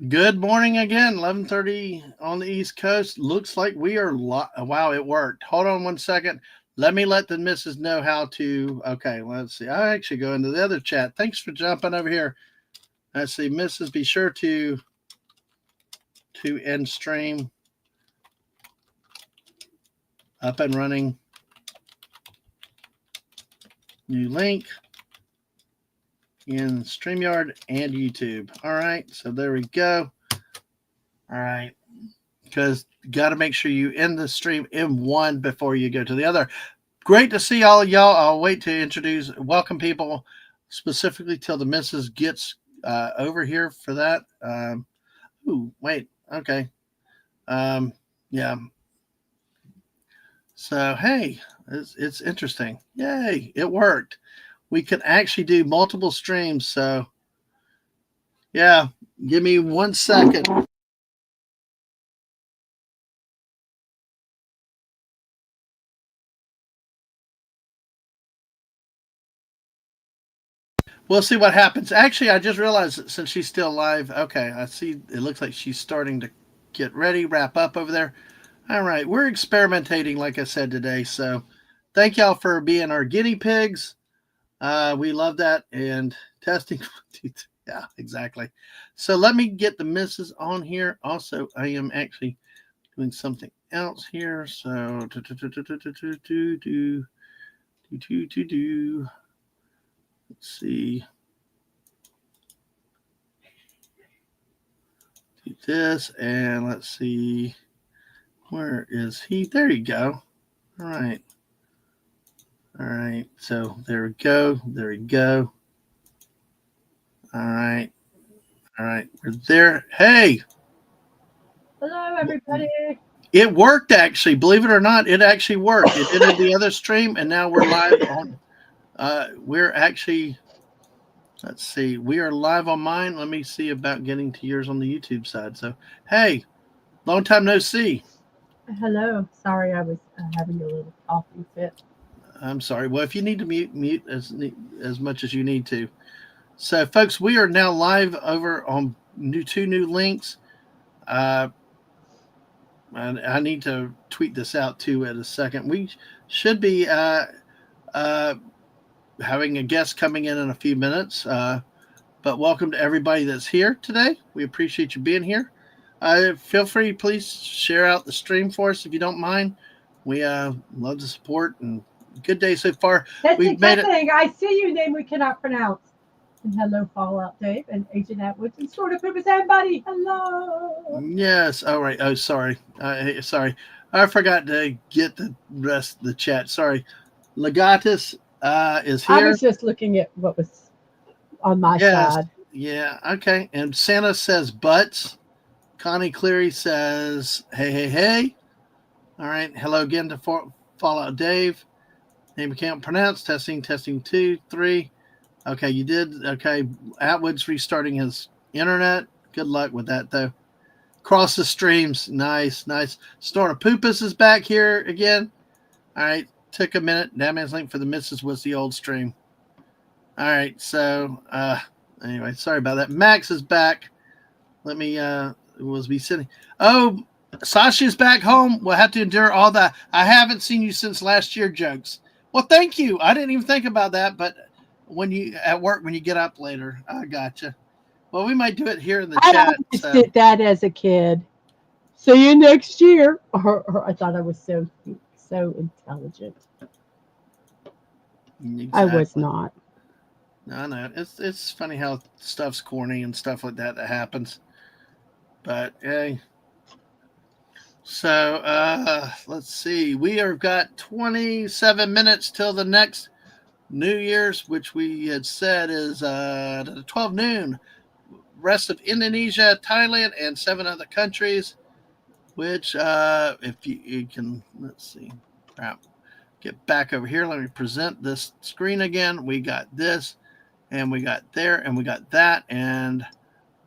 Good morning again. 11:30 on the East Coast. Looks like we are. Wow, it worked. Hold on one second. Let me let the missus know how to. Okay, let's see. I actually go into the other chat. Thanks for jumping over here. Let's see, Mrs. Be sure to end stream up and running. New link in StreamYard and YouTube. All right, so there we go. All right, because you got to make sure you end the stream in one before you go to the other. Great to see all of y'all. I'll wait to welcome people specifically till the missus gets over here for that. Wait, okay. Yeah. So, hey, it's interesting. Yay, it worked. We can actually do multiple streams. So, yeah, give me 1 second. We'll see what happens. Actually, I just realized that since she's still live, okay, I see it looks like she's starting to get ready, wrap up over there. All right, we're experimenting, like I said today. So, thank y'all for being our guinea pigs. We love that and testing. Yeah, exactly. So let me get the missus on here. Also, I am actually doing something else here. So, let's see. Do this and let's see. Where is he? There you go. All right. All right. So there we go. There we go. All right. All right. We're there. Hey. Hello, everybody. It worked actually. Believe it or not, it actually worked. It did the other stream, and now we're live on. We're actually. Let's see. We are live on mine. Let me see about getting to yours on the YouTube side. So, hey, long time no see. Hello. Sorry, I was having a little coughing fit. I'm sorry. Well, if you need to mute as much as you need to. So, folks, we are now live over on two new links. And I need to tweet this out too in a second. We should be uh, having a guest coming in a few minutes. But welcome to everybody that's here today. We appreciate you being here. Feel free, please share out the stream for us if you don't mind. We love the support and good day so far. That's We've made it. thing. I see your name we cannot pronounce. And hello, Fallout Dave and Agent Atwood and sort of Purpose everybody. Hello. Yes. All right. Oh, sorry. Sorry. I forgot to get the rest of the chat. Sorry. Legatus is here. I was just looking at what was on my Yes. side. Yeah. Okay. And Santa says butts. Connie Cleary says, hey, hey, hey. All right. Hello again to Fallout Dave. Name I can't pronounce. Testing, 2, 3. Okay, you did. Okay. Atwood's restarting his internet. Good luck with that, though. Cross the streams. Nice, nice. Store of Poopus is back here again. All right. Took a minute. Dadmans link for the missus was the old stream. All right. So, anyway, sorry about that. Max is back. Let me, was be sitting. Oh, Sasha's back home. We'll have to endure all that. I haven't seen you since last year jokes. Well, thank you. I didn't even think about that, but when you at work, when you get up later, I gotcha. Well, we might do it here in the I chat. always did that as a kid. See you next year. Or I thought I was so intelligent. Exactly. I was not. No. It's funny how stuff's corny and stuff like that happens. But hey. So let's see. We have got 27 minutes till the next New Year's, which we had said is 12 noon. Rest of Indonesia, Thailand, and 7 other countries. Which, if you can, let's see. Get back over here. Let me present this screen again. We got this, and we got there, and we got that, and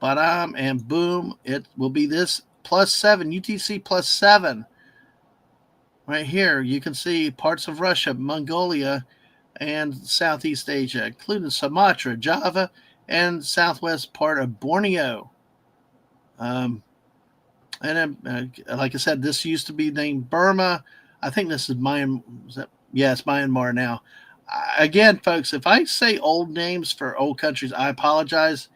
badam, and boom. It will be this +7, UTC +7. Right here, you can see parts of Russia, Mongolia, and Southeast Asia, including Sumatra, Java, and southwest part of Borneo. And like I said, this used to be named Burma. I think this is Myanmar. Yeah, it's Myanmar now. Again, folks, if I say old names for old countries, I apologize.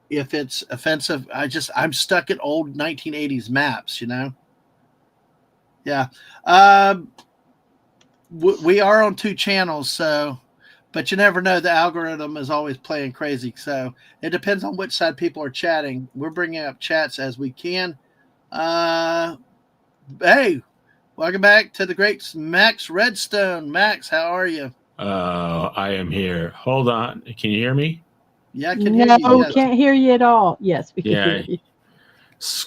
If it's offensive, I'm stuck at old 1980s maps. Yeah. We are on 2 channels, but you never know. The algorithm is always playing crazy, so it depends on which side people are chatting. We're bringing up chats as we can. Hey, welcome back to the great Max Redstone. Max, how are you? I am here. Hold on. Can you hear me? Yeah, I can hear you. No, Yes. can't hear you at all. Yes, we can Yeah. hear you.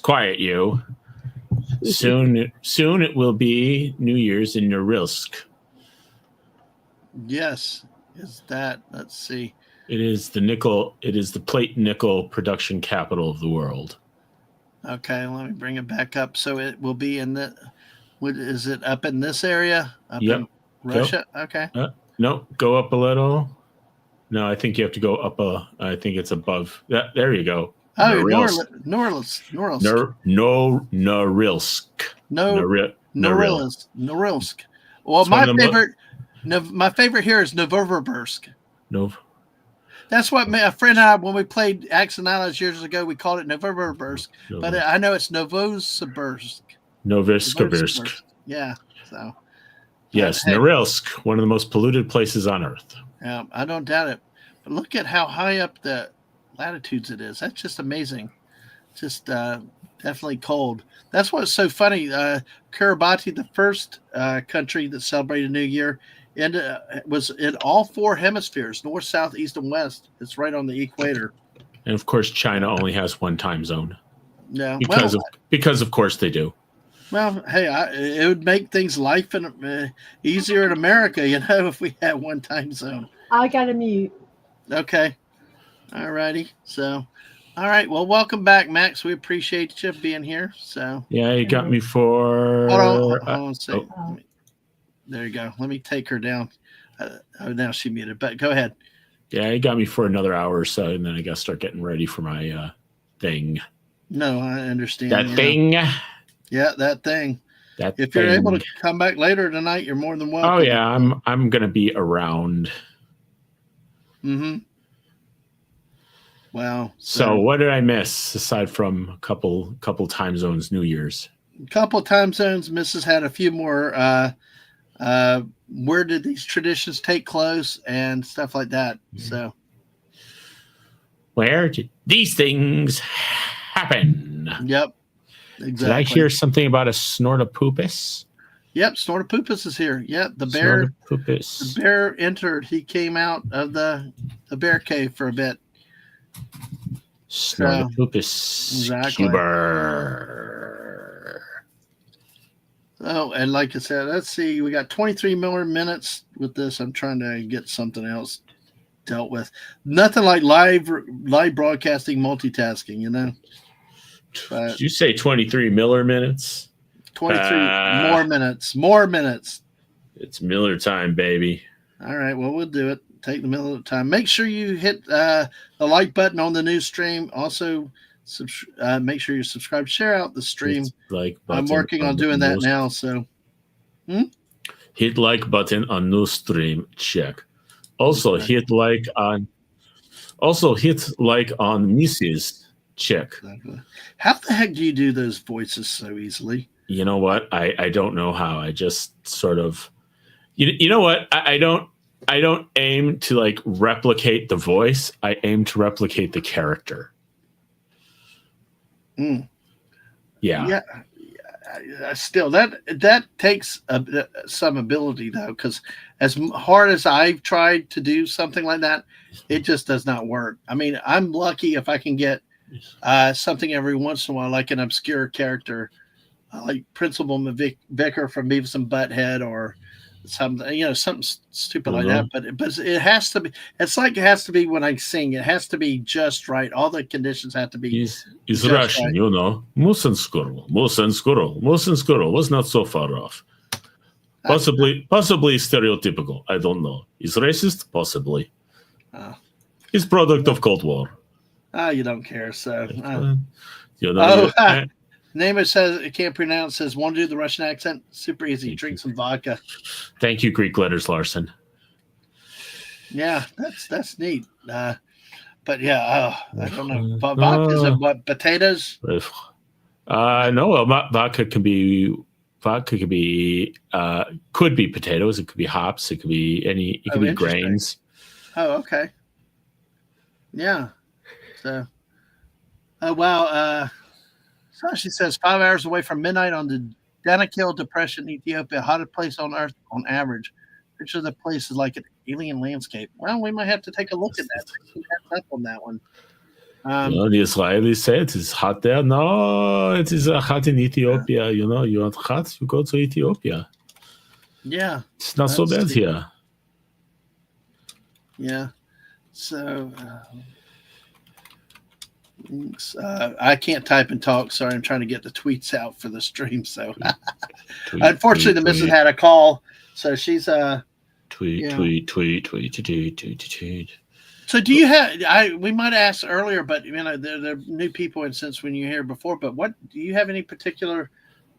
Quiet you. Soon it will be New Year's in Norilsk. Yes. Is that? Let's see. It is the plate nickel production capital of the world. Okay, let me bring it back up. So it will be in is it up in this area? Up in Russia? Go. Okay. No, go up a little. No, I think you have to go up I think it's above. There you go. Oh, Norilsk. Norilsk. Norilsk. Well, my favorite here is Novorossiysk. No. That's what a friend and I, when we played Accent Islands years ago, we called it Novorossiysk, but I know it's Novosibirsk. Novosibirsk. Yeah. So. Yes, Norilsk, one of the most polluted places on Earth. Yeah, I don't doubt it. But look at how high up the latitudes it is. That's just amazing. Just definitely cold. That's what's so funny. Kiribati, the first country that celebrated New Year, was in all 4 hemispheres, north, south, east, and west. It's right on the equator. And of course, China only has 1 time zone. Yeah, because of course they do. Well, hey, it would make things life easier in America, if we had 1 time zone. I got to mute. Okay. All righty. So, all right. Well, welcome back, Max. We appreciate you being here. So. Yeah, you got me for. Hold on a second. There you go. Let me take her down. Now she muted, but go ahead. Yeah, you got me for another hour or so, and then I got to start getting ready for my thing. No, I understand. That thing. Yeah, that thing. If you're able to come back later tonight, you're more than welcome. Oh yeah, I'm gonna be around. Mm-hmm. Wow. So what did I miss aside from a couple time zones, New Year's? A couple time zones. Mrs. had a few more. Where did these traditions take place and stuff like that? So. Where did these things happen? Yep. Exactly. Did I hear something about a Snortopoopus? Yep, Snortopoopus is here. Yep, the bear. Snortopoopus. The bear entered. He came out of the bear cave for a bit. Snortopoopus. Exactly. Cuber. Oh, and like I said, let's see. We got 23 more minutes with this. I'm trying to get something else dealt with. Nothing like live broadcasting multitasking, But did you say 23 Miller minutes? 23 more minutes. It's Miller time, baby. All right, well, we'll do it. Take the middle of the time. Make sure you hit the like button on the new stream. Also, make sure you subscribe. Share out the stream. I'm working on doing that now. So, hit like button on new stream. Check. Also, hit like on Mrs. Check. Exactly. How the heck do you do those voices so easily? You know what? I don't know how. I just sort of, you know what? I don't aim to replicate the voice. I aim to replicate the character. Yeah. Still, that takes some ability though, because as hard as I've tried to do something like that, it just does not work. I mean, I'm lucky if I can get something every once in a while, like an obscure character, like Principal Vicar from Beavis and Butthead, or something, something stupid like that. But it has to be. It's like it has to be when I sing. It has to be just right. All the conditions have to be. He's Russian, right. Moose and squirrel was not so far off. Possibly stereotypical. I don't know. He's racist, possibly. He's product of Cold War. You don't care. So, You know, Namath says it can't pronounce. Says want to do the Russian accent? Super easy. Drink some vodka. Thank you, Greek letters, Larson. Yeah, that's neat. But yeah, I don't know. Vodka is it what potatoes? No, well, vodka could be could be potatoes. It could be hops. It could be it could be grains. Oh, okay. Yeah. So, oh wow. So she says 5 hours away from midnight on the Danakil Depression, Ethiopia, hottest place on Earth on average. Picture the place is like an alien landscape. Well, we might have to take a look at that. Heads up on that one. The Israelis say it is hot there. No, it is hot in Ethiopia. You know, you want hot, you go to Ethiopia. Yeah. It's not so bad here. Yeah. So, I can't type and talk. Sorry, I'm trying to get the tweets out for the stream. So, unfortunately, the missus had a call. So she's tweet. So do you have? We might have asked earlier, but they're new people, and since when you were here before. But what do you have any particular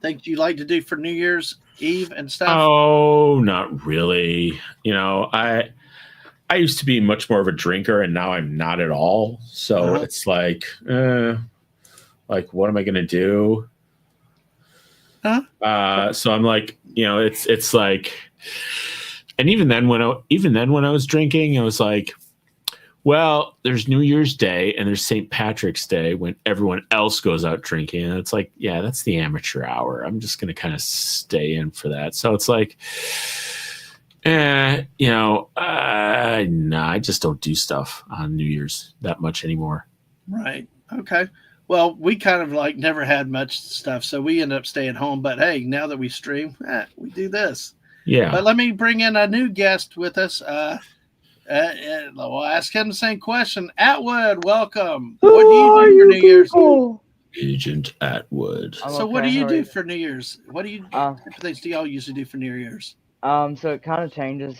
things you like to do for New Year's Eve and stuff? Oh, not really. I used to be much more of a drinker, and now I'm not at all. So it's like what am I going to do? So I'm like, it's like, and even then when I was drinking, I was like, well, there's New Year's Day and there's St. Patrick's Day when everyone else goes out drinking. And it's like, yeah, that's the amateur hour. I'm just going to kind of stay in for that. So it's like, I just don't do stuff on New Year's that much anymore. Right. Okay. Well, we kind of like never had much stuff, so we end up staying home. But hey, now that we stream, we do this. Yeah. But let me bring in a new guest with us. We'll ask him the same question. Atwood, welcome. What do you do for New Year's? Agent Atwood. So what do you do for New Year's? What do you things do y'all usually do for New Year's? So it kind of changes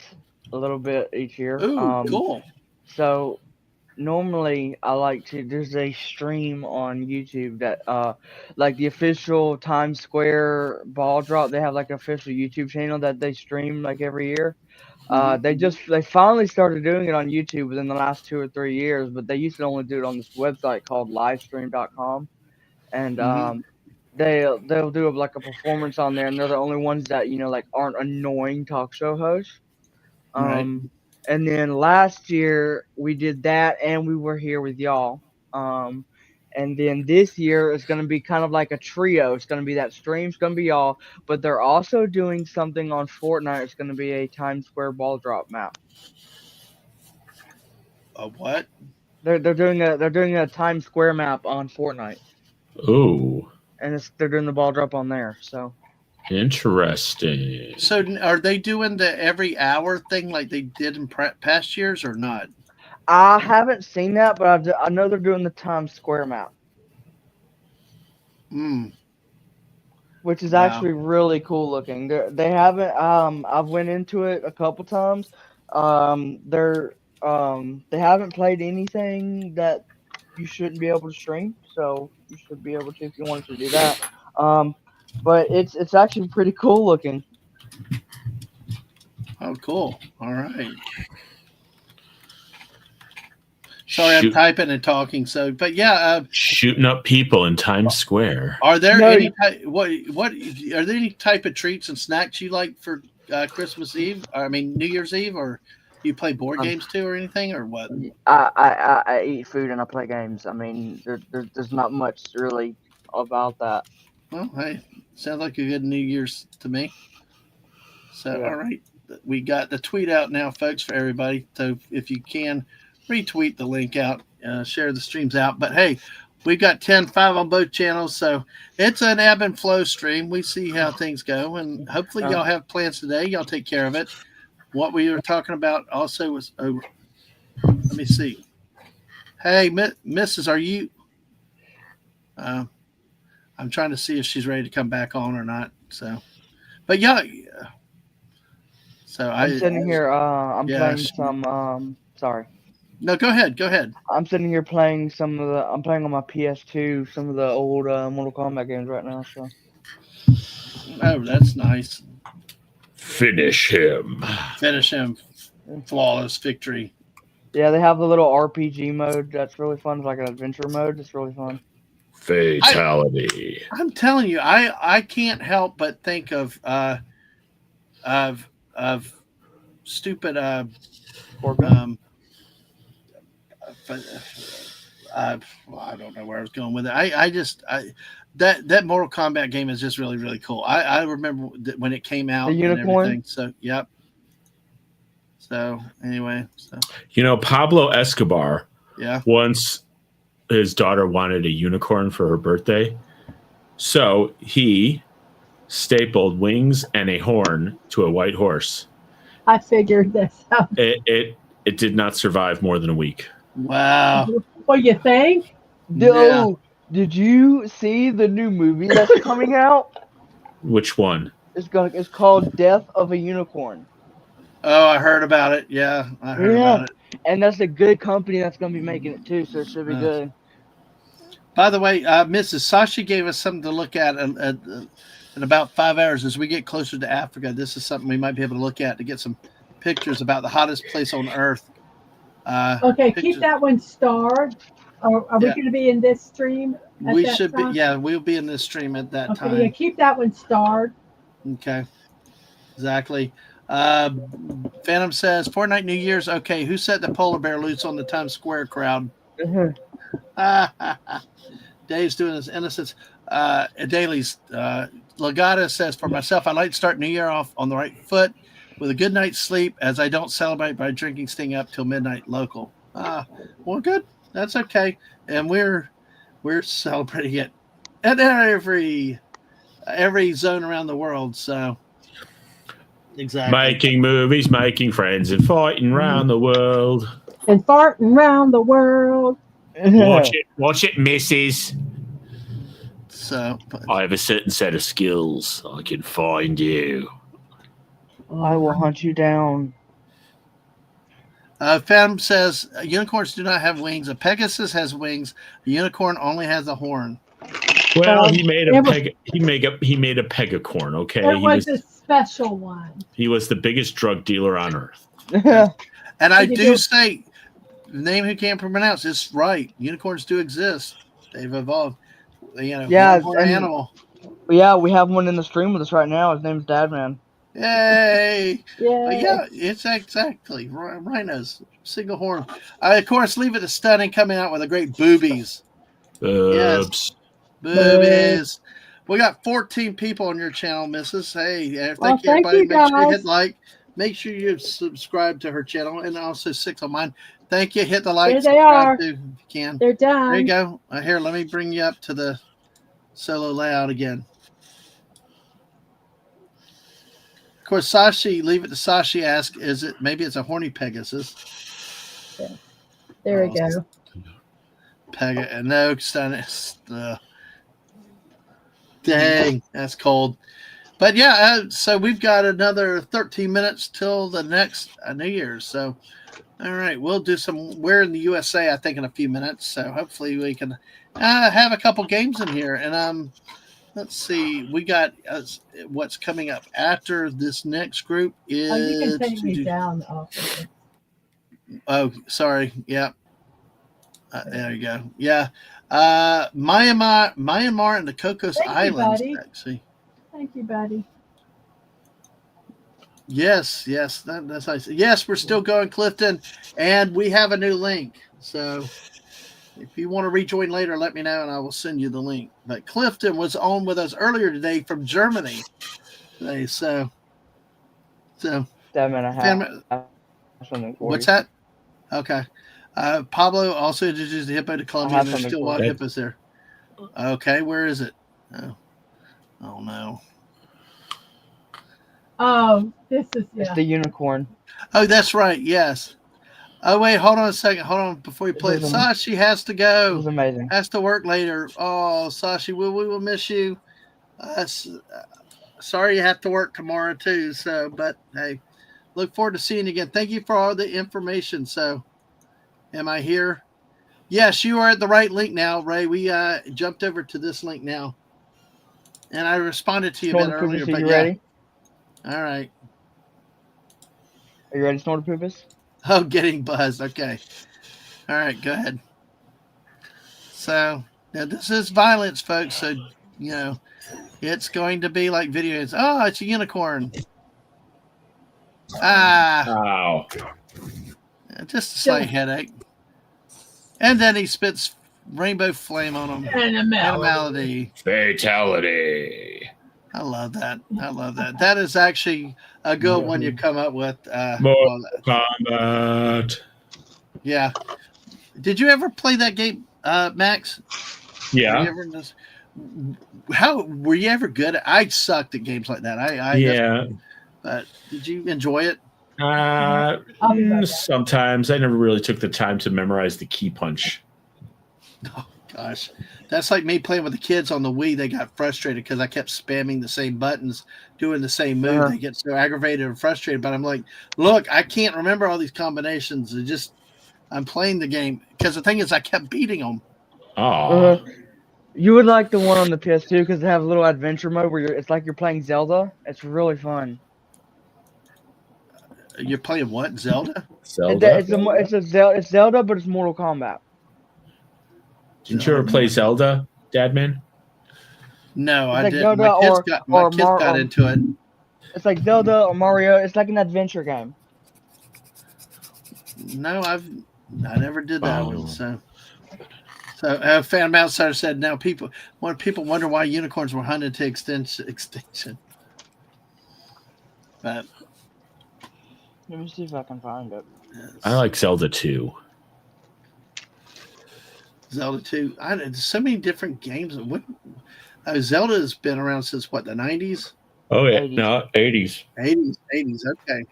a little bit each year. Ooh, cool. So normally there's a stream on YouTube that like the official Times Square ball drop, they have like an official YouTube channel that they stream like every year. They finally started doing it on YouTube within the last 2 or 3 years, but they used to only do it on this website called livestream.com. And they'll do like a performance on there, and they're the only ones that aren't annoying talk show hosts. Right. And then last year we did that, and we were here with y'all. And then this year it's going to be kind of like a trio. It's going to be that stream's going to be y'all, but they're also doing something on Fortnite. It's going to be a Times Square ball drop map. A what? They're doing a Times Square map on Fortnite. Ooh. And they're doing the ball drop on there. So interesting. So are they doing the every hour thing like they did in past years or not? I haven't seen that, but I know they're doing the Times Square map. Which is actually really cool looking. They haven't. I've went into it a couple times. They haven't played anything that you shouldn't be able to stream, so you should be able to if you wanted to do that. But it's actually pretty cool looking. Oh, cool! All right. Sorry, I'm typing and talking. So, but yeah, shooting up people in Times Square. Are there any are there any type of treats and snacks you like for Christmas Eve? New Year's Eve, or do you play board games too, or anything, or what? I eat food and I play games. There's not much really about that. Well, hey, sounds like a good New Year's to me. So, all right, we got the tweet out now, folks, for everybody. So, if you can, retweet the link out, share the streams out. But hey, we've got 10-5 on both channels, so it's an ebb and flow stream. We see how things go, and hopefully y'all have plans today. Y'all take care of it. What we were talking about also was over. Let me see. Hey, Mrs., are you? I'm trying to see if she's ready to come back on or not. So, but yeah. So I'm sitting here. I'm playing some. Sorry. No, go ahead. Go ahead. I'm sitting here playing I'm playing on my PS2 some of the old Mortal Kombat games right now. So Oh, that's nice. Finish him. Finish him. Flawless victory. yeah, they have the little RPG mode that's really fun. It's like an adventure mode. It's really fun. Fatality. I'm telling you, I can't help but think of stupid Corbin. but, well, I don't know where I was going with it. That Mortal Kombat game is just really really cool. I remember when it came out The and unicorn? everything. So yep. So anyway, so You know, Pablo Escobar, yeah. once his daughter wanted a unicorn for her birthday. So he stapled wings and a horn to a white horse. I figured this out. It did not survive more than a week. Wow. What you think? No, did you see the new movie that's coming out? Which one? It's called Death of a Unicorn. Oh, I heard about it. Yeah, I heard about it. And that's a good company that's going to be making it too, so it should be good. By the way, Mrs. Sasha gave us something to look at in about 5 hours. As we get closer to Africa, this is something we might be able to look at to get some pictures about the hottest place on earth. Okay, keep that one starred. Are we going to be in this stream? We should be. Yeah, we'll be in this stream at that time. Yeah, keep that one starred. Okay, exactly. Phantom says Fortnite New Year's. Okay, who set the polar bear loose on the Times Square crowd? Dave's doing his innocence. Dailies. Legata says, for myself, I like to start New Year off on the right foot with a good night's sleep, as I don't celebrate by drinking, staying up till midnight local. Well, good. That's okay. And we're celebrating it at every zone around the world. So exactly. Making movies, making friends, and fighting around the world. And farting around the world. Watch it, missus. So I have a certain set of skills. I can find you. I will hunt you down. Phantom says unicorns do not have wings. A Pegasus has wings. A unicorn only has a horn. Well, he made a pegacorn. Okay, It was a special one. He was the biggest drug dealer on earth. And I do say, the name who can't pronounce it's right. Unicorns do exist. They've evolved. Animal. Yeah, we have one in the stream with us right now. His name's Dadman. Yay! Yay. Yeah, it's exactly rhinos, single horn. I of course leave it to stunning, coming out with a great boobies. Yes, boobies. We got 14 people on your channel, Mrs. Hey, thank you, everybody. Make sure you hit like. Make sure you subscribe to her channel, and also 6 on mine. Thank you. Hit the like. There they are. If you can. They're done. There you go. Here, let me bring you up to the solo layout again. Of course, Sashi, leave it to Sashi. Ask, maybe it's a horny Pegasus? Yeah. There we go. No, dang, that's cold. But yeah, so we've got another 13 minutes till the next New Year's. So, all right, we'll do some. We're in the USA, I think, in a few minutes. So hopefully we can have a couple games in here. And let's see, we got what's coming up after this next group is. Oh, you can take me down. Oh, sorry. Yeah. There you go. Yeah. Myanmar and the Cocos Islands. Actually. Thank you, buddy. Yes, that's nice. Yes, we're still going, Clifton, and we have a new link. So if you want to rejoin later, let me know, and I will send you the link. But Clifton was on with us earlier today from Germany. So. Damn it, I have something for What's you. that? Okay. Pablo also introduced the hippo to Colombia. And there's still a lot of hippos there. Okay, where is it? Oh no. Oh, this is It's the unicorn. Oh, that's right. Yes. Oh wait, hold on a second. Hold on before you play it. Sashi has to go. It was amazing. Has to work later. Oh, Sashi, we will miss you. Sorry you have to work tomorrow too. So, but hey, look forward to seeing you again. Thank you for all the information. So, Am I here? Yes, you are at the right link now, Ray. We jumped over to this link now. And I responded to you a bit Snorter earlier, Poopus, are but you yeah. ready? All right. Are you ready, Snorter Poopus? Oh, getting buzzed. Okay. All right, go ahead. So now this is violence, folks. So, it's going to be like video games. Oh, it's a unicorn. Wow. Just a slight headache. And then he spits rainbow flame on him. Animality. Fatality. I love that. That is actually a good one you come up with. Mortal Kombat. Yeah. Did you ever play that game, Max? Yeah. How were you ever good? I sucked at games like that. Yeah. But did you enjoy it? Sometimes. I never really took the time to memorize the key punch. Oh gosh, that's like me playing with the kids on the Wii. They got frustrated because I kept spamming the same buttons, doing the same move. Uh-huh. They get so aggravated and frustrated. But I'm like, look, I can't remember all these combinations. I'm playing the game because the thing is, I kept beating them. Oh. You would like the one on the PS2 because they have a little adventure mode where it's like you're playing Zelda. It's really fun. You're playing what? Zelda? Zelda? It's Zelda, but it's Mortal Kombat. Didn't you ever play Zelda, Dadman? No, I like didn't. Zelda My kids got into it. It's like Zelda or Mario. It's like an adventure game. No, I never did that one. So Phantom Outsider said, now people wonder why unicorns were hunted to extinction. But let me see if I can find it. I like Zelda 2. Zelda 2. There's so many different games. Zelda has been around since what, the 90s? Oh yeah, 80s. no, 80s. 80s. Okay.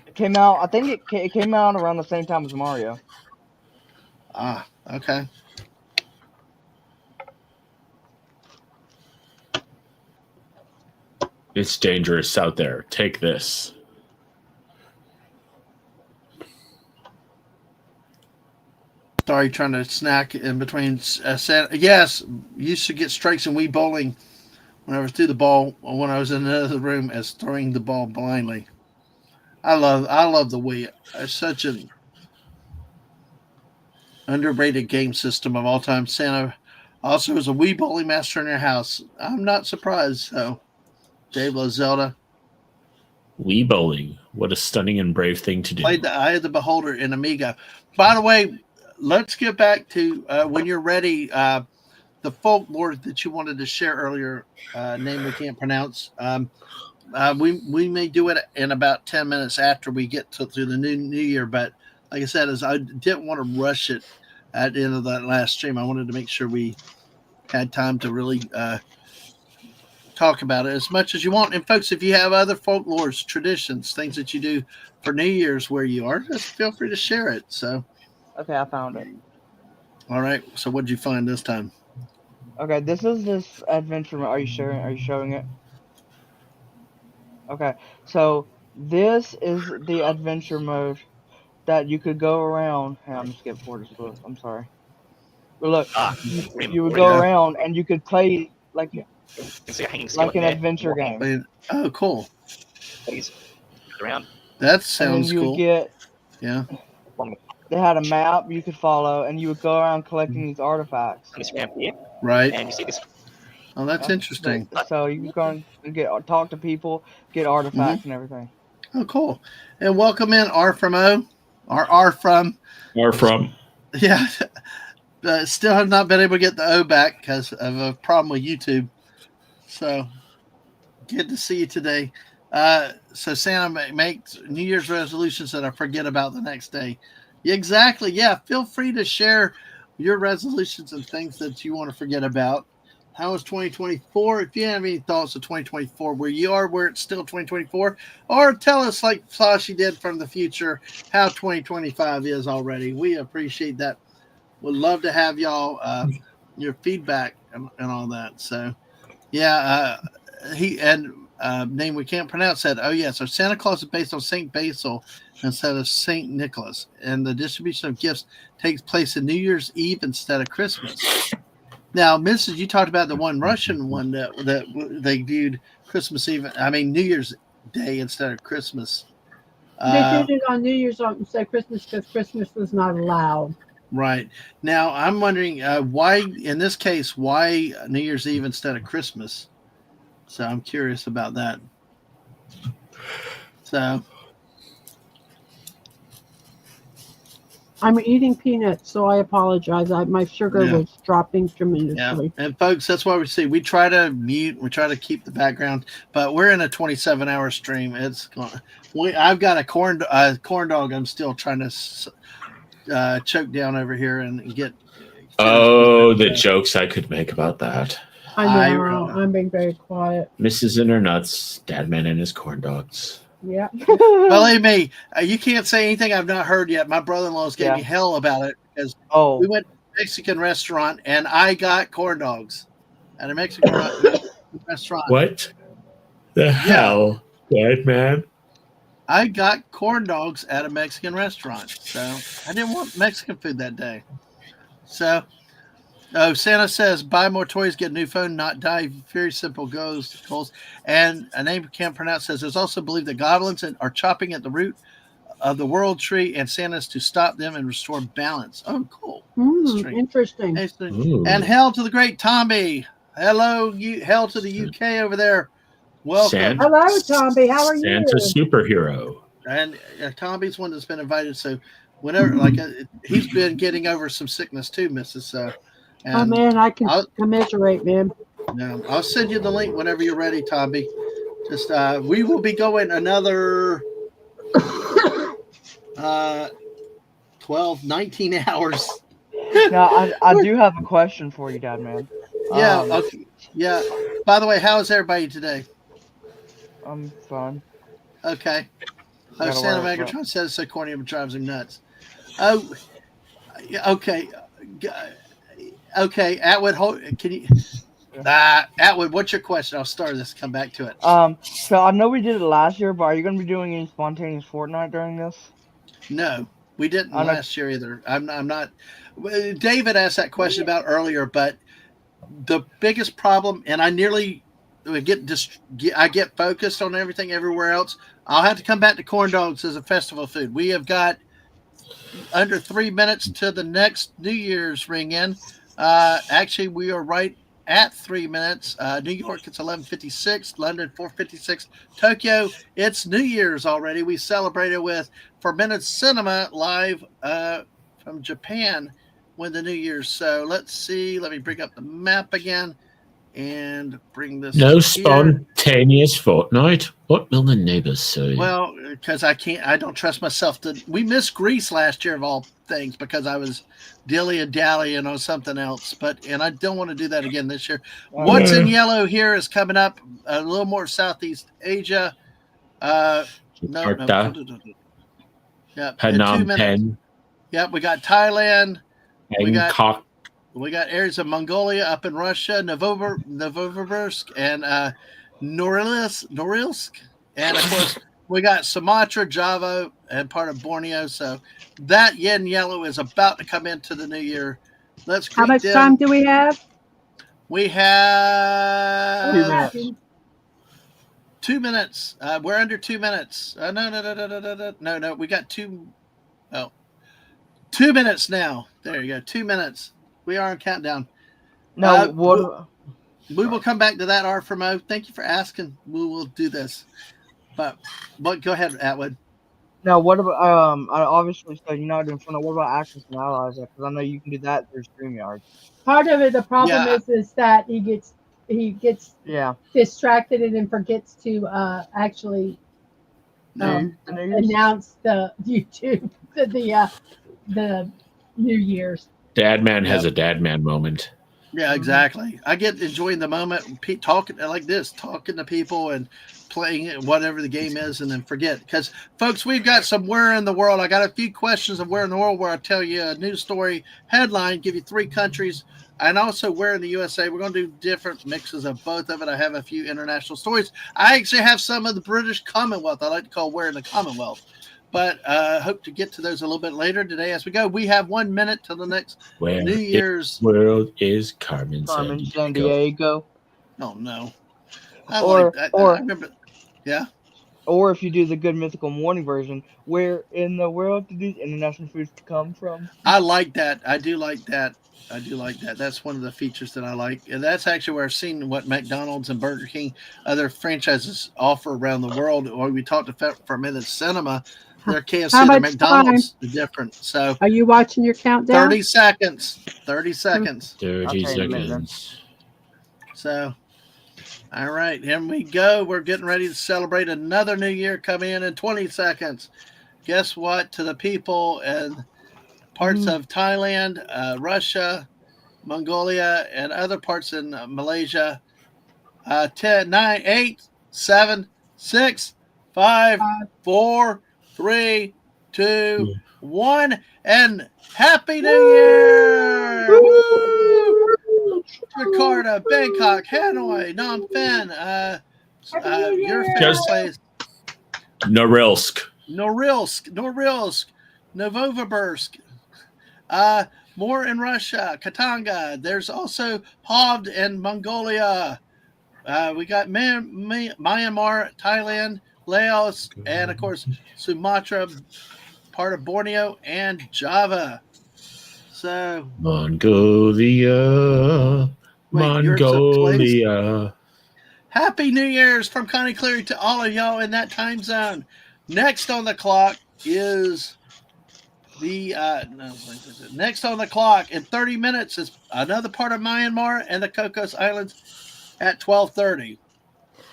It came out. I think it came out around the same time as Mario. Ah, okay. It's dangerous out there. Take this. Sorry, trying to snack in between. Yes, used to get strikes in Wii bowling when I was through the ball when I was in another room as throwing the ball blindly. I love the Wii. It's such an underrated game system of all time. Santa also is a Wii bowling master in your house. I'm not surprised. So, Dave loves Zelda. Wii bowling. What a stunning and brave thing to do. Played the Eye of the Beholder in Amiga. By the way, let's get back to when you're ready. The folklore that you wanted to share earlier, name we can't pronounce. We may do it in about 10 minutes after we get through the new year. But like I said, I didn't want to rush it at the end of that last stream. I wanted to make sure we had time to really talk about it as much as you want. And folks, if you have other folklores, traditions, things that you do for New Year's where you are, just feel free to share it. So, okay, I found it. All right. So, what did you find this time? Okay, this is this adventure. Are you showing it? Okay, so this is the adventure mode that you could go around. Hey, I'm just getting forward to book. I'm sorry. But look, you would go around and you could play like an adventure game. Oh, cool. Please, around. That sounds and then you cool. Would get, yeah. They had a map you could follow, and you would go around collecting these artifacts. Right. And you see this. Oh, that's interesting. So you can go and talk to people, get artifacts and everything. Oh, cool. And welcome in R from O. R from. Yeah. Still have not been able to get the O back because of a problem with YouTube. So good to see you today. So Santa makes New Year's resolutions that I forget about the next day. Exactly. Yeah. Feel free to share your resolutions and things that you want to forget about. How was 2024? If you have any thoughts of 2024, where you are, where it's still 2024, or tell us like Sashi did from the future, how 2025 is already. We appreciate that. Would love to have y'all, your feedback and all that. So, yeah, name we can't pronounce said, "Oh yeah, so Santa Claus is based on Saint Basil instead of Saint Nicholas, and the distribution of gifts takes place in New Year's Eve instead of Christmas." Now, Mrs., you talked about the one Russian one that they viewed Christmas Eve. I mean New Year's Day instead of Christmas. They did it on New Year's instead of Christmas because Christmas was not allowed. Right. Now, I'm wondering why, in this case, why New Year's Eve instead of Christmas? So I'm curious about that. So I'm eating peanuts, so I apologize. My sugar was dropping tremendously. Yeah. And folks, that's why we try to mute, we try to keep the background, but we're in a 27-hour stream. I've got a corn dog I'm still trying to choke down over here and get. The jokes I could make about that. I know. I'm being very quiet. Mrs. and her nuts, Dadman and his corn dogs. Yeah. Believe me, you can't say anything I've not heard yet. My brother-in-law's gave me hell about it because we went to a Mexican restaurant and I got corn dogs at a Mexican restaurant. What the hell, Dadman? I got corn dogs at a Mexican restaurant, so I didn't want Mexican food that day. So, Santa says, buy more toys, get a new phone, not die. Very simple goals. And a name we can't pronounce says, there's also believed that goblins are chopping at the root of the world tree and Santa's to stop them and restore balance. Oh, cool. Interesting. And hail to the great Tommy. Hello, hail to the UK over there. Welcome. Hello, Tommy. How are you? Santa superhero. And Tommy's one that's been invited. So whenever, he's been getting over some sickness too, Mrs. Oh man, I can commiserate, man. No, I'll send you the link whenever you're ready, Tommy. Just we will be going another 19 hours. Now, I do have a question for you, Dad, man. Yeah. Okay. Yeah. By the way, how is everybody today? I'm fine. Okay. Santa Megatron says so corny it drives him nuts. Oh, okay. Okay, Atwood, can you? Atwood, what's your question? I'll start this. Come back to it. So I know we did it last year, but are you going to be doing any spontaneous Fortnite during this? No, we didn't last year either. I'm not. David asked that question about earlier, but the biggest problem, and I get focused on everything everywhere else. I'll have to come back to corn dogs as a festival food. We have got under 3 minutes to the next New Year's ring in. Actually, we are right at 3 minutes. New York, it's 11:56. London, 4:56. Tokyo, it's New Year's already. We celebrated with 4 Minutes Cinema live from Japan when the New Year's. So let's see. Let me bring up the map again and bring this. No spontaneous Fortnite. What will the neighbors say? Well, because I don't trust myself to. We missed Greece last year of all things because I was dilly-dallying on something else. And I don't want to do that again this year. What's in yellow here is coming up a little more Southeast Asia. Yeah, Phnom Penh. Yep, we got Thailand. Bangkok. We got areas of Mongolia up in Russia, Novosibirsk, and Norilsk. And, of course, we got Sumatra, Java, and part of Borneo. So that yen yellow is about to come into the new year. Let's How much time do we have? We have 2 minutes. We're under 2 minutes. No. We got 2 minutes now. There you go. 2 minutes. We are on countdown. No, we will come back to that, R for Mo. Thank you for asking. We will do this. But go ahead, Atwood. Now, what about I obviously said you're not doing fun. What about Access and Allies? Because I know you can do that through StreamYard. Part of it, the problem is that he gets distracted and then forgets to actually announce the YouTube the New Year's. Dadman has a Dadman moment. Yeah, exactly. I get enjoying the moment, talking like this, talking to people and playing it, whatever the game is, and then forget. Because, folks, we've got some where in the world. I got a few questions of where in the world where I tell you a news story headline, give you 3 countries, and also where in the USA. We're going to do different mixes of both of it. I have a few international stories. I actually have some of the British Commonwealth. I like to call where in the Commonwealth. But hope to get to those a little bit later today as we go. We have 1 minute till the next Where New Year's. world is Carmen San Diego. Oh no! I remember. Yeah. Or if you do the Good Mythical Morning version, where in the world do these international foods come from? I like that. I do like that. I do like that. That's one of the features that I like. And that's actually where I've seen what McDonald's and Burger King, other franchises offer around the world. Or we talked for a minute, cinema, their KFC, their McDonald's is different. So Are you watching your countdown? 30 seconds. 30 seconds. 30 seconds. So, all right, here we go. We're getting ready to celebrate another new year coming in 20 seconds. Guess what? To the people and parts of Thailand, Russia, Mongolia, and other parts in Malaysia. 10, 9, 8, 7, 6, 5, 4, 3, 2, 1, and Happy New Year! Woo! Jakarta, Bangkok, Hanoi, Phnom Penh, your favorite place. Norilsk, Novosibirsk, more in Russia, Katanga. There's also Hovd in Mongolia. We got Myanmar, Thailand, Laos, and of course Sumatra, part of Borneo, and Java. So Mongolia. Happy New Year's from Connie Cleary to all of y'all in that time zone. Next on the clock is next on the clock in 30 minutes is another part of Myanmar and the Cocos Islands at 12:30.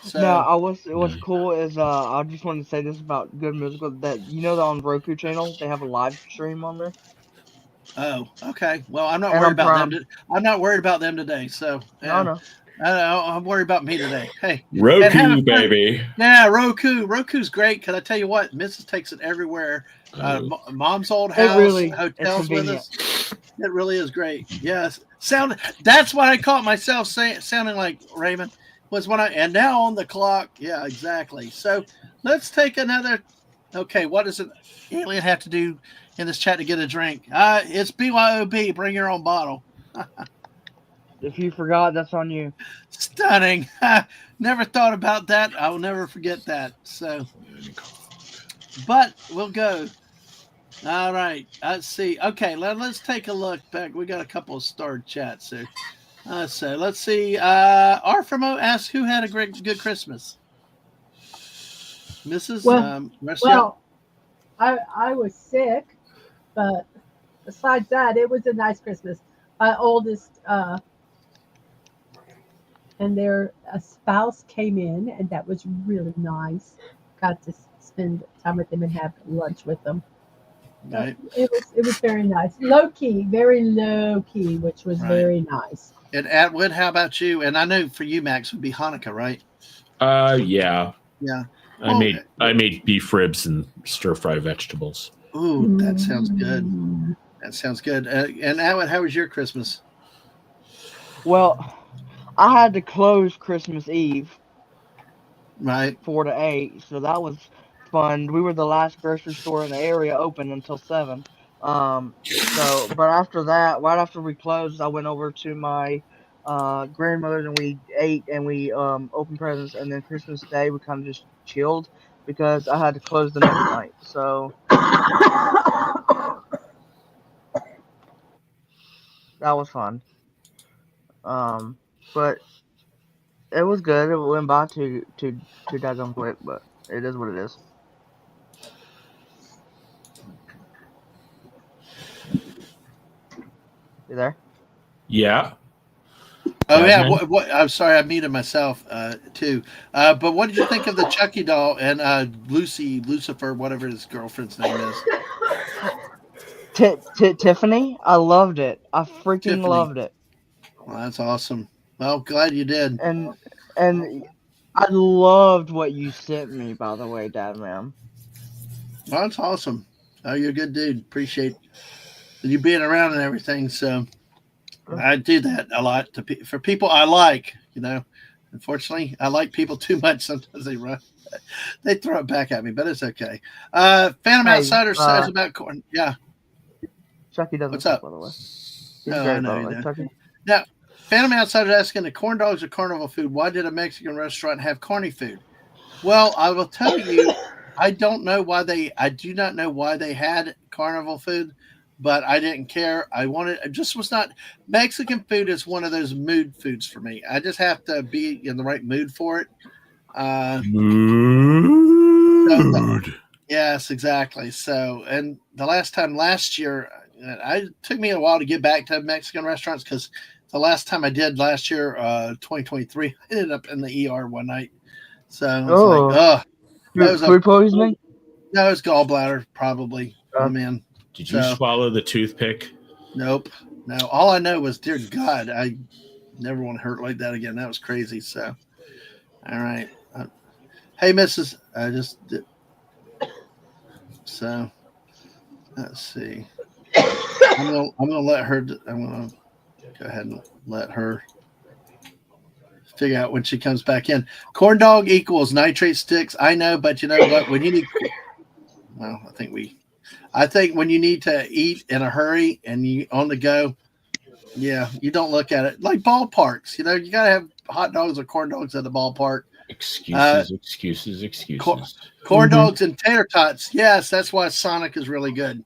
So now, what's cool is I just wanted to say this about Good Musical, that on Roku channel they have a live stream on there. Oh, okay. Well, I'm not worried about them. I'm not worried about them today. So No. I'm worried about me today. Hey, Roku, baby. Yeah, Roku. Roku's great because I tell you what, Mrs. takes it everywhere. Mom's old house, hotels with us. It really is great. Yes, That's what I caught myself sounding like, Raymond. Was when and now on the clock. Yeah, exactly. So let's take another. Okay, what does an alien have to do in this chat to get a drink? It's BYOB. Bring your own bottle. If you forgot, that's on you. Stunning. Never thought about that. I will never forget that. So, but we'll go. All right. Let's see. Okay, let's take a look back. We got a couple of starred chats here. So let's see. Arfamo asks who had a good Christmas. Mrs. Well, I was sick, but besides that, it was a nice Christmas. My oldest and their spouse came in, and that was really nice. Got to spend time with them and have lunch with them. Right. It was very nice. Very low key, which was very nice. And Atwood, how about you? And I know for you, Max, would be Hanukkah, right? Yeah. Yeah. I made beef ribs and stir fry vegetables. Ooh, that sounds good. That sounds good. And Atwood, how was your Christmas? Well, I had to close Christmas Eve. Right. 4 to 8, so that was fun. We were the last grocery store in the area open until 7. But after that, right after we closed, I went over to my grandmother's and we ate and we opened presents, and then Christmas Day we kind of just chilled because I had to close the next night. So that was fun. But it was good. It went by too daggone quick, but it is what it is. You there? Yeah. Oh, yeah. What, I'm sorry, I muted myself too. But what did you think of the Chucky doll and Lucifer, whatever his girlfriend's name is? Tiffany? I loved it. I freaking loved it. Well, that's awesome. Well, glad you did. And I loved what you sent me, by the way, Dadman. Well, that's awesome. Oh, you're a good dude. Appreciate you being around and everything. So I do that a lot for people I like. Unfortunately, I like people too much. Sometimes they throw it back at me, but it's okay. Phantom Outsider says about corn. Yeah. Chucky doesn't What's up? by the way. He's I know. Chucky. Now, Phantom Outsider asking, the corn dogs are carnival food. Why did a Mexican restaurant have carny food? Well, I will tell you, I do not know why they had carnival food, but I didn't care. It just was not. Mexican food is one of those mood foods for me. I just have to be in the right mood for it. Mood. Yes, exactly. So, and last year, it took me a while to get back to Mexican restaurants because the last time I did last year, 2023, I ended up in the ER one night. So I was food poisoning? No, it was gallbladder, probably. I'm in. Did you swallow the toothpick? Nope. No. All I know was, dear God, I never want to hurt like that again. That was crazy. So, all right. Hey, Mrs. I just did. So, let's see. I'm gonna let her. I'm gonna go ahead and let her figure out when she comes back in. Corn dog equals nitrate sticks. I know, but you know what? When you need, well, I think when you need to eat in a hurry and you on the go, yeah, you don't look at it like ballparks. You gotta have hot dogs or corn dogs at the ballpark. Excuses. Corn dogs and tater tots. Yes, that's why Sonic is really good.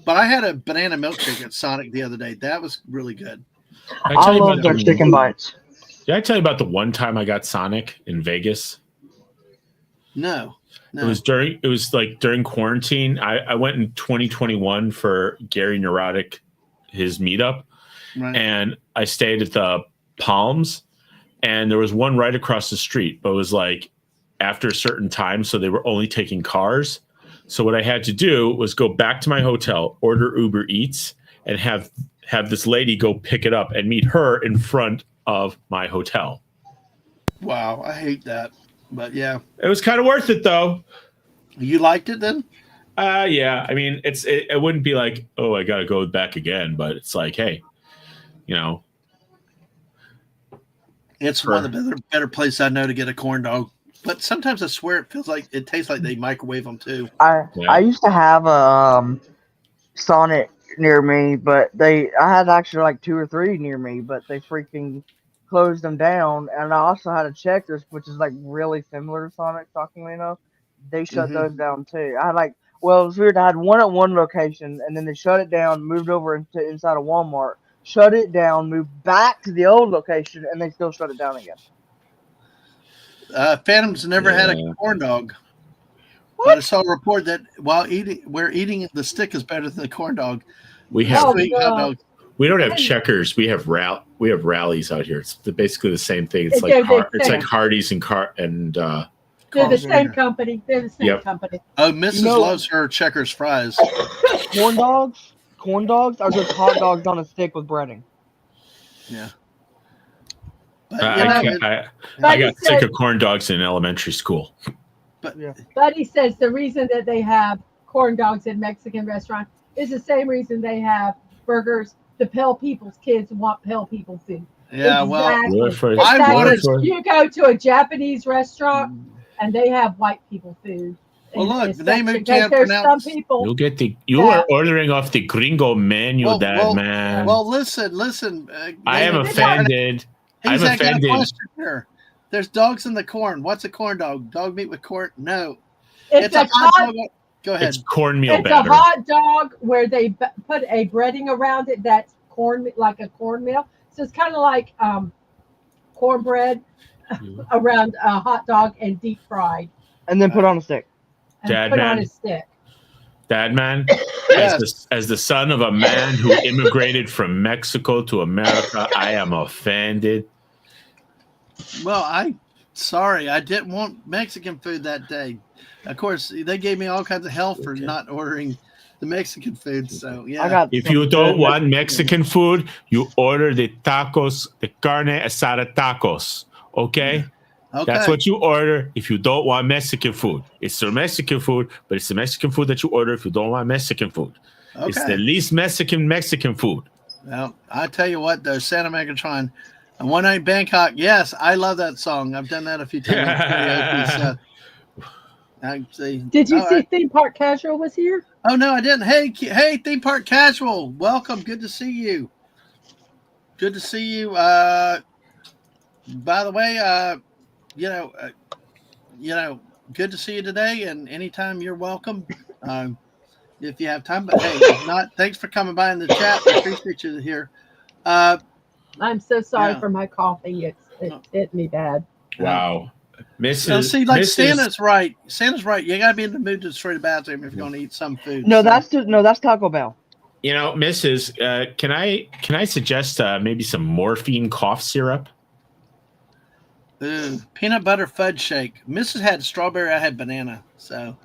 But I had a banana milkshake at Sonic the other day. That was really good. I love their chicken bites. Did I tell you about the one time I got Sonic in Vegas? No. It was during quarantine. I went in 2021 for Gary Neurotic, his meetup. Right. And I stayed at the Palms, and there was one right across the street, but it was like after a certain time, so they were only taking cars. So what I had to do was go back to my hotel, order Uber Eats, and have this lady go pick it up and meet her in front of my hotel. Wow, I hate that. But yeah. It was kind of worth it though. You liked it then? Yeah. I mean, it wouldn't be like, oh, I got to go back again, but it's like, hey, it's one of the better places I know to get a corn dog. But sometimes I swear it tastes like they microwave them too. I used to have a Sonic near me, but I had actually like 2 or 3 near me, but they freaking closed them down. And I also had a Checkers, which is like really similar to Sonic, shockingly enough. They shut those down too. It was weird. I had one at one location, and then they shut it down, moved over inside of Walmart, shut it down, moved back to the old location, and they still shut it down again. Phantom's never had a corn dog. What? But I saw a report that we're eating the stick is better than the corn dog. We have sweet hot dogs. We don't have Checkers. We have rallies out here. It's basically the same thing. It's like Hardee's and they're the same company. They're the same company. Oh, Mrs. loves her Checkers fries. Corn dogs are just hot dogs on a stick with breading. Yeah. I got sick of corn dogs in elementary school. Buddy says the reason that they have corn dogs in Mexican restaurants is the same reason they have burgers. The Pale People's kids want Pale People food. Yeah, exactly. You go to a Japanese restaurant and they have white people food. Well, look, the name you can't pronounce. Some people you are ordering off the gringo menu, man. Well, listen. I am offended. I'm offended. Here. There's dogs in the corn. What's a corn dog? Dog meat with corn? No. It's a hot dog. Go ahead. It's cornmeal batter. It's a hot dog where they put a breading around it that's like a cornmeal. So it's kind of like cornbread around a hot dog and deep fried. And then put on a stick. Dadman, Yes. as the son of a man who immigrated from Mexico to America, I am offended. Well, I didn't want Mexican food that day. Of course, they gave me all kinds of hell for not ordering the Mexican food. So yeah. I got. If some you don't good want Mexican food, you order the tacos, the carne asada tacos. Okay? Okay. That's what you order if you don't want Mexican food. It's the Mexican food, but it's the Mexican food that you order if you don't want Mexican food. Okay. It's the least Mexican food. Well, I tell you what, though, Santa Megatron and One Night Bangkok. Yes, I love that song. I've done that a few times. Karaoke, so I see. Did you All see right. Theme Park Casual was here? Oh no, I didn't. Hey, Theme Park Casual, welcome. Good to see you. Good to see you. By the way, good to see you today. And anytime you're welcome. If you have time, but hey, if not, thanks for coming by in the chat. We appreciate you here. I'm so sorry Yeah. for my coughing. It hit me bad. Wow. So see, like Santa's right. Santa's right. You gotta be in the mood to destroy the bathroom if you're gonna eat some food. No, so. that's Taco Bell. You know, Mrs. Can I suggest maybe some morphine cough syrup? Ooh, peanut butter fudge shake. Mrs. had strawberry. I had banana. So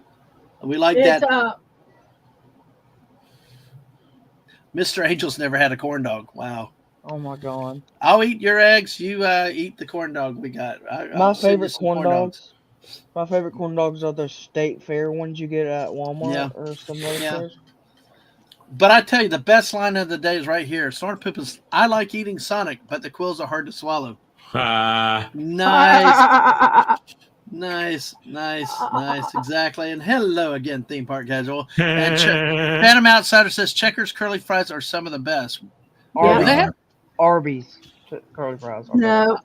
we like It's that. Mr. Angel's never had a corn dog. Wow. Oh my god. I'll eat your eggs. You eat the corn dog we got. My favorite corn dogs. My favorite corn dogs are the State Fair ones you get at Walmart or some other stores. But I tell you, the best line of the day is right here. Snort Poop is, I like eating Sonic, but the quills are hard to swallow. Nice. Nice. Exactly. And hello again, Theme Park Casual. And Phantom Outsider says Checkers curly fries are some of the best. Arby's curly fries. No.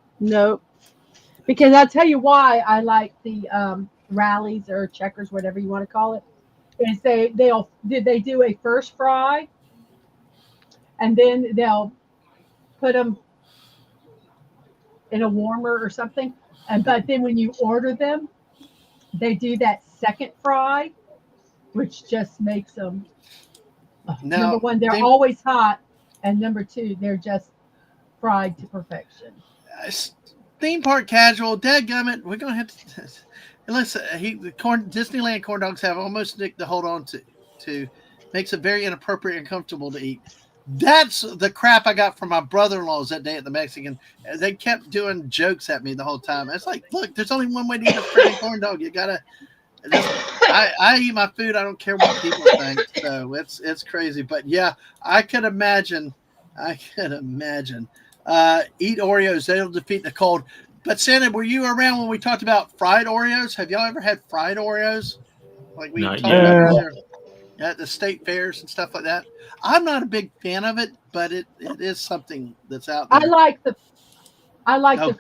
Because I'll tell you why I like the rallies or Checkers, whatever you want to call it. Is they do a first fry, and then they'll put them in a warmer or something. But then when you order them, they do that second fry, which just makes them. Number one, they're always hot, and number two, they're just fried to perfection. Theme Park Casual, dadgummit, we're gonna have to. Listen, Disneyland corn dogs have almost Nick to hold on to. Makes it very inappropriate and comfortable to eat. That's the crap I got from my brother-in-laws that day at the Mexican. They kept doing jokes at me the whole time. It's like, look, there's only one way to eat a freaking corn dog. You gotta. I eat my food. I don't care what people think. So it's crazy. But yeah, I could imagine. Eat Oreos. They'll defeat the cold. But Santa, were you around when we talked about fried Oreos? Have y'all ever had fried Oreos? Like we talked about earlier at the state fairs and stuff like that. I'm not a big fan of it, but it is something that's out there. I like the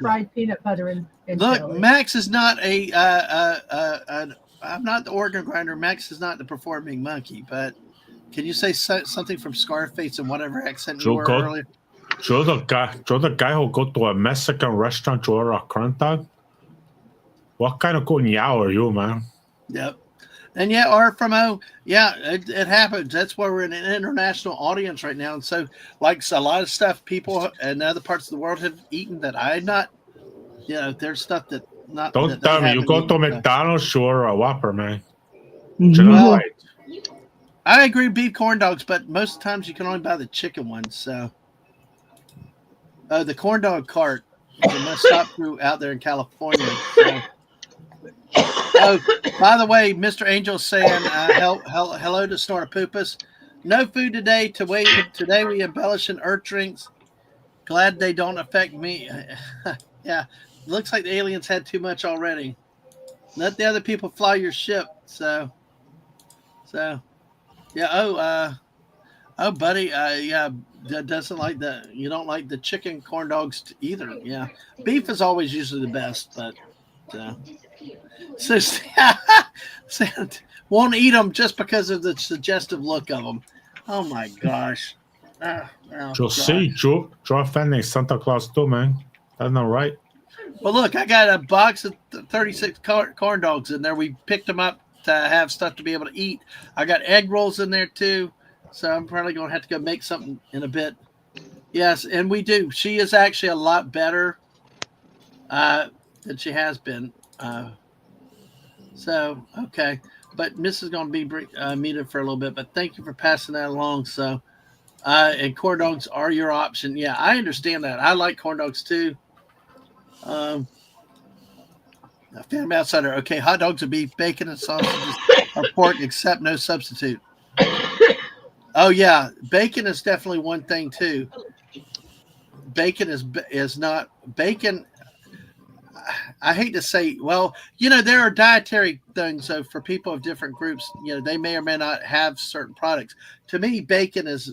fried peanut butter and look, jelly. Max is not I'm not the organ grinder. Max is not the performing monkey, but can you say something from Scarface in whatever accent you were earlier? You're the guy who go to a Mexican restaurant to order a corn dog? What kind of cuñado are you, man? Yep. And yeah, RFMO, it happens. That's why we're in an international audience right now. And so, like a lot of stuff people in other parts of the world have eaten that I had not, there's stuff that not. Don't tell me you go to McDonald's, you order a Whopper, man. Well, I agree, beef corn dogs, but most times you can only buy the chicken ones. So, the corn dog cart is a must stop through out there in California. So. Oh, by the way, Mr. Angel's saying hello to Snortapoopus. No food today. Today we embellish in earth drinks. Glad they don't affect me. Yeah, looks like the aliens had too much already. Let the other people fly your ship. So yeah. Oh, buddy. Yeah, that doesn't like you don't like the chicken corn dogs either. Yeah, beef is always usually the best, but. So won't eat them just because of the suggestive look of them. Oh my gosh! See, Joe offending Santa Claus too, man. That's not right. Well, look, I got a box of 36 corn dogs in there. We picked them up to have stuff to be able to eat. I got egg rolls in there too, so I'm probably going to have to go make something in a bit. Yes, and we do. She is actually a lot better than she has been. So, okay. But Miss is going to be muted for a little bit, but thank you for passing that along. So, and corn dogs are your option. Yeah, I understand that. I like corn dogs too. Family outsider. Okay, hot dogs are beef, bacon, and sausages are pork, except no substitute. Oh yeah, bacon is definitely one thing too. Bacon is not bacon. I hate to say, well, there are dietary things. So for people of different groups, they may or may not have certain products. To me, bacon is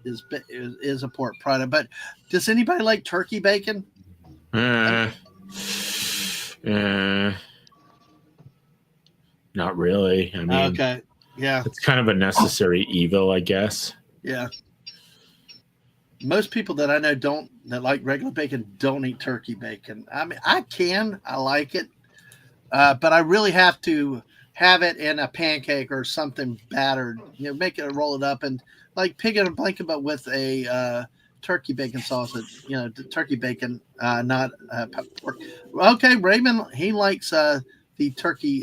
a pork product. But does anybody like turkey bacon? Uh, not really. I mean, Okay, yeah, it's kind of a necessary evil, I guess. yeah. Most people that I know that like regular bacon don't eat turkey bacon. I mean, I like it, but I really have to have it in a pancake or something battered. Make it, roll it up, and like pig in a blanket, but with a turkey bacon sausage. Turkey bacon, not pork. Okay, Raymond, he likes the turkey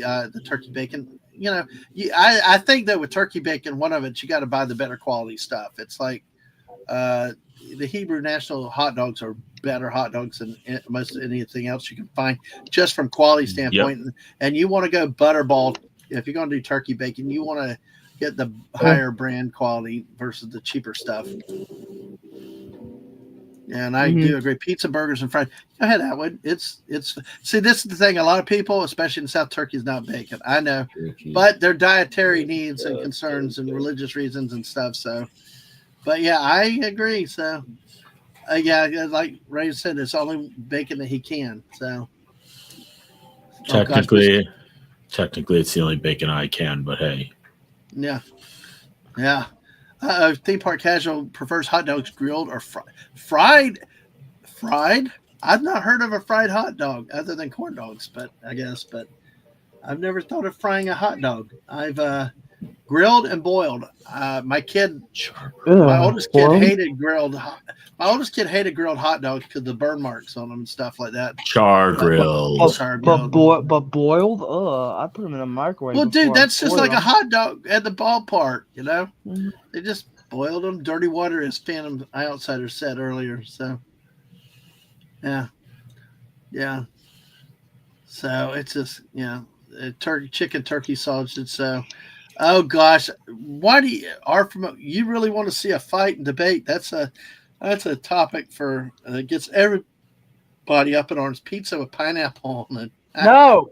bacon. I think that with turkey bacon, one of it you got to buy the better quality stuff. It's like the Hebrew National hot dogs are better hot dogs than most anything else you can find, just from quality standpoint. Yep. And you want to go butterball if you're going to do turkey bacon. You want to get the higher brand quality versus the cheaper stuff. And I do agree. Pizza, burgers, and fries. Go ahead, Atwood. It's see, this is the thing. A lot of people, especially in South, turkey is not bacon. I know, but their dietary needs and concerns and religious reasons and stuff. So, but yeah, I agree. So, yeah, like Ray said, it's only bacon that he can. So, technically, it's the only bacon I can. But hey, yeah. Theme park casual prefers hot dogs grilled or fried. Fried. I've not heard of a fried hot dog other than corn dogs, but I've never thought of frying a hot dog. I've grilled and boiled. My oldest kid hated grilled hot dogs because the burn marks on them and stuff like that. Char grilled. But boiled? I put them in the microwave. Well, dude, that's just like a hot dog at the ballpark, They just boiled them. Dirty water, as Phantom Outsider said earlier. So, yeah. So it's just turkey sausage. So, oh gosh, why do you really want to see a fight and debate? That's a topic for that gets everybody up in arms. Pizza with pineapple on it. No.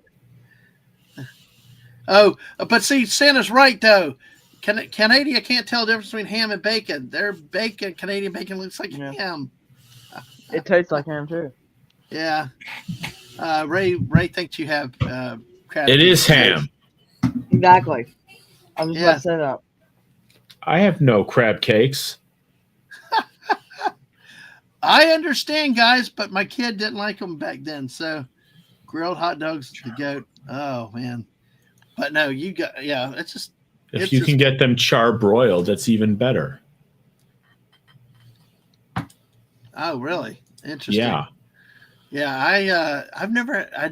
Oh, but see, Santa's right though. Canada can't tell the difference between ham and bacon. Their bacon, Canadian bacon, looks like ham. It tastes like ham too. Yeah. Ray thinks you have crab. It is ham. Exactly. I was about to say that. I have no crab cakes. I understand, guys, but my kid didn't like them back then. So, grilled hot dogs, the goat. Oh man. But no, it's just. If you can get them char broiled, that's even better. Oh, really? Interesting. Yeah. I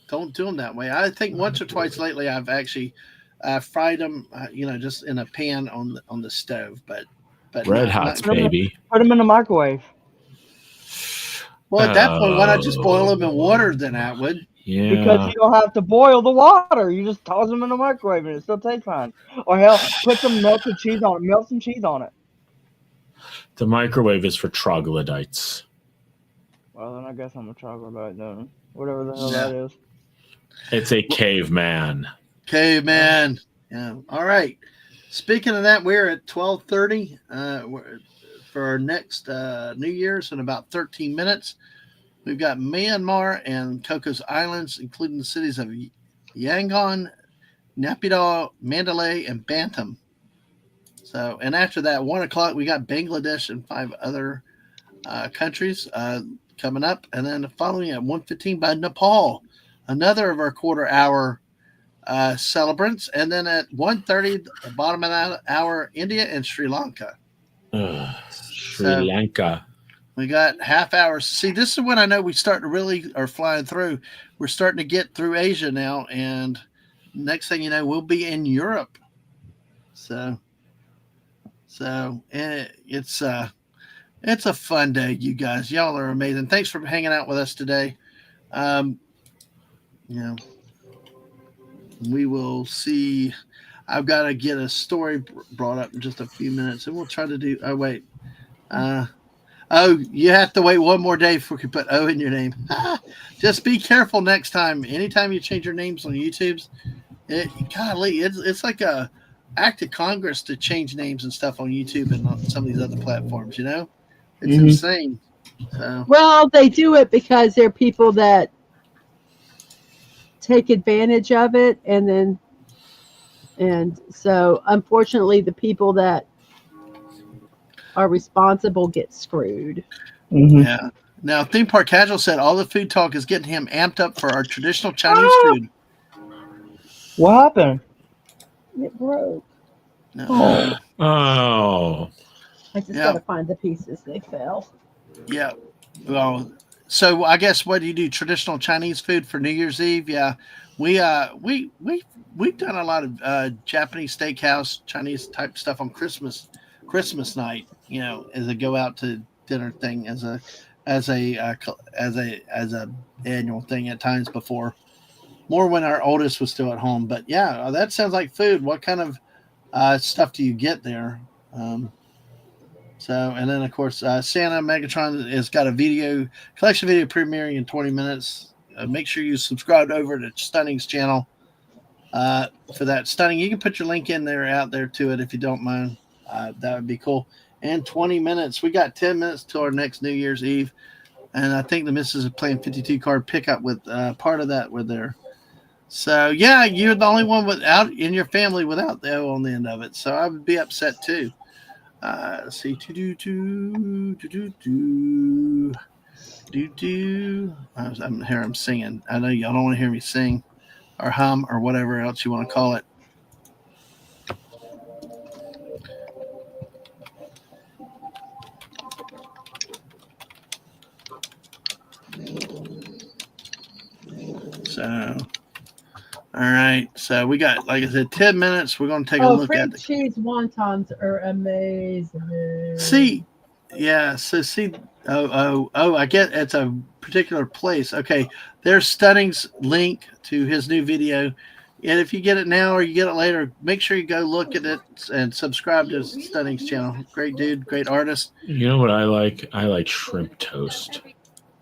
don't do them that way. I think once or twice lately I've actually fried them, just in a pan on the stove, but red hots, baby. Put them in the microwave. Well, at that point, why not just boil them in water then, Atwood? Yeah. Because you don't have to boil the water. You just toss them in the microwave and it still tastes fine. Or hell, put some melted cheese on it. Melt some cheese on it. The microwave is for troglodytes. Well, then I guess I'm a troglodyte, then. Whatever the hell that is. It's a caveman. Caveman. Yeah. All right. Speaking of that, we're at 12:30 for our next New Year's in about 13 minutes. We've got Myanmar and Cocos Islands, including the cities of Yangon, Naypyidaw, Mandalay, and Bantam. So, and after that, 1 o'clock, we got Bangladesh and 5 other countries coming up. And then following at 1:15 by Nepal, another of our quarter-hour celebrants. And then at 1:30, the bottom of that hour, India and Sri Lanka. Sri Lanka. We got half hours. See, this is when I know we start to really are flying through. We're starting to get through Asia now, and next thing you know, we'll be in Europe. So it's a fun day, you guys. Y'all are amazing. Thanks for hanging out with us today. Um, you know, we will see. I've got to get a story brought up in just a few minutes, and we'll try to do. Oh wait, you have to wait one more day before we can put O in your name. Just be careful next time. Anytime you change your names on YouTube's, golly, it's like a act of Congress to change names and stuff on YouTube and on some of these other platforms. You know, it's insane. So. Well, they do it because there are people that take advantage of it, and so unfortunately, the people that are responsible get screwed. Yeah. Now, Theme Park Casual said all the food talk is getting him amped up for our traditional Chinese food. What happened? It broke. No. Oh. I just got to find the pieces. They fell. Yeah. Well, so I guess what do you do? Traditional Chinese food for New Year's Eve? Yeah. We've done a lot of Japanese steakhouse, Chinese type stuff on Christmas night. You know, as a go out to dinner thing, as a annual thing at times before. More when our oldest was still at home, but yeah, that sounds like food. What kind of stuff do you get there? And then of course, Santa Megatron has got a collection video premiering in 20 minutes. Make sure you subscribe over to Stunning's channel for that. Stunning, you can put your link in there out there to it if you don't mind. That would be cool. And 20 minutes. We got 10 minutes till our next New Year's Eve. And I think the missus is playing 52 card pickup with part of that with there. So yeah, you're the only one without in your family without the O on the end of it. So I would be upset too. Let's see. I'm here. I'm singing. I know y'all don't want to hear me sing or hum or whatever else you want to call it. So, all right. So we got, like I said, 10 minutes. We're going to take a look at the cheese wontons are amazing. See, yeah. So see, I get it's a particular place. Okay, there's Stunning's link to his new video, and if you get it now or you get it later, make sure you go look at it and subscribe to Stunning's channel. Great dude, great artist. You know what I like? I like shrimp toast.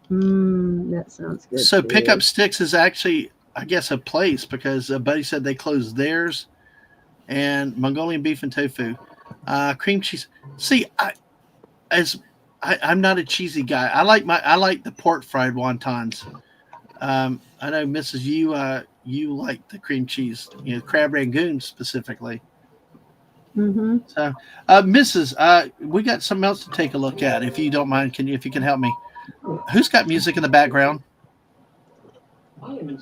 That sounds good. So too. Pickup Sticks is actually, I guess, a place because a buddy said they closed theirs, and Mongolian beef and tofu, cream cheese. See, I'm not a cheesy guy. I like the pork fried wontons. I know, Mrs. You like the cream cheese, crab rangoon specifically. Mm-hmm. So, Mrs., we got something else to take a look at. If you don't mind, if you can help me. Who's got music in the background? Not me.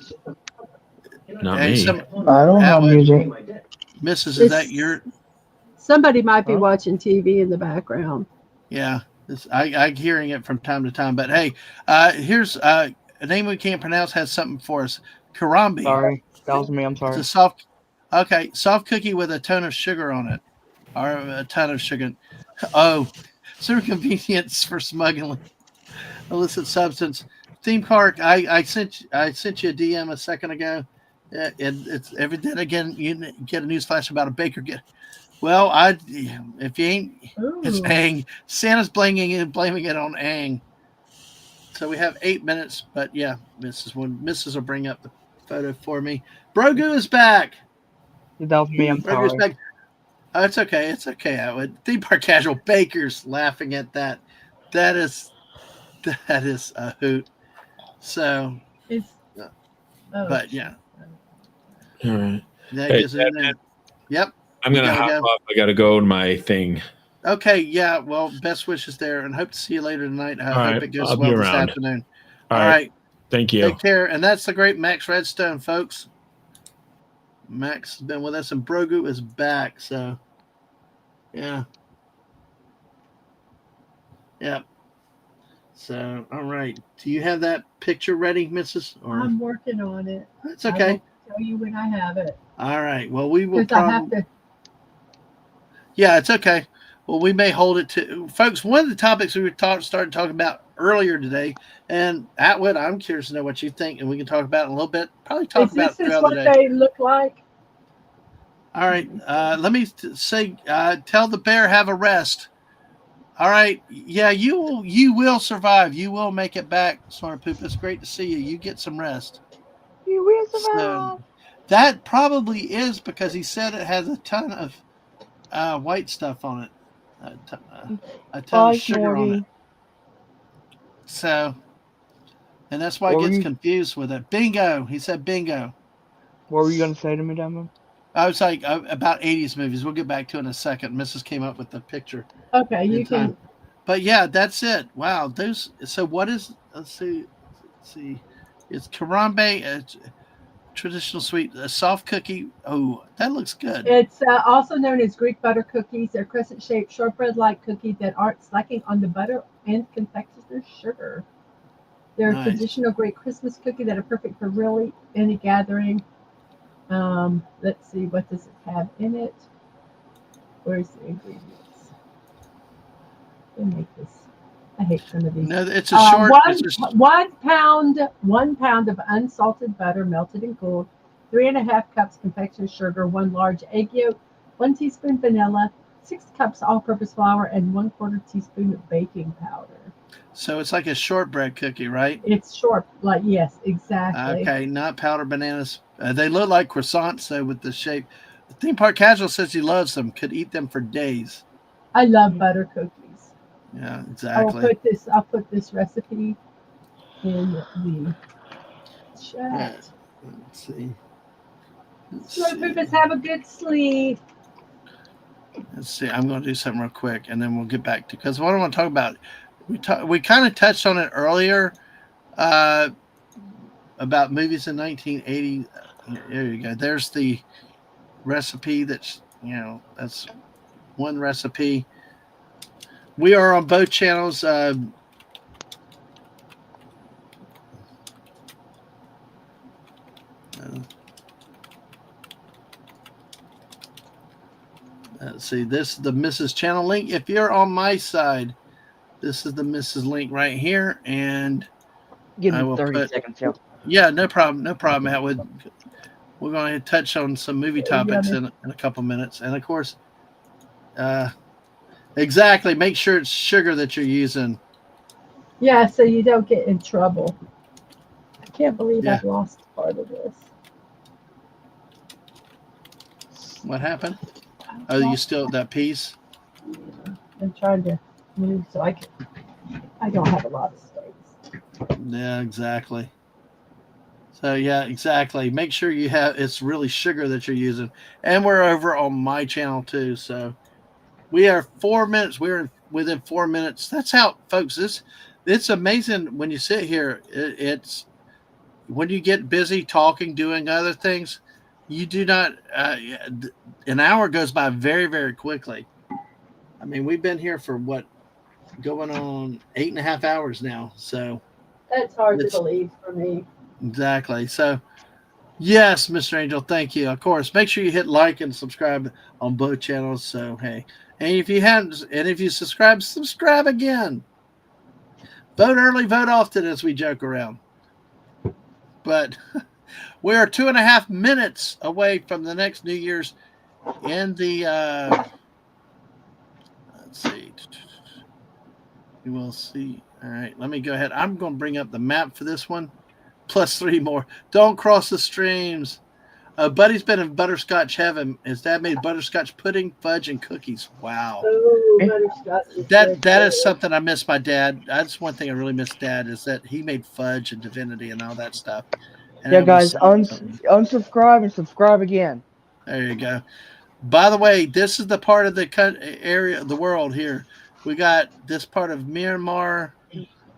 I don't have music. Mrs., is that your? Somebody might be watching TV in the background. Yeah, I'm hearing it from time to time. But hey, here's a name we can't pronounce has something for us. Karambi. Sorry, that was me. I'm sorry. It's a soft cookie with a ton of sugar on it, or a ton of sugar. Oh, circumvenience for smuggling illicit substance. Theme park. I sent you a DM a second ago. It's every then again you get a news flash about a baker Well, if you ain't, it's Ang. Santa's blaming it on Ang. So we have 8 minutes, but yeah, Mrs. will bring up the photo for me. Brogu is back. That was me. I'm sorry. Back. Oh, it's okay. It's okay. I would Theme Park Casual Bakers laughing at that. That is a hoot. So, but yeah. All right. Yep. I'm gonna hop off. I gotta go to my thing. Okay, yeah. Well, best wishes there, and hope to see you later tonight. I hope it goes well this afternoon. All right. Thank you. Take care. And that's the great Max Redstone, folks. Max has been with us, and Brogu is back. So, yeah. Yep. So, all right. Do you have that picture ready, Mrs.? I'm working on it. That's okay. show you when I have it. All right. Well, we will Because I have probably. to. Yeah, it's okay. Well, we may hold it to folks. One of the topics we started talking about earlier today, and Atwood, I'm curious to know what you think, and we can talk about it in a little bit. Probably talk Is about this it throughout what the day. they look like? All right. Let me say, tell the bear have a rest. All right. Yeah, you will survive. You will make it back, Sort of Poop. It's great to see you. You get some rest. You will So survive. that probably is because he said it has a ton of white stuff on it, a ton of Bye, sugar on it. Snorty. So, and that's why What he were gets you? confused with it. Bingo. He said bingo. What were you gonna say to me, Dadman? I was like about 80s movies. We'll get back to it in a second. Mrs. came up with the picture Okay, in you time. can. But yeah, that's it. Wow. Those. So what is? Let's see. It's Karambe, a traditional sweet, a soft cookie. Oh, that looks good. It's also known as Greek butter cookies. They're crescent-shaped shortbread-like cookies that aren't slacking on the butter and confectioner's sugar. They're a Nice. traditional Greek Christmas cookie that are perfect for really any gathering. Let's see, what does it have in it? Where's the ingredients? They make this. I hate some of these. No, it's a short. It's just, 1 pound of unsalted butter melted and cooled, 3.5 cups confectioner's sugar, 1 large egg yolk, 1 teaspoon vanilla, 6 cups all-purpose flour, and 1/4 teaspoon of baking powder. so it's like a shortbread cookie, right? It's short, like yes, exactly. Okay, not powdered bananas. They look like croissants, though, with the shape. The theme park casual says he loves them. Could eat them for days. I love butter cookies. Yeah, exactly. I'll put this recipe in the chat. Let's see. So Poopers, have a good sleep. Let's see. I'm going to do something real quick, and then we'll get back to because what I want to talk about. We kind of touched on it earlier about movies in 1980. There you go. There's the recipe. That's one recipe. We are on both channels. Let's see. This is the Mrs. channel link. If you're on my side, this is the Mrs. link right here, and Give I me will 30 seconds, yo. Yeah, no problem, Atwood. We're going to touch on some movie topics in a couple minutes, and of course, exactly. Make sure it's sugar that you're using. Yeah, so you don't get in trouble. I can't believe I've lost part of this. What happened? Oh, you still that piece? Yeah, I'm trying to move so I don't have a lot of space. Yeah, exactly. So yeah, exactly. Make sure you have it's really sugar that you're using, and we're over on my channel too. So we are 4 minutes. We're within 4 minutes. That's how, folks. It's amazing when you sit here. It's when you get busy talking, doing other things. You do not. An hour goes by very, very quickly. I mean, we've been here for what, going on 8.5 hours now. So that's hard to believe for me. Exactly. So, yes, Mr. Angel, thank you. Of course, make sure you hit like and subscribe on both channels. So, hey, and if you haven't, and if you subscribe again. Vote early, vote often, as we joke around. But we are 2.5 minutes away from the next New Year's in the, let's see. You will see. All right, let me go ahead. I'm going to bring up the map for this one. Plus 3 more. Don't cross the streams. Buddy's been in butterscotch heaven. His dad made butterscotch pudding, fudge, and cookies. Wow. Oh, butterscotch. That is something I miss my dad. That's one thing I really miss Dad is that he made fudge and divinity and all that stuff. And yeah, guys, unsubscribe and subscribe again. There you go. By the way, this is the part of the area of the world here. We got this part of Myanmar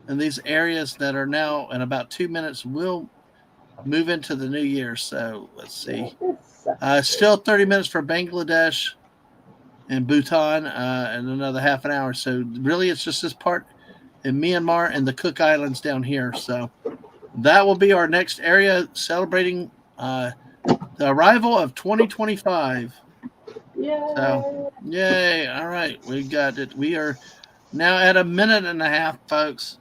and these areas that are now in about 2 minutes will move into the new year. So let's see. Still 30 minutes for Bangladesh and Bhutan and another half an hour. So really it's just this part in Myanmar and the Cook Islands down here. So that will be our next area celebrating The arrival of 2025. Yeah. So, yay. All right. We got it. We are now at a minute and a half, folks.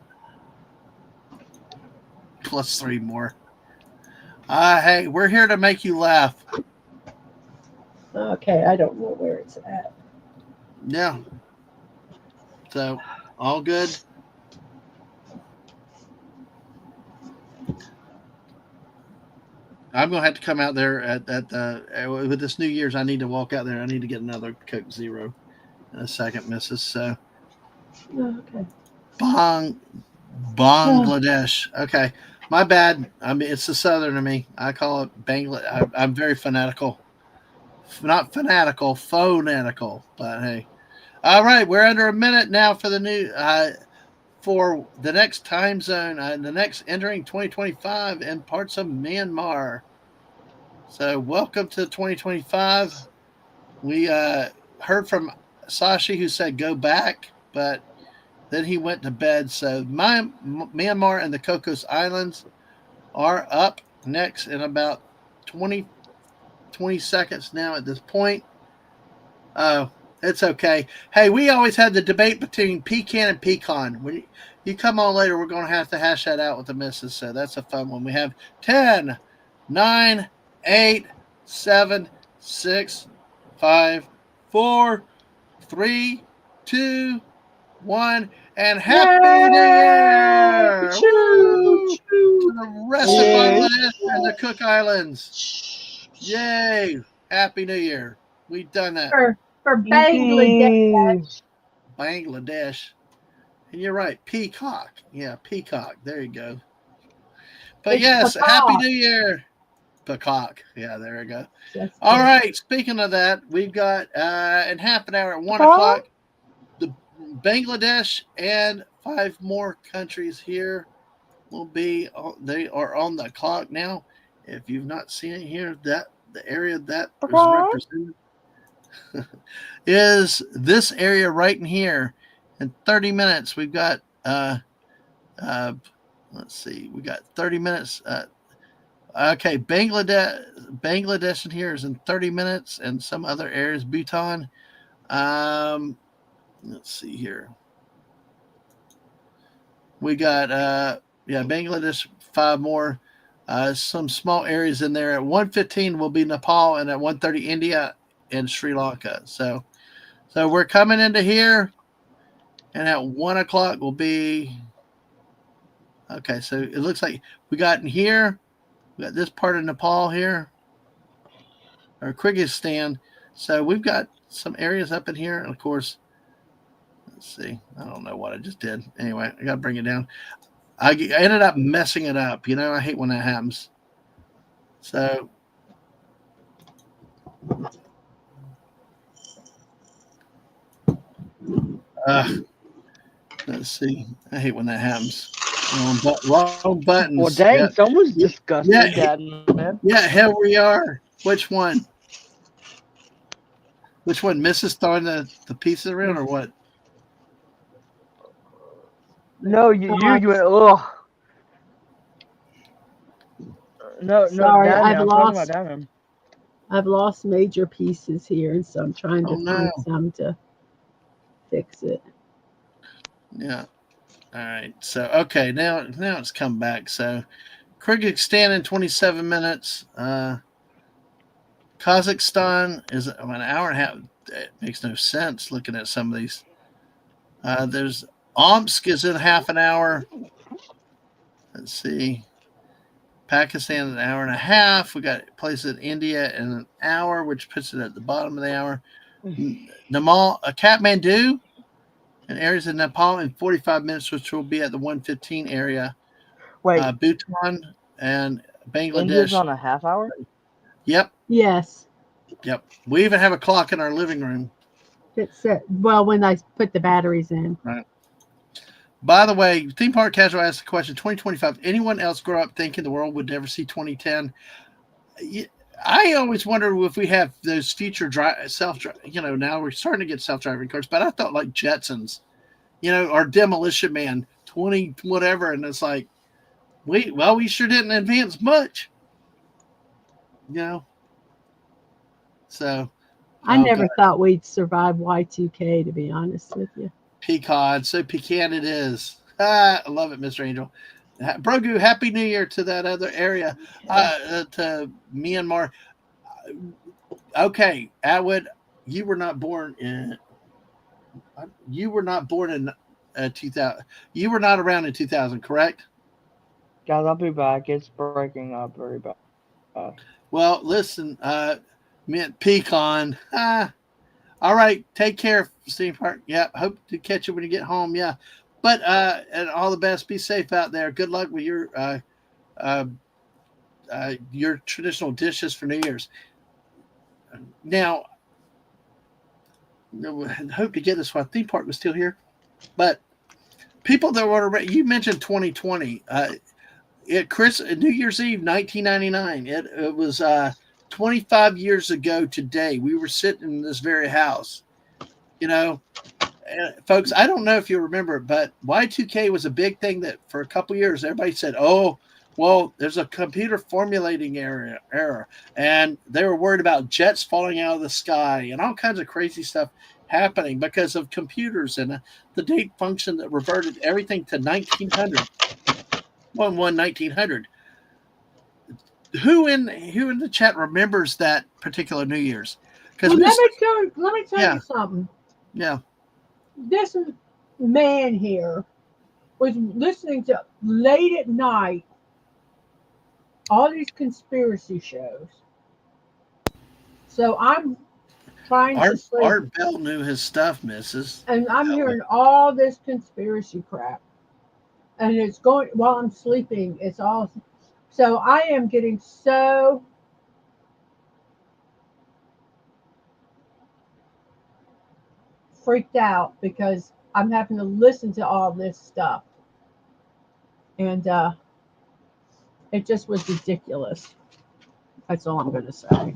Plus 3 more. Hey, we're here to make you laugh. Okay, I don't know where it's at. Yeah. So, all good. I'm gonna have to come out there at with this New Year's. I need to walk out there. I need to get another Coke Zero in a second, Mrs. So, Okay. Bangladesh. Okay, my bad. I mean, it's the southern of me. I call it Bangladesh. I'm very fanatical. Not fanatical, phonetical. But hey, all right. We're under a minute now for the new. For the next time zone, the next entering 2025 in parts of Myanmar. So, welcome to 2025. We heard from Sashi who said go back, but then he went to bed. So, Myanmar and the Cocos Islands are up next in about 20 seconds now at this point. It's okay. Hey, we always had the debate between pecan and pecan. When you come on later, we're going to have to hash that out with the missus. So that's a fun one. We have 10, 9, 8, 7, 6, 5, 4, 3, 2, 1, and Happy New Year! Woo! To the rest of Bangladesh and the Cook Islands. Yay! Happy New Year. We've done that. For Bangladesh. Bangladesh. And you're right. Peacock. Yeah, peacock. There you go. But It's yes, peacock. Happy New Year. Peacock. Yeah, there we go. That's All good. right. Speaking of that, we've got in half an hour at 1 o'clock, the Bangladesh and 5 more countries here will be, they are on the clock now. If you've not seen it here, that the area that is represented is this area right in here. In 30 minutes, we've got let's see, we got 30 minutes. Okay, Bangladesh in here is in 30 minutes, and some other areas, Bhutan. Let's see here. We got Bangladesh, 5 more. Some small areas in there. At 1:15 will be Nepal, and at 1:30 India and Sri Lanka. So we're coming into here, and at 1 o'clock will be. Okay, so it looks like we got in here. We got this part of Nepal here, or Kyrgyzstan. So we've got some areas up in here, and of course, let's see. I don't know what I just did. Anyway, I got to bring it down. I ended up messing it up. You know, I hate when that happens. So, let's see. I hate when that happens. Wrong buttons. Well, dang, Yeah. someone's disgusted, Yeah. Dadman. Yeah, hell we are. Which one? Which one? Mrs. throwing the pieces around or what? No, you went, ugh. No, Sorry, Dadman, I've I'm lost- talking about Dadman. I've lost major pieces here, and so I'm trying to find some to fix it. Yeah. All right. So okay, now it's come back. So Kyrgyzstan in 27 minutes. Kazakhstan is an hour and a half. It makes no sense looking at some of these. There's Omsk is in half an hour. Let's see. Pakistan an hour and a half. We got places in India in an hour, which puts it at the bottom of the hour. Kathmandu and areas in Nepal in 45 minutes, which will be at the 1:15 area. Wait, Bhutan and Bangladesh. India's on a half hour? Yep. Yes. Yep. We even have a clock in our living room. It's set. Well, when I put the batteries in. Right. By the way, Theme Park Casual asked the question, 2025, anyone else grow up thinking the world would never see 2010? I always wonder if we have those future now we're starting to get self-driving cars, but I thought like Jetsons, or Demolition Man, 20 whatever, and it's like, we sure didn't advance much. So, I oh, never God, thought we'd survive Y2K, to be honest with you. pecan. So pecan it is. I love it, Mr. Angel. Brogu, Happy New Year to that other area, to Myanmar. Okay, Atwood, you were not born in. You were not born in 2000. You were not around in 2000, correct? Guys, I'll be back. It's breaking up very bad. Well, listen, mint pecan. All right, take care, Steve Park. Yeah, hope to catch you when you get home. Yeah, but and all the best. Be safe out there. Good luck with your traditional dishes for New Year's. Now, I hope to get this while theme park was still here. But people that were you mentioned 2020. New Year's Eve 1999. It was 25 years ago today. We were sitting in this very house. You know, folks, I don't know if you remember, but Y2K was a big thing that for a couple years everybody said, "Oh, well, there's a computer formulating error," and they were worried about jets falling out of the sky and all kinds of crazy stuff happening because of computers and the date function that reverted everything to 1900. 1900. Who in the chat remembers that particular New Year's? Because Well, let me tell yeah, you something. yeah. This man here was listening to late at night all these conspiracy shows. So I'm trying to sleep, Art Bell knew his stuff, Mrs. and I'm hearing all this conspiracy crap, and it's going while I'm sleeping. It's all so I am getting so freaked out because I'm having to listen to all this stuff, and it just was ridiculous. That's all I'm going to say.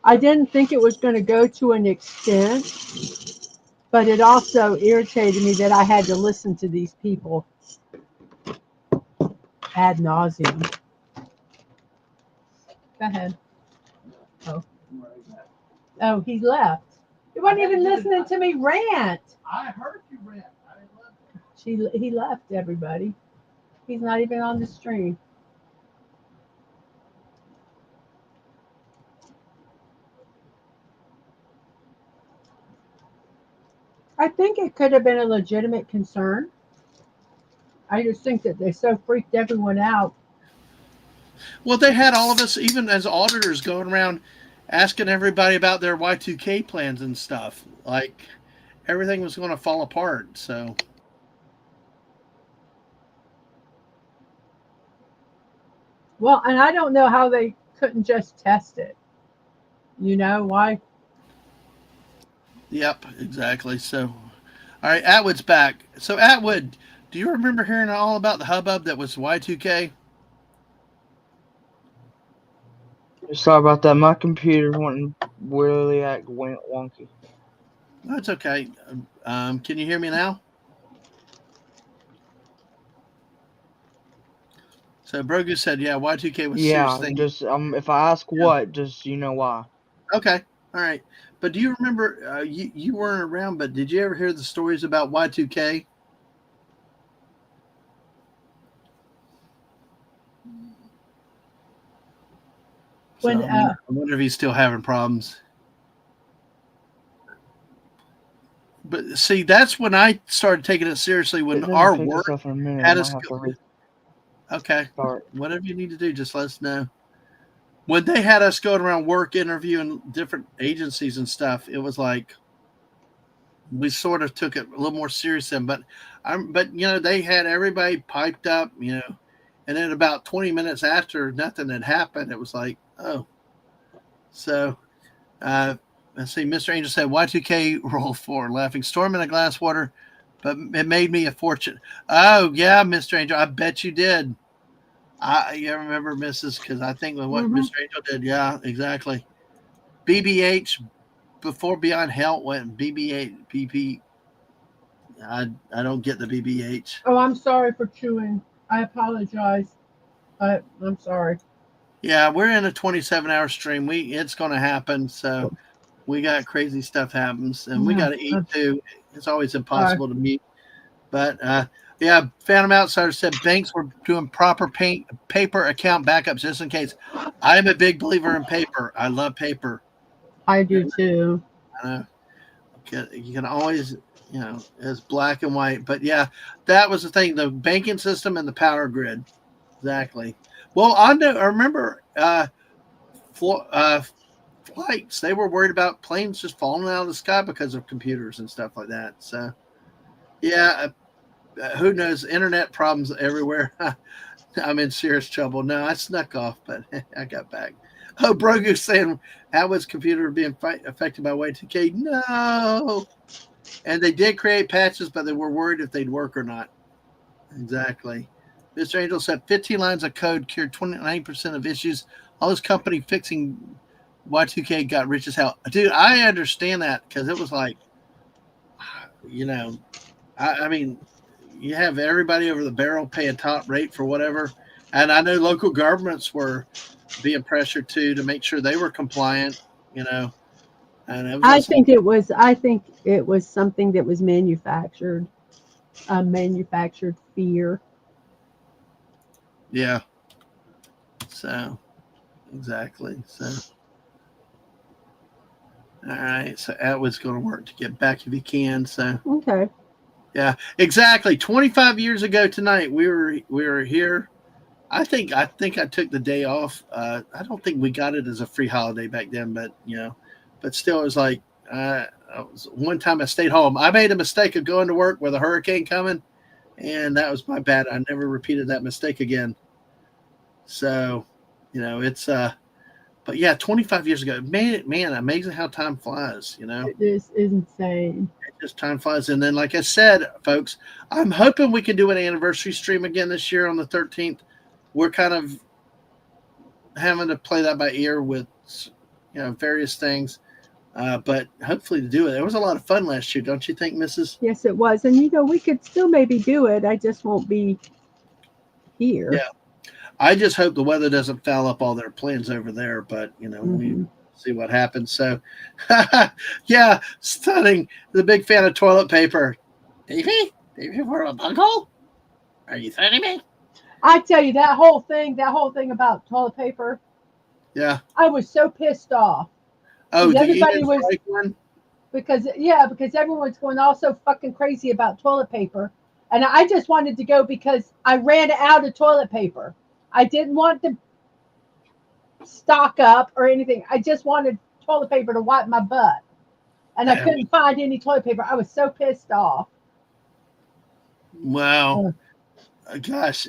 I didn't think it was going to go to an extent, but it also irritated me that I had to listen to these people ad nauseum. Go ahead. Oh, he left. He wasn't even listening to me rant. I heard you rant. I love it. He left, everybody. He's not even on the stream. I think it could have been a legitimate concern. I just think that they so freaked everyone out. Well, they had all of us, even as auditors, going around asking everybody about their Y2K plans and stuff. Like everything was going to fall apart. So, Well, and I don't know how they couldn't just test it. You know why? yep, exactly. So, all right, Atwood's back. So, Atwood, do you remember hearing all about the hubbub that was Y2K? Sorry about that. My computer went really went wonky. That's okay. Can you hear me now? So Brogu said, "Yeah, Y2K was a serious Yeah, thing." just if I ask Yeah. what, just you know why. Okay, all right. But do you remember? You weren't around, but did you ever hear the stories about Y2K? So When I wonder if he's still having problems. But see, that's when I started taking it seriously. When It doesn't our fix work itself in a minute. I had might us have to go. Okay, restart. whatever you need to do, just let us know. When they had us going around work interviewing different agencies and stuff, it was like we sort of took it a little more serious then. But they had everybody piped up, and then about 20 minutes after nothing had happened, it was like, oh. So let's see, Mr. Angel said Y2K roll 4, laughing storm in a glass of water, but it made me a fortune. Oh yeah, Mr. Angel, I bet you did. You remember Mrs. Because I think what Mr. Angel did. Yeah, exactly. BBH before Beyond Help went BBH BP. I don't get the BBH. Oh, I'm sorry for chewing. I apologize. I'm sorry. Yeah, we're in a 27-hour stream. It's going to happen. So we got crazy stuff happens, and we got to eat too. It's always impossible to meet. But yeah, Phantom Outsider said banks were doing proper paper account backups just in case. I'm a big believer in paper. I love paper. I do too. You can always, it's black and white. But yeah, that was the thing: the banking system and the power grid. Exactly. Well, I remember flights. They were worried about planes just falling out of the sky because of computers and stuff like that. So yeah, who knows? Internet problems everywhere. I'm in serious trouble. No, I snuck off, but I got back. Oh, Brogu's saying, how was computer being affected by Y2K? No. And they did create patches, but they were worried if they'd work or not. Exactly. Mr. Angel said 15 lines of code cured 29% of issues. All this company fixing Y2K got rich as hell. Dude, I understand that because it was like, I mean, you have everybody over the barrel pay a top rate for whatever. And I know local governments were being pressured to make sure they were compliant, And it was I think it was something that was manufactured, a manufactured fear. Yeah. So, exactly. So, all right. So, Atwood's going to work to get back if he can. So, okay. Yeah, exactly. 25 years ago tonight, we were here. I think I took the day off. I don't think we got it as a free holiday back then, but but still, it was like one time I stayed home. I made a mistake of going to work with a hurricane coming, and that was my bad. I never repeated that mistake again. So, it's but yeah, 25 years ago, man, amazing how time flies. This is insane. Just time flies. And then, like I said, folks, I'm hoping we can do an anniversary stream again this year on the 13th. We're kind of having to play that by ear with, various things. But hopefully to do it. It was a lot of fun last year, don't you think, Mrs.? Yes, it was. And, we could still maybe do it. I just won't be here. Yeah. I just hope the weather doesn't foul up all their plans over there. But, we see what happens. So, yeah, stunning. The big fan of toilet paper. Davey, for a bunghole? Are you threatening me? I tell you, that whole thing about toilet paper. Yeah. I was so pissed off. Oh, everybody was like one? because everyone's going all so fucking crazy about toilet paper, and I just wanted to go because I ran out of toilet paper. I didn't want to stock up or anything. I just wanted toilet paper to wipe my butt, and I couldn't find any toilet paper. I was so pissed off. Wow. Gosh,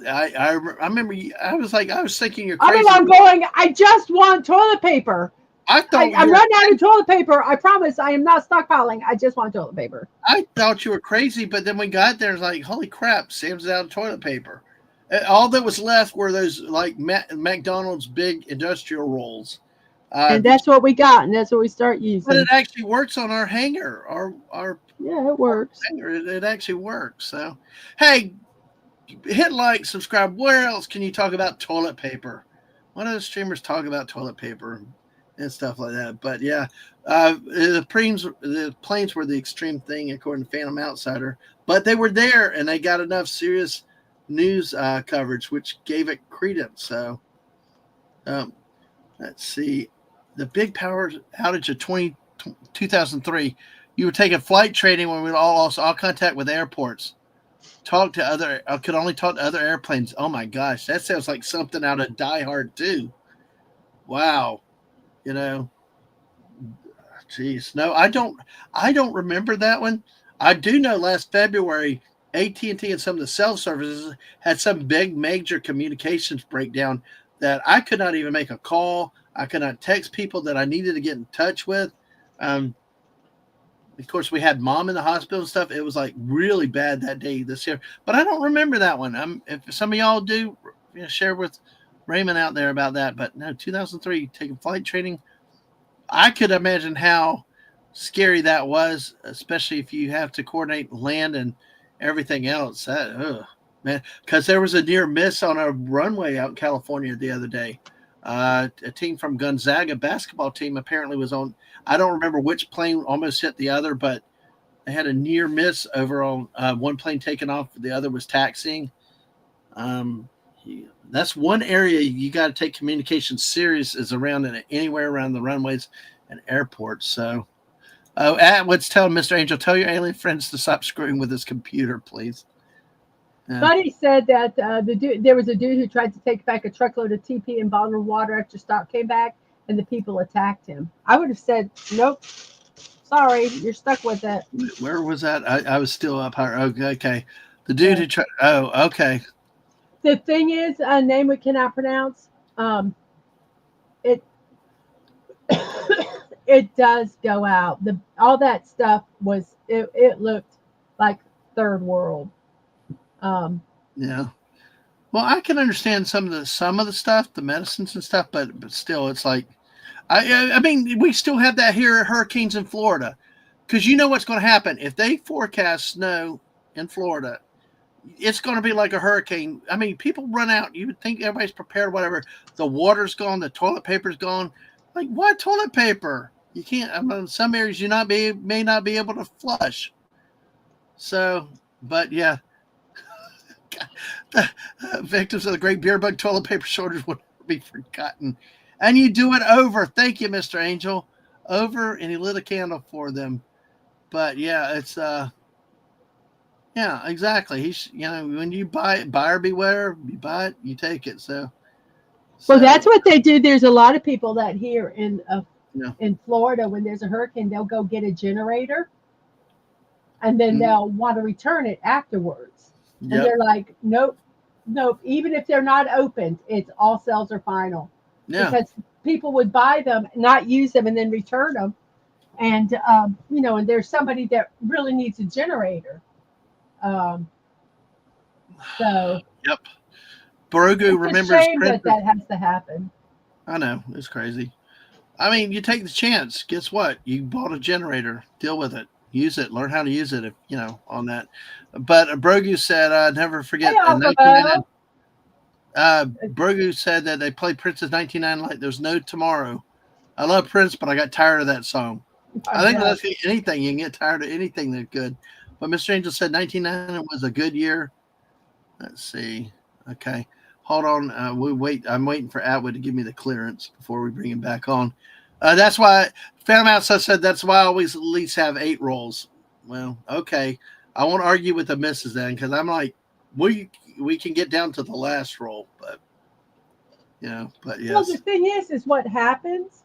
I remember I was thinking you're crazy. I'm going, I just want toilet paper. I'm running out of toilet paper. I promise I am not stockpiling. I just want toilet paper. I thought you were crazy, but then we got there, it's like, holy crap, Sam's out of toilet paper. All that was left were those like McDonald's big industrial rolls. And that's what we got, and that's what we start using. But it actually works on our hanger. Yeah, it works. It actually works. So, hey, hit like, subscribe. Where else can you talk about toilet paper? What other streamers talk about toilet paper and stuff like that? But yeah, the planes were the extreme thing according to Phantom Outsider, but they were there and they got enough serious news coverage, which gave it credence. So, let's see, the big power outage of 2003. You were taking flight training when we all lost all contact with airports. Could only talk to other airplanes. Oh my gosh, that sounds like something out of Die Hard 2. Wow, geez, no, I don't remember that one. I do know last February, AT&T and some of the cell services had some big major communications breakdown that I could not even make a call. I could not text people that I needed to get in touch with. Of course, we had mom in the hospital and stuff. It was like really bad that day this year, but I don't remember that one. If some of y'all do, share with Raymond out there about that. But no, 2003, taking flight training. I could imagine how scary that was, especially if you have to coordinate land and everything else. man, because there was a near miss on a runway out in California the other day. A team from Gonzaga basketball team apparently was on. I don't remember which plane almost hit the other, but they had a near miss over on one plane taking off. The other was taxiing. That's one area you got to take communication serious is around anywhere around the runways and airports. So, Atwood's telling Mr. Angel, tell your alien friends to stop screwing with his computer, please. Buddy said that there was a dude who tried to take back a truckload of TP and bottled water after stock came back, and the people attacked him. I would have said, nope, sorry, you're stuck with it. Where was that? I was still up higher. Okay. The dude who tried. Oh, okay. The thing is, a name we cannot pronounce. It it does go out. All that stuff was. It looked like third world. Yeah. Well, I can understand some of the stuff, the medicines and stuff, but still, it's like, I mean, we still have that here, hurricanes in Florida, because you know what's going to happen if they forecast snow in Florida. It's going to be like a hurricane. I mean, people run out. You would think everybody's prepared, whatever. The water's gone. The toilet paper's gone. Like, why toilet paper? You can't. I mean, some areas you may not be able to flush. So, but yeah. The victims of the great beer bug toilet paper shortage would be forgotten. And you do it over. Thank you, Mr. Angel. Over, and he lit a candle for them. But yeah, it's yeah, exactly. He's when you buy it, buyer beware. You buy it, you take it. So well, that's what they do. There's a lot of people that here in Florida, when there's a hurricane, they'll go get a generator, and then they'll want to return it afterwards. Yep. And they're like, nope. Even if they're not opened, it's all sales are final. Yeah. Because people would buy them, not use them, and then return them. And and there's somebody that really needs a generator. So. Yep. Brogu remembers. It's a shame that has to happen. I know, it's crazy. I mean, you take the chance. Guess what? You bought a generator. Deal with it. Use it. Learn how to use it. If on that. But Brogu said, "Never forget." Brogu said that they played Prince's 1999 like there's no tomorrow. I love Prince, but I got tired of that song. I think that's anything. You can get tired of anything that's good. But Mr. Angel said 1999 was a good year. Let's see. Okay. Hold on. I'm waiting for Atwood to give me the clearance before we bring him back on. That's why Phantom Outside said that's why I always at least have 8 rolls. Well, okay. I won't argue with the misses then, because I'm like, we can get down to the last roll, but but yes. Well, the thing is what happens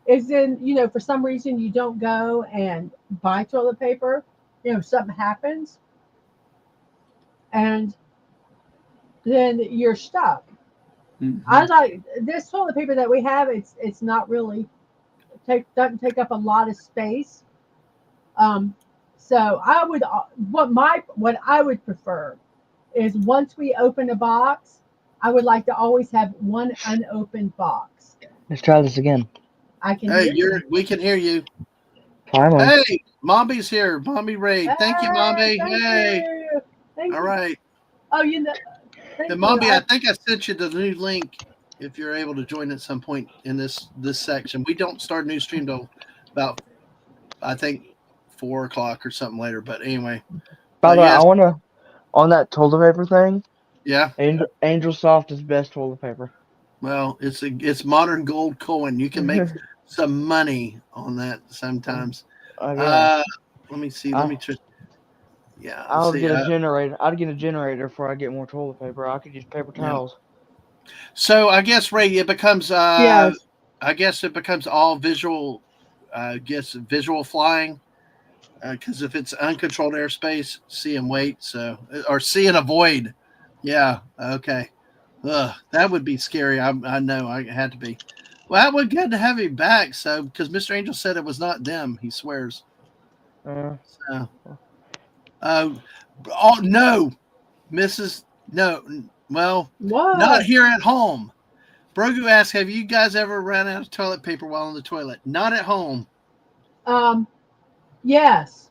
is then for some reason you don't go and buy toilet paper. Something happens, and then you're stuck. Mm-hmm. I like this toilet paper that we have. It's not really doesn't take up a lot of space. So I would what I would prefer is once we open a box, I would like to always have one unopened box. Let's try this again. I can. Hey, we can hear you. Finally. Hey, Mombi's here. Mombi Ray. Thank you, Mombi. Hey. Thank All you. right. Oh, and Mombi, I think I sent you the new link if you're able to join at some point in this section. We don't start a new stream till about, I think, 4 o'clock or something later. But anyway. By the way, I want to, on that toilet paper thing. Yeah. Angel Soft is best toilet paper. Well, it's modern gold coin. You can make some money on that sometimes. Let me see. Let me try. Yeah. I'll get a generator. I'd get a generator before I get more toilet paper. I could use paper towels. So I guess, Ray, it becomes yes. I guess it becomes all visual. Visual flying. Because if it's uncontrolled airspace, see and wait. So or see and avoid. Yeah. Okay. That would be scary. I know. I had to be. Well, that would good to have him back. So because Mr. Angel said it was not them. He swears. No, Mrs. No. Well, what? Not here at home. Brogu asked, "Have you guys ever run out of toilet paper while in the toilet?" Not at home. Yes.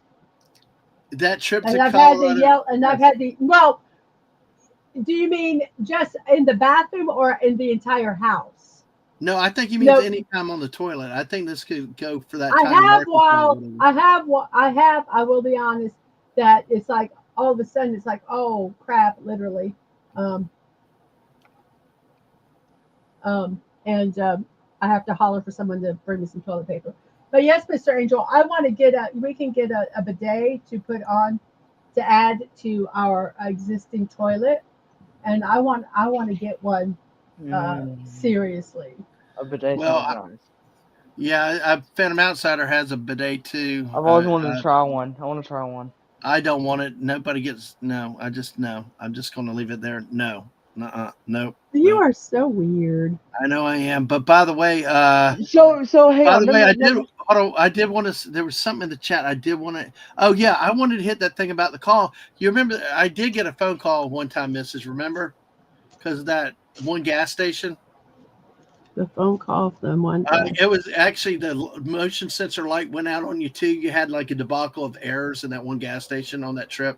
That trip and to I've Colorado. had to yell, and I've had to. Well, do you mean just in the bathroom or in the entire house? No, I think he means No, any time on the toilet. I think this could go for that I time have American toilet. I will be honest that it's like all of a sudden it's like, oh crap, literally. Um, and I have to holler for someone to bring me some toilet paper. But yes, Mr. Angel, I want to we can get a bidet to put on to add to our existing toilet, and I want to get one seriously. A bidet Well, sounds nice. Yeah, Phantom Outsider has a bidet too. I've always wanted to try one. I want to try one. I don't want it. Nobody gets no. I just no. I'm just going to leave it there. No, no. You are so weird. I know I am. But by the way, So hey, by the way, I did want to. There was something in the chat. I did want to. Oh yeah, I wanted to hit that thing about the call. You remember? I did get a phone call one time, Mrs. Remember? Because of that one gas station. The phone call from one. It was actually the motion sensor light went out on you too. You had like a debacle of errors in that one gas station on that trip.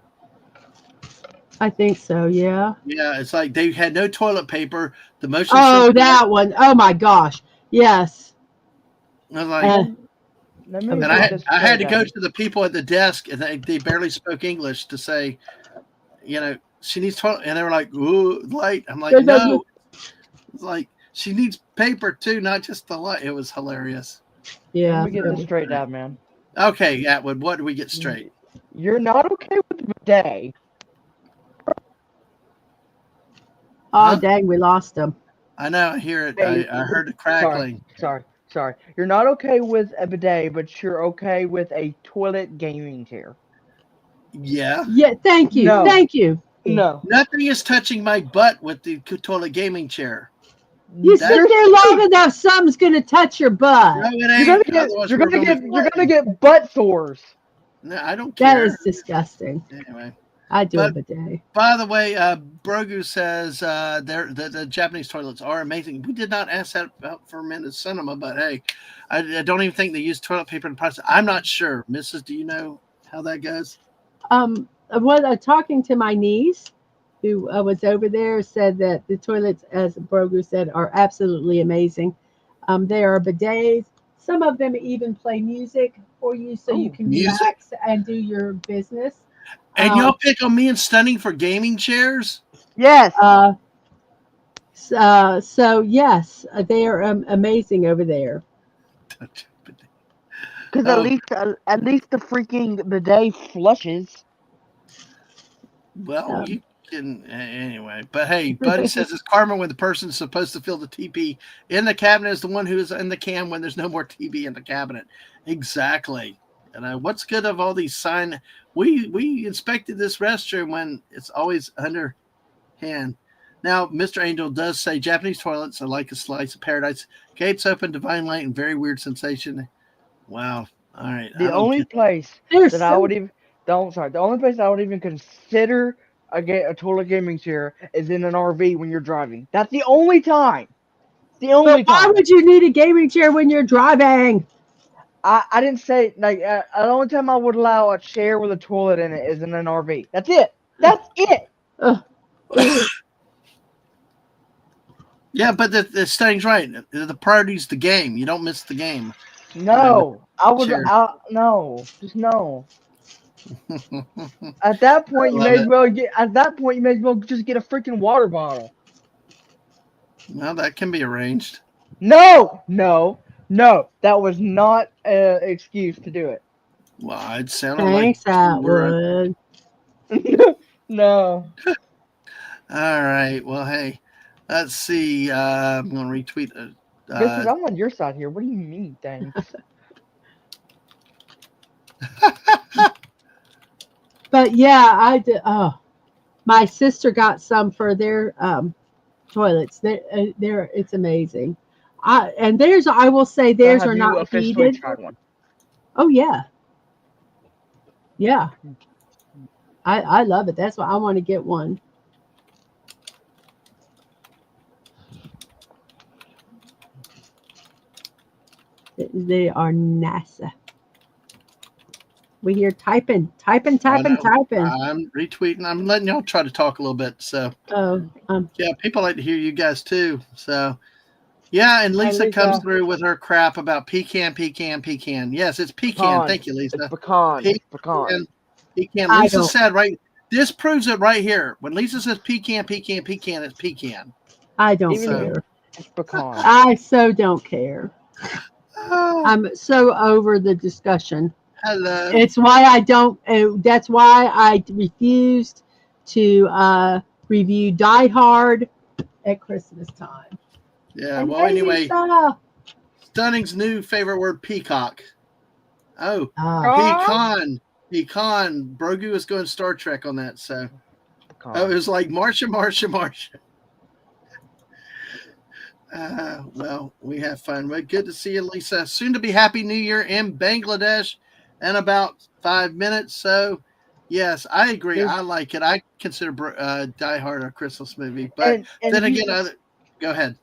I think so. Yeah. Yeah, it's like they had no toilet paper. The motion. Oh, that one. Oh my gosh. Yes. I was like, and I had to go to the people at the desk, and they barely spoke English to say, she needs toilet, and they were like, "Ooh, light." I'm like, no. It's like she needs paper too, not just the light. It was hilarious. Yeah. Let me get this straight, Dadman. Okay, Atwood, what do we get straight? You're not okay with the bidet. Oh, dang, we lost him. I know, I hear it. I heard it crackling. Sorry. You're not okay with a bidet, but you're okay with a toilet gaming chair. Yeah. Yeah, thank you. No. Thank you. No. Nothing is touching my butt with the toilet gaming chair. You sit there long enough, something's gonna touch your butt. No, it ain't. You're gonna get butt sores. No, I don't care. That is disgusting. Anyway. I do a bidet. By the way, Brogu says the Japanese toilets are amazing. We did not ask that for Mendes Cinema, but hey, I don't even think they use toilet paper in the process. I'm not sure. Mrs., do you know how that goes? Talking to my niece, who was over there, said that the toilets, as Brogu said, are absolutely amazing. They are bidets. Some of them even play music for you so you can relax and do your business. And y'all pick on me and Stunning for gaming chairs? Yes. So yes, they are amazing over there. Because at least the freaking bidet flushes. Well, you can anyway. But hey, Buddy says it's karma when the person's supposed to fill the TP in the cabinet is the one who is in the cam when there's no more TP in the cabinet. Exactly. And what's good of all these sign? We inspected this restroom when it's always underhand. Now, Mr. Angel does say Japanese toilets are like a slice of paradise. Gates open, divine light, and very weird sensation. Wow. All right. The only place that I would even consider a toilet gaming chair is in an RV when you're driving. That's the only time. Why would you need a gaming chair when you're driving? I didn't say the only time I would allow a chair with a toilet in it is in an RV. That's it. Yeah, but the thing's right. The priority's the game. You don't miss the game. No, just no. At that point, you may as well just get a freaking water bottle. Well, that can be arranged. No, that was not an excuse to do it. Well, I'd sound like that would. No. All right. Well, hey, let's see. I'm going to retweet. Guess what? I'm on your side here. What do you mean, thanks? But yeah, I did. Oh, my sister got some for their toilets. It's amazing. I will say theirs are not heated. Oh yeah, yeah. I love it. That's why I want to get one. They are NASA. We hear typing. I know. Typing. I'm retweeting. I'm letting y'all try to talk a little bit. So Oh, yeah, people like to hear you guys too. So yeah, and Lisa Lisa. comes through with her crap about pecan. Yes, it's pecan. Pecan. Thank you, Lisa. It's pecan. Pecan. Pecan. I Lisa don't- said right. This proves it right here. When Lisa says pecan, it's pecan. I don't Even if care. It's pecan. I so don't care. Oh, I'm so over the discussion. hello. It's why I don't. That's why I refused to review Die Hard at Christmas time. Yeah. And Well, anyway, Lisa. Stunning's new favorite word, peacock. Oh, Ah, pecan. Brogu was going Star Trek on that. So Pecan. it was like Marcia. Well, we have fun. But good to see you, Lisa. Soon to be Happy New Year in Bangladesh in about 5 minutes. So, yes, I agree. I like it. I consider Die Hard a Christmas movie. But And then if you again, just- go ahead.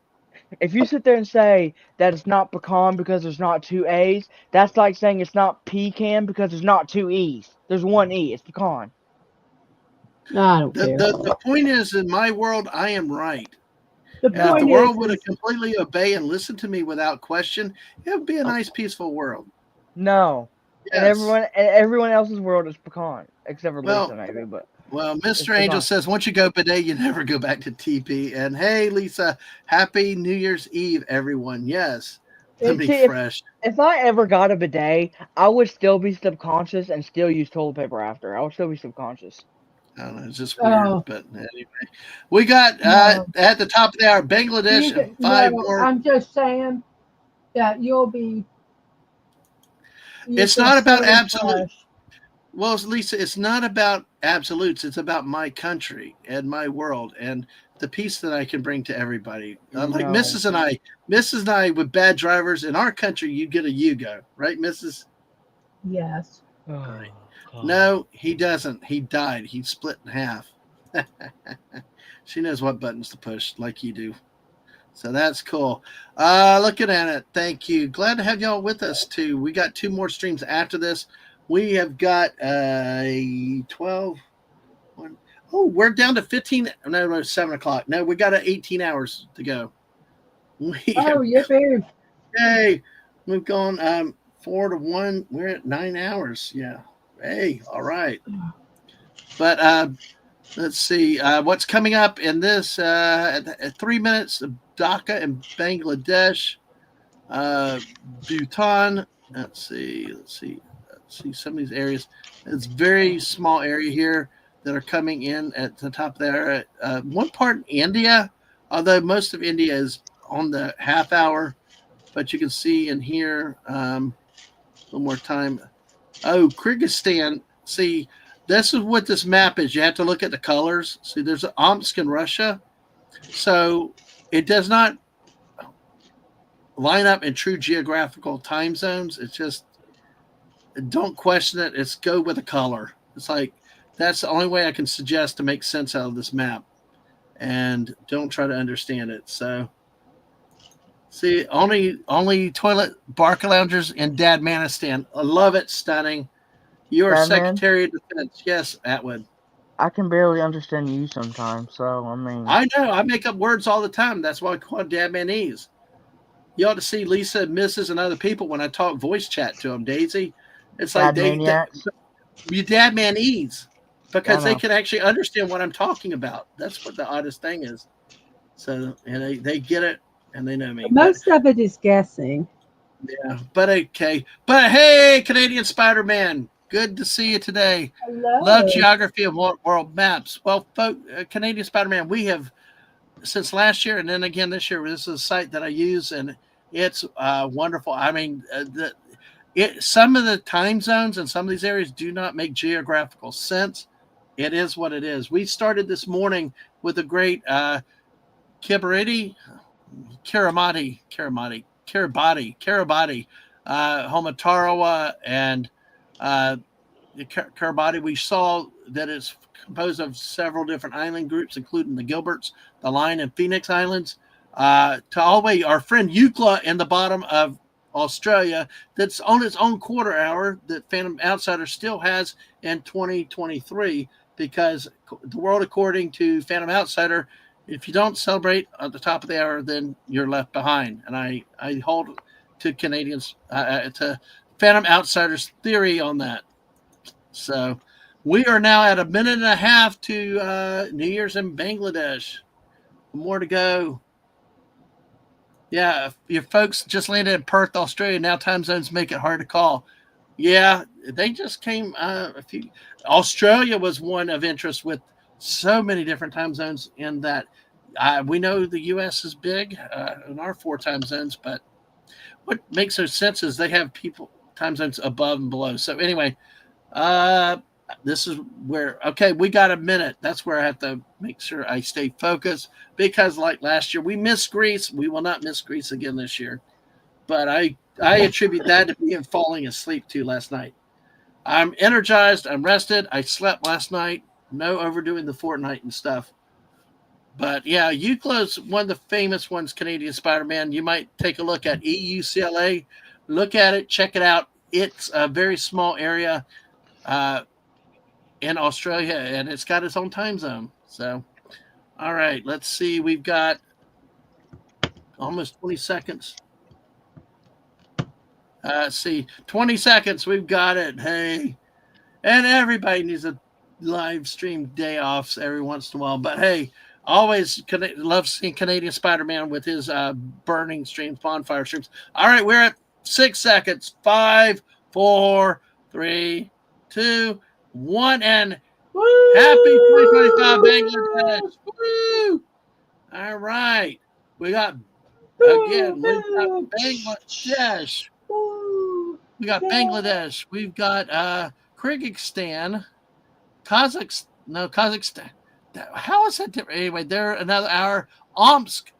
If you sit there and say that it's not pecan because there's not two A's, that's like saying it's not pecan because there's not two E's. There's one E. It's pecan. I don't The, care. the, the point is, in my world, I am right. The And if the point world would have is, completely obeyed and listened to me without question, it would be a nice, peaceful world. No. Yes. And everyone else's world is pecan, except for Well, Lisa maybe. But Well, It's Mr. Angel pecan. says once you go bidet, you never go back to TP. And hey, Lisa, happy New Year's Eve, everyone. Yes, let me See, fresh. if I ever got a bidet, I would still be subconscious and still use toilet paper after. I would still be subconscious. I don't know, it's just weird. Oh. But anyway, we got No. at the top of the hour, Bangladesh, and five more. I'm just saying that you'll be. It's not about so absolute. fresh. Well, Lisa, it's not about absolutes. It's about my country and my world and the peace that I can bring to everybody. Like No. Mrs. and I with bad drivers in our country, you get a Yugo, right, Mrs.? Yes. No, he doesn't. He died. He split in half. She knows what buttons to push, like you do. So that's cool. Looking at it. Thank you. Glad to have y'all with us too. We got 2 more streams after this. We have got a 12. Oh, we're down to 15. No, 7 o'clock. No, we got 18 hours to go. Yippee. Yay. We've gone 4 to 1. We're at 9 hours. Yeah. Hey, all right. But let's see what's coming up in this at 3 minutes. Dhaka and Bangladesh, Bhutan. Let's see some of these areas. It's a very small area here that are coming in at the top there. One part in India, although most of India is on the half hour, but you can see in here one more time. Oh, Kyrgyzstan. See, this is what this map is. You have to look at the colors. See, there's Omsk in Russia. So it does not line up in true geographical time zones. It's just, don't question it. It's go with the color. It's like, that's the only way I can suggest to make sense out of this map. And don't try to understand it. So, see, only toilet barca loungers in Dadmanistan. I love it. Stunning. You are Dadman? Secretary of Defense. Yes, Atwood. I can barely understand you sometimes, so I mean. I know. I make up words all the time. That's why I call it Dadmanese. You ought to see Lisa, Mrs., and other people when I talk voice chat to them, Daisy. It's like you Dadmanese because they can actually understand what I'm talking about. That's what the oddest thing is. So, and they get it and they know me. Most of it is guessing. Yeah, but okay. But hey, Canadian Spider-Man, good to see you today. Hello. Love geography of world maps. Well, folks, Canadian Spider-Man, we have since last year and then again this year. This is a site that I use and it's wonderful. I mean, some of the time zones in some of these areas do not make geographical sense. It is what it is. We started this morning with a great Kiribati, Homatarawa, and Kiribati. We saw that it's composed of several different island groups, including the Gilberts, the Line, and Phoenix Islands. To all the way, our friend Eucla in the bottom of Australia, that's on its own quarter hour that Phantom Outsider still has in 2023, because the world, according to Phantom Outsider, if you don't celebrate at the top of the hour, then you're left behind. And I hold to Canadians, to Phantom Outsider's theory on that. So we are now at a minute and a half to New Year's in Bangladesh. More to go. Yeah, your folks just landed in Perth, Australia. Now time zones make it hard to call. Yeah, they just came a few. Australia was one of interest with so many different time zones in that. We know the U.S. is big in our 4 time zones, but what makes no sense is they have people time zones above and below. So anyway, this is where, okay, we got a minute. That's where I have to make sure I stay focused, because like last year, we missed Greece. We will not miss Greece again this year. But I attribute that to being falling asleep too last night. I'm energized. I'm rested. I slept last night. No overdoing the Fortnite and stuff. But yeah, UCLA's one of the famous ones, Canadian Spider-Man. You might take a look at EUCLA. Look at it. Check it out. It's a very small area in Australia, and it's got its own time zone. So, all right, let's see. We've got almost 20 seconds. Let's see, 20 seconds. We've got it. Hey, and everybody needs a live stream day offs every once in a while. But hey, always love seeing Canadian Spider-Man with his burning streams, bonfire streams. All right, we're at 6 seconds. 5, 4, 3, 2, 1, and Woo! happy 2025 Bangladesh. Woo! All right, we got Bangladesh. We got Bangladesh. We've got Kyrgyzstan, Kazakhstan. How is that different? Anyway, they're another hour. Omsk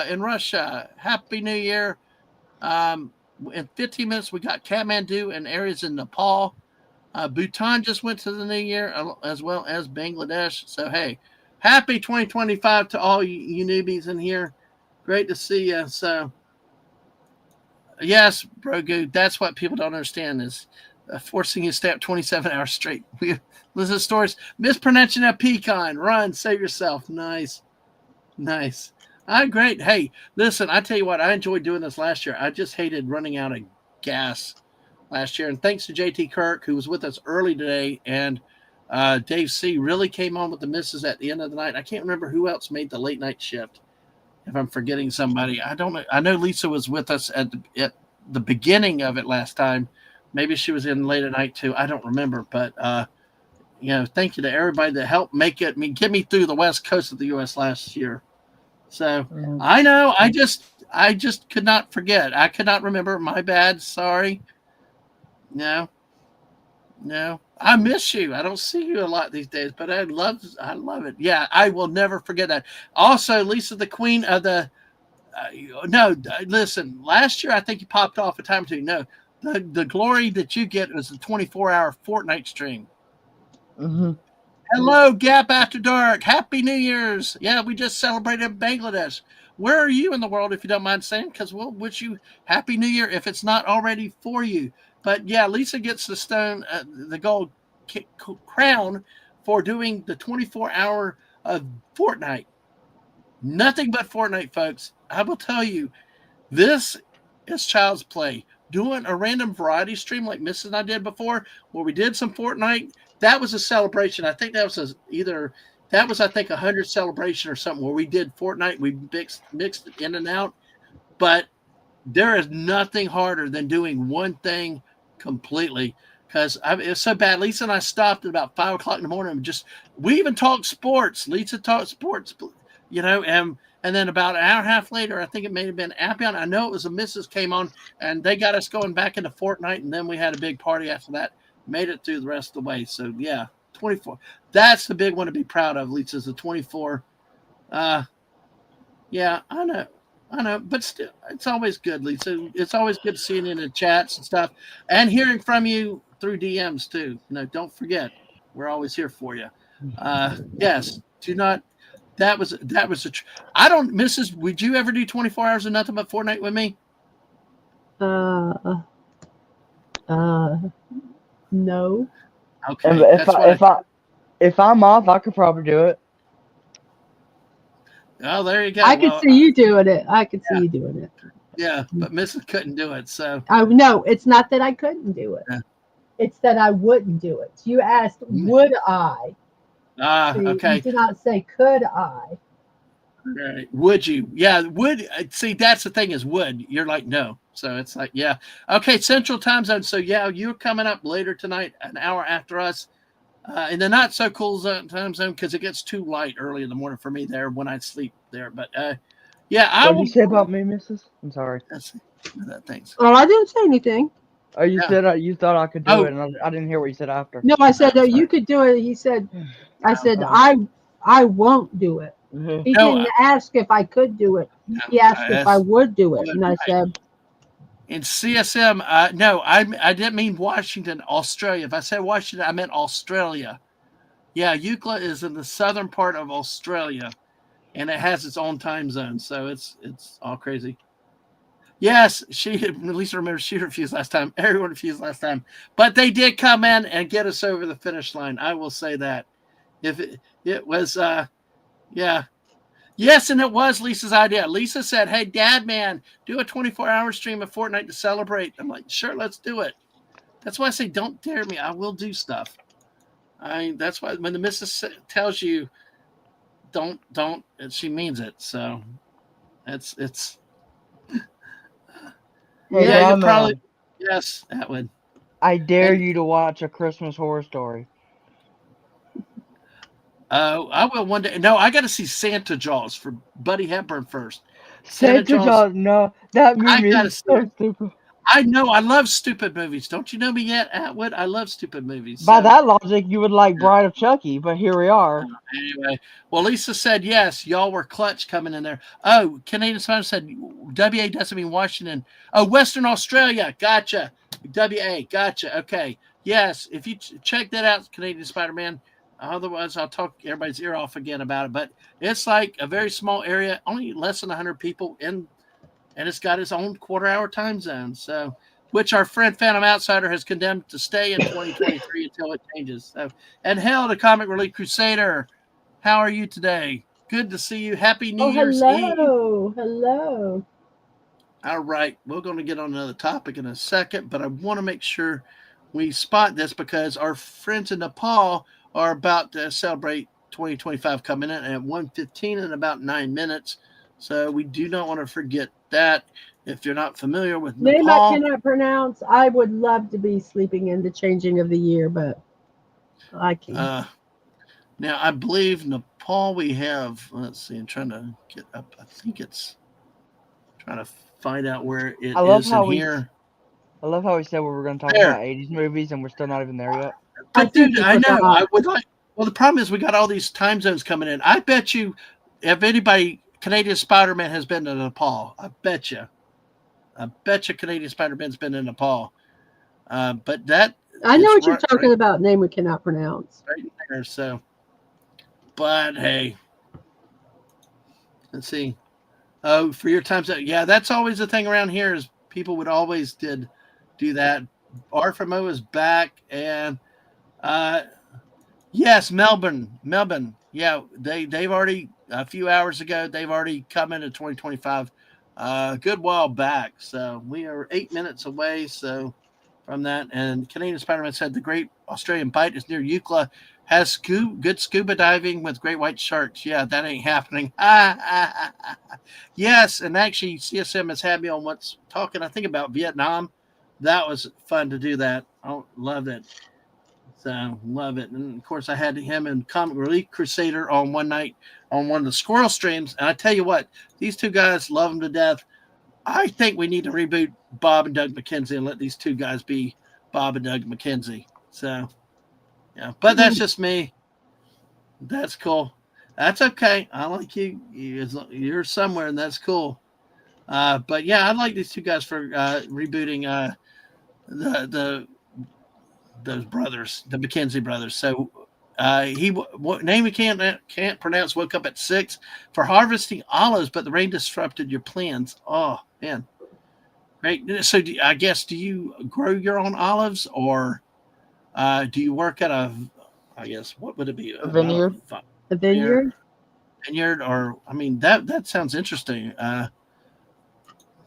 in Russia. Happy New Year. In 15 minutes, we got Kathmandu and areas in Nepal. Bhutan just went to the New Year, as well as Bangladesh. So, hey, happy 2025 to all you newbies in here. Great to see you. So, yes, Brogu, that's what people don't understand is forcing you to stay up 27 hours straight. We listen to stories. Mispronouncing a pecan. Run, save yourself. Nice. Great. Hey, listen, I tell you what, I enjoyed doing this last year. I just hated running out of gas last year. And thanks to JT Kirk, who was with us early today, and Dave C. really came on with the misses at the end of the night. I can't remember who else made the late night shift. If I'm forgetting somebody, I don't know. I know Lisa was with us at the beginning of it last time. Maybe she was in late at night too. I don't remember, but thank you to everybody that helped get me through the west coast of the U.S. last year. So I know I just could not forget. I could not remember. My bad. Sorry. No. I miss you. I don't see you a lot these days, but I love it. Yeah, I will never forget that. Also, Lisa, the queen of the listen, last year I think you popped off a time or two. No, the glory that you get is the 24-hour Fortnite stream. Mm-hmm. Hello, Gap After Dark. Happy New Year's. Yeah, we just celebrated Bangladesh. Where are you in the world, if you don't mind saying? Because we'll wish you Happy New Year if it's not already for you. But yeah, Lisa gets the gold crown for doing the 24-hour of Fortnite. Nothing but Fortnite, folks. I will tell you, this is child's play. Doing a random variety stream like Mrs. and I did before, where we did some Fortnite, that was a celebration. I think that was I think 100 celebration or something where we did Fortnite. We mixed it in and out. But there is nothing harder than doing one thing completely, because it's so bad. Lisa and I stopped at about 5 o'clock in the morning and we even talked sports. Lisa talked sports, and then about an hour and a half later, I think it may have been Appian. I know it was the missus came on, and they got us going back into Fortnite, and then we had a big party after that. Made it through the rest of the way. So, yeah, 24. That's the big one to be proud of, Lisa's the 24. Yeah, I know, but still, it's always good, Lisa. It's always good seeing you in the chats and stuff, and hearing from you through DMs, too. Don't forget, we're always here for you. Yes, do not. That was I don't, Mrs. Would you ever do 24 hours of nothing but Fortnite with me? Uh, uh, no. And Okay, that's what if I'm off, I could probably do it. Oh, there you go. I could Well, see you doing it. I could see you doing it. yeah, but Mrs. couldn't do it. So, I no, it's not that I couldn't do it. yeah. It's that I wouldn't do it. You asked, would I? See, you Okay. did not say, could I? Right. Would you? Yeah, would. See, that's the thing is would. You're like, no. So it's like, yeah. Okay, Central Time Zone. So, yeah, you're coming up later tonight, an hour after us. In the not so cool time zone because it gets too light early in the morning for me there when I sleep there. But yeah, I What did will. you say about me, Mrs.? I'm sorry. Let's see. Thanks. Well, I didn't say anything. Oh, you Yeah. said you thought I could do Oh. it, and I didn't hear what you said after. No, I said, Oh, no, you sorry. could do it. He said, I said, Oh. I won't do it. He No, didn't ask if I could do it. He asked if I would do it. And I said, in CSM, no, I didn't mean Washington, Australia. If I said Washington, I meant Australia. Yeah, Euclid is in the southern part of Australia, and it has its own time zone, so it's all crazy. Yes, she at least remembers she refused last time. Everyone refused last time, but they did come in and get us over the finish line. I will say that. If it was, yeah. Yes, and it was Lisa's idea. Lisa said, "Hey, Dad, man, do a 24-hour stream of Fortnite to celebrate." I'm like, "Sure, let's do it." That's why I say, "Don't dare me. I will do stuff." That's why when the missus tells you, "Don't," she means it. So, it's. Hey, Yeah, you'll Dadman, probably. Yes, that would. I dare And you to watch A Christmas Horror Story. I will one day. No, I got to see Santa Jaws for Buddy Hepburn first. Santa Jaws, no, that I movie got to is see so it. stupid. I know. I love stupid movies. Don't you know me yet, Atwood? I love stupid movies. By So, that logic, you would like yeah. Bride of Chucky, but here we are. Anyway, well, Lisa said yes. Y'all were clutch coming in there. Oh, Canadian Spider said WA doesn't mean Washington. Oh, Western Australia. Gotcha. WA. Gotcha. Okay. Yes. If you check that out, Canadian Spider-Man. Otherwise, I'll talk everybody's ear off again about it. But it's like a very small area, only less than 100 people in, and it's got its own quarter-hour time zone. So, which our friend Phantom Outsider has condemned to stay in 2023 until it changes. So, and hell, the Comic Relief Crusader, how are you today? Good to see you. Happy New oh, Year's Eve. hello. Hello. All right, we're going to get on another topic in a second, but I want to make sure we spot this because our friends in Nepal are about to celebrate 2025 coming in at 1:15 in about 9 minutes. So we do not want to forget that. If you're not familiar with Name I Nepal, cannot pronounce. I would love to be sleeping in the changing of the year, but I can't. now I believe Nepal we have, let's see, I'm trying to get up. I think it's trying to find out where it I love is how in here. I love how we said we were going to talk There. about 80s movies, and we're still not even there yet. I But dude, simply I know. forgot. I would like. Well, the problem is we got all these time zones coming in. I bet you, if anybody, Canadian Spider-Man has been to Nepal. I bet you. Canadian Spider-Man's been in Nepal. But that I know is what you're right, talking about. Name we cannot pronounce. right there. So, but hey, let's see. Oh, for your time zone, yeah, that's always the thing around here is people would always do that. Arfamo is back, and yes, Melbourne. Yeah, they've already a few hours ago. They've already come into 2025. Good while back. So we are 8 minutes away. So from that, and Canadian Spider-Man said the Great Australian Bight is near Eucla. Has good scuba diving with great white sharks. Yeah, that ain't happening. Yes, and actually CSM has had me on once talking. I think about Vietnam. That was fun to do that. I love it. So love it. And of course I had him and Comic Relief Crusader on one night on one of the squirrel streams. And I tell you what, these two guys love them to death. I think we need to reboot Bob and Doug McKenzie and let these two guys be Bob and Doug McKenzie. So yeah, but that's just me. That's cool. That's okay. I like you. You're somewhere, and that's cool. But yeah, I like these two guys for rebooting the those brothers, the McKenzie brothers. So name we can't pronounce. Woke up at 6 for harvesting olives, but the rain disrupted your plans. Oh man, Right. So I guess, do you grow your own olives, or do you work at a, I guess, what would it be? A Not vineyard. a The vineyard. vineyard, or, I mean, that sounds interesting.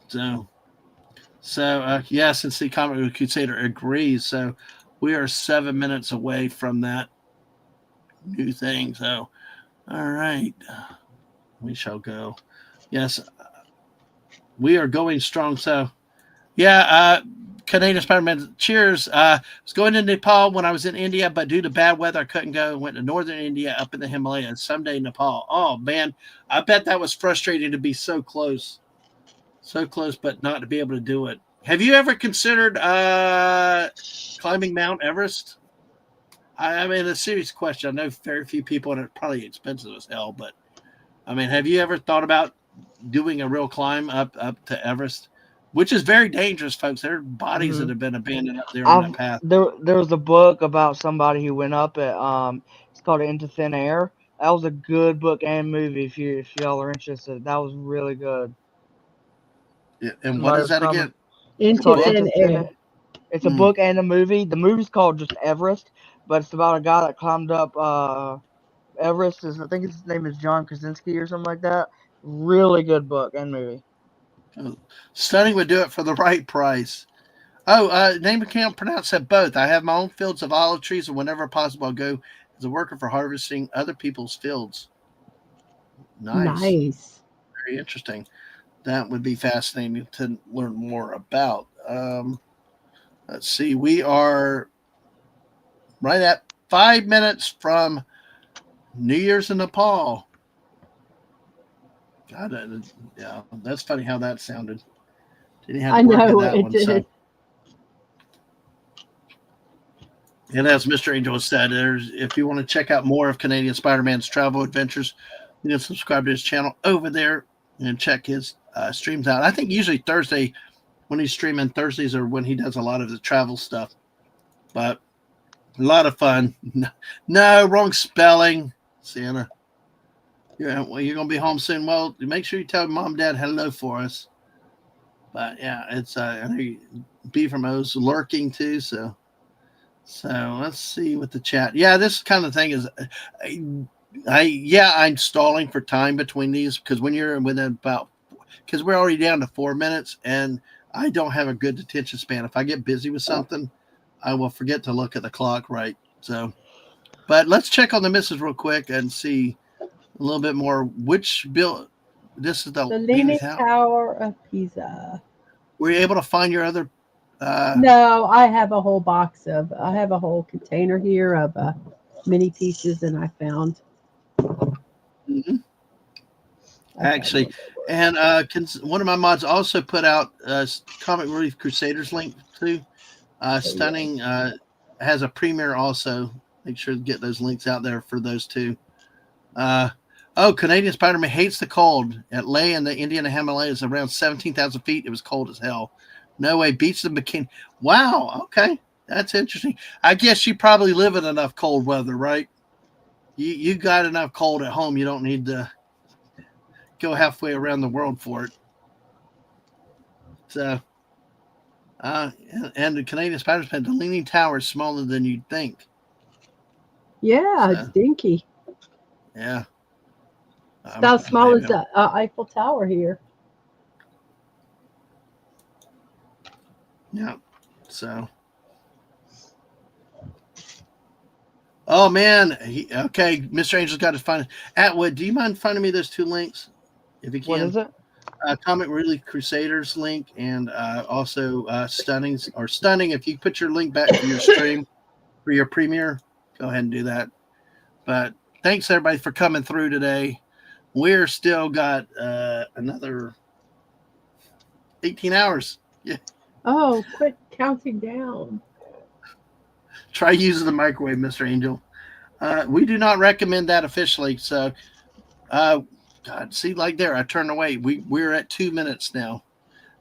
So, yes, and see, Comic Crusader agrees. So we are 7 minutes away from that new thing. So, all right, we shall go. Yes, we are going strong. So, yeah, Canadian Spider-Man, cheers. I was going to Nepal when I was in India, but due to bad weather, I couldn't go. Went to northern India up in the Himalayas. Someday Nepal. Oh, man, I bet that was frustrating to be so close. So close, but not to be able to do it. Have you ever considered climbing Mount Everest? I mean, a serious question. I know very few people, and it's probably expensive as hell, but I mean, have you ever thought about doing a real climb up to Everest, which is very dangerous, folks? There are bodies that Hmm. have been abandoned up there on that path. There was a book about somebody who went up it. It's called Into Thin Air. That was a good book and movie. If y'all are interested, that was really good. Yeah, and what Somebody is was that climbing. again? It's Into called Book? thin Into air. Thin. It's a Mm. book and a movie. The movie's called just Everest, but it's about a guy that climbed up Everest. I think his name is John Krasinski or something like that. Really good book and movie. Stunning would do it for the right price. Oh, name I can't pronounce that both. I have my own fields of olive trees, and whenever possible, I'll go as a worker for harvesting other people's fields. Nice. Nice. Very interesting. That would be fascinating to learn more about. Let's see. We are right at 5 minutes from New Year's in Nepal. God, yeah, that's funny how that sounded. Didn't have I to work at know that it one. So, did. and as Mr. Angel said, if you want to check out more of Canadian Spider-Man's travel adventures, you can subscribe to his channel over there and check his streams out. I think usually Thursday, when he's streaming, Thursdays are when he does a lot of the travel stuff. But a lot of fun. No, wrong spelling, Santa. Yeah, well, you're gonna be home soon. Well, make sure you tell mom and dad hello for us. But yeah, it's I know B from O's lurking too. So let's see what the chat. Yeah, this kind of thing is. I'm stalling for time between these because when you're within about, because we're already down to 4 minutes, and I don't have a good attention span. If I get busy with something, I will forget to look at the clock. Right. So, but let's check on the misses real quick and see a little bit more. Which bill? This is the The Leaning Leaning Tower. Tower of Pisa. Were you able to find your other? No, I have a whole box of. I have a whole container here of mini pieces, and I found. Mhm. I found Actually, one that works. and one of my mods also put out Comic Relief Crusaders link too. Oh, yeah. Stunning has a premiere also. Make sure to get those links out there for those two. Canadian Spider-Man hates the cold. At Leh in the Indian Himalayas, around 17,000 feet, it was cold as hell. No way, beats the bikini. Wow, okay, that's interesting. I guess you probably live in enough cold weather, right? You got enough cold at home. You don't need to go halfway around the world for it. So, and the Canadian Spider-Man, the Leaning Tower is smaller than you'd think. Yeah, it's So, dinky. yeah. It's about as small as Maybe the Eiffel Tower here. yeah. So, oh man. Okay, Mr. Angel's got to find. Atwood, do you mind finding me those two links if you What can? is it? Comic Relief Crusaders link and also Stunning's or Stunning. If you put your link back for your stream for your premiere, go ahead and do that. But thanks everybody for coming through today. We're still got another 18 hours. Yeah. Oh, quit counting down. Try using the microwave, Mr. Angel. We do not recommend that officially. So, God, see, like there, I turned away. We're at 2 minutes now,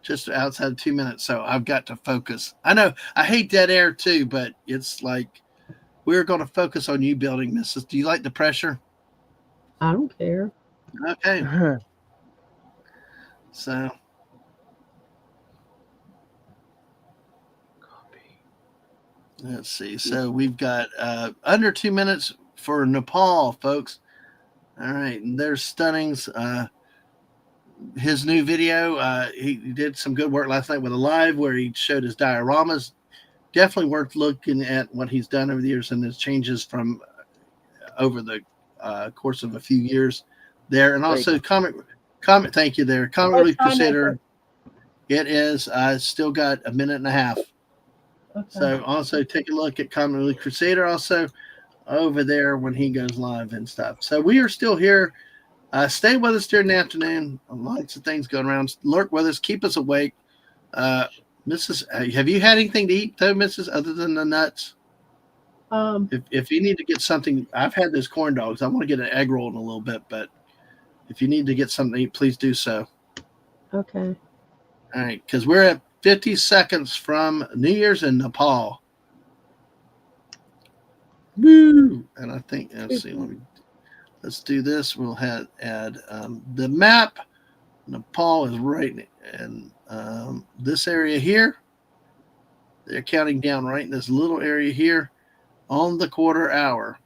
just outside of 2 minutes. So I've got to focus. I know I hate dead air too, but it's like we're going to focus on you building, Mrs. Do you like the pressure? I don't care. Okay. So, Let's see. So we've got under 2 minutes for Nepal, folks. All right, and there's Stunning's his new video. He did some good work last night with a live where he showed his dioramas. Definitely worth looking at what he's done over the years and his changes from over the course of a few years there. And also comment. Thank you there. Comet Relief Crusader. It is still got a minute and a half. Okay. So also take a look at Comet Relief Crusader also over there when he goes live and stuff. So we are still here. Stay with us during the afternoon. Lots of things going around. Lurk with us. Keep us awake. Mrs. Have you had anything to eat though, Mrs. Other than the nuts? If you need to get something, I've had those corn dogs. I want to get an egg roll in a little bit, but if you need to get something to eat, please do so. Okay. All right, because we're at 50 seconds from New Year's in Nepal. Woo! And I think let's do this. We'll add the map. Nepal is right in this area here. They're counting down right in this little area here on the quarter hour.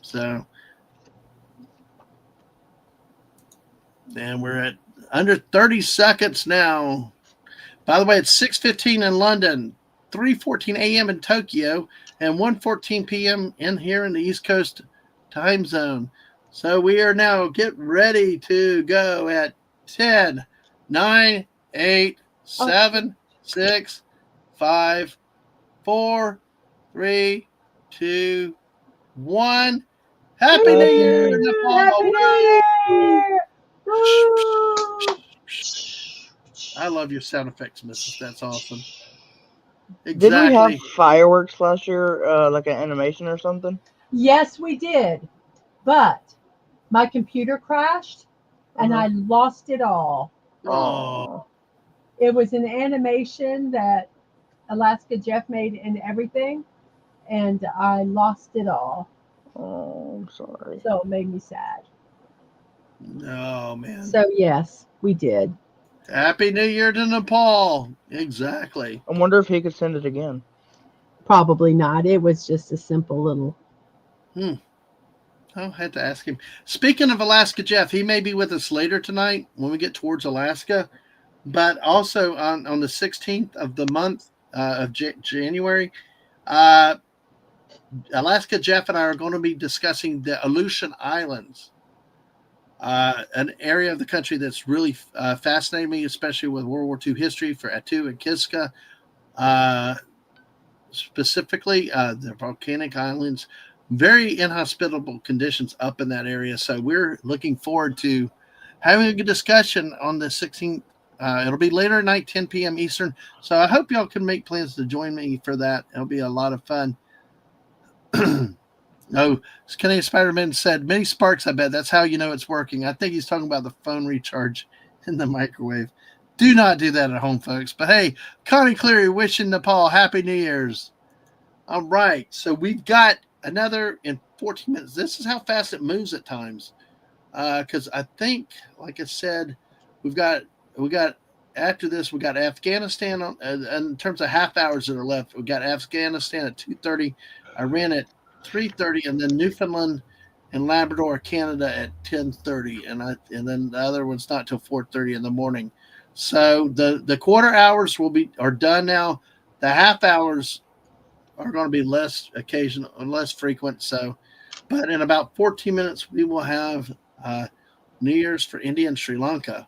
So, and we're at under 30 seconds now. By the way, it's 6:15 in London, 3:14 a.m. in Tokyo, and 1:14 p.m. in here in the East Coast time zone. So we are now get ready to go at 10, 9, 8, 7, 6, 5, 4, 3, 2, 1. Happy New Year! Happy New Year! I love your sound effects, Mrs. That's awesome. Exactly. Did we have fireworks last year, like an animation or something? Yes, we did. But my computer crashed and I lost it all. Oh. It was an animation that Alaska Jeff made and everything, and I lost it all. Oh, I'm sorry. So it made me sad. Oh, man. So, yes, we did. Happy New Year to Nepal. Exactly. I wonder if he could send it again. Probably not. It was just a simple little. I'll have to ask him. Speaking of Alaska Jeff, he may be with us later tonight when we get towards Alaska. But also on the 16th of the month of January, Alaska Jeff and I are going to be discussing the Aleutian Islands, an area of the country that's really fascinating me, especially with World War II history for Attu and Kiska, specifically the volcanic islands, very inhospitable conditions up in that area. So we're looking forward to having a good discussion on the 16th. It'll be later at night, 10 p.m. Eastern. So I hope y'all can make plans to join me for that. It'll be a lot of fun. Canadian Spider-Man said, many sparks, I bet. That's how you know it's working. I think he's talking about the phone recharge in the microwave. Do not do that at home, folks. But hey, Connie Cleary wishing Nepal Happy New Year's. All right. So we've got another in 14 minutes. This is how fast it moves at times. Because I think, like I said, we got after this, we got Afghanistan on, in terms of half hours that are left. We got Afghanistan at 2:30, Iran at 3:30, and then Newfoundland and Labrador, Canada at 10:30, and then the other one's not till 4:30 in the morning. So the quarter hours are done now. The half hours are going to be less occasional and less frequent. So, but in about 14 minutes, we will have New Year's for India and Sri Lanka.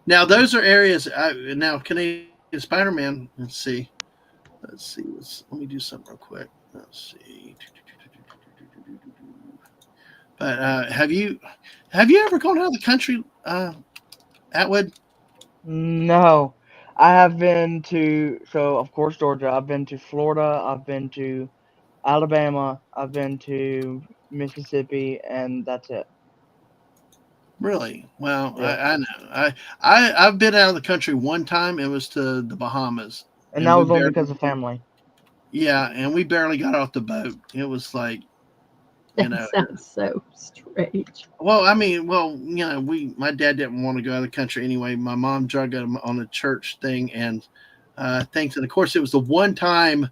Now, those are areas. Now, Canadian Spider-Man. Let's see. Let me do something real quick. Let's see. But have you ever gone out of the country, Atwood? No, I have been to. So of course Georgia. I've been to Florida. I've been to Alabama. I've been to Mississippi, and that's it. Really? Well, Yeah. I know. I've been out of the country one time. It was to the Bahamas, And that was only because of family. Yeah, and we barely got off the boat. It was like, That sounds so strange. Well, I mean, my dad didn't want to go out of the country anyway. My mom drugged him on a church thing, and things. And of course, it was the one time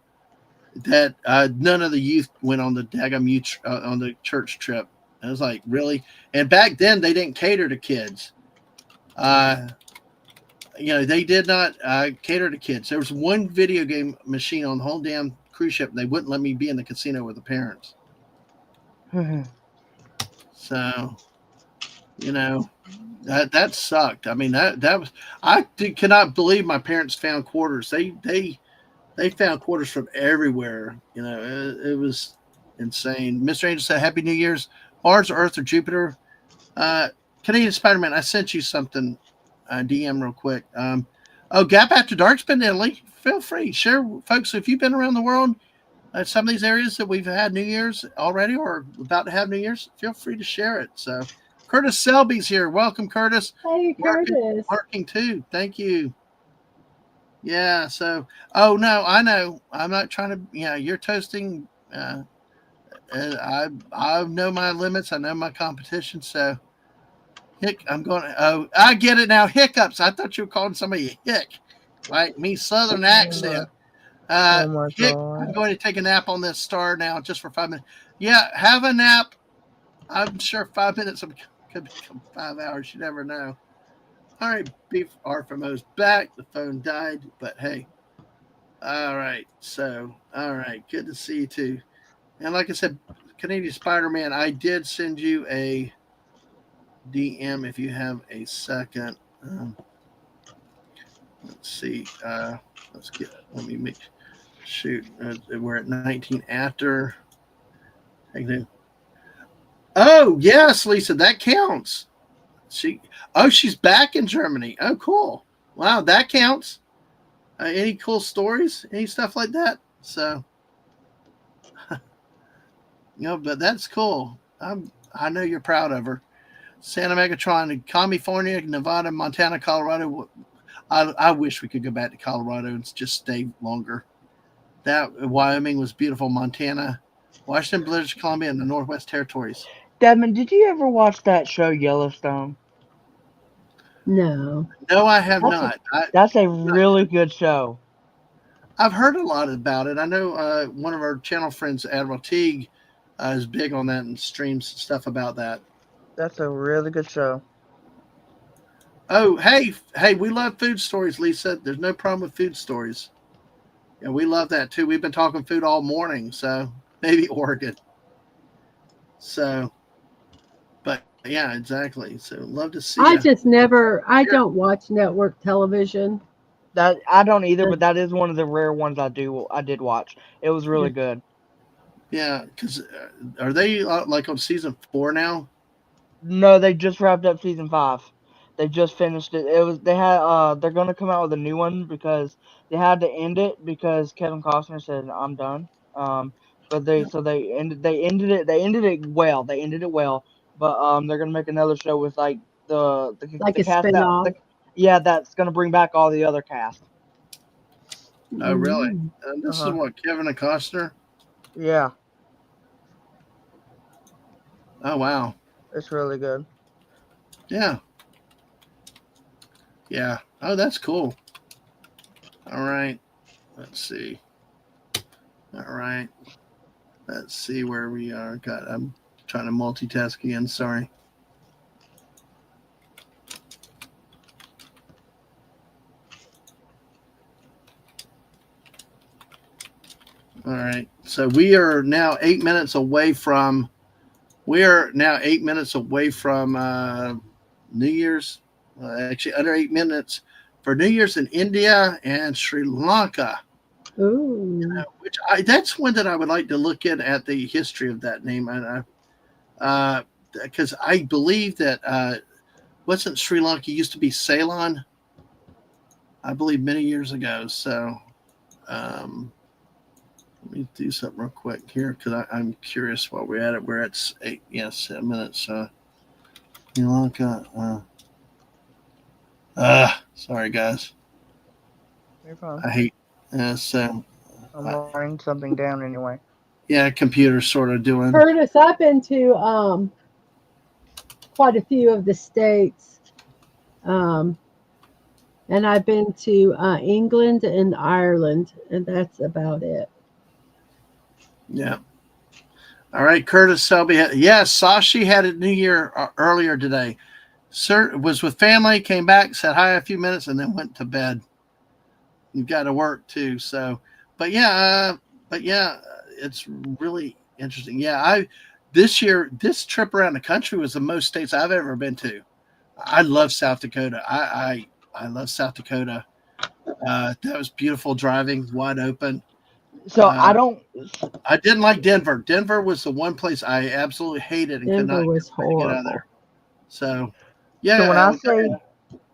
that none of the youth went on the on the church trip. I was like, really? And back then, they didn't cater to kids. They did not cater to kids. There was one video game machine on the whole damn cruise ship, and they wouldn't let me be in the casino with the parents. So, that sucked. I mean, that was cannot believe my parents found quarters. They found quarters from everywhere. It was insane. Mr. Angel said, "Happy New Year's, Mars, Earth, or Jupiter." Canadian Spider-Man, I sent you something. DM real quick. Gap After Dark's been in Italy. Feel free, share, folks. If you've been around the world, some of these areas that we've had New Year's already or about to have New Year's, feel free to share it. So, Curtis Selby's here. Welcome, Curtis. Hey, Curtis. Marking too. Thank you. Yeah. So, oh no, I know. I'm not trying to. You're toasting. I know my limits. I know my competition. So. I'm going. Oh, I get it now. Hiccups. I thought you were calling somebody a hick, like me, Southern accent. Oh my Hick, God. I'm going to take a nap on this star now, just for 5 minutes. Yeah, have a nap. I'm sure 5 minutes could become 5 hours. You never know. All right, Beef RFMO's back. The phone died, but hey. All right. So, all right. Good to see you too. And like I said, Canadian Spider-Man, I did send you a DM if you have a second. Let's see. Let me make shoot. We're at 19 after. Oh yes, Lisa, that counts. She's back in Germany. Oh, cool. Wow, that counts. Any cool stories? Any stuff like that? So, but that's cool. I know you're proud of her. Santa Megatron, California, Nevada, Montana, Colorado. I wish we could go back to Colorado and just stay longer. That Wyoming was beautiful. Montana, Washington, British Columbia, and the Northwest Territories. Dadman, did you ever watch that show Yellowstone? No. No, I have not. That's a really good show. I've heard a lot about it. I know one of our channel friends, Admiral Teague, is big on that and streams stuff about that. That's a really good show. Oh, hey, we love food stories, Lisa. There's no problem with food stories. Yeah, we love that too. We've been talking food all morning, so maybe Oregon. So, but yeah, exactly. So love to see. I don't watch network television. That I don't either, but that is one of the rare ones I did watch. It was really good. Yeah, because are they like on season 4 now? No, they just wrapped up season 5. They just finished it. They're gonna come out with a new one because they had to end it because Kevin Costner said I'm done. But they ended it well. They ended it well. But they're gonna make another show with like the Like a cast spinoff. that's gonna bring back all the other cast. Oh, really? Mm. This is what, Kevin and Costner? Yeah, Oh, wow. it's really good. Yeah. Yeah. Oh, that's cool. All right. Let's see. All right. Let's see where we are. God, I'm trying to multitask again. Sorry. All right. So we are now 8 minutes away from. We are now 8 minutes away from New Year's. Actually, under 8 minutes for New Year's in India and Sri Lanka. Ooh. That's one that I would like to look at the history of that name, and because I believe that wasn't Sri Lanka used to be Ceylon, I believe many years ago. So let me do something real quick here because I'm curious while we're at it. We're at 7 minutes. Sri Lanka. Sorry guys. You're fine. I hate so. I'm writing something down anyway. Yeah, computer's sort of doing. Curtis, I've been to quite a few of the states. And I've been to England and Ireland, and that's about it. Yeah. All right, Curtis Selby. Yes, Sashi had a New Year earlier today. Sir was with family, came back, said hi a few minutes, and then went to bed. You got to work too. So, but yeah, it's really interesting. Yeah, I this year this trip around the country was the most states I've ever been to. I love South Dakota. I love South Dakota. That was beautiful driving, wide open. So I Uh, don't. I didn't like Denver. Denver was the one place I absolutely hated and could Denver not was get out of there. horrible. So, So when I yeah, say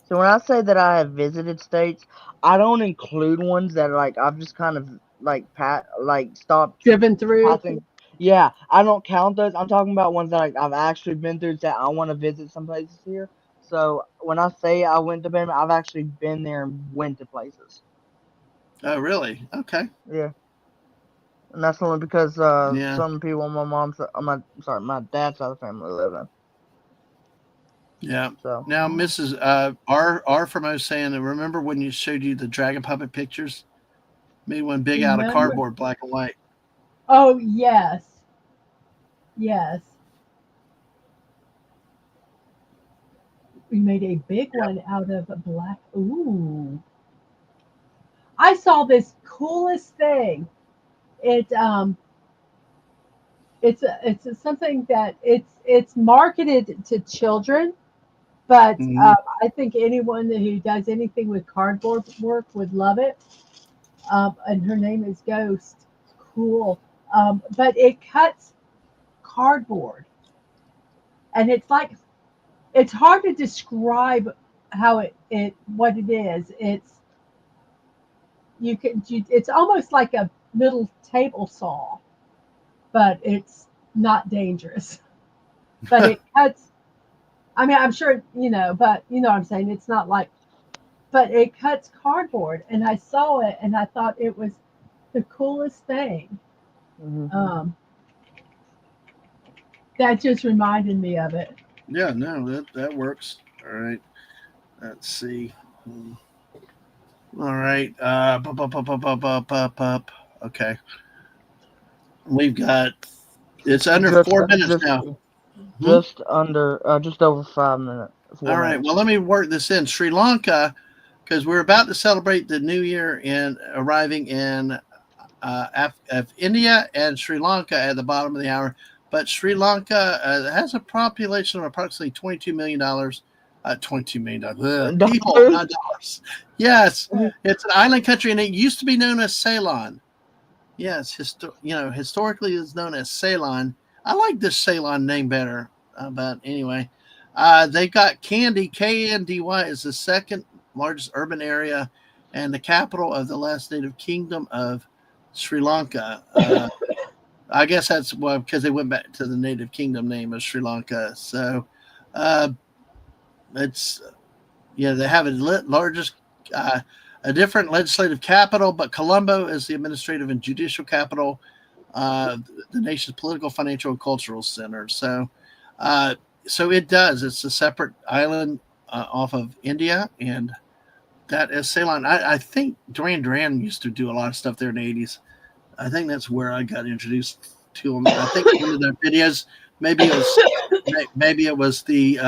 so when I say that I have visited states, I don't include ones that like I've just kind of like stopped Driven through. passing. Yeah, I don't count those. I'm talking about ones that like, I've actually been through that I want to visit some places here. So when I say I went to Bama, I've actually been there and went to places. oh, really? Okay. Yeah, and that's only because Yeah. some people on my mom's, my dad's side of the family live in. Yeah. So Now, Mrs. R from O saying, remember when you showed you the dragon puppet pictures? Made one big out of Remember? cardboard, black and white. Oh, yes. Yes. We made a big Yep. one out of black. Ooh. I saw this coolest thing. It something that it's marketed to children, but Mhm. I think anyone who does anything with cardboard work would love it. And her name is Ghost. Cool. But it cuts cardboard, and it's hard to describe how it what it is. It's almost like a little table saw, but it's not dangerous. But it cuts. I mean, I'm sure but you know what I'm saying. It's not like, but it cuts cardboard, and I saw it, and I thought it was the coolest thing. hmm Um, that just reminded me of it. Yeah, no, that works. All right. Let's see. Hmm. All right. Okay. We've got, it's under just 4 minutes just now. Hmm? just under just over 5 minutes, four All right. minutes. Well, let me work this in. Sri Lanka, because we're about to celebrate the new year and arriving in India and Sri Lanka at the bottom of the hour. But Sri Lanka has a population of approximately $22 million. $22 million people, Dollars. not dollars. Yes, it's an island country, and it used to be known as Ceylon. Yes, historically it's known as Ceylon. I like this Ceylon name better, but anyway, they've got Kandy. KNDY is the second largest urban area and the capital of the last native kingdom of Sri Lanka. I guess that's well because they went back to the native kingdom name of Sri Lanka. So uh, it's they have largest a different legislative capital, but Colombo is the administrative and judicial capital, uh, the nation's political, financial, and cultural center. Uh, so it does. It's a separate island off of India, and that is Ceylon. I think Duran Duran used to do a lot of stuff there in the '80s. I think that's where I got introduced to them. I think one of their videos, maybe it was, maybe it was the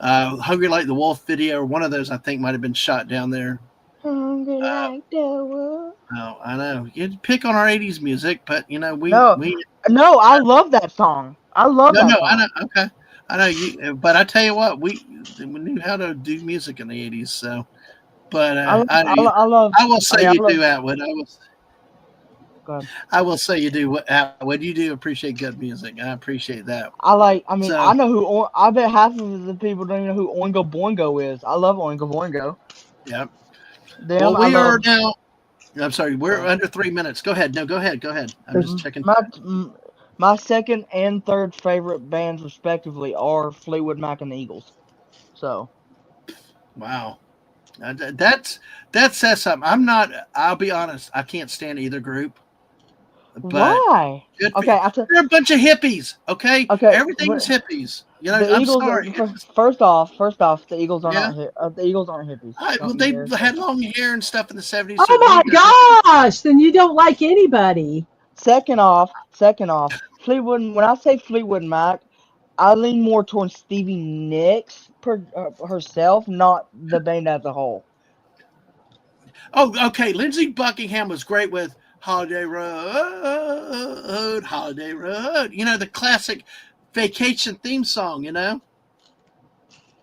Hungry Like the Wolf video, or one of those. I think might have been shot down there. Hungry like the wolf. Oh, I know. You pick on our '80s music, but No, we no, I love that song. I love no, that I know. song. Okay, I know you. But I tell you what, we knew how to do music in the '80s. So, but I love, I know you. I love. I will I say mean, I you love. do, Atwood. Go ahead. I will say you do, Atwood. You do appreciate good music. I appreciate that. I like. I mean, So, I know who. I bet half of the people don't even know who Oingo Boingo is. I love Oingo Boingo. yeah. Them, Well, I we are love. now. I'm sorry. We're Sorry. under 3 minutes. Go ahead. No, go ahead. Go ahead. I'm just checking. My second and third favorite bands, respectively, are Fleetwood Mac and the Eagles. So. Wow. That says something. I'm not. I'll be honest. I can't stand either group. But Why? good for Okay, you. They're a bunch of hippies. Okay, okay. everything's hippies. You know, The I'm Eagles. sorry. First off, the Eagles are Yeah. not. The Eagles aren't hippies. Well, Don't they you dare. had long hair and stuff in the 70s. So Oh my gosh! Then you don't like anybody. Second off, Fleetwood. When I say Fleetwood Mac, I lean more towards Stevie Nicks herself, not the band as a whole. Oh, okay. Lindsey Buckingham was great with Holiday Road, Holiday Road. You know, the classic vacation theme song, you know?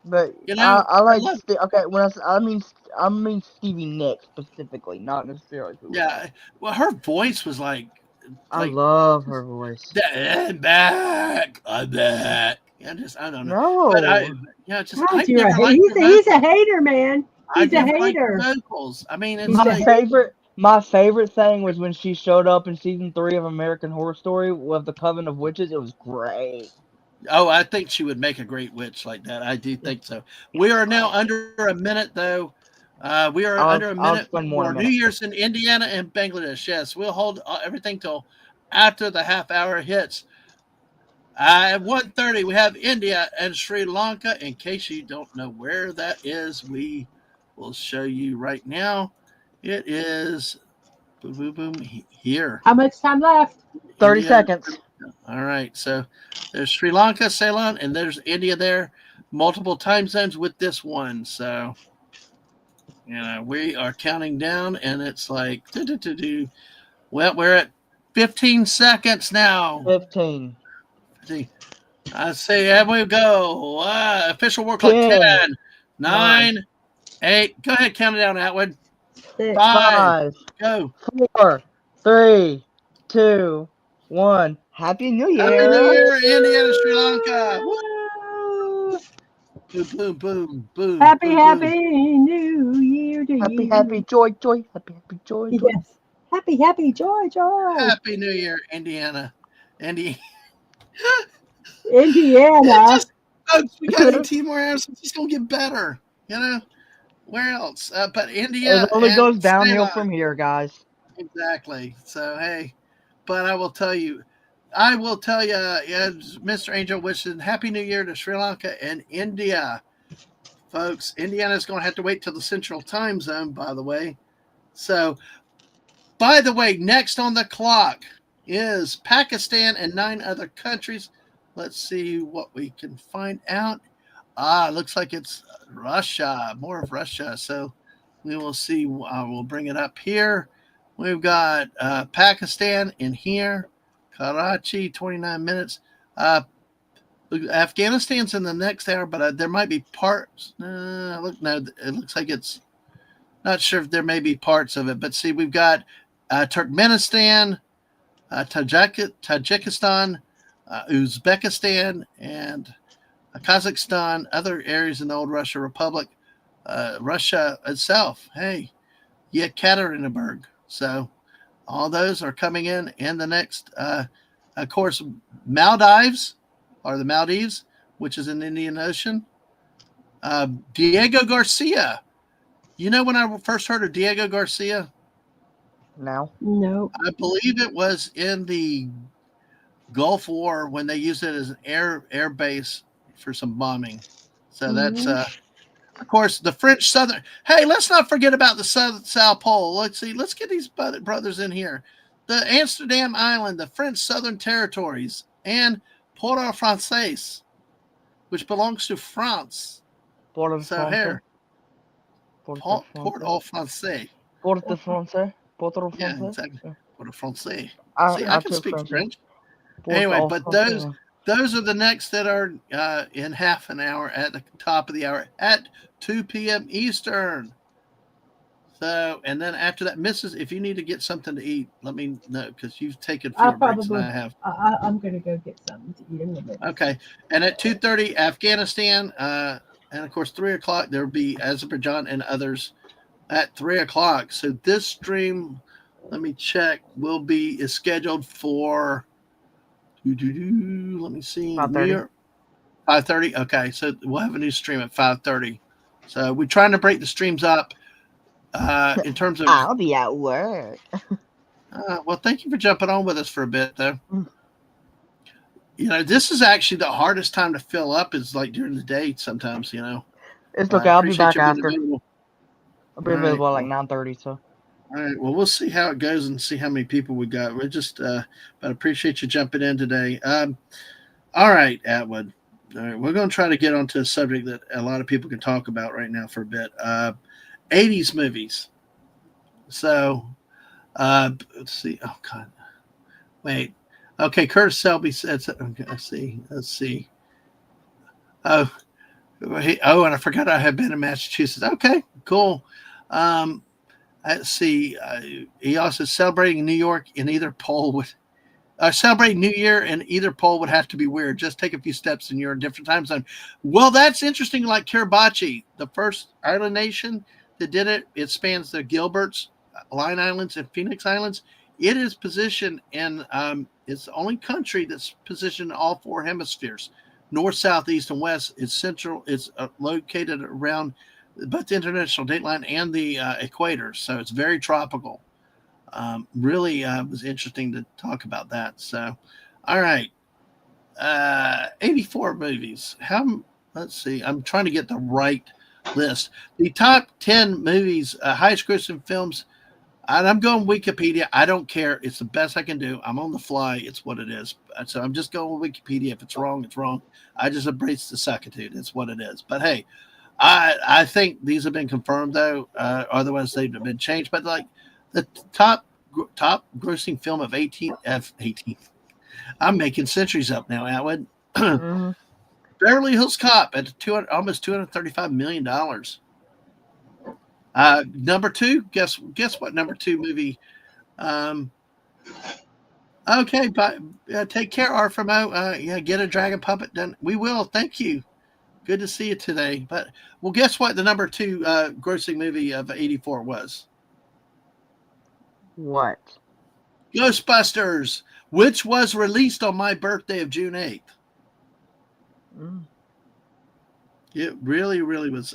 But You know, I I like love okay. When I mean Stevie Nicks specifically, not necessarily Fleetwood Mac. yeah. Well, her voice was I like love her voice. I'm back. I'm back. I don't know. But No, Gosh, I've never liked her he's a vocals. hater, man. I've He's a never liked hater. her vocals. I mean, it's He's a like hater. my favorite thing was when she showed up in season 3 of American Horror Story with the Coven of Witches. It was great. oh, I think she would make a great witch like that. I do think so. We are now under a minute, though. We are under a I'll minute explain more in for a New minute. Year's in Indiana and Bangladesh. Yes, we'll hold everything till after the half hour hits. At 1:30, we have India and Sri Lanka. In case you don't know where that is, we will show you right now. It is boom, boom, boom here. How much time left? 30 India. seconds. All right. So there's Sri Lanka, Ceylon, and there's India there. Multiple time zones with this one. So, you know, we are counting down, and it's like, well, we're at 15 seconds now. 15. I say, here we go. Official work clock 10, 10, 9, 8. Go ahead, count it down, Atwood. 6. 5, 5, go. 4, 3, 2, 1. Happy New Year! Happy New Year, Indiana, Sri Lanka. Woo! Boom, boom, boom, boom. Happy, boom, happy boom. New Year to Happy, you. happy, joy, joy. Happy, happy, joy, joy. Yes. Happy, happy, joy, joy. Happy New Year, Indiana. Indiana. Indiana. Just, folks, we got 18 more hours. It's just going to get better. You know? Where else? But India It only and goes downhill Ceylon. from here, guys. Exactly. So, hey, but I will tell you, yeah, Mr. Angel wishes Happy New Year to Sri Lanka and India. Folks, Indiana's going to have to wait till the Central Time Zone, by the way. So, by the way, next on the clock is Pakistan and 9 other countries. Let's see what we can find out. Looks like it's Russia, more of Russia. So we will see. We'll bring it up here. We've got Pakistan in here, Karachi, 29 minutes. Afghanistan's in the next hour, but there might be parts. No, it looks like it's not sure if there may be parts of it. But see, we've got Turkmenistan, Tajikistan, Uzbekistan, and Kazakhstan, other areas in the old Russia Republic, Russia itself. Hey, Yekaterinburg. So all those are coming in the next, of course, Maldives, which is in the Indian Ocean. Diego Garcia. You know when I first heard of Diego Garcia? Now? No. I believe it was in the Gulf War when they used it as an air base for some bombing. So that's of course the French Southern. Hey, let's not forget about the South Pole. Let's get these brothers in here. The Amsterdam Island, the French Southern Territories, and Port-au-Français, which belongs to France. So here, Port-au-Français. Port-au-Français? Yeah, exactly. Port-au-Français. See, I I can speak French. Port Anyway, au but Français. those are the next that are in half an hour at the top of the hour at 2 p.m. Eastern. So, and then after that, if you need to get something to eat, let me know because you've taken fewer breaks than I have. I'm going to go get something to eat in a minute. Okay. And at 2:30, Afghanistan, and of course, 3 o'clock, there'll be Azerbaijan and others at 3 o'clock. So this stream, let me check, is scheduled for, let me see, 5:30. 5:30. Okay. So we'll have a new stream at 5:30. So we're trying to break the streams up in terms of. I'll be at work. Well, thank you for jumping on with us for a bit, though. this is actually the hardest time to fill up is like during the day sometimes. It's But okay. I I'll be appreciate back you being after. available. I'll be All right, available at like well, 9:30. So. all right. Well, we'll see how it goes and see how many people we got. We're just, but I appreciate you jumping in today. All right, Atwood. All right, we're going to try to get onto a subject that a lot of people can talk about right now for a bit. 80s movies. So, let's see. Oh God, wait. Okay, Curtis Selby says. Okay, let's see. Oh, and I forgot I had been in Massachusetts. Okay, cool. Um, let's see. He also celebrating New York in either poll would celebrating New Year in either poll would have to be weird. Just take a few steps and you're in a different time zone. Well, that's interesting. Like Kiribati, the first island nation that did it, it spans the Gilberts, Line Islands, and Phoenix Islands. It is positioned in, it's the only country that's positioned in all four hemispheres, north, south, east, and west. It's central. It's located around both the international date line and the equator. So it's very tropical. Really was interesting to talk about that. So, all right. 84 movies. Let's see. I'm trying to get the right list. The top 10 movies, highest grossing films. And I'm going Wikipedia. I don't care. It's the best I can do. I'm on the fly. It's what it is. So I'm just going with Wikipedia. If it's wrong, it's wrong. I just embrace the suckitude. It's what it is. But hey, I think these have been confirmed though. Otherwise they'd have been changed. But like the top grossing film of 18. I'm making centuries up now, Atwood. Mm-hmm. Beverly Hills Cop at almost $235 million. Number two, guess what? Number two movie. Okay, but take care, Arfamo. Yeah, get a dragon puppet done. We will. Thank you. Good to see you today. But well, guess what? The number two grossing movie of 84 was What? Ghostbusters, which was released on my birthday of June 8th. Mm. It really was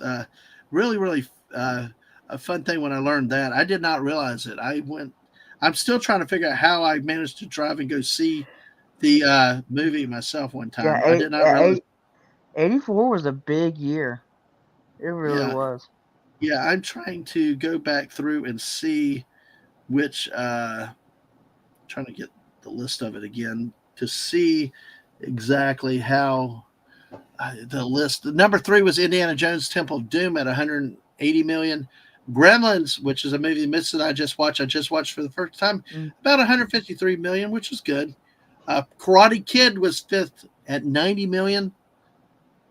really a fun thing when I learned that. I did not realize it. I'm still trying to figure out how I managed to drive and go see the movie myself one time. I did not realize. 84 was a big year. It really Yeah, was. yeah. I'm trying to go back through and see which. Trying to get the list of it again to see exactly how the list. The number three was Indiana Jones Temple of Doom at 180 million. Gremlins, which is a movie Miss and I just watched for the first time, about 153 million, which is good. Karate Kid was fifth at 90 million.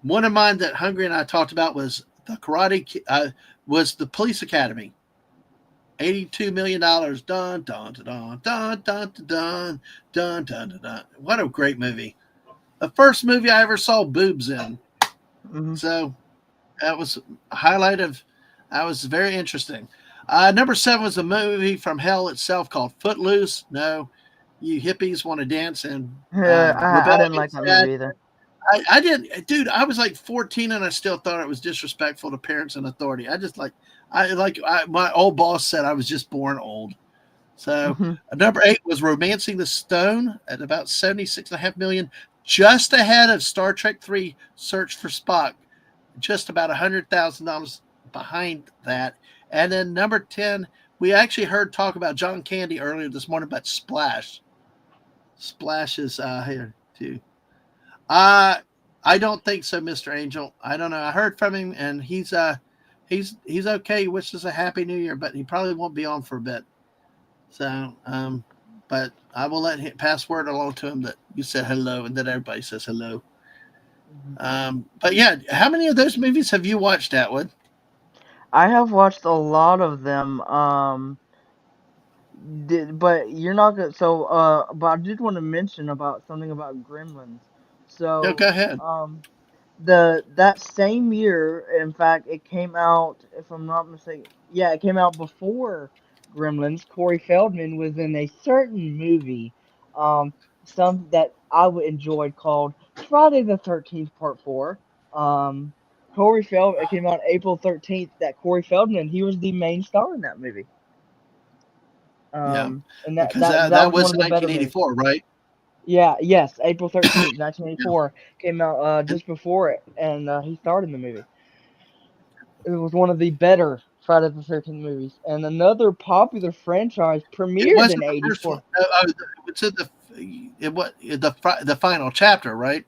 One of mine that Hungry and I talked about was the was the Police Academy. $82 million. Dun, dun, dun, dun, dun, dun, dun, dun, dun, dun. What a great movie. The first movie I ever saw boobs in. Mm-hmm. So that was a highlight of, that was very interesting. Number 7 was a movie from hell itself called Footloose. No, you hippies want to dance and I didn't like that movie either. I didn't, dude. I was like 14 and I still thought it was disrespectful to parents and authority. My old boss said I was just born old. So number 8 was Romancing the Stone at about 76.5 million, just ahead of Star Trek 3 Search for Spock, just about $100,000 behind that. And then number 10, we actually heard talk about John Candy earlier this morning, but Splash. Splash is here too. I don't think so, Mr. Angel. I don't know. I heard from him, and he's okay. He wishes a happy new year, but he probably won't be on for a bit. So, but I will let him pass word along to him that you said hello, and that everybody says hello. But yeah, how many of those movies have you watched, Atwood? I have watched a lot of them. But you're not gonna. So, but I did want to mention about something about Gremlins. No, So, go ahead. that same year, in fact, it came out. If I'm not mistaken, yeah, it came out before Gremlins. Corey Feldman was in a certain movie, some that I would enjoyed called Friday the 13th Part 4. Corey Feldman. It came out April 13th. That Corey Feldman, he was the main star in that movie. Yeah, And that because that that that was one was of the better movies. 1984, right? Yeah, yes, April 13th, 1984 came out just before it, and he starred in the movie. It was one of the better Friday the 13th movies, and another popular franchise It premiered in wasn't the first one. '84. It's in the final chapter, right?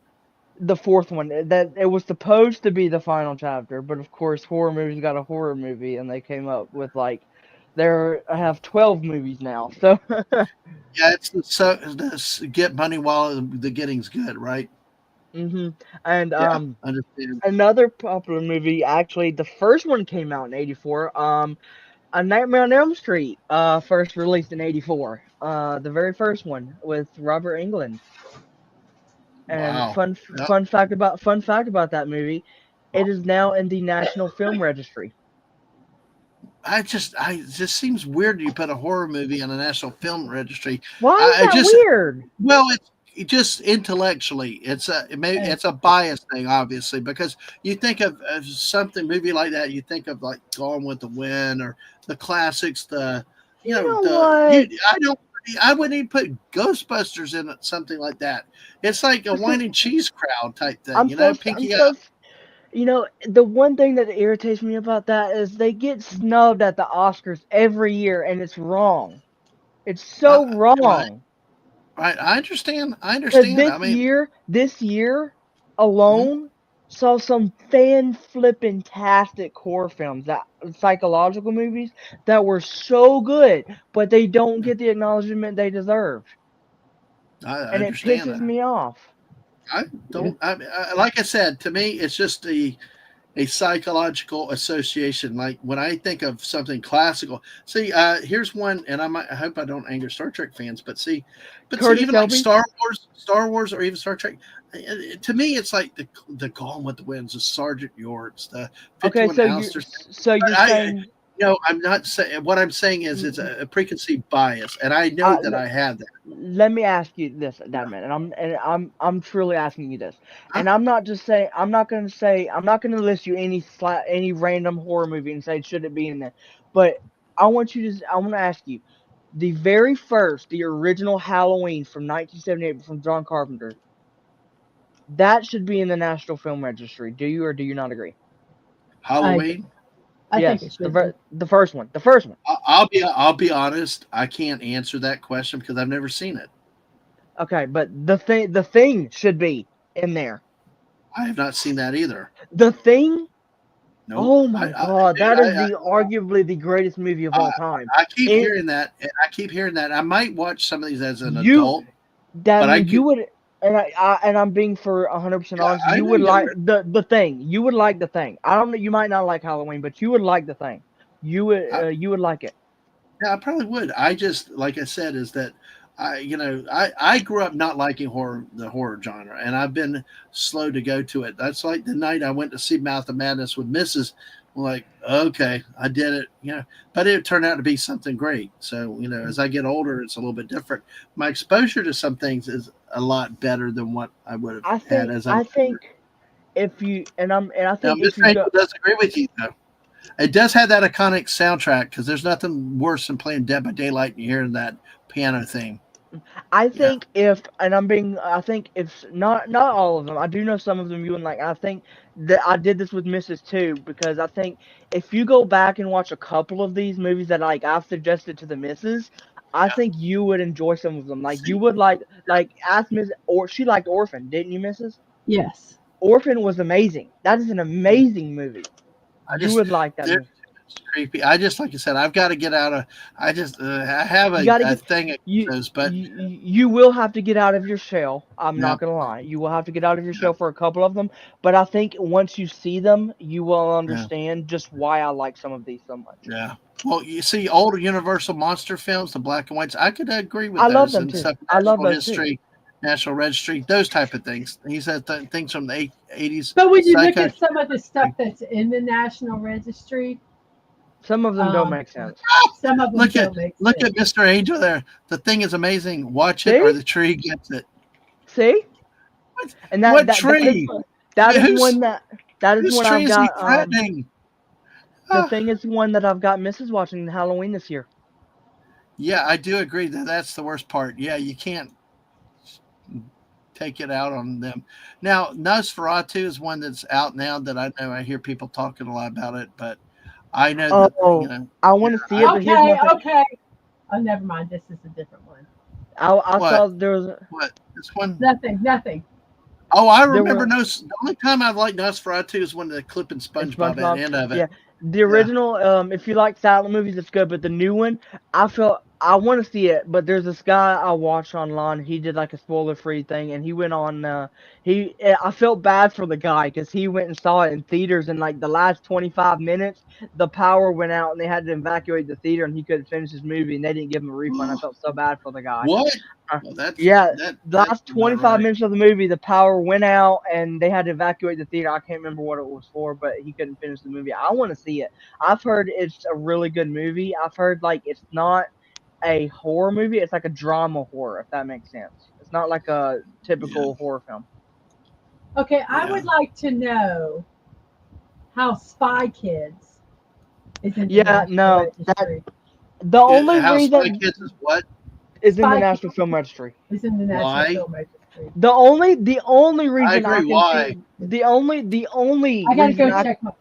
The fourth one, that it was supposed to be the final chapter, but of course, horror movies got a horror movie, and they came up with like, I have 12 movies now, so. Yeah, it's get money while the getting's good, right? hmm And Yeah, understand. another popular movie, actually, the first one came out in '84. A Nightmare on Elm Street, first released in '84. The very first one with Robert Englund. And Wow. Yeah. fun fact about that movie, it is now in the National Film Registry. It just seems weird you put a horror movie on the National Film Registry. Why is I that just weird? Well, it's just intellectually, it's a bias thing, obviously, because you think of something movie like that, you think of like Gone with the Wind or the classics, You know what? I wouldn't even put Ghostbusters in it, something like that. It's like a wine and cheese crowd type thing, I'm Pinky so up. the one thing that irritates me about that is they get snubbed at the Oscars every year, and it's wrong. It's Uh, so right, wrong. right. I understand. I Because understand. I mean, this year mhm. alone saw some fan flipping tastic horror films, that psychological movies that were so good, but they don't get the acknowledgement they deserve, I and it understand pisses that. me off. I don't. Like I said, to me, it's just a psychological association. Like when I think of something classical, see, here's one, and I hope I don't anger Star Trek fans, but see, Curtis even like Elby. Star Wars, or even Star Trek, to me, it's like the Gone with the Winds, the Sergeant Yorks, the Okay, 51 Ounces. so But you're saying I'm not saying what I'm saying is it's mm, a preconceived bias, and I know uh, that I have that. let me ask you this, Yeah. Dadman, and I'm truly asking you this, Huh? and I'm not gonna list you any random horror movie and say should it be in there, but I want to ask you, the original Halloween from 1978 from John Carpenter, that should be in the National Film Registry. Do you or do you not agree? I do. Halloween. I think it Yes, should be. the first one. I'll be honest. I can't answer that question because I've never seen it. Okay, but the thing should be in there. I have not seen that either. The Thing. Nope. Oh my God, Dude, that is the arguably the greatest movie of all I, time. I keep It hearing that. And I keep hearing that. I might watch some of these as an you adult, that but I mean you could. would and I'm being for 100% Yeah, honest. I You know would you like are. the Thing. You would like the Thing. I don't know. You might not like Halloween, but you would like the Thing. I, You would like it. yeah, I probably would. I just, like I said, is that I grew up not liking the horror genre, and I've been slow to go to it. That's like the night I went to see Mouth of Madness with Mrs. Like, okay, I did it, but it turned out to be something great. So, as I get older, it's a little bit different. My exposure to some things is a lot better than what I would have had as I I got older. think if you and I Now, think if Miss you go Angel does agree with you, though. It does have that iconic soundtrack because there's nothing worse than playing Dead by Daylight and you hearing that piano theme. I Yeah. think if, and I'm being, I think if not all of them, I do know some of them you and like. I think that I did this with Mrs. too because I think if you go back and watch a couple of these movies that like I've suggested to the Missus, I Yeah. think you would enjoy some of them. Like you See, would ask Miss or she liked Orphan, didn't you, Mrs.? Yes. Orphan was amazing. That is an amazing movie. I You just would like that they're movie. creepy. I just like I said, I've got to get out of. I have You got to a get thing against those, but you will have to get out of your shell. I'm yeah, not gonna lie. You will have to get out of your yeah, shell for a couple of them. But I think once you see them, you will yeah, understand just why I like some of these so much. yeah. Well, you see, older Universal monster films, the black and whites, I could agree with I love those them and too. stuff. I love National those too. History, National Registry, those type of things. He said things from the 80s, But when you look Psycho. at some of the stuff that's in the National Registry, Some of them don't um, make sense. some of them Look at don't make look at sense. Mr. Angel there. The thing is amazing. Watch it, or See, the tree gets it. see, What, and what tree? that is Who's that is whose one tree I've is he got. threatening? The Ah, thing is one that I've got Mrs. watching Halloween this year. yeah, I do agree that that's the worst part. Yeah, you can't. take it out on them. Now, Nosferatu is one that's out now that I know. I hear people talking a lot about it, but I know that I want to see it. But here's Okay, my thing. okay. Oh, never mind. This is a different one. I What? saw there was What this one? Nothing. Oh, I There remember were- The only time I've liked Nosferatu is when the clipping SpongeBob at the end of it. Yeah, the original. If you like silent movies, it's good. But the new one, I want to see it. But there's this guy I watched online. He did like a spoiler-free thing, and he went on. I felt bad for the guy because he went and saw it in theaters, and like the last 25 minutes, the power went out, and they had to evacuate the theater, and he couldn't finish his movie, and they didn't give him a refund. I felt so bad for the guy. What? Uh, Well, that's Yeah, that. the That's last not 25 right. minutes of the movie, the power went out and they had to evacuate the theater. I can't remember what it was for, but he couldn't finish the movie. I want to see it. I've heard it's a really good movie. I've heard like it's not a horror movie, it's like a drama horror, if that makes sense. It's not like a typical horror film. Okay, I Yeah. would like to know how Spy Kids is in the Yeah, National no, Registry. the only How Spy reason Kids is what? is in the Spy National Kids Film Registry. is in the National Why? Film Registry. The only reason agree, can why? see the only I gotta reason go check my.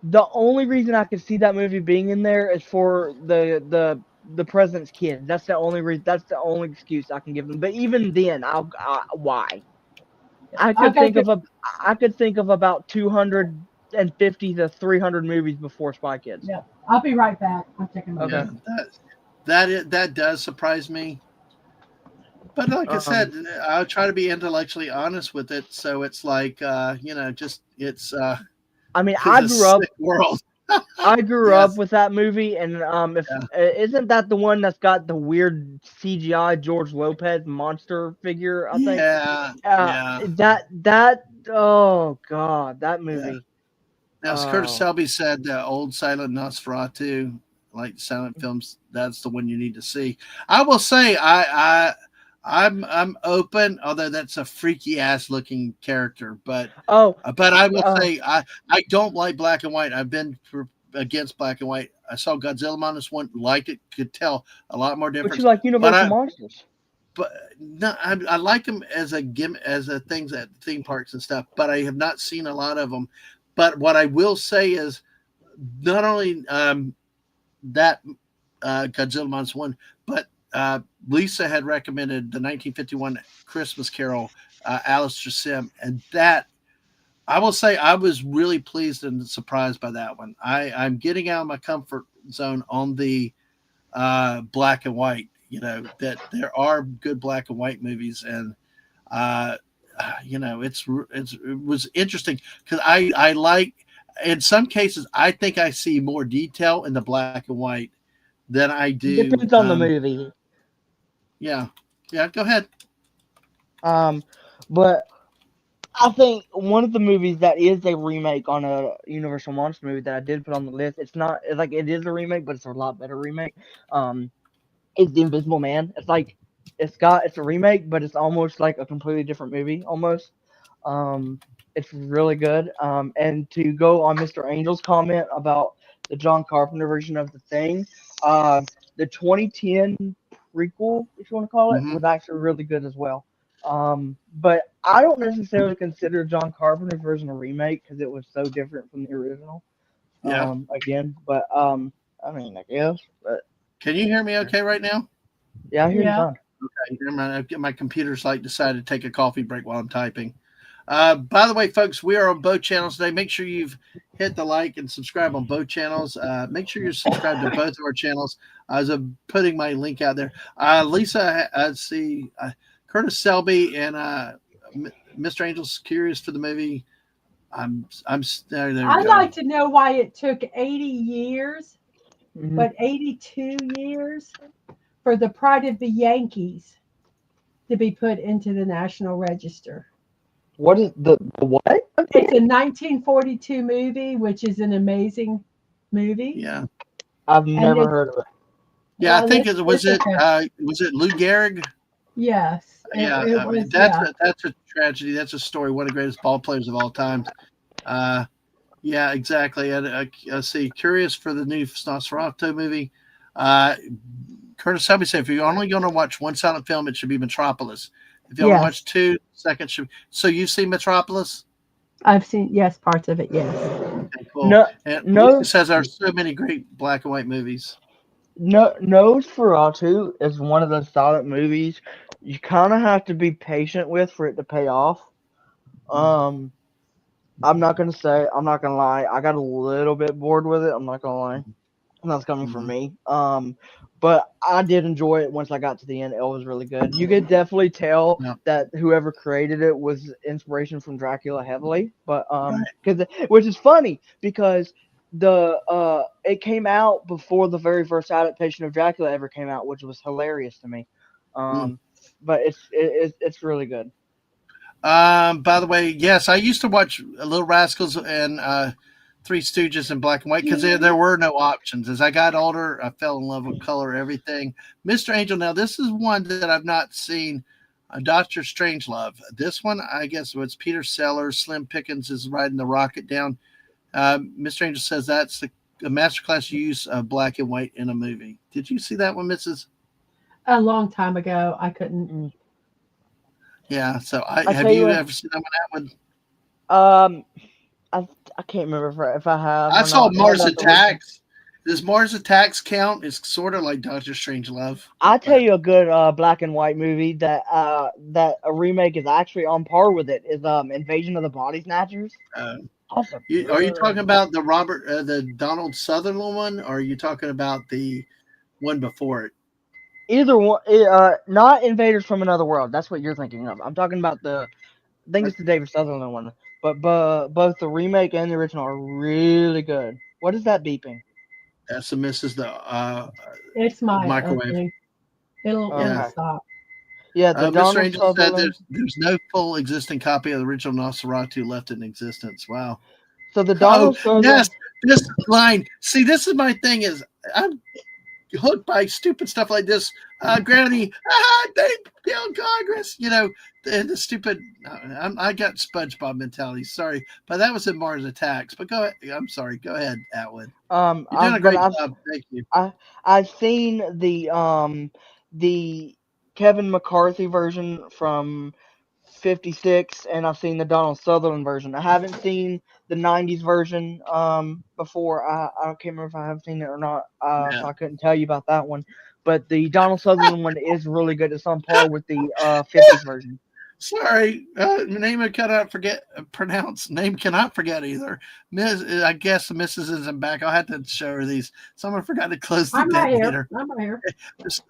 the only reason I could see that movie being in there is for the president's kids. That's the only reason. That's the only excuse I can give them. But even then, why? I could think of about 250 to 300 movies before Spy Kids. Yeah, I'll be right back. I'm checking my. Okay. Yeah, that does surprise me. But like I said, I'll try to be intellectually honest with it. So it's like, just it's. I mean, It's I a grew up. sick world. I grew Yes. up with that movie, and isn't that the one that's got the weird CGI George Lopez monster figure? I think. Yeah. That oh god, that movie. Now, as Curtis Oh. Selby said, old silent Nosferatu, like silent films, that's the one you need to see. I will say, I'm open, although that's a freaky ass looking character. But I will say, I don't like black and white. I've been against black and white. I saw Godzilla minus one, liked it, could tell a lot more difference. But you like Universal Monsters. But no, I like them as a things at theme parks and stuff. But I have not seen a lot of them. But what I will say is, not only that Godzilla minus one, but Lisa had recommended the 1951 Christmas Carol, Alistair Sim, and that I will say I was really pleased and surprised by that one. I'm getting out of my comfort zone on the black and white. That there are good black and white movies, and it was interesting because I like, in some cases I think I see more detail in the black and white than I do. Depends on the movie. Yeah, go ahead. But I think one of the movies that is a remake on a Universal Monster movie that I did put on the list. It's like it is a remake, but it's a lot better remake. Is The Invisible Man. It's a remake, but it's almost like a completely different movie almost. It's really good. And to go on Mr. Angel's comment about the John Carpenter version of The Thing, the 2010 prequel, if you want to call it, was actually really good as well. But I don't necessarily consider John Carpenter's version a remake because it was so different from the original. Yeah. Again, but I mean, I guess. But can you hear me okay right now? Yeah, I hear you fine. Okay, never mind. My computer's decided to take a coffee break while I'm typing. By the way, folks, we are on both channels today. Make sure you've hit the like and subscribe on both channels. Make sure you're subscribed to both of our channels. I was putting my link out there. Lisa, see Curtis Selby and Mr. Angel's curious for the movie. I'm there. I'd like to know why it took 80 years, Mhm. but 82 years for the Pride of the Yankees to be put into the National Register. What is the what? It's a 1942 movie, which is an amazing movie. Yeah, I've never heard of it. Yeah, Well, I think was it Lou Gehrig? Yes. That's a tragedy. That's a story. One of the greatest ball players of all time. Yeah, exactly. And see, curious for the new Nosferatu movie. Curtis Selby said, if you're only going to watch one silent film, it should be Metropolis. If you want to watch two, second should. So you've seen Metropolis? I've seen parts of it. Yes. Okay, cool. No, And no, Lisa says there are so many great black and white movies. no, Nosferatu is one of those silent movies you kind of have to be patient with for it to pay off. Um, I'm not gonna lie. I got a little bit bored with it. I'm not gonna lie. That's coming from me. But I did enjoy it once I got to the end. It was really good. You could definitely tell Yeah. that whoever created it was inspiration from Dracula heavily. But Right. which is funny because it came out before the very first adaptation of Dracula ever came out, which was hilarious to me. But it's really good. By the way, yes, I used to watch Little Rascals and Three Stooges in black and white because there were no options. As I got older, I fell in love with color, everything. Mr. Angel, now this is one that I've not seen. Doctor Strangelove. This one, I guess, was Peter Sellers. Slim Pickens is riding the rocket down. Mr. Angel says that's the masterclass use of black and white in a movie. Did you see that one, Mrs.? A long time ago, I couldn't. Yeah. So I have tell you you what, ever seen that one? I can't remember if I have. I or saw not. Mars I'd have to look. Attacks. Does Mars Attacks count? It's sort of like Doctor Strangelove. I'll tell you a good black and white movie that a remake is actually on par with it is Invasion of the Body Snatchers. Awesome. Are you talking about the Donald Sutherland one, or are you talking about the one before it? Either one, not Invaders from Another World. That's what you're thinking of. I'm talking about I think it's the David Sutherland one. But both the remake and the original are really good. What is that beeping? That's the misses the It's my microwave. thing. It'll Okay. stop. Yeah, the Mr. Donald Angel said Sutherland. there's no full existing copy of the original Nosferatu left in existence. Wow. So the Oh Donald Sutherland. yes, this line. See, this is my thing. Is I'm hooked by stupid stuff like this. Granny, they killed Congress. You know, the stupid. I got SpongeBob mentality. Sorry, but that was in Mars Attacks. But go ahead. I'm sorry. Go ahead, Atwood. You're doing a great job. Thank you. I've seen the Kevin McCarthy version from '56, and I've seen the Donald Sutherland version. I haven't seen the '90s version before. I can't remember if I have seen it or not. So I couldn't tell you about that one. But the Donald Sutherland one is really good. It's on par with the '50s version. Sorry, name I cannot pronounce. Name cannot forget either. I guess the missus isn't back. I'll have to show her these. Someone forgot to close the detonator. I'm right here.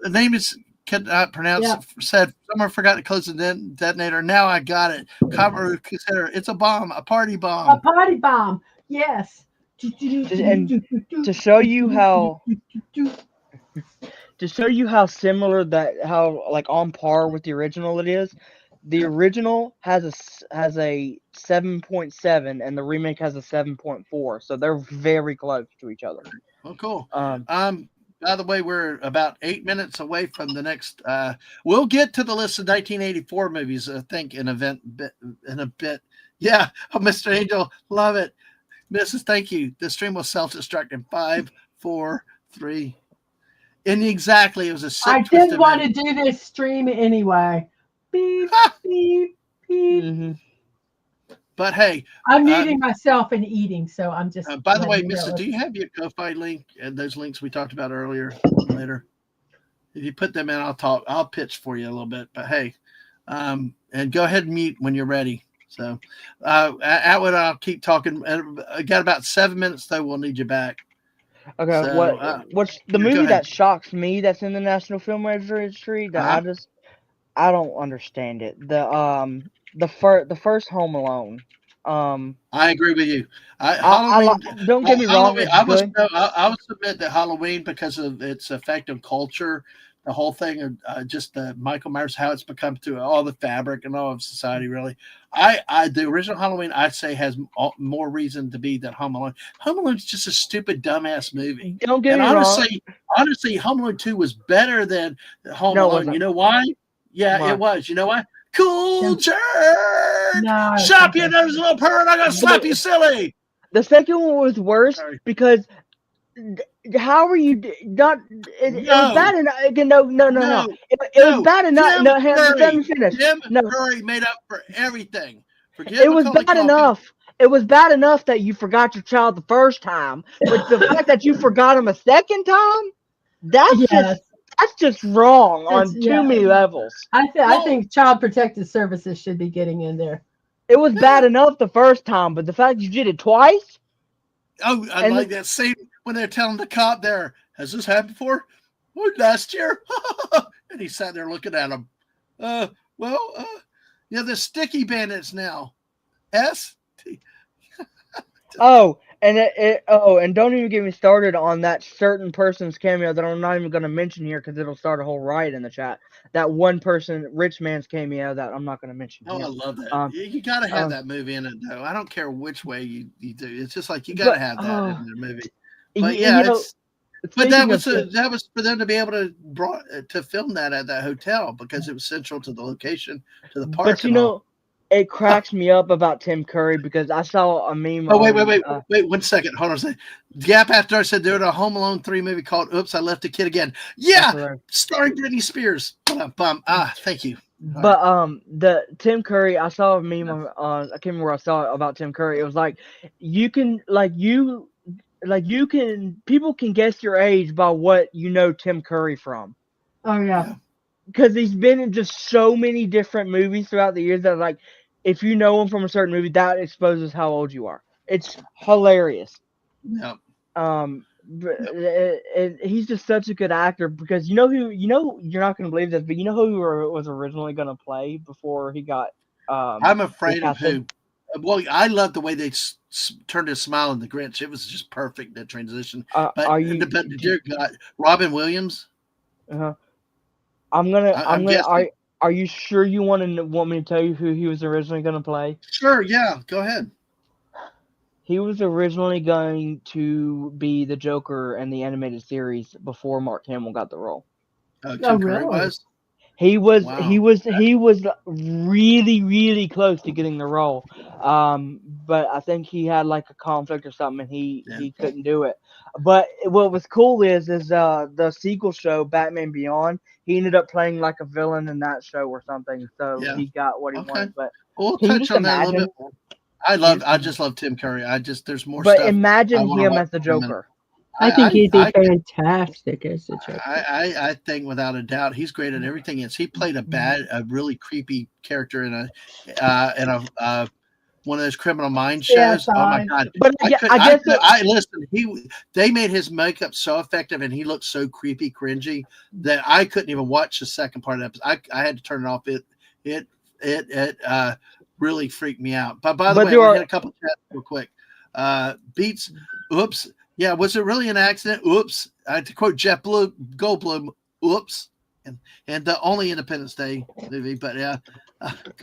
The name is cannot pronounce. Yeah. Said someone forgot to close the detonator. Now I got it. Consider it's a bomb, a party bomb. A party bomb. Yes. And to show you how similar how like on par with the original it is. The original has a 7.7 and the remake has a 7.4, so they're very close to each other. Oh, cool. By the way, we're about 8 minutes away from the next. We'll get to the list of 1984 movies, I think, in a bit. Yeah, Mr. Angel, love it. Mrs. Thank you. The stream will self-destruct in 5, 4, 3. And exactly, it was a sick. I didn't want to do this stream anyway. Beep, beep, beep. Mm-hmm. But hey, I'm muting myself and eating, so I'm just. By the way, Mrs., do you have your Ko-Fi link and those links we talked about earlier? Later, if you put them in, I'll pitch for you a little bit. But hey, and go ahead and mute when you're ready. So, Atwood, I'll keep talking. I got about 7 minutes though. We'll need you back. Okay, so, what's the movie that shocks me that's in the National Film Registry that I don't understand it. The first Home Alone. I agree with you. Halloween. Don't get me wrong. I would submit that Halloween, because of its effect on culture, the whole thing, just the Michael Myers, how it's become to all the fabric and all of society. Really, the original Halloween, I'd say, has more reason to be than Home Alone. Home Alone is just a stupid, dumbass movie. Don't get me wrong. Honestly, Home Alone 2 was better than Home Alone. You know why? Yeah, it was. You know what? Cool jerk! No, Shop your nose, little pervert! I'm gonna slap you silly. The second one was worse because How are you not? It was No. bad enough. No. No, It was bad enough. Tim No, let Curry. me finish. Tim No, Curry made up for everything. Forget it was Macaulay bad Culkin. enough. It was bad enough that you forgot your child the first time, but the fact that you forgot him a second time, Yes. that's just wrong It's, on too yeah. many levels. I Well, think Child Protective Services should be getting in there. It was bad enough the first time, but the fact you did it twice, oh, I and like that scene when they're telling the cop there, has this happened before? What, last year? And he sat there looking at him. Yeah, the sticky bandits now. S. and don't even get me started on that certain person's cameo that I'm not even going to mention here because it'll start a whole riot in the chat. That one person, rich man's cameo that I'm not going to mention Oh, here. I love that. You got to have that movie in it, though. I don't care which way you do. It's just like you got to have that in the movie. But yeah, that was for them to be able to film that at that hotel because it was central to the location, to the park. But it cracks me up about Tim Curry because I saw a meme. Oh, wait 1 second. Hold on a second. Gap After Dark said they were a Home Alone 3 movie called Oops, I Left a Kid Again. Yeah, starring Britney Spears. Thank you. But the Tim Curry, I saw a meme on I can't remember where I saw it about Tim Curry. It was like people can guess your age by what you know Tim Curry from. Oh yeah. Because he's been in just so many different movies throughout the years that like if you know him from a certain movie, that exposes how old you are. It's hilarious. Yeah. He's just such a good actor because you're not going to believe this, but you know who was originally going to play before he got. I'm afraid of who. Well, I love the way they turned his smile in the Grinch. It was just perfect, that transition. Dear God, Robin Williams. Are you sure you want me to tell you who he was originally going to play? Sure, yeah, go ahead. He was originally going to be the Joker in the animated series before Mark Hamill got the role. Tim Curry was? He was really, really close to getting the role. But I think he had like a conflict or something and he couldn't do it. But what was cool is the sequel show, Batman Beyond, he ended up playing like a villain in that show or something. So he got what he wanted. But we'll touch on that a little bit. I just love Tim Curry. There's more stuff. But imagine him as the Joker. I think he'd be fantastic as the Joker. I think without a doubt he's great at everything. He played a really creepy character in a one of those Criminal Minds shows. Yes, oh my God! But listen. They made his makeup so effective, and he looked so creepy, cringy that I couldn't even watch the second part of the episode. I had to turn it off. It really freaked me out. But by the way, we had a couple of chats real quick. Beats. Oops. Yeah, was it really an accident? Oops. I had to quote Jeff Goldblum. Oops. And the only Independence Day movie, but yeah.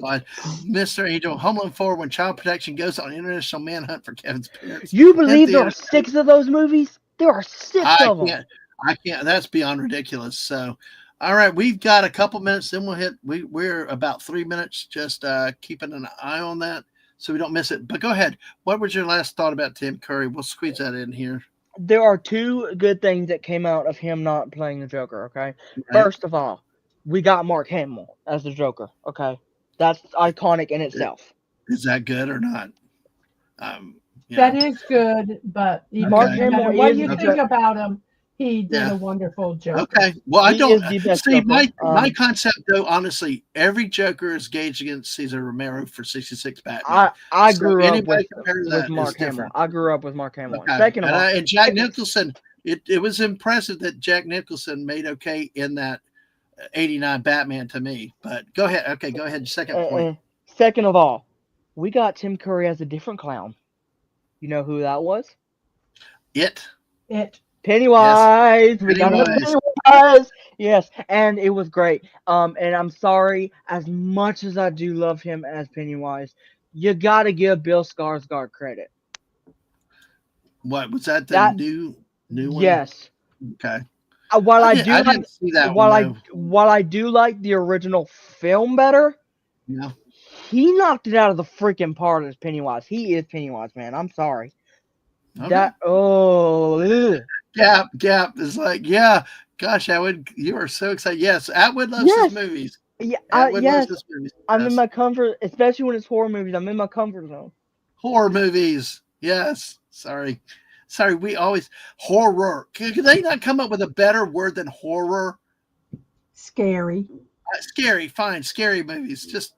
God. Mr. Angel, Homeland 4, when child protection goes on international manhunt for Kevin's parents. You believe there are 6 of those movies? There are 6 of them. I can't. That's beyond ridiculous. So, all right, we've got a couple minutes. Then we're about 3 minutes. Just keeping an eye on that so we don't miss it. But go ahead. What was your last thought about Tim Curry? We'll squeeze that in here. There are 2 good things that came out of him not playing the Joker. Okay, right. First of all, we got Mark Hamill as the Joker. Okay, that's iconic in itself. Is that good or not? That is good, but Mark Hamill, what you think about him, he did a wonderful Joker. Okay, well, I don't see my concept though. Honestly, every Joker is gauged against Cesar Romero for 66 Batman. I grew up with Mark Hamill. I grew up with Mark Hamill. Okay. Second of all, and Jack Nicholson. It was impressive that Jack Nicholson made okay in that 89 Batman to me. But go ahead. Okay, go ahead. Second point. Second of all, we got Tim Curry as a different clown. You know who that was? It. Pennywise. Yes. We got Pennywise. Yes, and it was great. And I'm sorry, as much as I do love him as Pennywise, you got to give Bill Skarsgård credit. What was that? The new one? Yes. Okay. While I do like the original film better, he knocked it out of the freaking park as Pennywise. He is Pennywise, man. I'm sorry. That ugh. Gap is like, yeah, gosh, Atwood, you are so excited. Yes, Atwood loves Yes. his movies. Yeah, Atwood loves yes. his movies. I'm in Yes. my comfort, especially when it's horror movies. I'm in my comfort zone. Horror movies. Yes. Sorry. We always horror. Could they not come up with a better word than horror? Scary. Scary, fine. Scary movies. Just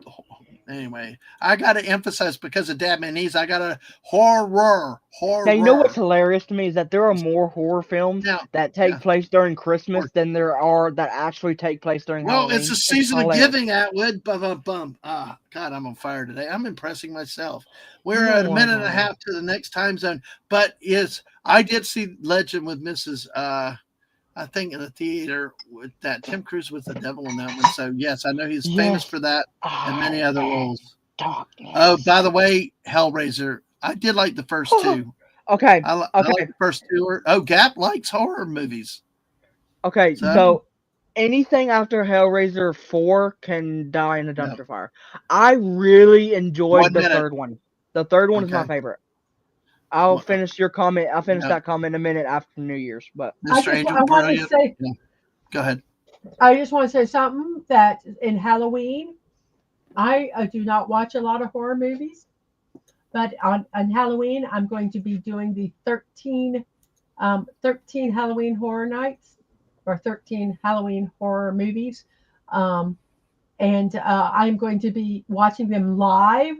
anyway. I got to emphasize because of Dadmans. I got to horror. Now, you know what's hilarious to me is that there are more horror films Now, that take yeah. place during Christmas than there are that actually take place during Well, Halloween. it's the season of hilarious. giving, Atwood. Bum. Ah, God, I'm on fire today. I'm impressing myself. We're No, at a minute I and a don't. half to the next time zone. But yes, I did see Legend with Mrs. I think in the theater with that Tim Cruise with the devil in that one. So yes, I know he's famous Yes. for that and many Oh, other roles. darkness. Oh, by the way, Hellraiser. I did like the first two. Okay. I like the first two. Gap likes horror movies. Okay. So anything after Hellraiser 4 can die in a dumpster fire. I really enjoyed the third one. The third one is my favorite. I'll finish your comment. I'll finish that comment in a minute after New Year's. But Mr. Angel, brilliant. Go ahead. I just want to say something that in Halloween, I do not watch a lot of horror movies, but on Halloween, I'm going to be doing the 13 Halloween horror nights or 13 Halloween horror movies. And I'm going to be watching them live.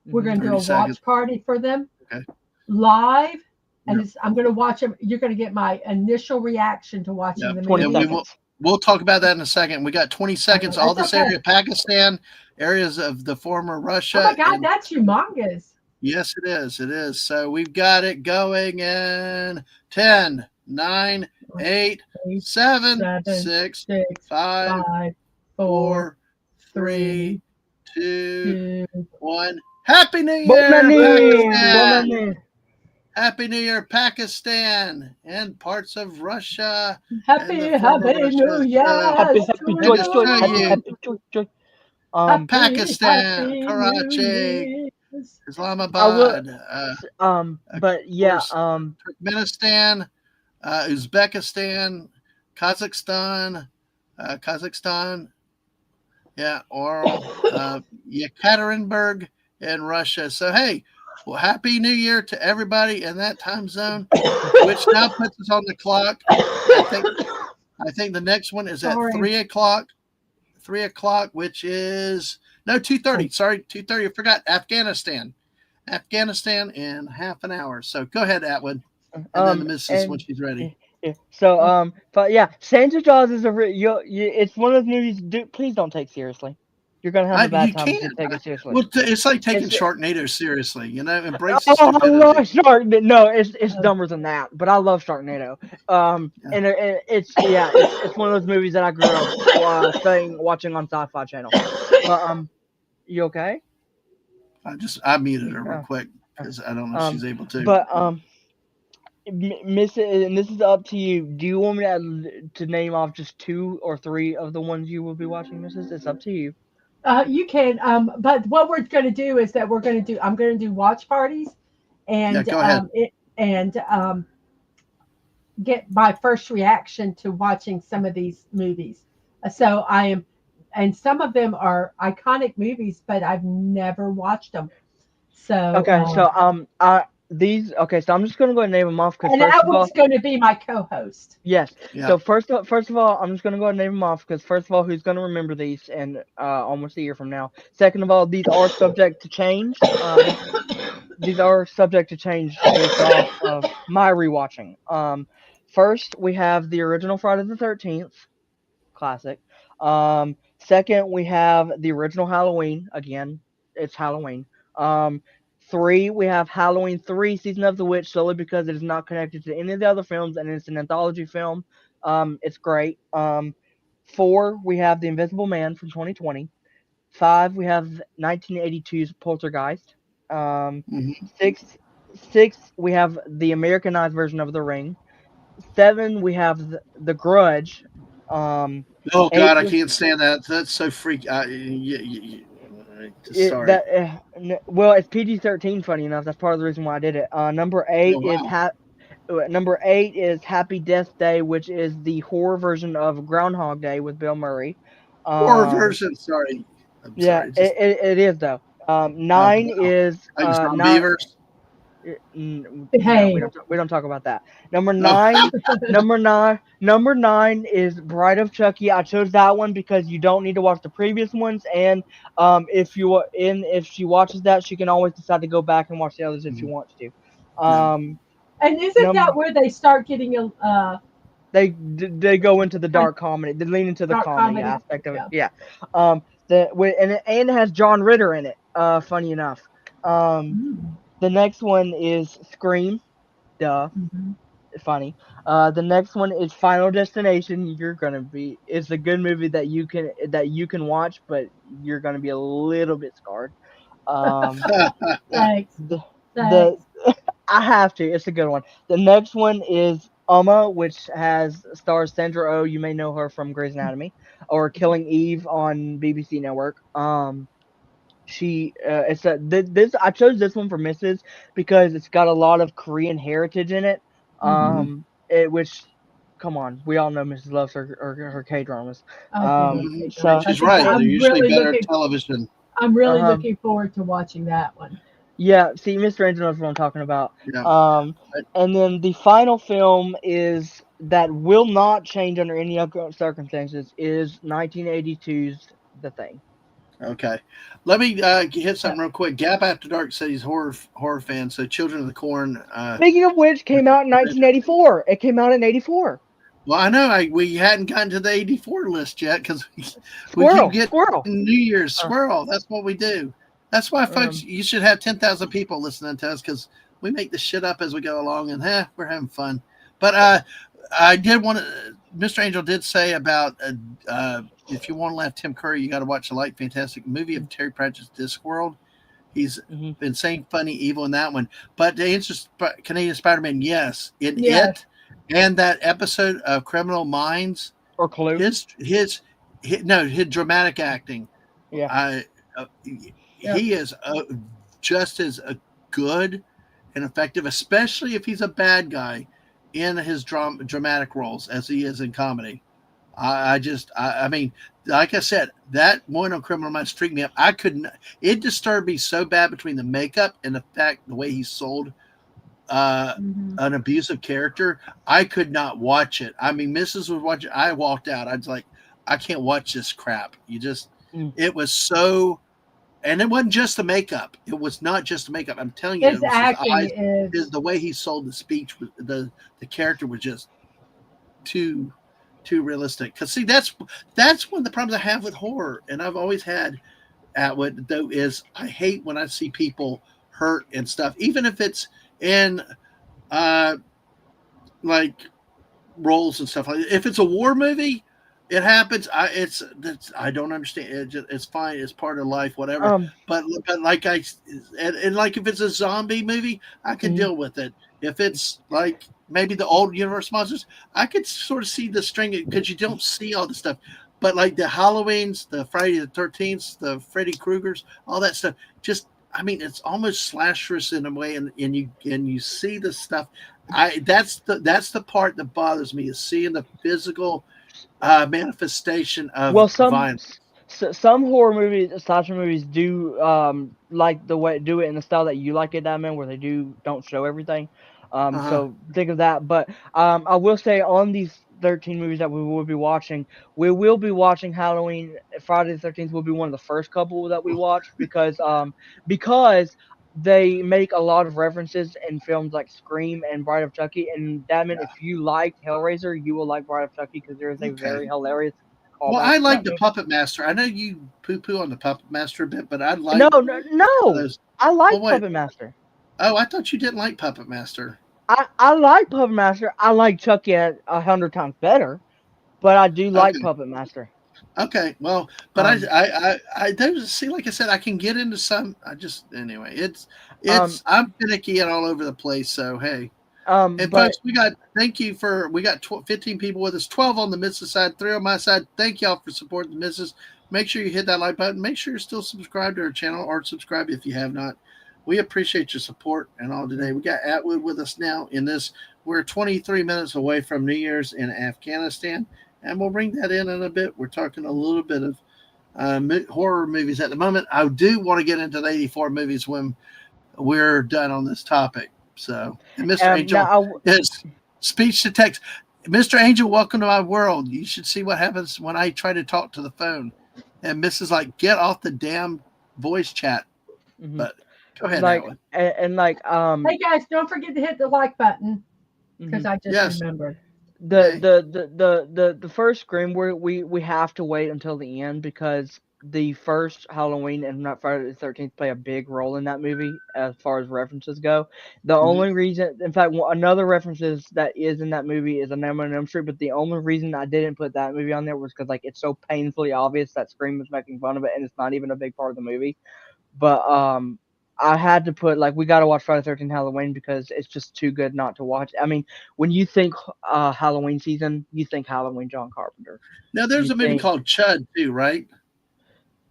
We're going to do a watch party for them live. And I'm going to watch them. You're going to get my initial reaction to watching the movie. 20 seconds. We'll talk about that in a second. We got 20 seconds. All this area, Pakistan, areas of the former Russia. Oh my God, that's humongous. Yes, it is. It is. So we've got it going in 10, 9, 8, 7, 6, 5, 4, 3, 2, 1. Happy New Year, Pakistan! Happy New Year, Pakistan, and parts of Russia. Happy New Year! Happy Pakistan, Karachi, Islamabad. But yeah, Turkmenistan, Uzbekistan, Kazakhstan, yeah, Oral, Yekaterinburg, and Russia. So hey. Well, Happy New Year to everybody in that time zone, which now puts us on the clock. I think the next one is at 3 o'clock. 3 o'clock, which is 2:30. Sorry, 2:30. I forgot Afghanistan in half an hour. So go ahead, Atwood, and then the missus when she's ready. Yeah. So but yeah, Santa Claus is it's one of those movies. Please don't take seriously. You're gonna have a bad time if you take it seriously. Well, it's like taking Sharknado seriously, you know. Embrace the stupidity. I love Sharknado. No, it's dumber than that. But I love Sharknado. And it's one of those movies that I grew up watching on Sci-Fi Channel. But you okay? I muted her real quick because I don't know if she's able to. But Miss, and this is up to you. Do you want me to name off just 2 or 3 of the ones you will be watching, Mrs.? It's up to you. You can, but what we're going to do is that I'm going to do watch parties, and go ahead. Get my first reaction to watching some of these movies. So and some of them are iconic movies, but I've never watched them. So okay, so I'm just gonna go ahead and name them off because Atwood's going to be my co-host. Yes. Yeah. So first of all, I'm just gonna go ahead and name them off because first of all, who's gonna remember these in almost a year from now? Second of all, these are subject to change. These are subject to change based off of my rewatching. First we have the original Friday the 13th, classic. Second we have the original Halloween. Again, it's Halloween. 3, we have Halloween 3, Season of the Witch, solely because it is not connected to any of the other films, and it's an anthology film. It's great. 4, we have The Invisible Man from 2020. 5, we have 1982's Poltergeist. 6, we have the Americanized version of The Ring. 7, we have The Grudge. Oh God, I can't stand that. That's so freaky. Sorry. Well, it's PG-13. Funny enough, that's part of the reason why I did it. Number 8 Oh, wow. Number 8 is Happy Death Day, which is the horror version of Groundhog Day with Bill Murray. Horror version. Sorry. I'm Yeah, sorry. Just it is though. wow. 9 is Like nine. Zombievers. No, Hey. we don't talk about that. Number 9, number 9 is Bride of Chucky. I chose that one because you don't need to watch the previous ones, and if she watches that, she can always decide to go back and watch the others if she wants to. Yeah. And isn't that Num where they start getting they go into the like dark comedy. They lean into the dark comedy comedy? aspect of it. Yeah. Yeah. And it has John Ritter in it. Funny enough. Mm. The next one is Scream. Duh. Mhm. Funny. The next one is Final Destination. It's a good movie that you can watch, but you're gonna be a little bit scarred. Um, Thanks. the the Thanks. I have to. It's a good one. The next one is which stars Sandra Oh. You may know her from Grey's Anatomy or Killing Eve on BBC Network. She it's a this I chose this one for Mrs. because it's got a lot of Korean heritage in it. Mhm. Which come on, we all know Mrs. loves her K dramas. I do love So K-dramas. I She's think right. They're I'm usually really better looking. television. I'm really uh looking forward to watching that one. yeah, see, Mr. Angel knows what I'm talking about. Yeah. And then the final film is that will not change under any circumstances is 1982's The Thing. Okay. Let me hit something real quick. Gap After Dark said he's a horror fan. So Children of the Corn. Speaking of which, came out in 1984. It came out in 84. Well, I know we hadn't gotten to the 84 list yet because we keep getting Squirrel. New Year's squirrel. That's what we do. That's why, folks, you should have 10,000 people listening to us because we make this shit up as we go along and we're having fun. But I did want to, Mr. Angel did say about if you want to laugh Tim Curry, you got to watch the Light Fantastic movie of Terry Pratchett's Discworld. He's insane, funny, evil in that one. But to answer Canadian Spider-Man, yes. It and that episode of Criminal Minds or Clue, his dramatic acting. Yeah, he is just as good and effective, especially if he's a bad guy in his dramatic roles as he is in comedy. I mean, like I said, that one on Criminal Minds freaked me up. I couldn't. It disturbed me so bad between the makeup and the way he sold an abusive character. I could not watch it. I mean, Mrs. was watching. I walked out. I was like, I can't watch this crap. It was so, and it wasn't just the makeup. It was not just the makeup. I'm telling you, His acting is the way he sold the speech. The character was just too realistic. Because see, that's one of the problems I have with horror, and I've always had at what though is I hate when I see people hurt and stuff, even if it's in like roles and stuff like that. If it's a war movie, it happens. I don't understand. It's fine. It's part of life, whatever. But like and like if it's a zombie movie, I can deal with it. If it's like maybe the old Universal monsters, I could sort of see the string because you don't see all the stuff. But like the Halloweens, the Friday the 13th, the Freddy Kruegers, all that stuff, just I mean, it's almost slasherous in a way, and you see the stuff. That's the part that bothers me is seeing the physical manifestation of violence. Some horror movies, slasher movies, do like the way do it in the style that you like it, Dadman, where they don't show everything. So think of that. But I will say on these 13 movies that we will be watching Halloween. Friday the 13th will be one of the first couple that we watch because they make a lot of references in films like Scream and Bride of Chucky. And Dadman, if you liked Hellraiser, you will like Bride of Chucky because there is a very hilarious. Well, I like the Puppet Master. I know you poo-poo on the Puppet Master a bit, but I like no. Those. I like Puppet Master. Oh, I thought you didn't like Puppet Master. I like Puppet Master. I like Chucky 100 times better, but I do like Puppet Master. Okay, well, but I don't see. Like I said, I can get into some. Anyway, it's I'm finicky and all over the place. So hey, And But folks, we got 15 people with us, 12 on the missus side, 3 on my side. Thank y'all for supporting the missus. Make sure you hit that like button. Make sure you're still subscribed to our channel, or subscribe if you have not. We appreciate your support and all today. We got Atwood with us now in this. We're 23 minutes away from New Year's in Afghanistan, and we'll bring that in a bit. We're talking a little bit of horror movies at the moment. I do want to get into the 84 movies when we're done on this topic. So, and Mr. Angel now is speech to text. Mr. Angel, welcome to my world. You should see what happens when I try to talk to the phone. And Mrs. like, get off the damn voice chat. But go ahead, like Alan. and like Hey guys, don't forget to hit the like button because I just Yes. remembered. the first Scream we have to wait until the end because the first Halloween and not Friday the 13th play a big role in that movie as far as references go. The only reason, in fact, another references that is in that movie is a Nightmare on Elm Street, but the only reason I didn't put that movie on there was because like it's so painfully obvious that Scream was making fun of it and it's not even a big part of the movie. But I had to put like we got to watch Friday the 13th Halloween because it's just too good not to watch. I mean, when you think Halloween season, you think Halloween John Carpenter. Now, there's You a movie think- called Chud, too, right?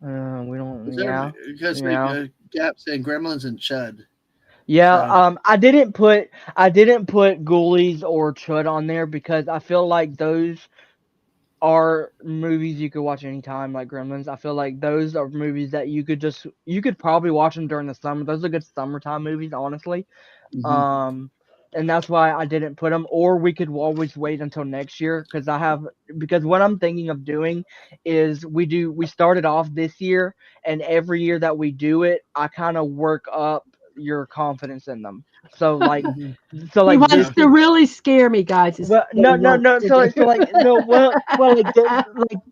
We don't. Is Yeah. there, because Yeah. Gap saying Gremlins and Chud. Yeah. So- I didn't put Ghoulies or Chud on there because I feel like those are movies you could watch anytime, like Gremlins. I feel like those are movies that you could probably watch them during the summer. Those are good summertime movies, honestly. And that's why I didn't put them. Or we could always wait until next year because what I'm thinking of doing is we started off this year, and every year that we do it, I kind of work up your confidence in them. So like He wants this to really scare me, guys. is well, what he no. wants to So, do. so like, no,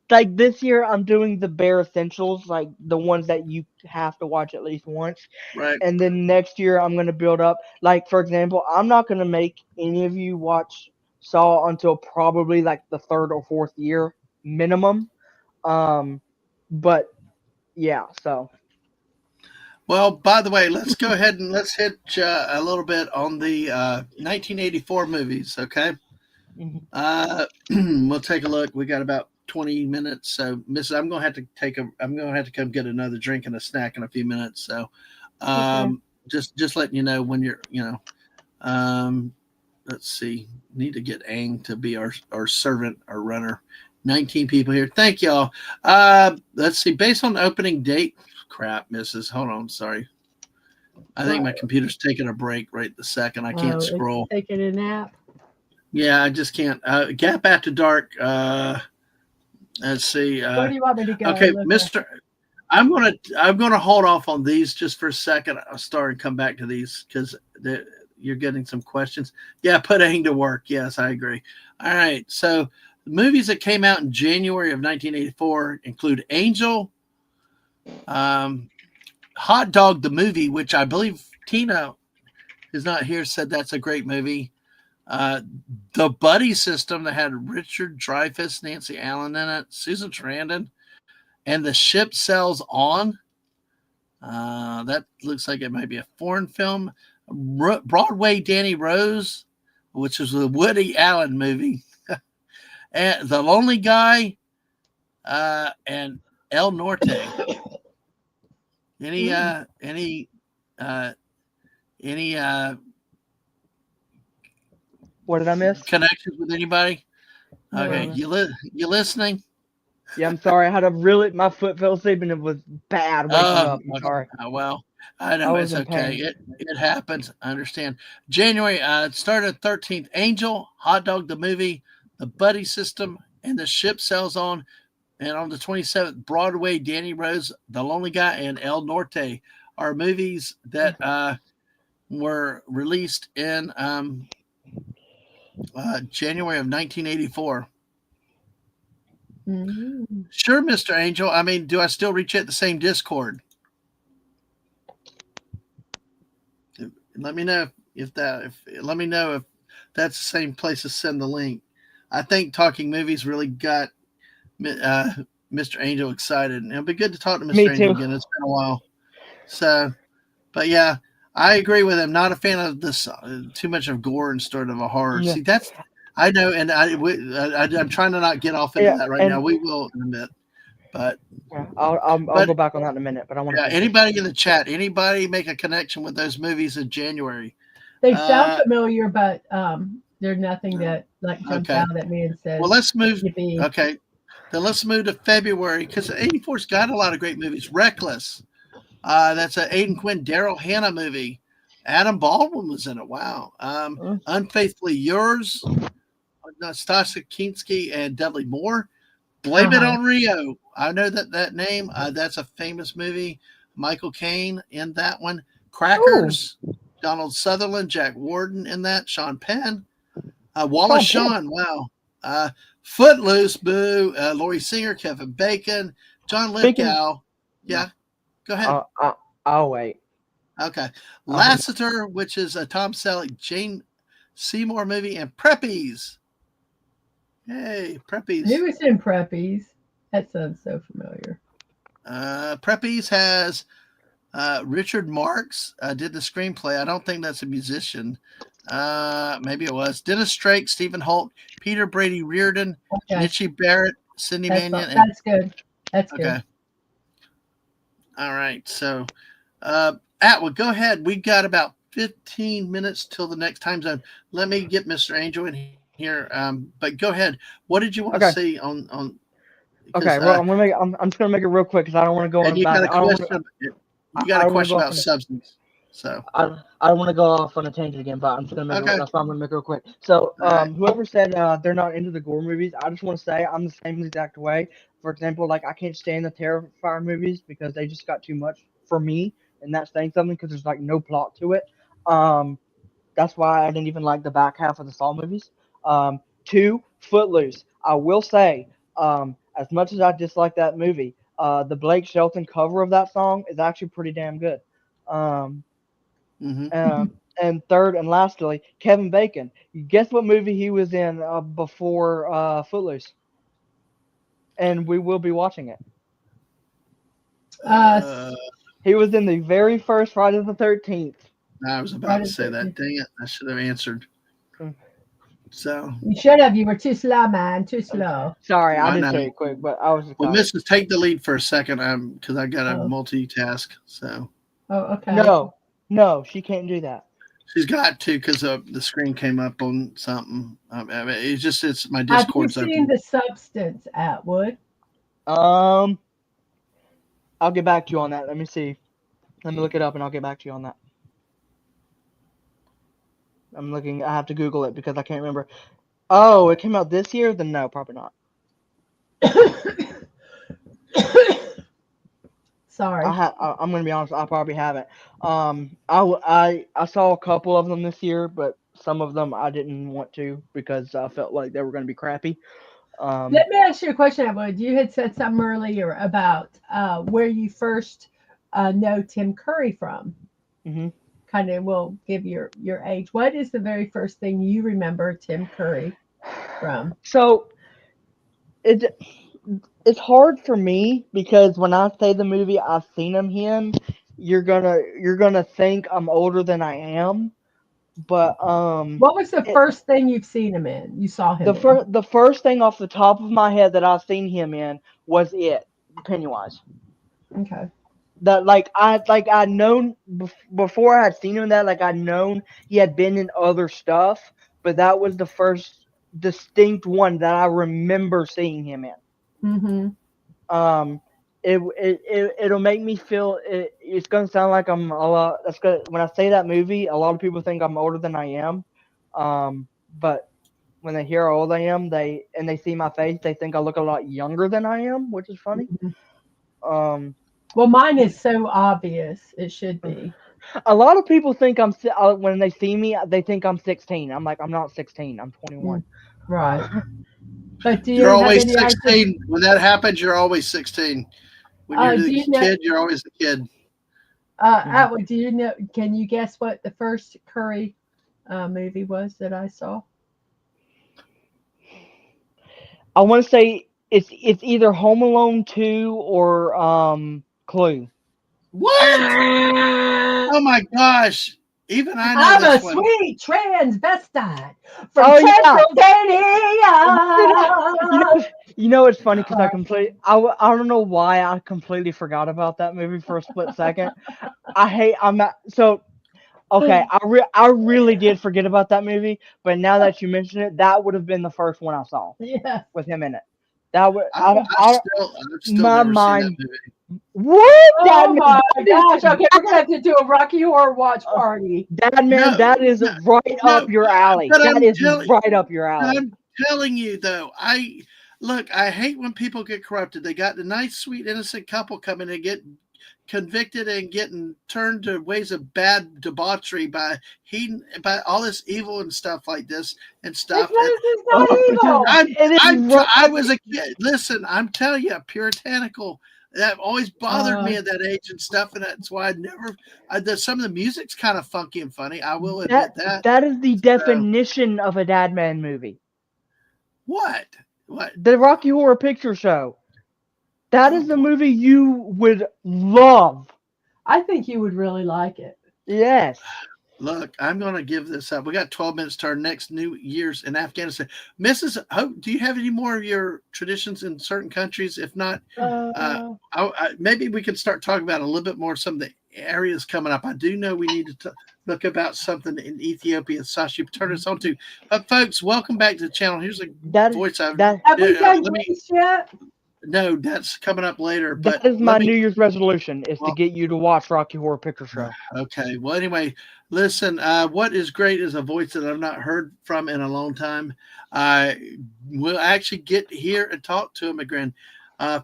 like this year, I'm doing the bare essentials, like the ones that you have to watch at least once, right. and then next year I'm gonna build up. Like, for example, I'm not gonna make any of you watch Saw until probably like the third or fourth year minimum. But yeah, so. Well, by the way, let's go ahead and let's hit a little bit on the 1984 movies, okay? We'll take a look. We got about 20 minutes, so Mrs. I'm gonna have to come get another drink and a snack in a few minutes. So, just letting you know when you're, let's see. Need to get Ang to be our servant, our runner. 19 people here. Thank y'all. Let's see. Based on the opening date. Crap, Mrs. Hold on. Sorry. I think my computer's taking a break right the second. I can't scroll. It's taking a nap. Yeah, I just can't. Gap After Dark. Let's see. Where do you want me to go? Okay, Olivia? Mr. I'm gonna hold off on these just for a second. I'll start and come back to these because you're getting some questions. Yeah, put Ang to work. Yes, I agree. All right. So the movies that came out in January of 1984 include Angel, Hot Dog the movie, which I believe Tina is not here, said that's a great movie. The Buddy System that had Richard Dreyfuss, Nancy Allen in it, Susan Sarandon, and The Ship Sails On. That looks like it might be a foreign film. Broadway Danny Rose, which is a Woody Allen movie. And The Lonely Guy, and El Norte. Any What did I miss? connections with anybody? Okay, No. you listening? Yeah, I'm sorry. I had my foot fell asleep and it was bad waking up. I'm sorry. Well, I know I it's was in okay. pain. It happens. I understand. January it started 13th. Angel, Hot Dog the movie, The Buddy System, and The Ship Sails On. And on the 27th, Broadway, Danny Rose, The Lonely Guy, and El Norte are movies that were released in January of 1984. Sure, Mr. Angel. I mean, do I still reach at the same Discord? Let me know if that's the same place to send the link. I think Talking Movies really got Mr. Angel excited. And it'll be good to talk to Mr. Me Angel too. again. It's been a while. So, but yeah, I agree with him. Not a fan of this too much of gore instead of a horror. Yeah. See, that's I know, and I'm trying to not get off into Yeah, that right now. We will in a bit, but I'll but go back on that in a minute. But I want to. yeah. Anybody in the chat? Anybody make a connection with those movies in January? They sound Uh, familiar, but there's nothing that like jumps Okay. out at me and says, Well, let's move. "Yippee!" Okay, then let's move to February because '84's got a lot of great movies. Reckless. That's an Aidan Quinn, Daryl Hannah movie. Adam Baldwin was in it. Wow. Unfaithfully Yours. Stasha Kinski and Dudley Moore. Blame It Uh-huh. on Rio. I know that name. That's a famous movie. Michael Caine in that one. Crackers. Donald Sutherland, Jack Warden in that. Sean Penn. Wallace Shawn. Wow. Footloose. Boo. Laurie Singer, Kevin Bacon, John Lithgow. Yeah. Go ahead. I'll wait. Okay. Lassiter, which is a Tom Selleck, Jane Seymour movie, and Preppies. Hey, Preppies. Who was in Preppies? That sounds so familiar. Preppies has Richard Marx did the screenplay. I don't think that's a musician. Maybe it was. Dennis Strake, Stephen Holt, Peter Brady Reardon, Mitchie Barrett, Sidney Mannion. That's good. That's good. Okay. All right. So, Atwood, go ahead. We got about 15 minutes till the next time zone. Let me get Mr. Angel in here. But go ahead. What did you want to say on? Okay. Well, I'm just gonna make it real quick because I don't want to go on. You got a question. You got a question about substance. So I don't want to go off on a tangent again, but I'm just gonna make that's why I'm gonna make it real quick. So whoever said they're not into the gore movies, I just want to say I'm the same exact way. For example, like I can't stand the Terrifier movies because they just got too much for me, and that's saying something because there's like no plot to it. That's why I didn't even like the back half of the Saw movies. 2, Footloose. I will say, as much as I dislike that movie, the Blake Shelton cover of that song is actually pretty damn good. And third and lastly, Kevin Bacon. Guess what movie he was in before Footloose? And we will be watching it. He was in the very first Friday the 13th. I was about to say that. Dang it. I should have answered. So you should have. You were too slow, man. Too slow. Sorry, I did say it quick, but I was. Well, Mrs. Take the lead for a second, because I got to multitask. So. Oh, okay. No, she can't do that. She's got to because the screen came up on something. I mean, it's my Discord's open. Have you seen The Substance, Atwood? I'll get back to you on that. Let me see. Let me look it up, and I'll get back to you on that. I'm looking. I have to Google it because I can't remember. Oh, it came out this year? Then no, probably not. Sorry. I'm gonna be honest. I probably haven't. I saw a couple of them this year, but some of them I didn't want to because I felt like they were gonna be crappy. Let me ask you a question, Edward. You had said something earlier about where you first know Tim Curry from. Mm-hmm. Kind of will give your age. What is the very first thing you remember Tim Curry from? So it's hard for me because when I say the movie I've seen him in, you're gonna think I'm older than I am. But what was the first thing you've seen him in? You saw him. The first thing off the top of my head that I've seen him in was Pennywise. Okay. That I'd known before I had seen him in that, I'd known he had been in other stuff, but that was the first distinct one that I remember seeing him in. Mm-hmm. It'll make me feel it's gonna sound like I'm a lot. That's good. When I say that movie, a lot of people think I'm older than I am. But when they hear how old I am, they see my face, they think I look a lot younger than I am, which is funny. Mm-hmm. Well, mine is so obvious. It should be. A lot of people think when they see me, they think I'm 16. I'm like, I'm not 16. I'm 21. Right. But you're always 16. When that happens, you're always 16. When you're a kid, you're always a kid. Atwood, do you know? Can you guess what the first Curry movie was that I saw? I want to say it's either Home Alone 2 or Clue. What? Oh my gosh! Even I know I'm a this one. sweet transvestite from Transylvania. You know it's funny because I don't know why I completely forgot about that movie for a split second. Okay, I really did forget about that movie, but now that you mention it, that would have been the first one I saw Yeah. with him in it. That would I've still my never mind. seen that movie. What? Oh my gosh. Okay, we're going to have to do a Rocky Horror watch party. Dadman, that is right up your alley. But That is right up your alley. I'm telling you though, I hate when people get corrupted. They got the nice, sweet, innocent couple coming and get convicted and getting turned to ways of bad debauchery by all this evil and stuff like this and stuff. It's not evil. I was a kid. Listen, I'm telling you, puritanical. That always bothered me at that age and stuff, and that's why some of the music's kind of funky and funny. I will admit that. That is the definition of a Dadman movie. What? The Rocky Horror Picture Show. That is the movie you would love. I think you would really like it. Yes. Look, I'm going to give this up. We got 12 minutes to our next New Year's in Afghanistan. Mrs. Hope, do you have any more of your traditions in certain countries? If not, maybe we can start talking about a little bit more some of the areas coming up. I do know we need to look about something in Ethiopia. Sasha, turn us on to. But folks, welcome back to the channel. Here's a voice I've. Have we done Greece yet? No, that's coming up later. That is my New Year's resolution, is to get you to watch Rocky Horror Picture Show. Okay. Well, anyway, listen, what is great is a voice that I've not heard from in a long time. We'll actually get here and talk to him again.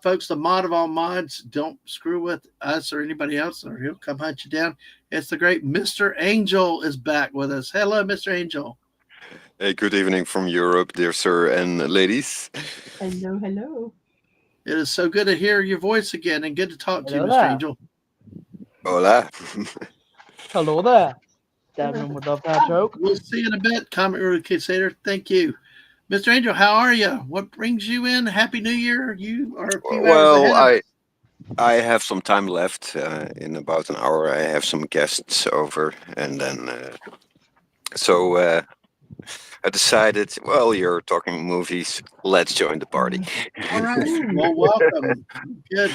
Folks, the mod of all mods, don't screw with us or anybody else, or he'll come hunt you down. It's the great Mr. Angel is back with us. Hello, Mr. Angel. Hey, good evening from Europe, dear sir and ladies. Hello, hello. It is so good to hear your voice again and good to talk to you, Hello Mr. there. Angel. Hola. Hello there. Dadman would love that joke. We'll see you in a bit. Comment Crusader. Thank you. Mr. Angel, how are you? What brings you in? Happy New Year. You are a few hours Well, ahead of us. I have some time left. In about an hour, I have some guests over, and then I decided, well, you're talking movies. Let's join the party. All right. Well, welcome.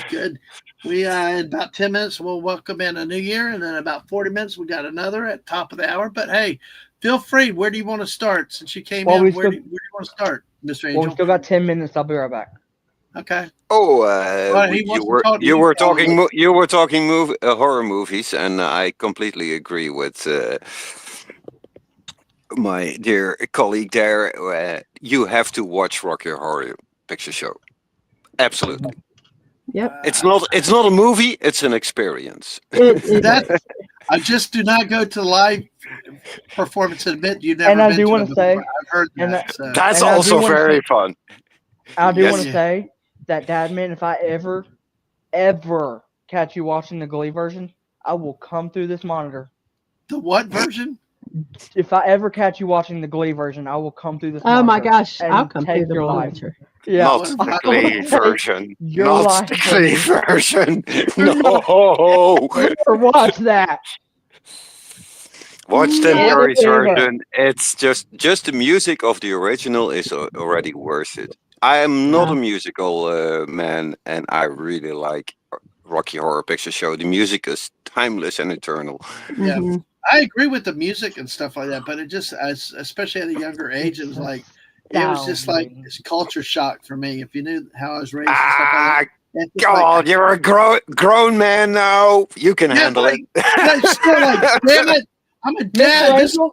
Good. We in about 10 minutes, we'll welcome in a new year, and then about 40 minutes, we got another at top of the hour. But hey, feel free. Where do you want to start? Since you came in, where do you want to start, Mr. Angel? Well, we still got 10 minutes. I'll be right back. Okay. Oh, you were talking horror movies, and I completely agree with my dear colleague there. You have to watch Rocky Horror Picture Show. Absolutely. Yep. It's not a movie. It's an experience. I just do not go to live performance and admit you never. And I been do to want it to say, I've heard that. That's also very fun. I do want to say that, Dadman, if I ever catch you watching the Glee version, I will come through this monitor. The what version? If I ever catch you watching the Glee version, I will come through this Oh monitor. my gosh, and I'll come through take the your life. monitor. Yeah. Not the Glee version. Your Not life, the Glee version. No. Or watch that. Watch the Yeah, Harry's whatever. version. It's just the music of the original is already worth it. I am not a musical man, and I really like Rocky Horror Picture Show. The music is timeless and eternal. Yeah. Mm-hmm. I agree with the music and stuff like that, but it just, especially at a younger age, it was like, it was just like this culture shock for me. If you knew how I was raised and stuff like that. God, you're a grown man now. You can handle it. I'm still like, damn it. I'm a dad. This is not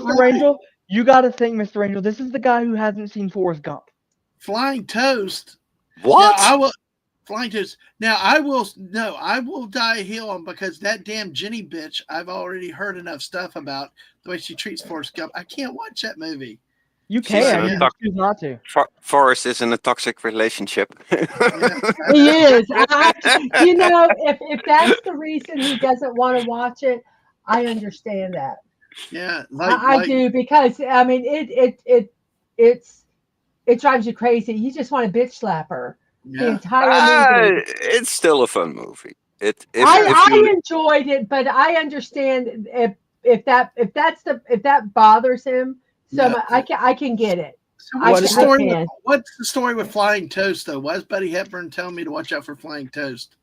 Mr. right. Angel, you got to think, Mr. Angel, this is the guy who hasn't seen Forrest Gump. Flying Toast. What? Now, I will. Flying Toast. Now I will die a hill on because that damn Jenny bitch. I've already heard enough stuff about the way she treats Forrest Gump. I can't watch that movie. You can. Yeah. You choose not to. Forrest is in a toxic relationship. He is. If that's the reason he doesn't want to watch it, I understand that. Yeah, I do, because I mean it drives you crazy. You just want to bitch slap her the entire movie. It's still a fun movie. If I enjoyed it, but I understand if that bothers him so much, I can get it. So I what's can. the story with Flying Toast though? Why is Buddy Hepburn telling me to watch out for Flying Toast?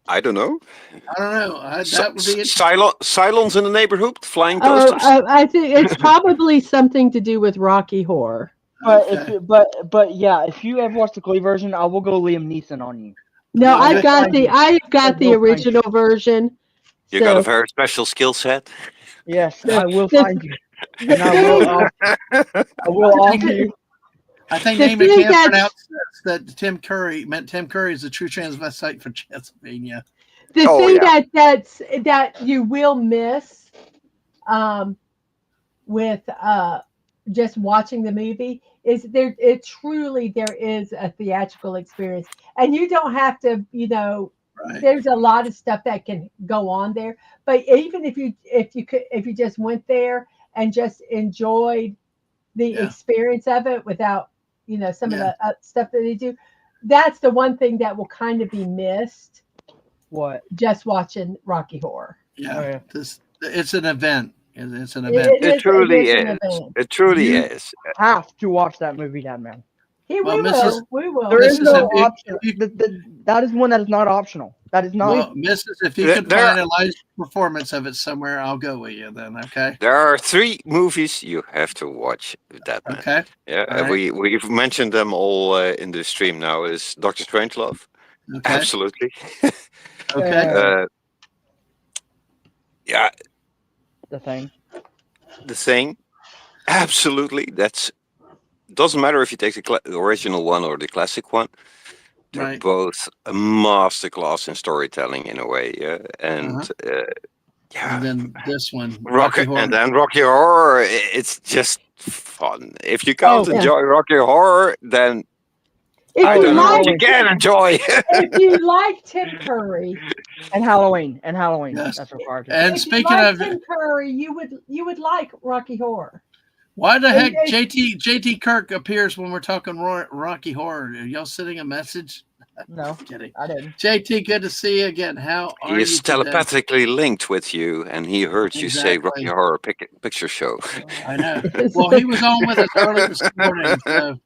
I don't know. I don't know. That would be Silence in the neighborhood, flying toasters. I think it's probably something to do with Rocky Horror. But Okay. but yeah, if you ever watch the Glee version, I will go Liam Neeson on you. No, Okay. I've got the original version. You got a very special skill set. Yes, I will find you, and I will offer you. I think The Name thing can't that's- pronounce this, that Tim Curry is the true transvestite for Pennsylvania. The Oh, thing yeah. that you will miss with just watching the movie is there is a theatrical experience, and you don't have to, Right. there's a lot of stuff that can go on there, but even if you just went there and just enjoyed the experience of it without some of the stuff that they do, that's the one thing that will kind of be missed. What? Just watching Rocky Horror. Yeah. Oh, yeah. It's an event. It's an event. It truly is. an event. It truly is. Have to watch that movie, Dadman. We Well, will. There is no Mrs. option. That is one that is not optional. That is not. Well, Mrs., if you can find a live performance of it somewhere, I'll go with you then. Okay. There are 3 movies you have to watch with that, man. Okay. Yeah, All right. we've mentioned them all in the stream now. Is Doctor Strangelove? Okay. Absolutely. Okay. Yeah, The Thing. The Thing. Absolutely. Doesn't matter if you take the original one or the classic one. They're Right. both a masterclass in storytelling in a way. Yeah, and And then this one, Rocky Horror. and then Rocky Horror. It's just fun. If you can't yeah. enjoy Rocky Horror, then If I you don't know like, what you can enjoy. if you like Tim Curry, And Halloween. Yes. That's required. And if speaking you like of, Tim Curry, you would like Rocky Horror. why the heck and- JT Kirk appears when we're talking Rocky Horror? Are y'all sending a message? No, Kidding. I didn't. JT, good to see you again. How are He you is today? telepathically linked with you, and he heard you say Exactly. Rocky Horror Picture Show. I know. Well, he was on with us early this morning. So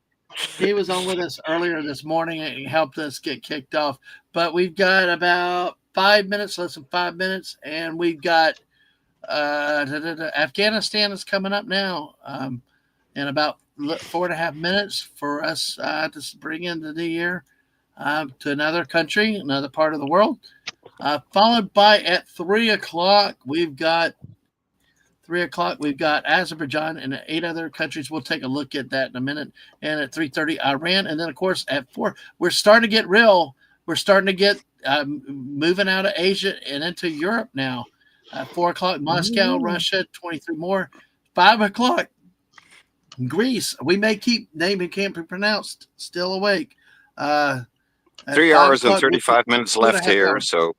he was on with us earlier this morning and helped us get kicked off. But we've got about 5 minutes, less than 5 minutes, and we've got Afghanistan is coming up now in about 4.5 minutes for us to bring in the new year to another country, another part of the world. Followed by at 3 o'clock, we've got Azerbaijan and 8 other countries. We'll take a look at that in a minute. And at 3:30, Iran. And then, of course, at 4, we're starting to get real. We're starting to get moving out of Asia and into Europe now. 4 o'clock, Moscow, Russia, 23 more. 5 o'clock, Greece. We may keep name it can't be pronounced. Still awake. 3 hours and 35 minutes left here. So,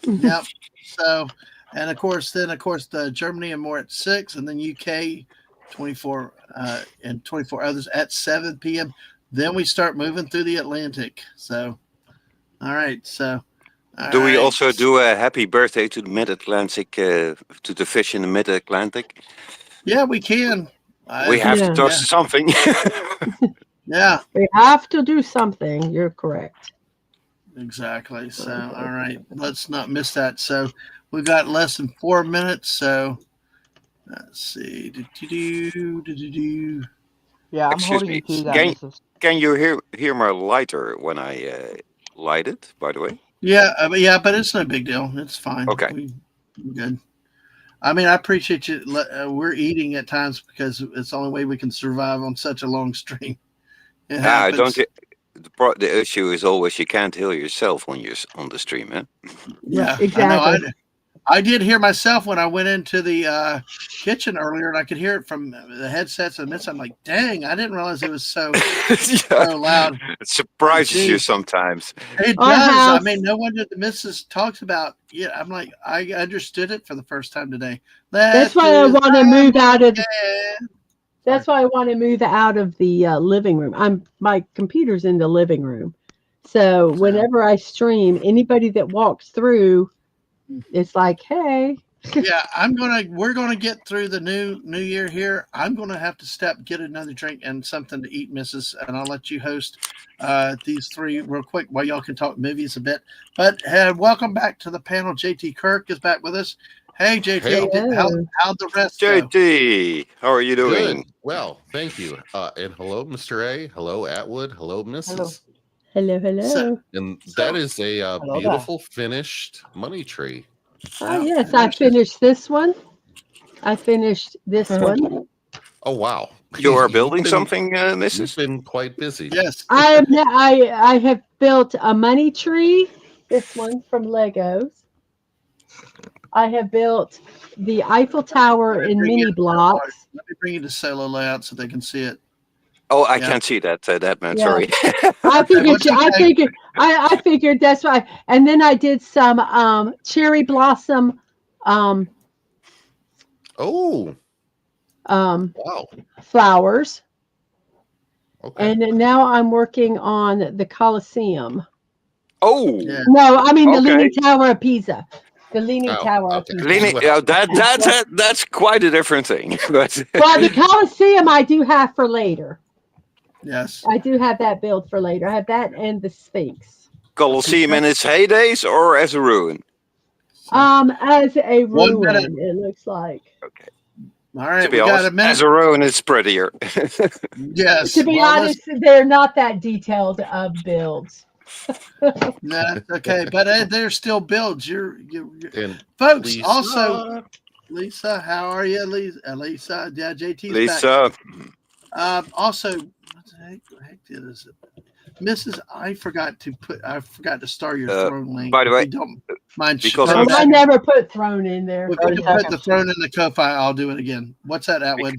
yep. So, and of course, the Germany and more at 6, and then UK 24 and 24 others at 7 p.m. Then we start moving through the Atlantic. So, all right. So, do we also do a happy birthday to the Mid-Atlantic, to the fish in the Mid-Atlantic? Yeah, we can. We have to toast something. Yeah. We have to do something. You're correct. Exactly. So, all right. Let's not miss that. So, we've got less than 4 minutes. So, let's see. Yeah, I'm Excuse holding me. you to that. Can you hear my lighter when I light it, by the way? Yeah, but it's no big deal. It's fine. Okay. We're good. I mean, I appreciate you. We're eating at times because it's the only way we can survive on such a long stream. The issue is always you can't hear yourself when you're on the stream, eh? Yeah, exactly. I did hear myself when I went into the kitchen earlier, and I could hear it from the headsets and I'm like, dang, I didn't realize it was so loud. It surprises you sometimes. It does. I mean, no wonder the missus talks about. Yeah, I'm like, I understood it for the first time today. That's why I want to move out of. That's why I want to move out of the living room. My computer's in the living room, So whenever I stream, anybody that walks through, it's like, hey. Yeah, we're gonna get through the new year here. I'm gonna have to get another drink and something to eat, Mrs. And I'll let you host these three real quick while y'all can talk movies a bit. But welcome back to the panel. JT Kirk is back with us. Hey JT, how'd the rest go? JT, how are you doing? Good. Well, thank you. And hello, Mr. A. Hello, Atwood. Hello, Mrs. Hello. And that is a Hello beautiful finished money tree. Oh, yes, I finished this one. I finished this one. Oh, wow. You are You've building been- something, You've Mrs. been quite busy. Yes. I have built a money tree. This one from Legos. I have built the Eiffel Tower in mini blocks. Let me bring you the solo layout so they can see it. Oh, I Yeah. can't see that, Dadman. Yeah. Sorry. I figured that's why. And then I did some cherry blossom Oh, wow. flowers. Okay. And then now I'm working on the Colosseum. Oh, Yeah. No, I mean the Okay. Leaning Tower of Pisa. The Leaning Oh, Tower of okay. Pisa. Lini, yeah, that's quite a different thing. But Well, the Colosseum I do have for later. Yes. I do have that built for later. I have that and the Sphinx. Colosseum in its heydays or as a ruin? As a 1 minute. ruin, it looks like. Okay. All right, To be we got a honest, minute. as a ruin, it's prettier. Yes. To be well, honest, they're not that detailed of builds. No, okay, but they're still builds. You're And folks. Lisa, Also, Lisa, how are you, Lisa? Lisa, yeah, JT's Lisa, back. Also, what the heck is it? Mrs. I forgot to star your throne link. by the way, if you don't mind, because go I'm- back. I never put throne in there. If you can put the throne in the Ko-fi, I'll do it again. What's that, Atwood?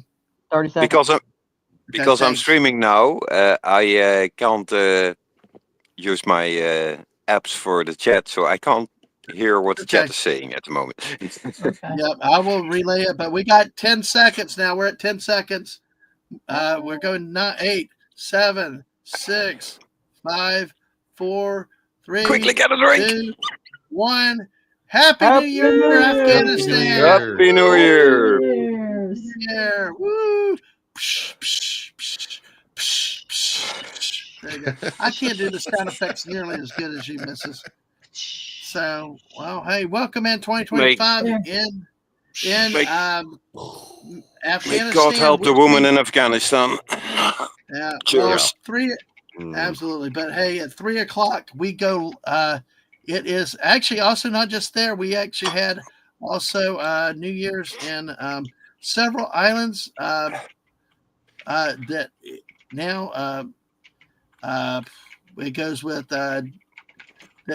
30 seconds. because I'm thanks. streaming now, I can't use my apps for the chat, so I can't hear what the chat Okay. is saying at the moment. Okay. Yep, I will relay it, but we got 10 seconds now. We're at 10 seconds. We're going 8, 7, 6, 5, 4, 3, Quickly get a drink. 2, 1. Happy New Year, New Year. Afghanistan. Happy New Year. Cheers. Yeah, woo. Psh, psh, psh, psh, psh, psh. There you go. I can't do the sound effects nearly as good as you, Mrs. So, well, hey, welcome in 2025 in Make- Afghanistan. May God help the which woman we- in Afghanistan. Yeah, Cheers. well, absolutely. But hey, at 3:00 we go. It is actually also not just there. We actually had also New Year's in several islands that now it goes with that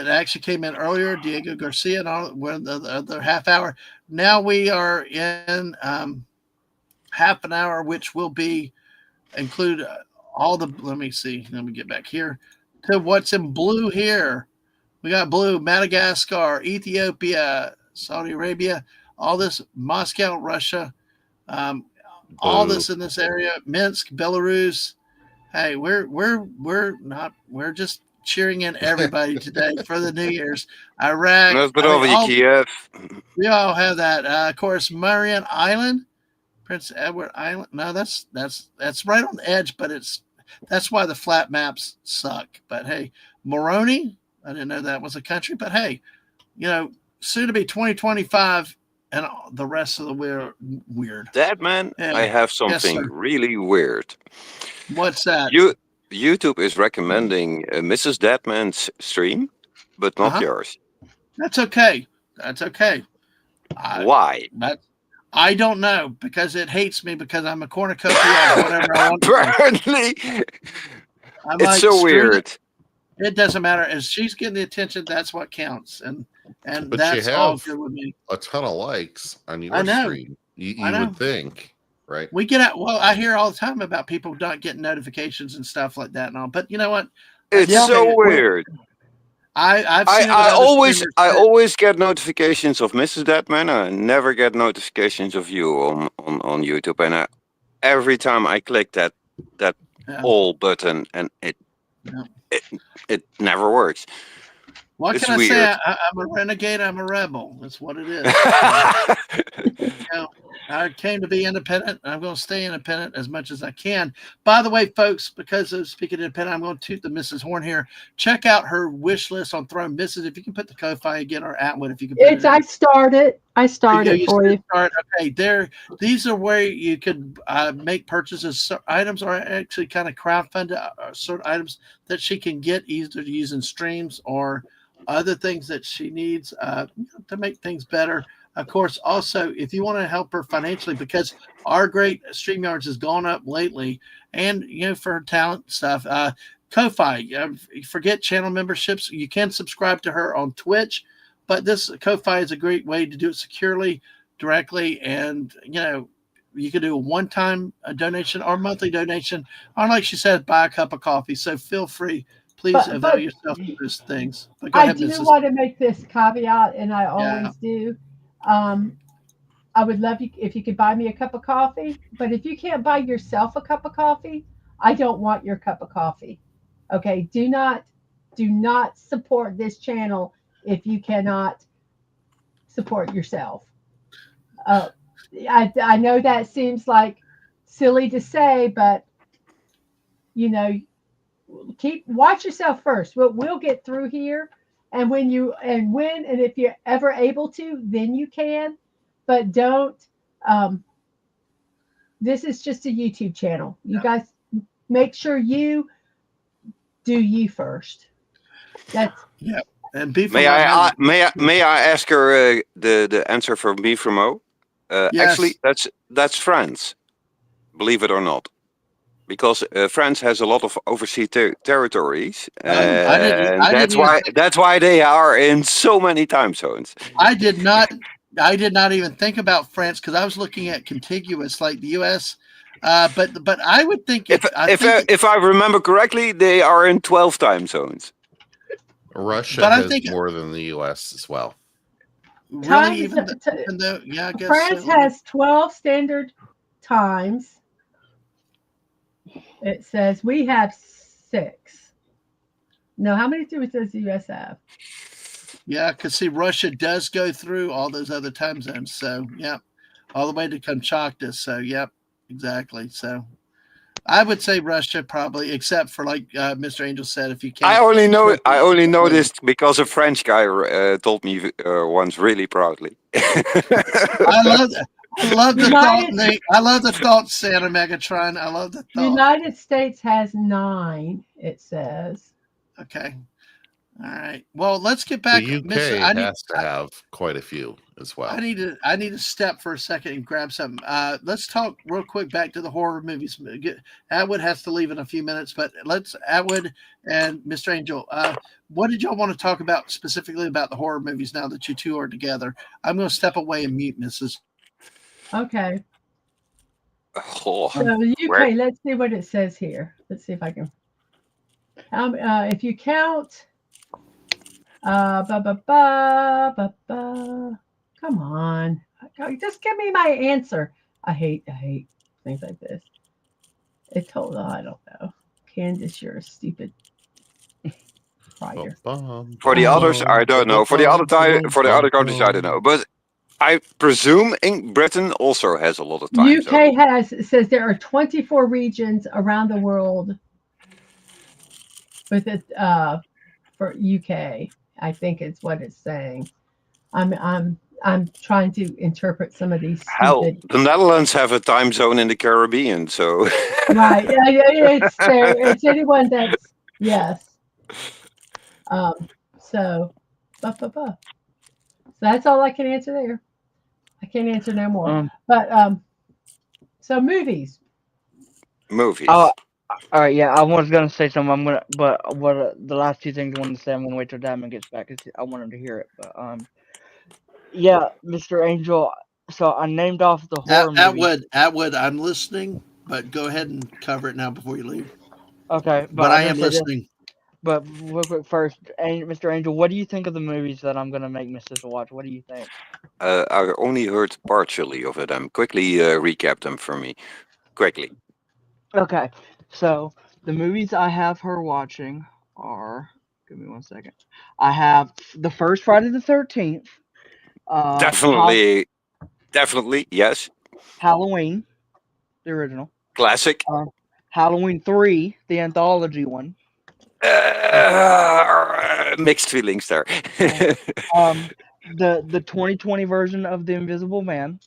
actually came in earlier. Diego Garcia and all the other half hour. Now we are in half an hour, which will be include all the. Let me see. Let me get back here to what's in blue here. We got blue: Madagascar, Ethiopia, Saudi Arabia, all this, Moscow, Russia, all this in this area, Minsk, Belarus. Hey, we're just cheering in everybody today for the New Year's. Iraq. Kiev. We all have that. Of course, Marian Island, Prince Edward Island. No, that's right on the edge, but that's why the flat maps suck. But hey, Moroni. I didn't know that was a country, but hey, soon to be 2025 and the rest of the weird. Dadman, Yeah. I have something sir. really weird. What's that? YouTube is recommending Mrs. Dadman's stream, but not yours. That's okay. That's okay. Why? I don't know, because it hates me because I'm a cornucopia of whatever I want to do. Apparently, I'm it's like, so screw weird. It doesn't matter. As she's getting the attention, that's what counts, and But that's you all have good with me. a ton of likes on your I know. stream. You I know. would think, right? We get out. Well, I hear all the time about people not getting notifications and stuff like that and all. But you know what? It's so weird. I've seen I always get notifications of Mrs. Dadman. I never get notifications of you on YouTube, and every time I click that all button, and It never works. What It's can I say? weird. I'm a renegade. I'm a rebel. That's what it is. You know, I came to be independent. I'm going to stay independent as much as I can. By the way, folks, because of speaking independent, I'm going to toot the Mrs. Horn here. Check out her wish list on Throne. Mrs., if you can put the Ko-Fi again, or Atwood, if you can put it in. I started for you. Okay, these are where you could make purchases. So items are actually kind of crowdfunded sort of items that she can get either using streams or other things that she needs to make things better. Of course, also, if you want to help her financially, because our great StreamYards has gone up lately, and for her talent stuff, Ko-Fi, forget channel memberships. You can subscribe to her on Twitch, but this Ko-Fi is a great way to do it securely, directly, and you can do a one-time donation or monthly donation, or like she said, buy a cup of coffee. So feel free. Please avail yourself of those things. But go ahead, do Mrs. want to make this caveat, and I always do. I would love you if you could buy me a cup of coffee, but if you can't buy yourself a cup of coffee, I don't want your cup of coffee. Okay, do not support this channel if you cannot support yourself. I know that seems like silly to say, but watch yourself first. We'll get through here, and when and if you're ever able to, then you can, but don't. This is just a YouTube channel. You guys make sure you do you first. That's And may I ask her the answer from B from O? Yes. Actually, that's France. Believe it or not. Because France has a lot of overseas territories, and that's why they are in so many time zones. I did not even think about France because I was looking at contiguous like the U.S. But I would think if I remember correctly, they are in 12 time zones. Russia has more than the U.S. as well. Really, even though, I guess France has 12 standard times. It says we have 6. No, how many does the U.S. have? Yeah, because see, Russia does go through all those other time zones. So, all the way to Kamchatka. So, exactly. So, I would say Russia probably, except for like Mr. Angel said, if you can't. I only know this because a French guy told me once really proudly. I love that. I love the thought, Nate. I love the thought, Santa Megatron. I love the thought. United States has 9, it says. Okay. All right. Well, let's get back. The UK has to have quite a few as well. I need to step for a second and grab something. Let's talk real quick back to the horror movies. Atwood has to leave in a few minutes, but Atwood and Mr. Angel, what did y'all want to talk about specifically about the horror movies now that you two are together? I'm going to step away and mute Mrs. Okay. Oh, so the UK, let's see what it says here. Let's see if I can. If you count, come on, just give me my answer. I hate things like this. It told, I don't know. Candace, you're a stupid liar. For the others, I don't know. For the other countries, I don't know. But I presume Britain also has a lot of time. UK says there are 24 regions around the world with it for UK. I think it's what it's saying. I'm trying to interpret some of these. Hell, the Netherlands have a time zone in the Caribbean, so right. It's there. It's anyone that's yes. So that's all I can answer there. I can't answer no more. But so movies. Oh, all right. Yeah, I was gonna say something. But what the last 2 things I wanted to say, I'm gonna wait till Dadman gets back because I want him to hear it. But yeah, Mr. Angel. So I named off the horror movies. Atwood, I'm listening, but go ahead and cover it now before you leave. Okay, but I am listening. But real quick first, Mr. Angel, what do you think of the movies that I'm gonna make Mrs. watch? What do you think? I only heard partially of it. Quickly recap them for me. Quickly. Okay, so the movies I have her watching are. Give me 1 second. I have the first Friday the 13th. Definitely, yes. Halloween, the original. Classic. Halloween 3, the anthology one. Mixed feelings there. The 2020 version of The Invisible Man.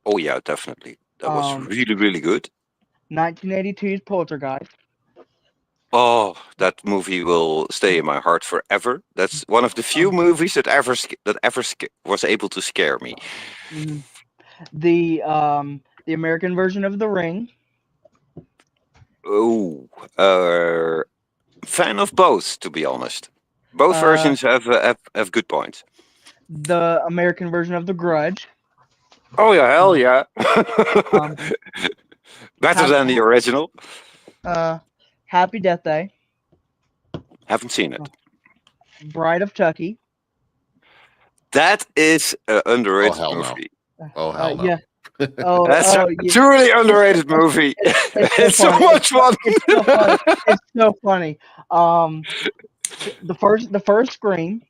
Oh yeah, definitely. That was really, really good. 1982's Poltergeist. Oh, that movie will stay in my heart forever. That's one of the few movies that ever was able to scare me. Mhm. The American version of The Ring. Oh, fan of both, to be honest. Both versions have good points. The American version of The Grudge. Oh yeah, hell yeah! Um, Better than the original. Happy Death Day. Haven't seen it. Bride of Chucky. That is an underrated hell no. movie. Oh hell no. Yeah. Oh, That's a yeah. truly underrated movie. It's so much fun. It's so funny. It's so funny. The first Scream.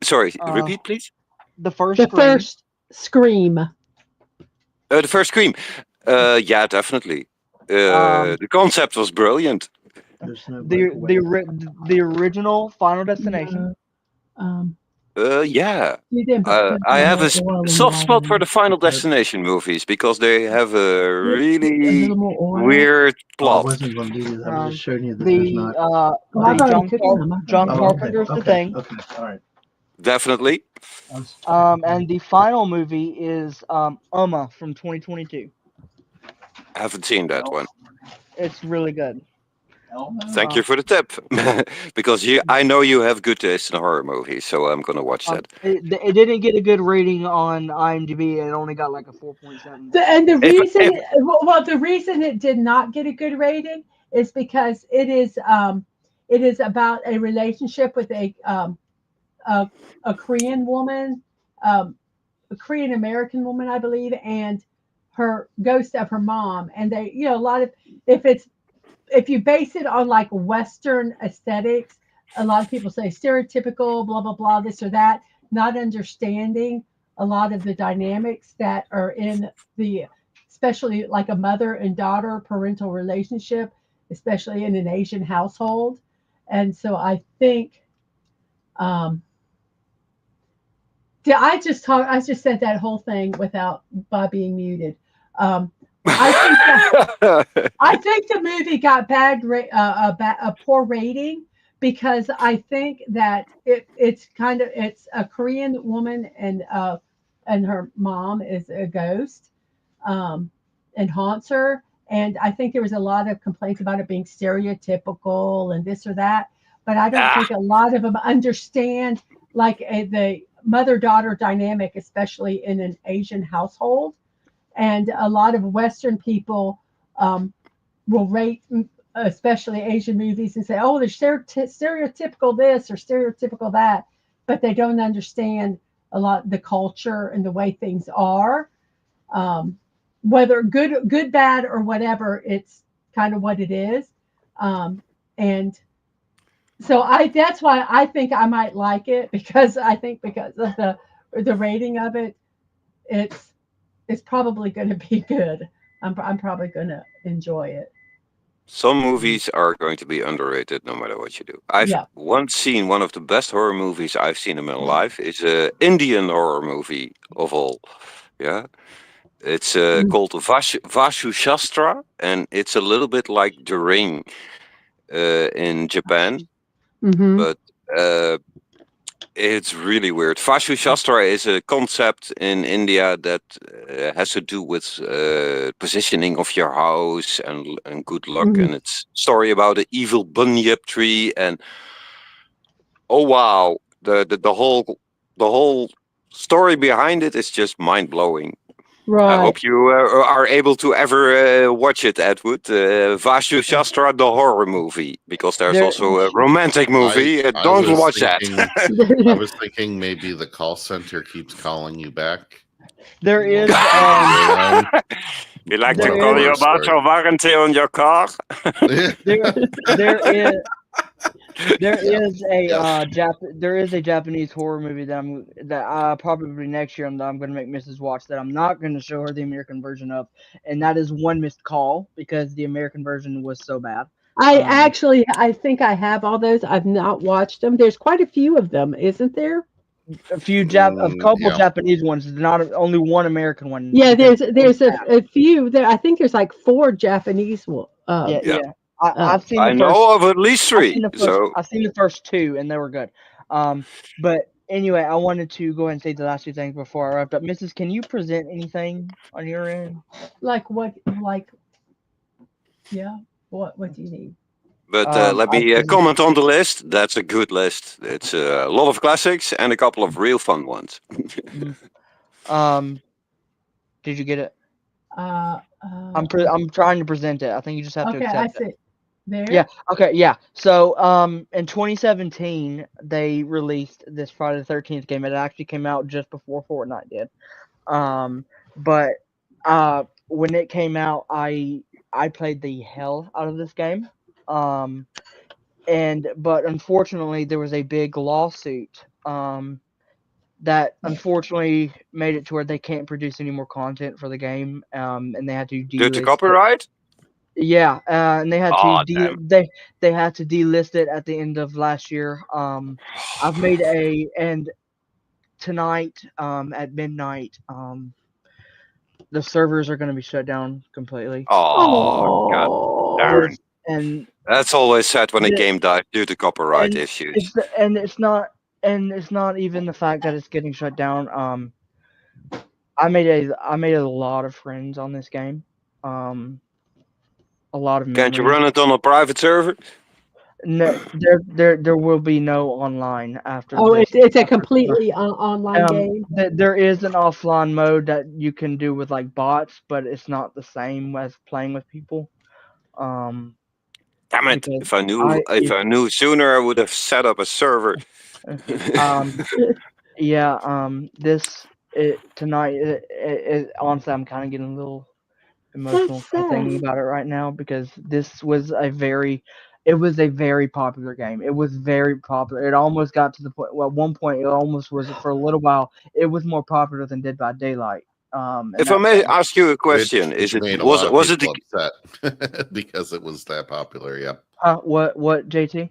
Sorry, repeat, please. The first The Scream. first Scream. The first Scream. Yeah, definitely. The concept was brilliant. The original Final Destination. Yeah. You didn't put I have a oil in soft the spot oven. for the Final Destination movies because they have a A really little more oil. weird I plot. wasn't going to do this. I was just showing you that there's not. I've already cooked them. John Oh, Carpenter's The Thing. Okay. All right. Definitely. And the final movie is Uma from 2022. I haven't seen that one. It's really good. Thank you for the tip. Because I know you have good taste in horror movies, so I'm going to watch that. It didn't get a good rating on IMDb. It only got like a 4.7. And the reason, the reason it did not get a good rating is because it is about a relationship with a Korean woman, a Korean American woman, I believe, and her ghost of her mom. And they, a lot of if you base it on like Western aesthetics, a lot of people say stereotypical, blah blah blah, this or that, not understanding a lot of the dynamics that are in especially like a mother and daughter parental relationship, especially in an Asian household. And so I think, I just said that whole thing without Bob being muted. I think the movie got a poor rating because I think that it's a Korean woman and her mom is a ghost and haunts her. And I think there was a lot of complaints about it being stereotypical and this or that. But I don't think a lot of them understand like the mother-daughter dynamic, especially in an Asian household. And a lot of Western people will rate, especially Asian movies, and say, "Oh, they're stereotypical this or stereotypical that," but they don't understand a lot the culture and the way things are. Whether good, bad, or whatever, it's kind of what it is. And so that's why I think I might like it because of the rating of it, it's probably going to be good. I'm probably going to enjoy it. Some movies are going to be underrated no matter what you do. I've once seen one of the best horror movies I've seen in my life. It's an Indian horror movie of all. Yeah. It's called Vashu Shastra, and it's a little bit like The Ring in Japan. Mm-hmm. But it's really weird. Vashu Shastra is a concept in India that has to do with positioning of your house and good luck. Mm-hmm. And it's a story about an evil bunyip tree. And oh wow, the whole story behind it is just mind blowing. Right. I hope you are able to ever watch it, Edward. Vashu Shastra, the horror movie, because there's also a romantic movie. Don't watch that. I was thinking maybe the call center keeps calling you back. There is. We like to call you about your warranty on your car. There Yeah. is a Yeah. there is a Japanese horror movie that probably next year I'm going to make Mrs. watch that I'm not going to show her the American version of, and that is One Missed Call because the American version was so bad. I think I have all those. I've not watched them. There's quite a few of them, isn't there? A couple Yeah. Japanese ones, not only one American one Yeah, because it was there's a few there. I think there's like 4 Japanese yeah, Yeah, yeah. uh, I've seen I the first. know of at least I've seen three. the first. So I've seen the first 2, and they were good. But anyway, I wanted to go ahead and say the last 2 things before I wrapped up. Mrs., can you present anything on your end? like what like yeah. What do you need? but let I me present. comment on the list. That's a good list. It's a lot of classics and a couple of real fun ones. Mhm. Um, did you get it? Uh, I'm trying to present it. I think you just have to okay, I accept it. see. There. Yeah. Okay. Yeah. So, in 2017, they released this Friday the 13th game. It actually came out just before Fortnite did. But when it came out, I played the hell out of this game. But unfortunately, there was a big lawsuit. That unfortunately made it to where they can't produce any more content for the game. And they had to Due to delist it. copyright? Yeah, and they had to Oh, damn. they had to delist it at the end of last year. I've made and tonight at midnight the servers are going to be shut down completely. Oh, god darn. This and That's always sad when a the, game dies due to copyright and issues. it's not even the fact that it's getting shut down. I made a lot of friends on this game. A lot of Can't you memories. run it on a private server? No, there will be no online after Oh, this. it's a After completely online game. there is an offline mode that you can do with like bots, but it's not the same as playing with people. Um, Damn it! because If I knew sooner, I would have set up a server. um, yeah, tonight, honestly, I'm kind of getting a little emotional That's kind of sad. thinking about it right now because it was a very popular game. It was very popular. It almost got to the point. Well, at one point, it almost was for a little while. It was more popular than Dead by Daylight. And If I that's may ask you a question, Which made a was lot of was it people upset because it was that popular. Yeah. what JT? I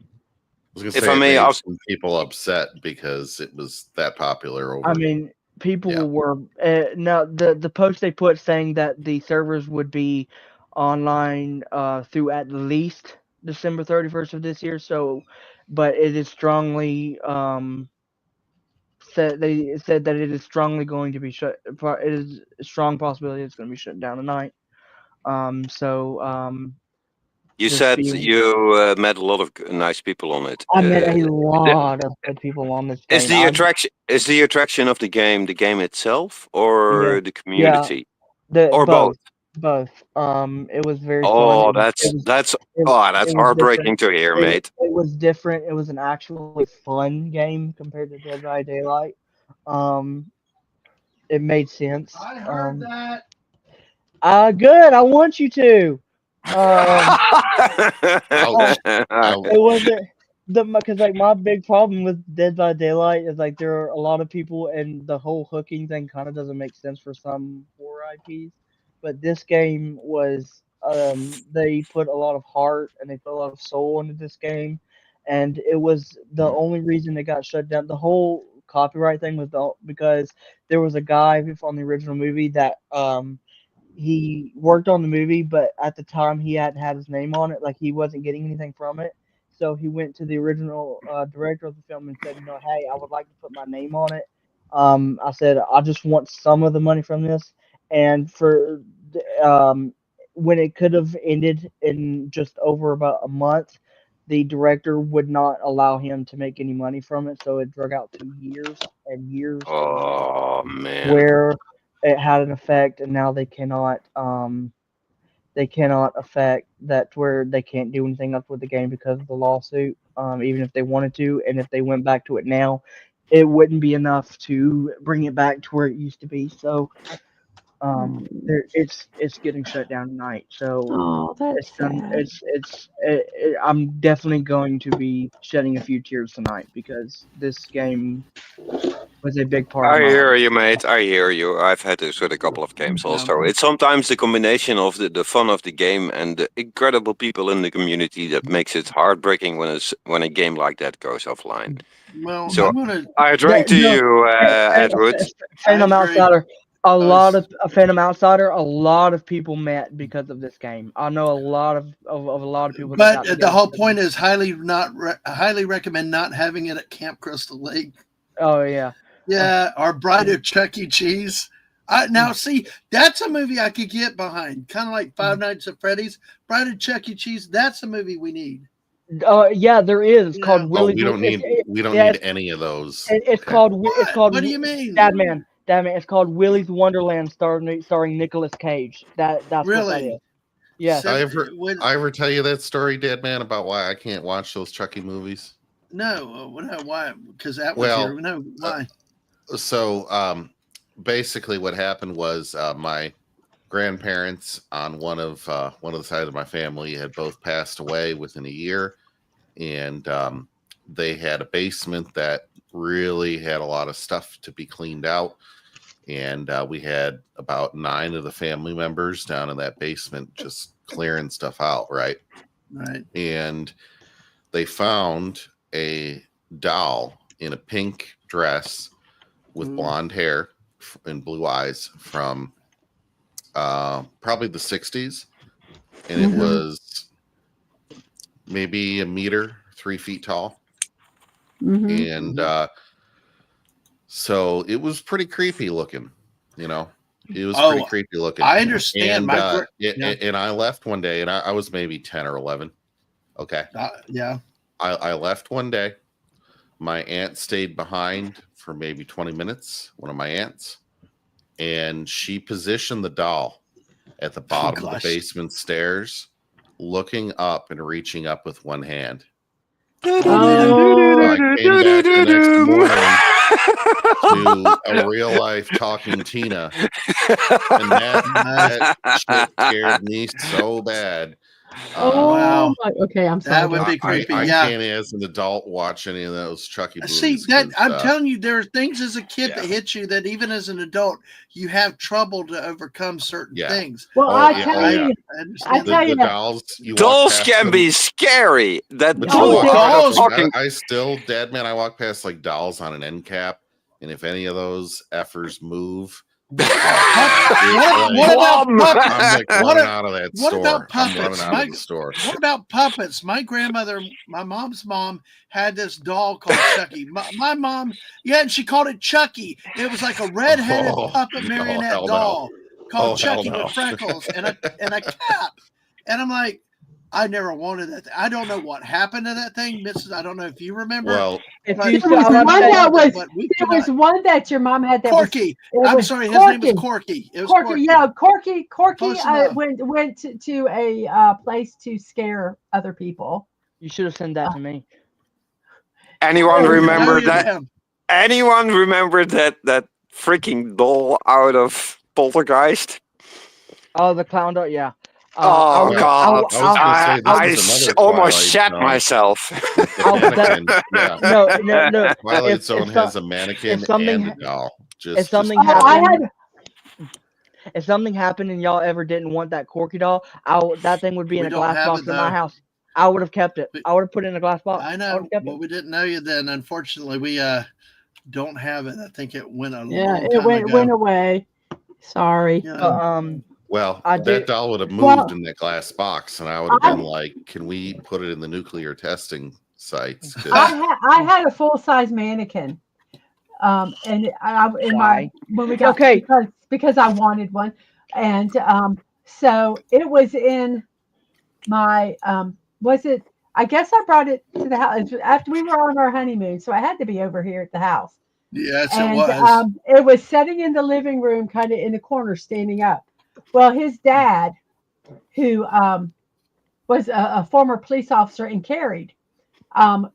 was gonna if say I it may made ask? some people upset because it was that popular I over. mean, people Yeah. were no the post they put saying that the servers would be online through at least December 31st of this year. So, but it is strongly said that it is strongly going to be shut. It is a strong possibility it's going to be shut down tonight. So You just said be. you met a lot of nice people on it. I met a Th- lot of good people on this is game. the attraction of the game itself, Yeah, or the yeah, community, the or both? both. It was very fun. Oh, It was that's it, oh, that's it was different. heartbreaking to hear, mate. It was different. It was an actually fun game compared to Dead by Daylight. Um, it made sense. I heard that. Good. I want you to. Um, Ouch. Ouch. it wasn't because like my big problem with Dead by Daylight is like there are a lot of people and the whole hooking thing kind of doesn't make sense for some horror IPs. But this game was they put a lot of heart and they put a lot of soul into this game, and it was the only reason it got shut down. The whole copyright thing was because there was a guy on the original movie that he worked on the movie, but at the time he hadn't had his name on it. Like he wasn't getting anything from it. So he went to the original director of the film and said, hey, I would like to put my name on it. I said, I just want some of the money from this. And um, when it could have ended in just over about a month, the director would not allow him to make any money from it. So it drug out to years and years and years Oh man. where it had an effect, and now they cannot affect that to where they can't do anything else with the game because of the lawsuit. Even if they wanted to, and if they went back to it now, it wouldn't be enough to bring it back to where it used to be. So It's getting shut down tonight. So Oh, that's sad. I'm definitely going to be shedding a few tears tonight because this game was a big part of I my hear life. you, mate. I hear you. I've had this with a couple of games also. Yeah. It's sometimes the combination of the fun of the game and the incredible people in the community that makes it heartbreaking when a game like that goes offline. Well, So I'm gonna. I drank to No, you, Edward. Phantom I agree. Outsider. A was- lot of people met because of this game. I know a lot of people. That got But the together whole because of point it. is highly recommend not having it at Camp Crystal Lake. Oh yeah. Yeah, or Bride of Chuck E. Cheese. Now see, that's a movie I could get behind. Kind of like Five Nights at Freddy's. Bride of Chuck E. Cheese. That's a movie we need. Yeah, there is. It's Yeah. called Oh, Willy's. we don't yeah, need any of those. It's Okay. called. It's What? called. What do you mean? Dadman. It's called Willy's Wonderland, starring Nicolas Cage. That's what that Really? is. Yes. Said- I ever when- I ever tell you that story, Dead Man, about why I can't watch those Chucky movies? No, why? Because that was Well, your no. Why? So basically what happened was my grandparents on one of the sides of my family had both passed away within a year, and they had a basement that really had a lot of stuff to be cleaned out, and we had about 9 of the family members down in that basement just clearing stuff out, right? Right. And they found a doll in a pink dress with blonde hair and blue eyes from probably the 60s, and it was maybe a meter, 3 feet tall. And so it was pretty creepy looking, you know. It was pretty creepy looking. I understand. And, and I left one day, and I was maybe 10 or 11. Okay. Yeah. I left one day. My aunt stayed behind for maybe 20 minutes, one of my aunts, and she positioned the doll at the bottom of the basement stairs, looking up and reaching up with one hand. So I came back the next morning to a real life talking Tina, and that shit scared me so bad. Wow. Okay, I'm sorry. That would be creepy. I Yeah. can't, as an adult, watch any of those Chucky movies. See that 'cause, I'm telling you, there are things as a kid yeah. that hit you that even as an adult you have trouble to overcome certain Yeah. things. Well, Oh, I yeah, tell oh, you, yeah. I I understand tell that. you the that- dolls, you walk Dolls past can them- be scary. That But Oh, you walk dolls- past- talking. I still, Dad, man, I walk past like dolls on an end cap, and if any of those effers move, What about Plum. puppets? I'm like What running a- out of that what store. about I'm puppets? running out of the store. What about puppets? My grandmother, my mom's mom, had this doll called Chucky. My mom, yeah, and she called it Chucky. It was like a red-headed Oh, puppet no, marionette hell no. doll called Oh, hell Chucky no. with freckles and a cap. And I'm like, I never wanted that. I don't know what happened to that thing, Mrs. I don't know if you remember. Well, If But you There was saw one that was but we there could was not- one that your mom had that Corky. was, I'm sorry, his name was Corky. It was Corky. Yeah, Corky Close enough. went to a place to scare other people. you should have sent that to me. Anyone Oh, remember you're that? down. Anyone remember that freaking doll out of Poltergeist? Oh, the clown doll. Yeah. Oh, well, God. I was gonna say, this I is another almost Twilight shat Zone. myself. Mannequin, yeah. No. Twilight If- Zone if has so- a mannequin if something and a ha- doll. if something Oh, I happened, had if something happened and y'all ever didn't want that Corky doll, that thing would be in We a don't glass have box it, in my though. house. I would have kept it. We- I would have put it in a glass box. I would know. have kept Well, it. we didn't know you then. Unfortunately, we don't have it. I think it went a yeah, long it time went ago. away. Sorry. Yeah. Well, I that did- doll would have moved Well, in that glass box, and I would have been like, "Can we put it in the nuclear testing sites?" 'Cause- I had a full size mannequin, and I in my Why? when we got Okay. because I wanted one, and so it was in my was it? I guess I brought it to the house after we were on our honeymoon, so I had to be over here at the house. Yes, And it was. it was sitting in the living room, kind of in the corner, standing up. Well, his dad, who was a former police officer and carried,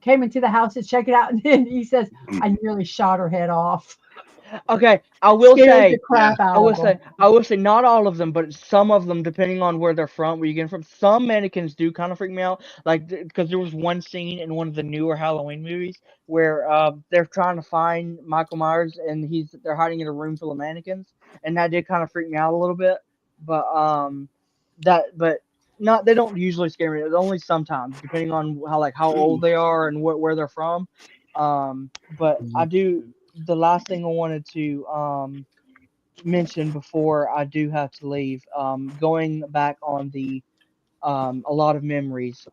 came into the house to check it out, and then he says, "I nearly shot her head off." Okay, I will Scared say, the crap out I will of them. say, I will say, not all of them, but some of them, depending on where they're from, where you get 'em from. Some mannequins do kind of freak me out, like because there was one scene in one of the newer Halloween movies where they're trying to find Michael Myers and they're hiding in a room full of mannequins, and that did kind of freak me out a little bit. But but not they don't usually scare me. Only sometimes, depending on how old they are and where they're from. But I do. The last thing I wanted to mention before I do have to leave, going back on the a lot of memories.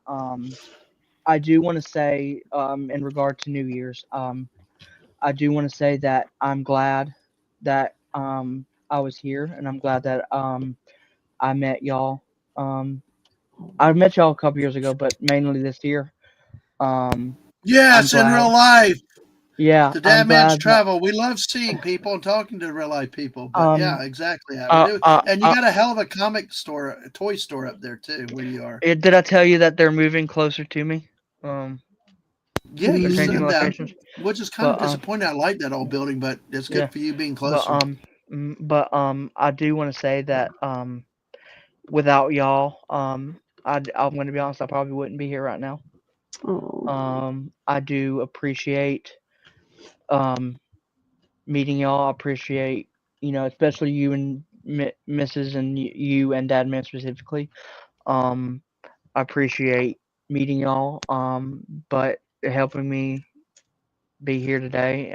I do want to say, in regard to New Year's, I do want to say that I'm glad that I was here, and I'm glad that I met y'all. Um, I met y'all a couple years ago, but mainly this year. I'm Yes, in glad. real life. Yeah, The I'm Dadmans glad that travel. We love seeing people and talking to real life people. But um yeah, exactly. I would uh do. uh, And you uh got a hell of a comic store, a toy store up there too, where you are. did I tell you that they're moving closer to me? Um, Yeah, they're you changing said that, locations, which is kind of but disappointing. I like that old building, but it's yeah, good for you being but closer. I do want to say that without y'all, I'm going to be honest, I probably wouldn't be here right now. Oh. I do appreciate um meeting y'all. I appreciate, especially you and Mrs. and you and Dad Man specifically. Um, I appreciate meeting y'all. But helping me be here today.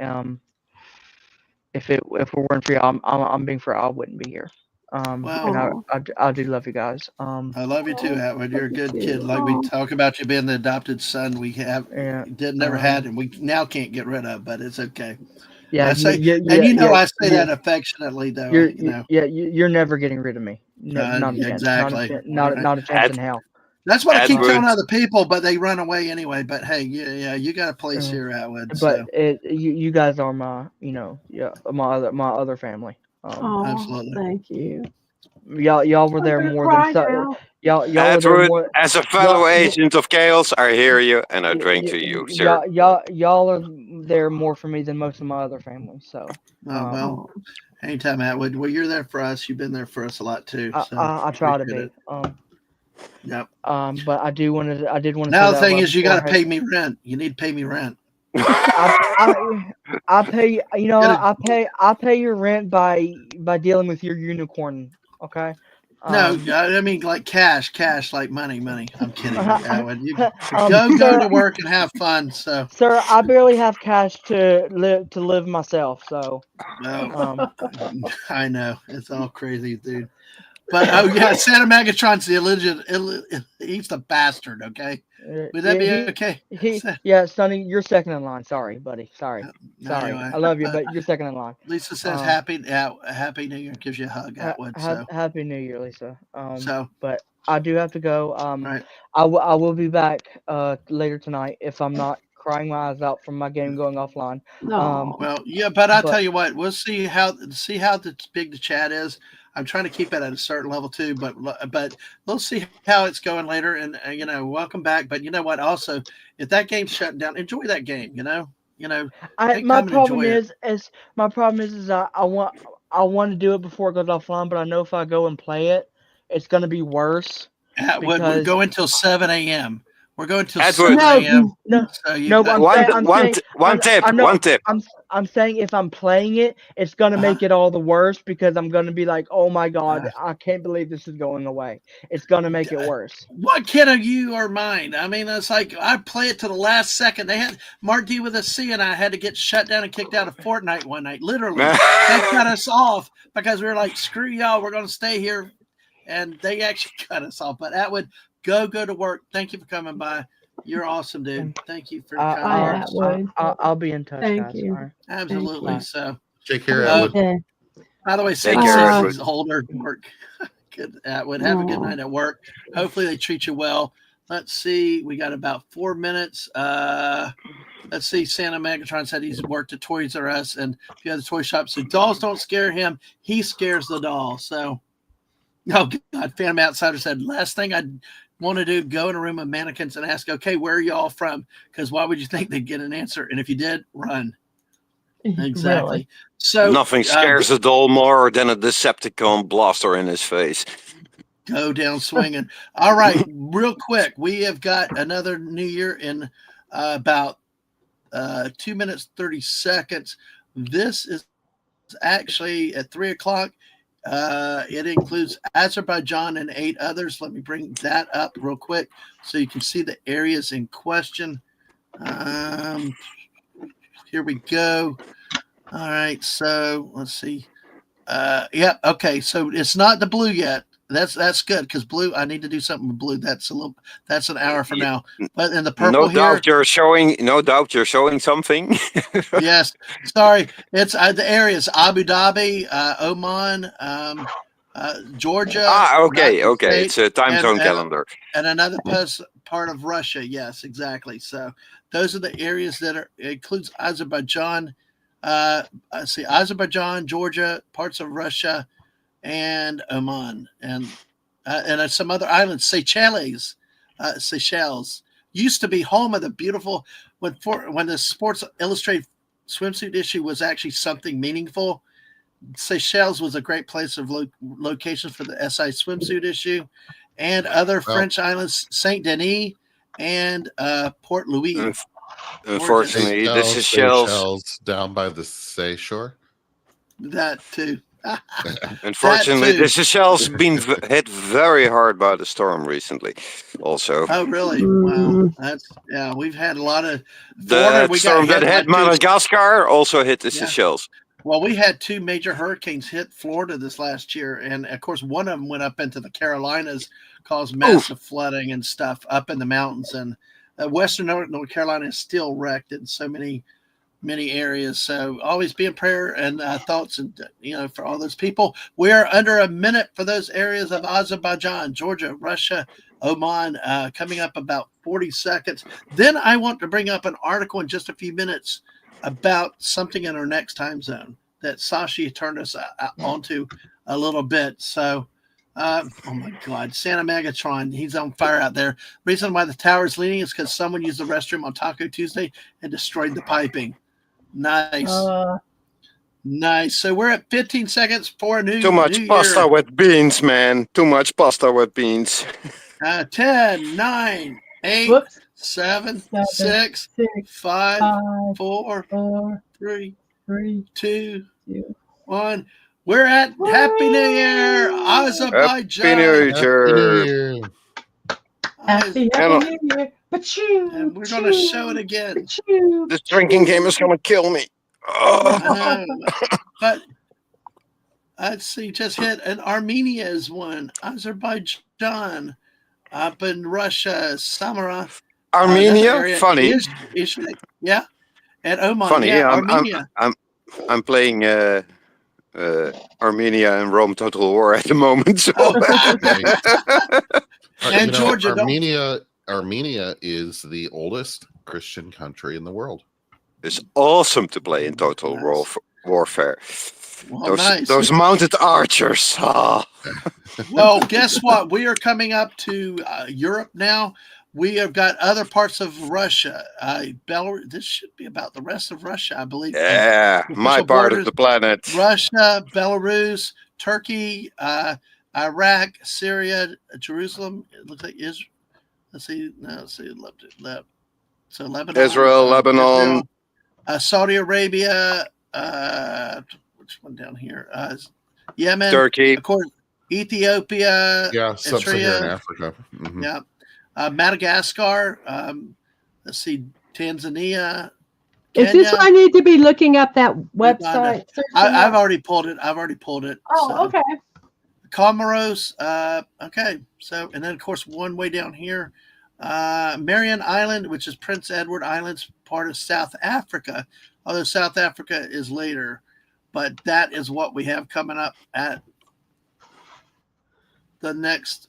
If it weren't for y'all, I'm being for I wouldn't be here. And Well, Oh. I do love you guys. I love you too, Oh. Atwood. You're Love a you good kid. too. Like we Oh. talk about you being the adopted son we have And did never had um, and we now can't get rid of, but it's okay. yeah, I say, yeah, and yeah, yeah, I say yeah. that affectionately though, You're never getting rid of me. No, not a chance. Not a exactly. chance. All right. Not a chance Ed, in hell. That's what I keep Edward, telling other people, but they run away anyway. But hey, yeah, you got a place Uh, here, Atwood. but So you guys are my yeah my other family. Oh. absolutely. Thank you. Y'all were I'm there gonna more than cry now. y'all were there Edward, more as a fellow y'all agent of chaos, I hear you and I drink to you, sir. y'all are there more for me than most of my other family. So Oh well, Oh. anytime, Atwood. Well, you're there for us. You've been there for us a lot too. So I try to appreciate it. be. Yep. But I did want to say Now the that thing right is, you before got I to had. pay me rent. You need to pay me rent. I pay Gotta, I pay your rent by dealing with your unicorn. Okay. no, Um. I mean like cash, like money. I'm kidding, Atwood. You go Sir, to work and have fun. So sir, I barely have cash to live myself. So no, um. I know it's all crazy, dude. But oh yeah, Santa Megatron's the he's the bastard. Okay, would that Yeah, be okay? yeah, Sonny, you're second in line. Sorry, buddy. Sorry. Anyway, I love you, but you're second in line. Lisa says Um, happy New Year, gives you a hug, Atwood. So Happy New Year, Lisa. so But I do have to go. all right. I will be back later tonight if I'm not crying my eyes out from my game going offline. Um, No. Well, yeah, but I'll but tell you what, we'll see how big the chat is. I'm trying to keep it at a certain level too, but we'll see how it's going later. And welcome back. But you know what? Also, if that game's shutting down, enjoy that game. Take my time and problem enjoy it. is I want to do it before it goes offline, but I know if I go and play it, it's gonna be worse Atwood, we're because going till 7 a.m. We're going till Edward, 7 a.m. no, So you, no, but one I'm one saying, one tip, I know, one tip. I'm saying if I'm playing it, it's gonna uh-huh. make it all the worse because I'm gonna be like, oh my god, I can't believe this is going away. It's gonna make it worse. What kid of you or mine? I mean, it's like I play it to the last second. They had Mark D with a C, and I had to get shut down and kicked out of Fortnite one night. Literally, they cut us off because we were like, "Screw y'all, we're going to stay here," and they actually cut us off. But Atwood, go to work. Thank you for coming by. You're awesome, dude. Thank you for your kind Bye, words. Atwood. I'll be in touch, Thank guys. you. All right. Absolutely. Thank you. So, Take care, Have a Edward. good day. by the way, Take Sam care, says Edward. he's older. Work. Good, Atwood. Have a good Oh. night at work. Hopefully they treat you well. Let's see. We got about 4 minutes. Let's see. Santa Megatron said he's worked at Toys R Us and a few other toy shops. So dolls don't scare him. He scares the doll. So, oh God. Phantom Outsider said, last thing I'd want to do, go in a room of mannequins and ask, okay, where are y'all from? Because why would you think they'd get an answer? And if you did, run. Exactly. Really. So Nothing scares a doll more than a Decepticon blaster in his face. go down swinging. All right, real quick, we have got another New Year in about 2 minutes 30 seconds. This is actually at 3 o'clock. It includes Azerbaijan and 8 others. Let me bring that up real quick so you can see the areas in question. Here we go. All right, so let's see. Yeah, okay. So it's not the blue yet. That's good because blue. I need to do something with blue. That's an hour from now. But in the purple No doubt you're showing something. Yes. Sorry, it's the areas: Abu Dhabi, Oman, Georgia. Okay. State, It's a time zone calendar. and another part of Russia. Yes, exactly. So those are the areas that includes Azerbaijan. I see Azerbaijan, Georgia, parts of Russia, and Oman, and some other islands. Seychelles used to be home of the beautiful when the Sports Illustrated swimsuit issue was actually something meaningful. Seychelles was a great place of location for the SI swimsuit issue, and other French islands, Saint Denis and Port Louis. Unfortunately, the Seychelles down by the seashore. That too. Unfortunately, the Seychelles been hit very hard by the storm recently. Also. Oh really? Wow. We've had a lot of the storm that hit Madagascar also hit the Seychelles. Well, we had 2 major hurricanes hit Florida this last year, and of course, one of them went up into the Carolinas, caused massive flooding and stuff up in the mountains. And Western North Carolina is still wrecked in so many areas. So always be in prayer and thoughts, and for all those people. We're under a minute for those areas of Azerbaijan, Georgia, Russia, Oman. Coming up about 40 seconds. Then I want to bring up an article in just a few minutes about something in our next time zone that Sashi turned us onto a little bit. So, oh my God, Santa Megatron, he's on fire out there. Reason why the tower is leaning is because someone used the restroom on Taco Tuesday and destroyed the piping. Nice. Nice. So we're at 15 seconds for a new Too much pasta with beans, man. Too much pasta with beans. 10, 9, 8, 7, 6, 5, 4, 3, 2, 1. We're at Happy New Year, Azerbaijan. Happy New Year. Happy New Year. And we're going to show it again. This drinking game is going to kill me. Oh. But let's see, just hit. And Armenia is one. Azerbaijan. Up in Russia, Samara. Armenia? Funny. Yeah. And Oman. Funny. Yeah, Armenia. I'm playing Armenia and Rome Total War at the moment. So. And Georgia. Armenia is the oldest Christian country in the world. It's awesome to play in Total Warfare. Well, those mounted archers. Oh. Well, guess what? We are coming up to Europe now. We have got other parts of Russia. Belarus. This should be about the rest of Russia, I believe. Yeah, my part of the planet. Russia, Belarus, Turkey, Iraq, Syria, Jerusalem. It looks like Israel. Let's see. So Lebanon. Israel, Lebanon. Saudi Arabia. Which one down here? Yemen. Turkey. Of course, Ethiopia. Yeah, sub-Saharan Africa. Mm-hmm. Yeah. Madagascar. Let's see. Tanzania. Kenya. Is this why I need to be looking up that website? I've already pulled it. Oh, so. Okay. Comoros. Okay. So, and then of course, one way down here, Marion Island, which is Prince Edward Island's part of South Africa, although South Africa is later. But that is what we have coming up at the next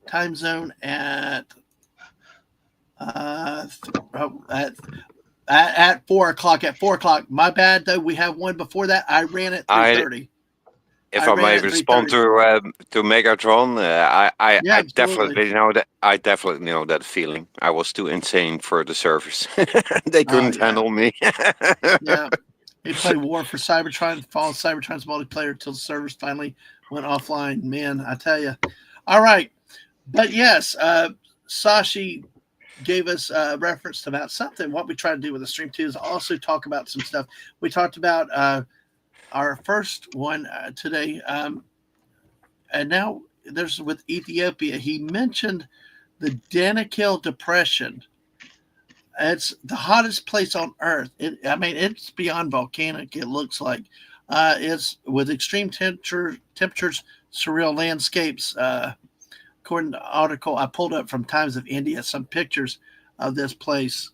time zone at 4 o'clock. At 4 o'clock. My bad, though. We have one before that. I ran at 3:30. If I may respond to Megatron, I definitely know that. I definitely know that feeling. I was too insane for the servers. They couldn't handle me. Yeah. They played War for Cybertron, followed Cybertron's multiplayer until the servers finally went offline. Man, I tell you. All right. But yes, Sashi gave us a reference about something. What we try to do with the stream too is also talk about some stuff. We talked about our first one today, and now there's with Ethiopia. He mentioned the Danakil Depression. It's the hottest place on Earth. It's beyond volcanic. It looks like it's with extreme temperatures, surreal landscapes. According to the article I pulled up from Times of India, some pictures of this place.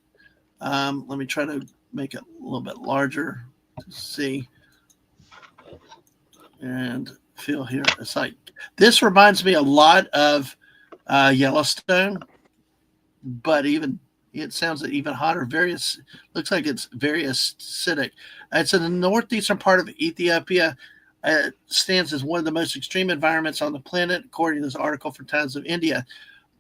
Let me try to make it a little bit larger to see and feel here. It's like this reminds me a lot of Yellowstone, but it sounds even hotter. Looks like it's very acidic. It's in the northeastern part of Ethiopia. It stands as one of the most extreme environments on the planet, according to this article from Times of India.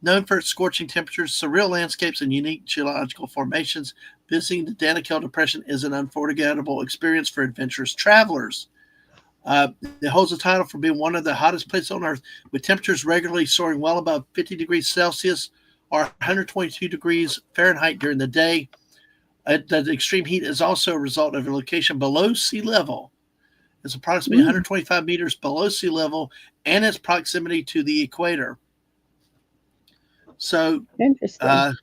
Known for its scorching temperatures, surreal landscapes, and unique geological formations, visiting the Danakil Depression is an unforgettable experience for adventurous travelers. It holds the title for being one of the hottest places on Earth, with temperatures regularly soaring well above 50 degrees Celsius or 122 degrees Fahrenheit during the day. The extreme heat is also a result of a location below sea level. It's approximately 125 meters below sea level and its proximity to the equator. So, Interesting.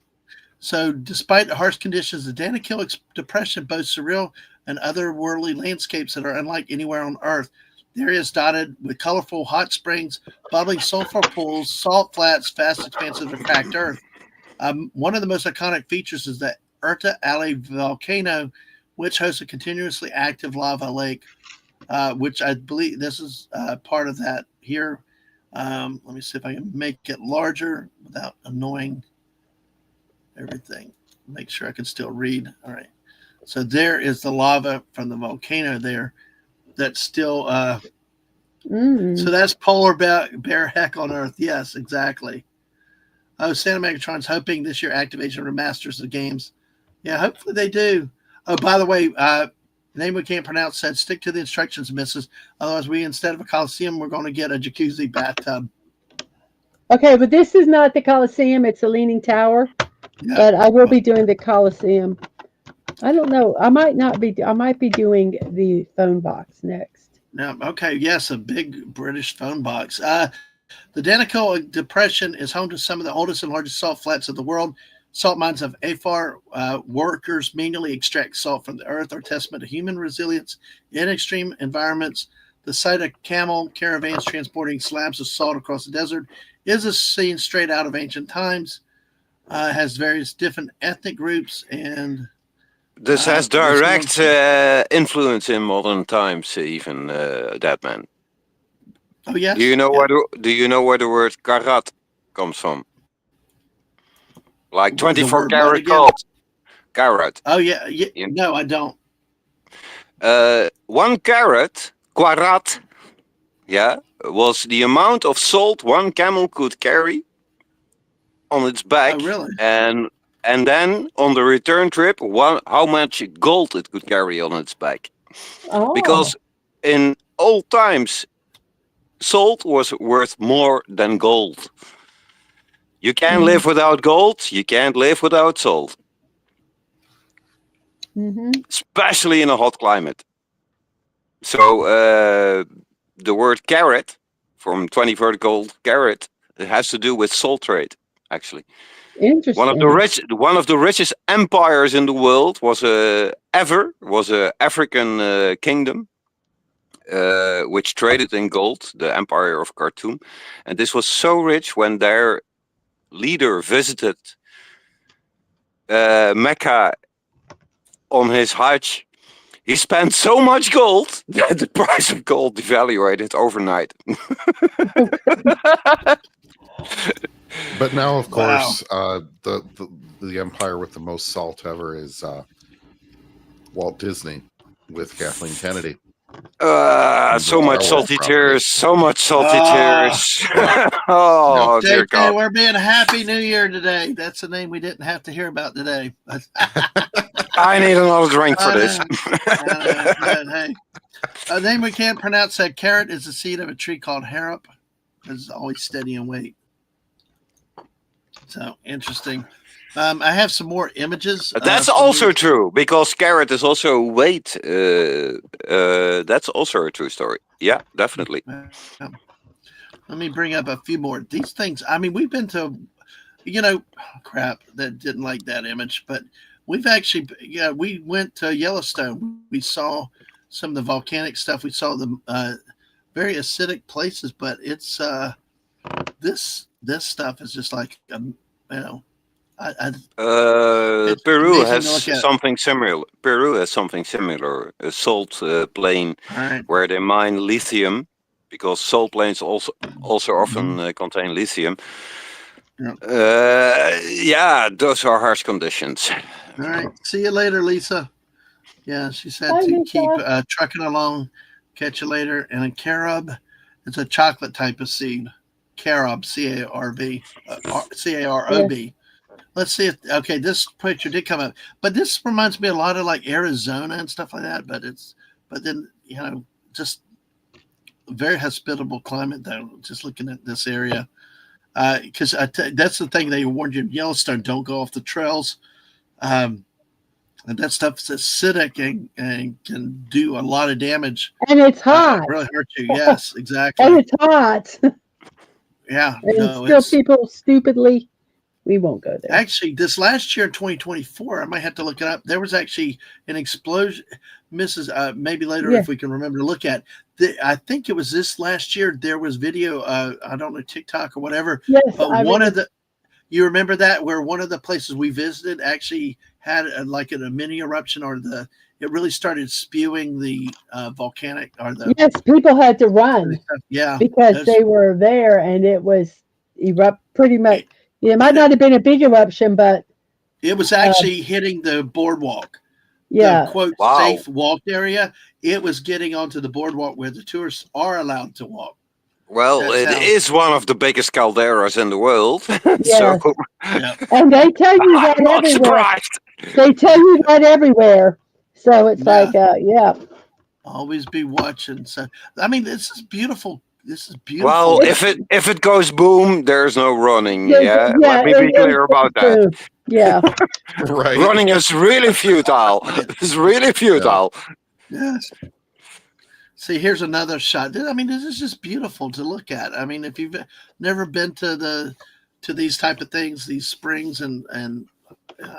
So despite the harsh conditions, the Danakil Depression boasts surreal and otherworldly landscapes that are unlike anywhere on Earth. The area is dotted with colorful hot springs, bubbling sulfur pools, salt flats, vast expanses of cracked earth. One of the most iconic features is the Erta Ali volcano, which hosts a continuously active lava lake. Which I believe this is part of that here. Let me see if I can make it larger without annoying everything. Make sure I can still read. All right. So there is the lava from the volcano there. That's still. So that's polar bear heck on Earth. Yes, exactly. Santa Megatron's hoping this year Activision remasters the games. Yeah, hopefully they do. Oh, by the way, name we can't pronounce said, stick to the instructions, missus. Otherwise, instead of a Coliseum, we're going to get a jacuzzi bathtub. Okay, but this is not the Coliseum. It's a Leaning Tower. Yeah. But I will be doing the Coliseum. I don't know. I might be doing the phone box next. No, okay. Yes, a big British phone box. The Danakil Depression is home to some of the oldest and largest salt flats of the world. Salt mines of Afar workers manually extract salt from the earth are testament to human resilience in extreme environments. The sight of camel caravans transporting slabs of salt across the desert is a scene straight out of ancient times. Has various different ethnic groups and this has direct influence in modern times, even Dadman. Oh yes. Do you know where the word karat comes from? Like 24 karat gold. Carat. Oh yeah. No, I don't. 1 carat, kwarat, was the amount of salt one camel could carry on its back. Oh, really? And then on the return trip, how much gold it could carry on its back. Oh. Because in old times, salt was worth more than gold. You can't live without gold. You can't live without salt. Especially in a hot climate. So the word carat, from 20 vertical carat, it has to do with salt trade, actually. Interesting. One of the richest empires in the world was a African kingdom, which traded in gold, the Empire of Khartoum. And this was so rich when their leader visited Mecca on his Hajj, he spent so much gold that the price of gold devaluated overnight. But now, of course, the empire with the most salt ever is Walt Disney with Kathleen Kennedy. So much salty tears. So much salty tears. Oh, dear God. We're being Happy New Year today. That's the name we didn't have to hear about today. I need another drink for I this. know, but hey, a name we can't pronounce. That carrot is the seed of a tree called harop. It's always steady in weight. So interesting. I have some more images. That's for also you. true because carrot is also weight. That's also a true story. Yeah, definitely. Let me bring up a few more. These things. I mean, we've been to, you know, crap. That didn't like that image, but we've actually, yeah, we went to Yellowstone. We saw some of the volcanic stuff. We saw the very acidic places, but it's this stuff is just like you know, it's Peru amazing has to look at. something similar. Peru has something similar. A salt plain All right. where they mine lithium, because salt plains also often contain lithium. Yeah, those are harsh conditions. All right. See you later, Lisa. Yeah, she said Bye, to Lisa. keep trucking along. Catch you later. And a carob, it's a chocolate type of seed. Carob, C-A-R-B, C-A-R-O-B. Let's see if, okay, this picture did come up. But this reminds me a lot of like Arizona and stuff like that. But then, you know, just very hospitable climate, though, just looking at this area. Because that's the thing they warned you in Yellowstone, don't go off the trails. And that stuff's acidic and can do a lot of damage. And it's hot. Really hurt you. Yes, exactly. And it's hot. Yeah. And No, still people stupidly, we won't go there. Actually, this last year, 2024, I might have to look it up. There was actually an explosion. Maybe later if we can remember to look at. I think it was this last year. There was video. I don't know, TikTok or whatever. Yes, but you remember that where one of the places we visited actually had a mini eruption, or it really started spewing the volcanic or the. Yes, people had to run. Yeah, because they were there and it was erupt pretty much. It might not have been a big eruption, but it was actually hitting the boardwalk. Yeah. The quote safe walk area. It was getting onto the boardwalk where the tourists are allowed to walk. Well, it is one of the biggest calderas in the world. Yes. So, and they tell you that I'm not everywhere. surprised. They tell you that everywhere. So it's always be watching. So I mean, this is beautiful. This is beautiful. Well, if it goes boom, there's no running. Yeah, let me be clear about that. Yeah, right. Running is really futile. It's really futile. Yes. See, here's another shot. I mean, this is just beautiful to look at. I mean, if you've never been to these type of things, these springs and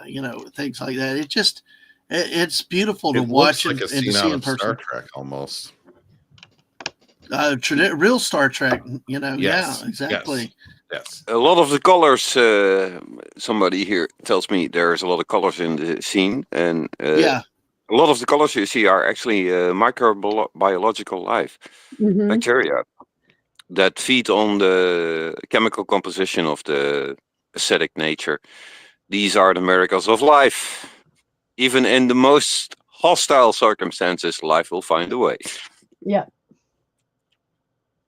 you know, things like that, it's beautiful to watch like and a scene to see out in of person. Star Trek almost. Real Star Trek, you know. Yes. Yeah, exactly. Yes. A lot of the colors. Somebody here tells me there's a lot of colors in the scene, and a lot of the colors you see are actually microbiological life, bacteria that feed on the chemical composition of the acidic nature. These are the miracles of life. Even in the most hostile circumstances, life will find a way. Yeah.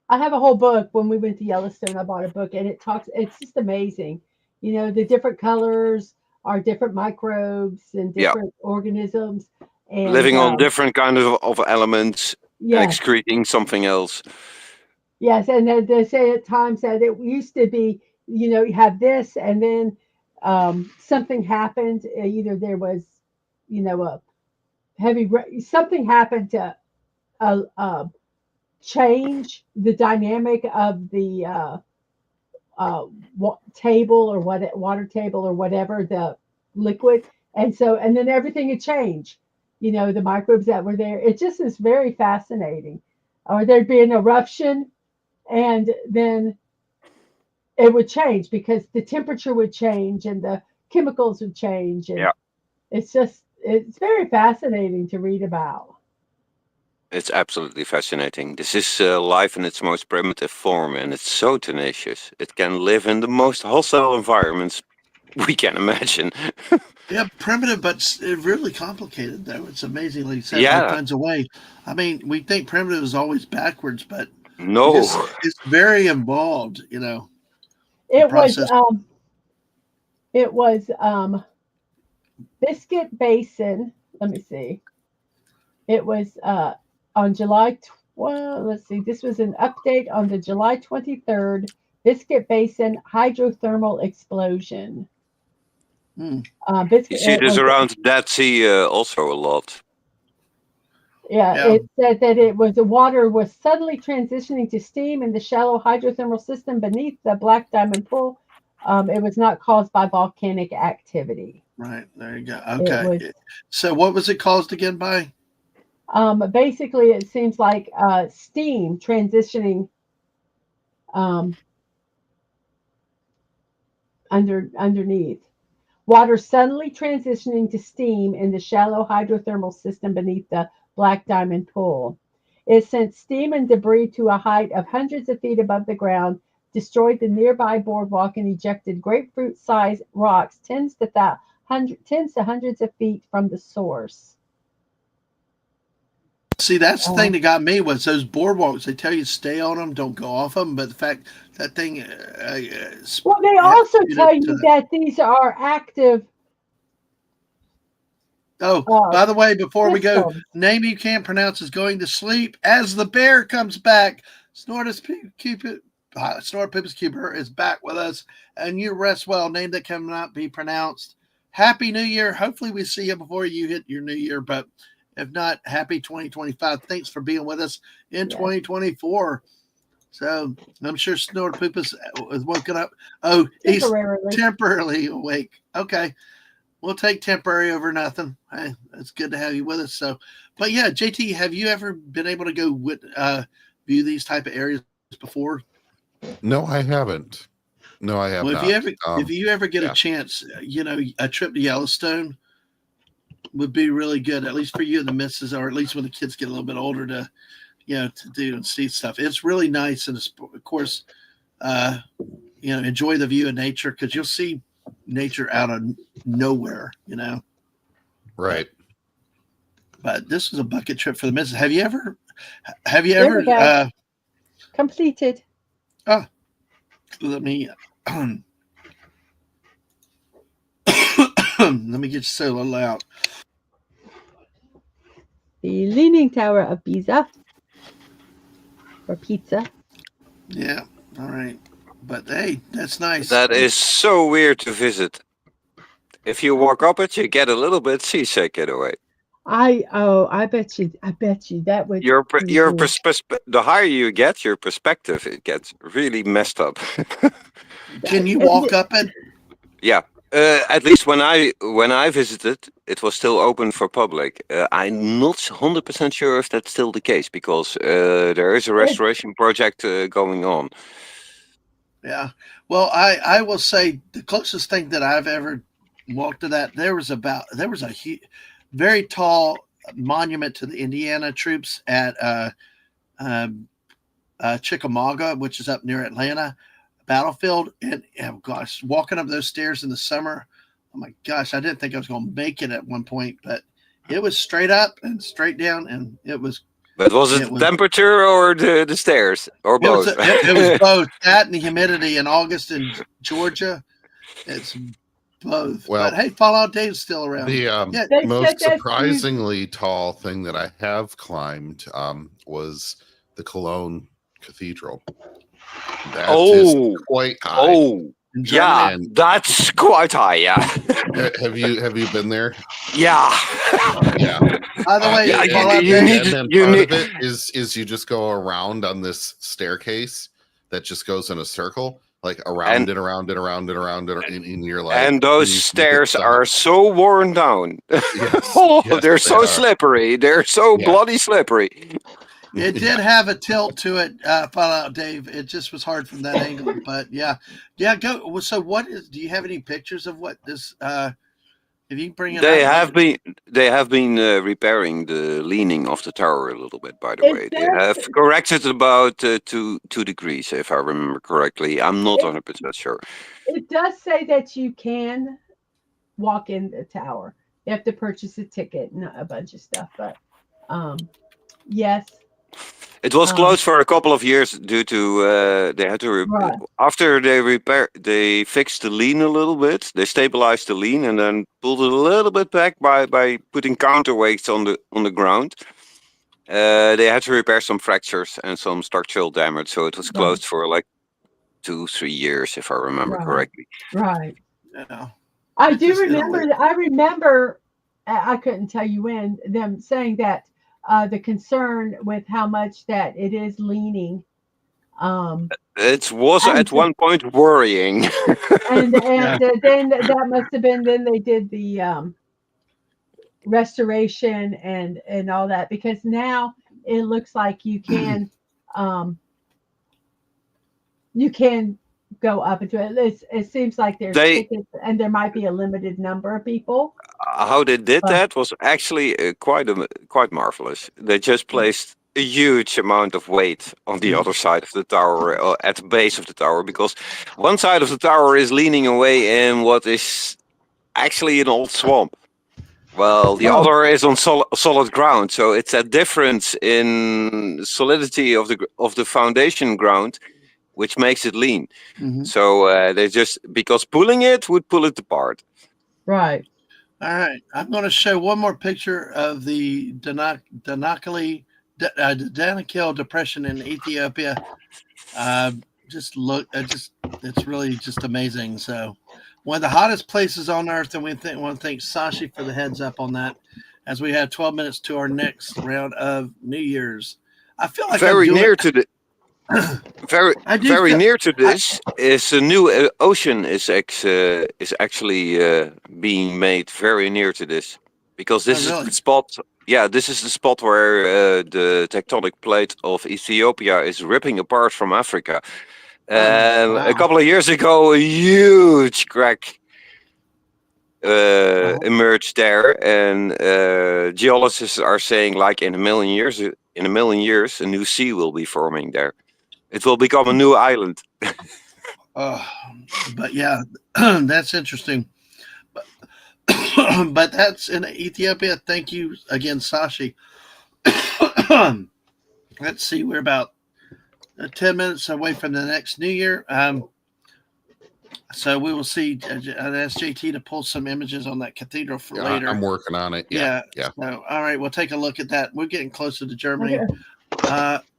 I have a whole book. When we went to Yellowstone, I bought a book, and it's just amazing. You know, the different colors are different microbes and different organisms. And, living on different kind of elements, yes. excreting something else. Yes, and they say at times that it used to be, you know, you have this, and then something happened. Either there was, you know, a heavy something happened to change the dynamic of the table or water table or whatever, the liquid, and then everything had changed. You know, the microbes that were there. It just is very fascinating. Or there'd be an eruption, and then it would change because the temperature would change and the chemicals would change. And it's very fascinating to read about. It's absolutely fascinating. This is life in its most primitive form, and it's so tenacious. It can live in the most hostile environments we can imagine. Yeah, primitive, but really complicated, though. It's amazingly set all kinds of ways. I mean, we think primitive is always backwards, but no, it's very involved, you know. It was Biscuit Basin. Let me see. It was on July. Well, let's see. This was an update on the July 23rd Biscuit Basin hydrothermal explosion. Hmm. You see this around the Dead Sea also a lot. Yeah, it said that the water was suddenly transitioning to steam in the shallow hydrothermal system beneath the Black Diamond Pool. It was not caused by volcanic activity. Right, there you go. Okay. So what was it caused again by? Basically, it seems like steam transitioning underneath. Water suddenly transitioning to steam in the shallow hydrothermal system beneath the Black Diamond Pool. It sent steam and debris to a height of hundreds of feet above the ground, destroyed the nearby boardwalk, and ejected grapefruit-sized rocks tens to hundreds of feet from the source. See, that's the thing that got me was those boardwalks. They tell you to stay on them, don't go off them. But the fact that thing. Well, they also tell you that these are active. Oh, by the way, before we go, name you can't pronounce is going to sleep as the bear comes back. Snortus Pipus Cuber is back with us, and you rest well. Name that cannot be pronounced. Happy New Year. Hopefully we see you before you hit your New Year, but if not, happy 2025. Thanks for being with us in 2024. So I'm sure Snort Pipus is woken up. Oh, he's temporarily awake. Okay. We'll take temporary over nothing. Hey, it's good to have you with us. So, but yeah, JT, have you ever been able to go view these type of areas before? No, I haven't. No, I have not. If you ever get a chance, a trip to Yellowstone would be really good, at least for you and the missus, or at least when the kids get a little bit older to do and see stuff. It's really nice. And of course, enjoy the view of nature, because you'll see nature out of nowhere, Right. But this was a bucket trip for the missus. Have you ever completed? Oh, let me let me get solo out. The Leaning Tower of Pisa, or pizza. Yeah. All right. But hey, that's nice. That is so weird to visit. If you walk up it, you get a little bit seasick in a way. I bet you that would. The higher you get, your perspective, it gets really messed up. Can you walk up it? Yeah. At least when I visited, it was still open for public. I'm not 100% sure if that's still the case, because there is a restoration project going on. Yeah. Well, I will say the closest thing that I've ever walked to that, there was a very tall monument to the Indiana troops at Chickamauga, which is up near Atlanta battlefield. And oh gosh, walking up those stairs in the summer, oh my gosh, I didn't think I was going to make it at one point, but it was straight up and straight down, and it was. But was it the temperature or the stairs, or both? It was both. That and the humidity in August in Georgia. It's both. Well, but hey, Fallout Dave's still around. The most surprisingly tall thing that I have climbed was the Cologne Cathedral. That is quite high. Oh, yeah, that's quite high. Yeah. Have you been there? Yeah. Yeah. By the way, part of it is you just go around on this staircase that just goes in a circle, like around and you're like, and those stairs are so worn down. Yes, they're so slippery. They're so bloody slippery. It did have a tilt to it, Fallout Dave. It just was hard from that angle, but yeah. Go. So, do you have any pictures of what this? If you can bring it, they have been repairing the leaning of the tower a little bit. By the way, they have corrected about 2 degrees, if I remember correctly. I'm not 100% sure. It does say that you can walk in the tower. You have to purchase a ticket and a bunch of stuff, but yes. It was closed for a couple of years due to they had to Right. after they fixed the lean a little bit. They stabilized the lean and then pulled it a little bit back by putting counterweights on the ground. They had to repair some fractures and some structural damage, so it was closed for like 2-3 years, if I remember correctly. Right. Yeah. I It's do just remember. Italy. I remember. I couldn't tell you when them saying that the concern with how much that it is leaning. It was And at one point worrying. and Yeah. then that must have been then they did the restoration and all that, because now it looks like you can go up into it. It seems like there's They tickets and there might be a limited number of people. how they did But that was actually quite marvelous. They just placed a huge amount of weight on the other side of the tower, at the base of the tower, because one side of the tower is leaning away in what is actually an old swamp. Well, the oh, other is on solid ground, so it's a difference in solidity of the foundation ground, which makes it lean. Mhm. So they just because pulling it would pull it apart. right. All right. I'm going to show one more picture of the Danakil Depression in Ethiopia. Just look, it's really just amazing. So, one of the hottest places on earth, and want to thank Sashi for the heads up on that. As we have 12 minutes to our next round of New Year's, I feel like Very I'm doing near to the very I do very feel, near to this is a new ocean is actually being made very near to this, because this is really? the spot. Yeah, this is the spot where the tectonic plate of Ethiopia is ripping apart from Africa. Wow. A couple of years ago, a huge crack Wow. emerged there, and geologists are saying, like in a million years, a new sea will be forming there. It will become a new island. But yeah, that's interesting. But, but that's in Ethiopia. Thank you again, Sashi. Let's see, we're about 10 minutes away from the next New Year. So we will see. I'd ask JT to pull some images on that cathedral for later. I'm working on it. Yeah. Yeah. So, all right, we'll take a look at that. We're getting closer to Germany. Okay.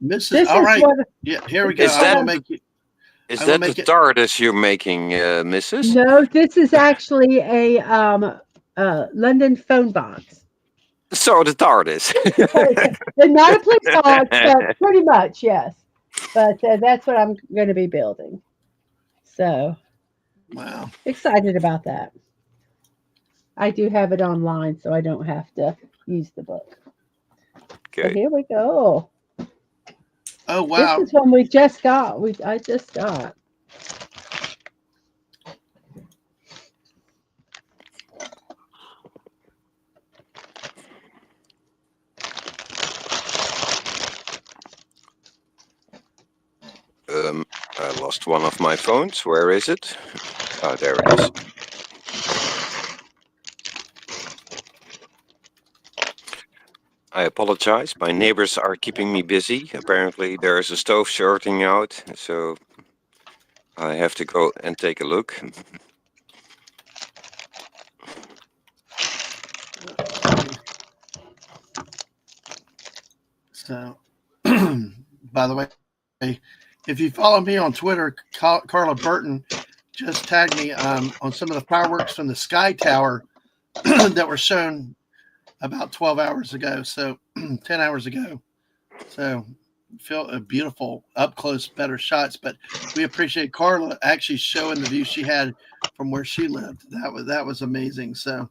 Mrs. This All is right. what. Yeah, here we go. Is I'm that gonna make you. is I will that make the it. TARDIS you're making, Mrs.? No, this is actually a London phone box. So the TARDIS. And not a police box, but pretty much, yes. But that's what I'm going to be building. So Wow. excited about that. I do have it online, so I don't have to use the book. So Okay. here we go. Oh wow. This is one we just got. I just got. I lost one of my phones. Where is it? Oh, there it is. I apologize. My neighbors are keeping me busy. Apparently, there is a stove shorting out, so I have to go and take a look. So, by the way, if you follow me on Twitter, Carla Burton just tagged me on some of the fireworks from the Sky Tower that were shown about 12 hours ago. So 10 hours ago. So feel a beautiful up close, better shots. But we appreciate Carla actually showing the view she had from where she lived. That was amazing. So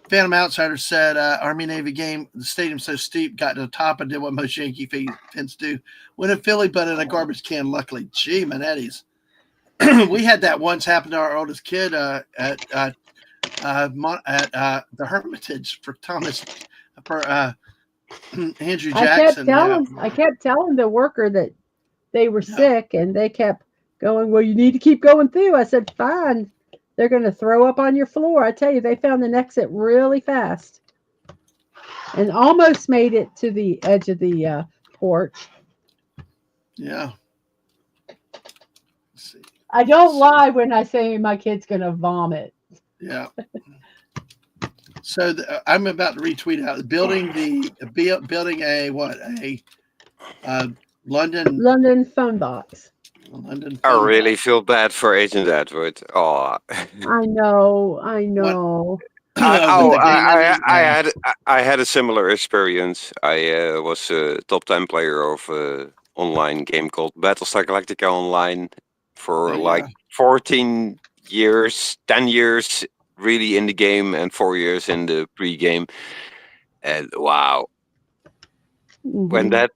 Phantom Outsider said, Army Navy game, the stadium's so steep, got to the top and did what most Yankee fans do. Win in Philly, but in a garbage can, luckily. Gee, Manetti's. We had that once happen to our oldest kid at the Hermitage for Thomas, for Andrew Jackson. I kept telling the worker that they were sick, and they kept going, well, you need to keep going through. I said, fine. They're going to throw up on your floor. I tell you, they found an exit really fast and almost made it to the edge of the porch. Yeah. Let's see. I don't lie when I say my kid's gonna vomit. Yeah. So I'm about to retweet out building a London phone box. London I phone really box. feel bad for Agent Edward. Oh, I know. With the game ending? Yeah. I had a similar experience. I was a top 10 player of online game called Battlestar Galactica Online for Oh, like yeah. 14 years, 10 years really in the game, and 4 years in the pre-game. And wow, when Mhm. that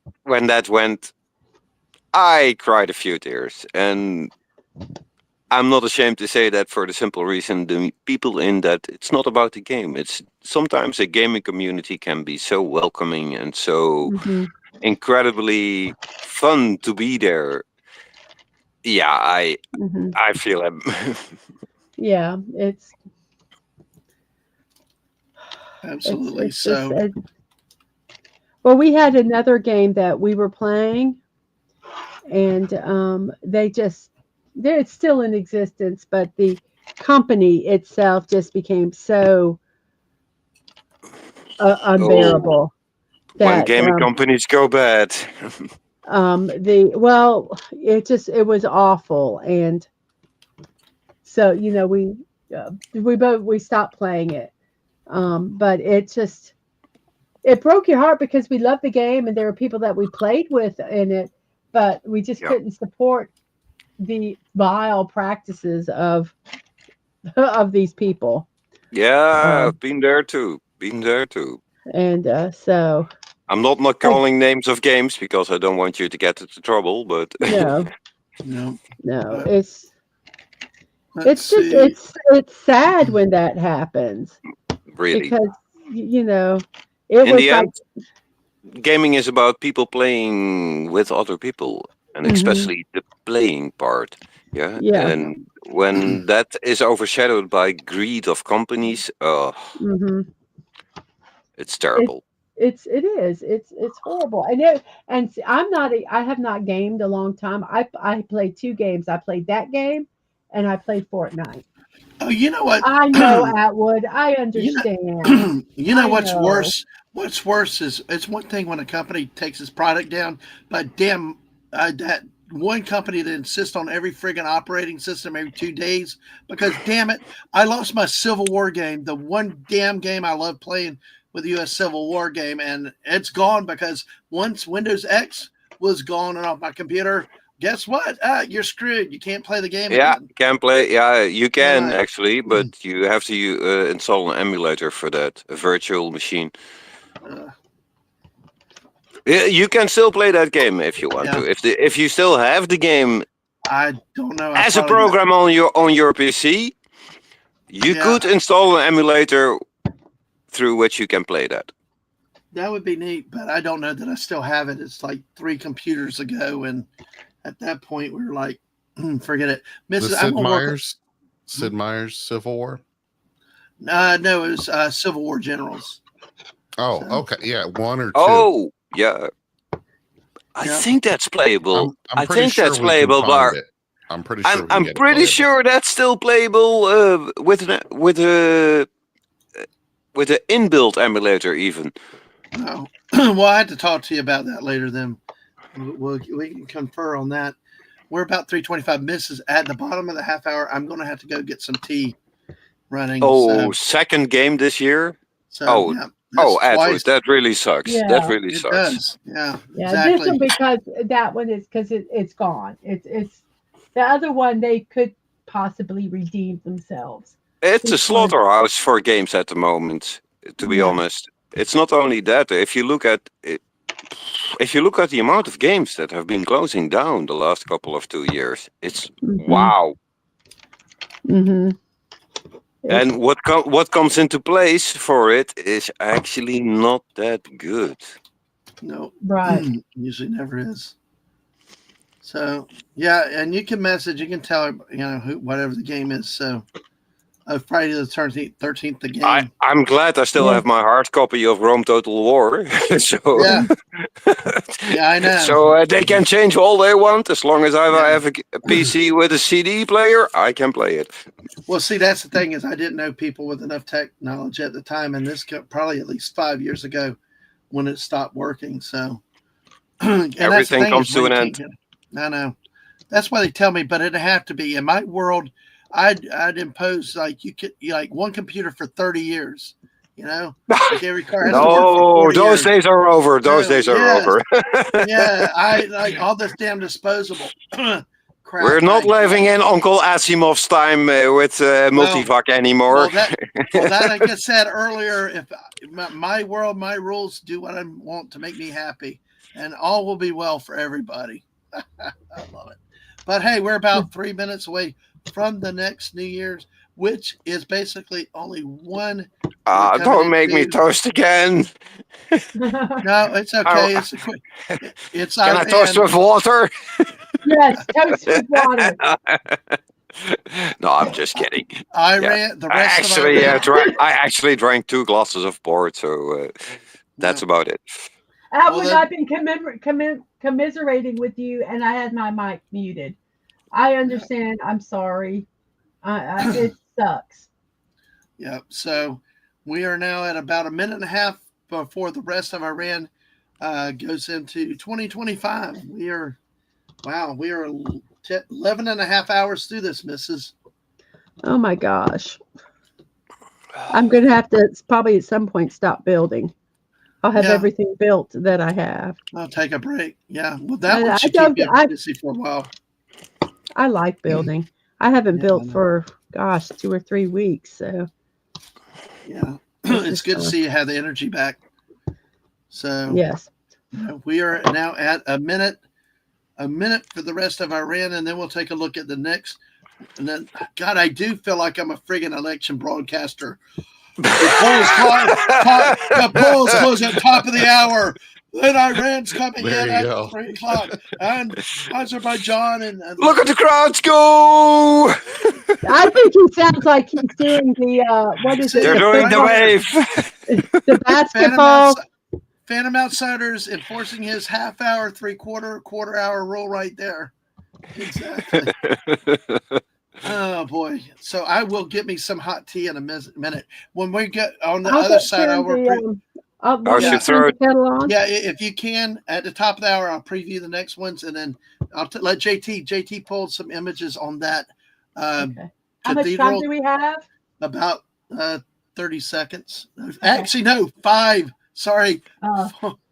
went, I cried a few tears. And I'm not ashamed to say that for the simple reason the people in that it's not about the game. It's sometimes a gaming community can be so welcoming and so Mhm. incredibly fun to be there. Yeah, Mhm. I feel it. Yeah, it's Absolutely. it's just So well, we had another game that we were playing, and it's still in existence, but the company itself just became so Oh, unbearable when that gaming companies go bad. it was awful, and so we stopped playing it, but it broke your heart because we loved the game and there were people that we played with in it, but we just Yeah. couldn't support the vile practices of these people. Yeah, Um, I've been there too. Been there too. and so I'm not I, calling names of games because I don't want you to get into trouble, but no, no. no, But let's it's just see. it's sad when that happens really, because it in was the like end, gaming is about people playing with other people, and hmm especially the playing part. Yeah, yeah. and when that is overshadowed by greed of companies, oh, hmm it's It terrible. it's horrible. I have not gamed a long time. I played two games. I played that game, and I played Fortnite. Oh, you know what? I know, Atwood. I You understand. know, you know I what's know. worse? What's worse is it's one thing when a company takes its product down, but damn, that one company that insists on every friggin' operating system every 2 days. Because damn it, I lost my Civil War game, the one damn game I love playing with the U.S. Civil War game, and it's gone because once Windows X was gone and off my computer, guess what? You're screwed. You can't play the game Yeah, again. can play. Yeah, you All can right. actually, but you have to install an emulator for that, a virtual machine. Uh, Yeah, you can still play that game if you want yeah, to. If you still have the game I don't know. I as a probably got. program on your PC, you Yeah, could install an emulator through which you can play that. that would be neat, but I don't know that I still have it. It's like 3 computers ago, and at that point we were like, forget it, The Mrs. I'm gonna work. Sid Meier's Civil War. No, it was Civil War Generals. Oh, So okay, yeah, one or two. Oh, yeah. I yeah, think that's playable. I'm I pretty think sure that's we can playable, find but it. I'm pretty sure we can I'm get it pretty playable. sure that's still playable with a inbuilt emulator even. no. Well, I had to talk to you about that later. Then we can confer on that. We're about 3:25. Misses at the bottom of the half hour. I'm gonna have to go get some tea running. Oh, second game this year. So Oh, yeah, that's Edward, twice. that really sucks. That Yeah. really It sucks. does. Yeah, Yeah. This exactly. one because that one is because it's gone. It's the other one they could possibly redeem themselves. It's a This one, slaughterhouse for games at the moment, to be yeah. honest. It's not only that. If you look at the amount of games that have been closing down the last couple of 2 years, it's hmm wow. hmm And It's what comes into place for it is actually not that good. No, Right. usually never is. So yeah, and you can message. You can tell her, whatever the game is. So Friday the 13th, the game. I'm glad I still Yeah. have my hard copy of Rome Total War. So Yeah. Yeah, I know. So they can change all they want as long as I Yeah. have a PC with a CD player. I can play it. Well, see, that's the thing is I didn't know people with enough tech knowledge at the time, and this probably at least 5 years ago when it stopped working. So and Everything comes to an end. I know. That's why they tell me, but it'd have to be in my world. I'd impose like like one computer for 30 years. You know, like every car has to work for No, 40 those years. days are over. Those days are Yes. over. Yeah, I like all this damn disposable crap. We're not living in Uncle Asimov's time with multivac anymore. Well, that like I said earlier, if my world, my rules, do what I want to make me happy, and all will be well for everybody. I love it. But hey, we're about 3 minutes away from the next New Year's, which is basically only one. Don't make me toast again. No, it's okay. It's Can I toast with water? Yes, toast with water. No, I'm just kidding. The rest of I actually drank 2 glasses of port, so that's about it. I've been commiserating with you, and I had my mic muted. I understand. I'm sorry. It sucks. Yep. So we are now at about a minute and a half before the rest of Iran goes into 2025. We are 11 and a half hours through this, missus. Oh my gosh. I'm going to have to probably at some point stop building. I'll have everything built that I have. I'll take a break. Yeah. Well, that one should keep you busy for a while. I like building. I haven't built for, 2 or 3 weeks. So, yeah, it's good to see you have the energy back. So, yes, we are now at a minute for the rest of Iran, and then we'll take a look at the next. And then, God, I do feel like I'm a friggin' election broadcaster. The polls close at top of the hour. Then Iran's coming in at 3 o'clock. And Azerbaijan and look at the crowds go. I think he sounds like he's doing the what is it? They're doing the wave. The basketball. Phantom Outsiders enforcing his half-hour, quarter-hour rule right there. Exactly. Oh boy! So I will get me some hot tea in a minute. When we get on the other side, yeah, if you can, at the top of the hour, I'll preview the next ones, and then I'll let JT pulled some images on that. Okay. How much time do we have? About 30 seconds. Actually, no, 5. Sorry.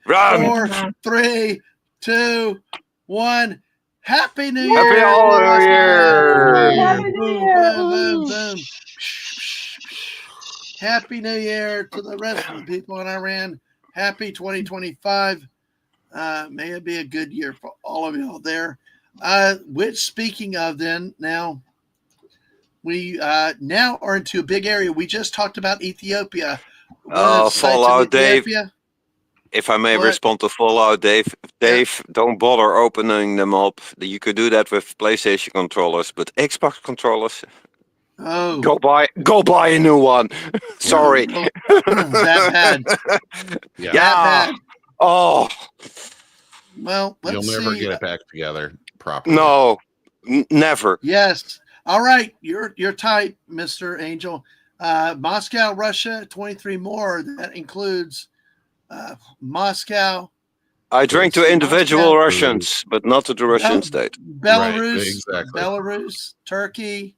Run. 4, 3, 2, 1. Happy New Year! Happy New Year! Happy New Year! Boom, boom. Happy New Year to the rest of the people in Iran. Happy 2025. May it be a good year for all of y'all there. Which, speaking of then, now we now are into a big area. We just talked about Ethiopia. Fallout, Dave. If I may respond to Fallout, Dave, don't bother opening them up. You could do that with PlayStation controllers, but Xbox controllers, go buy a new one. Sorry. That bad. Yeah. That bad. Oh. Well, you'll never get it back together properly. No, never. Yes. All right. You're tight, Mr. Angel. Moscow, Russia, 23 more. That includes Moscow. I drank to individual Russians, but not to the Russian state. Belarus, Right, exactly. Belarus, Turkey,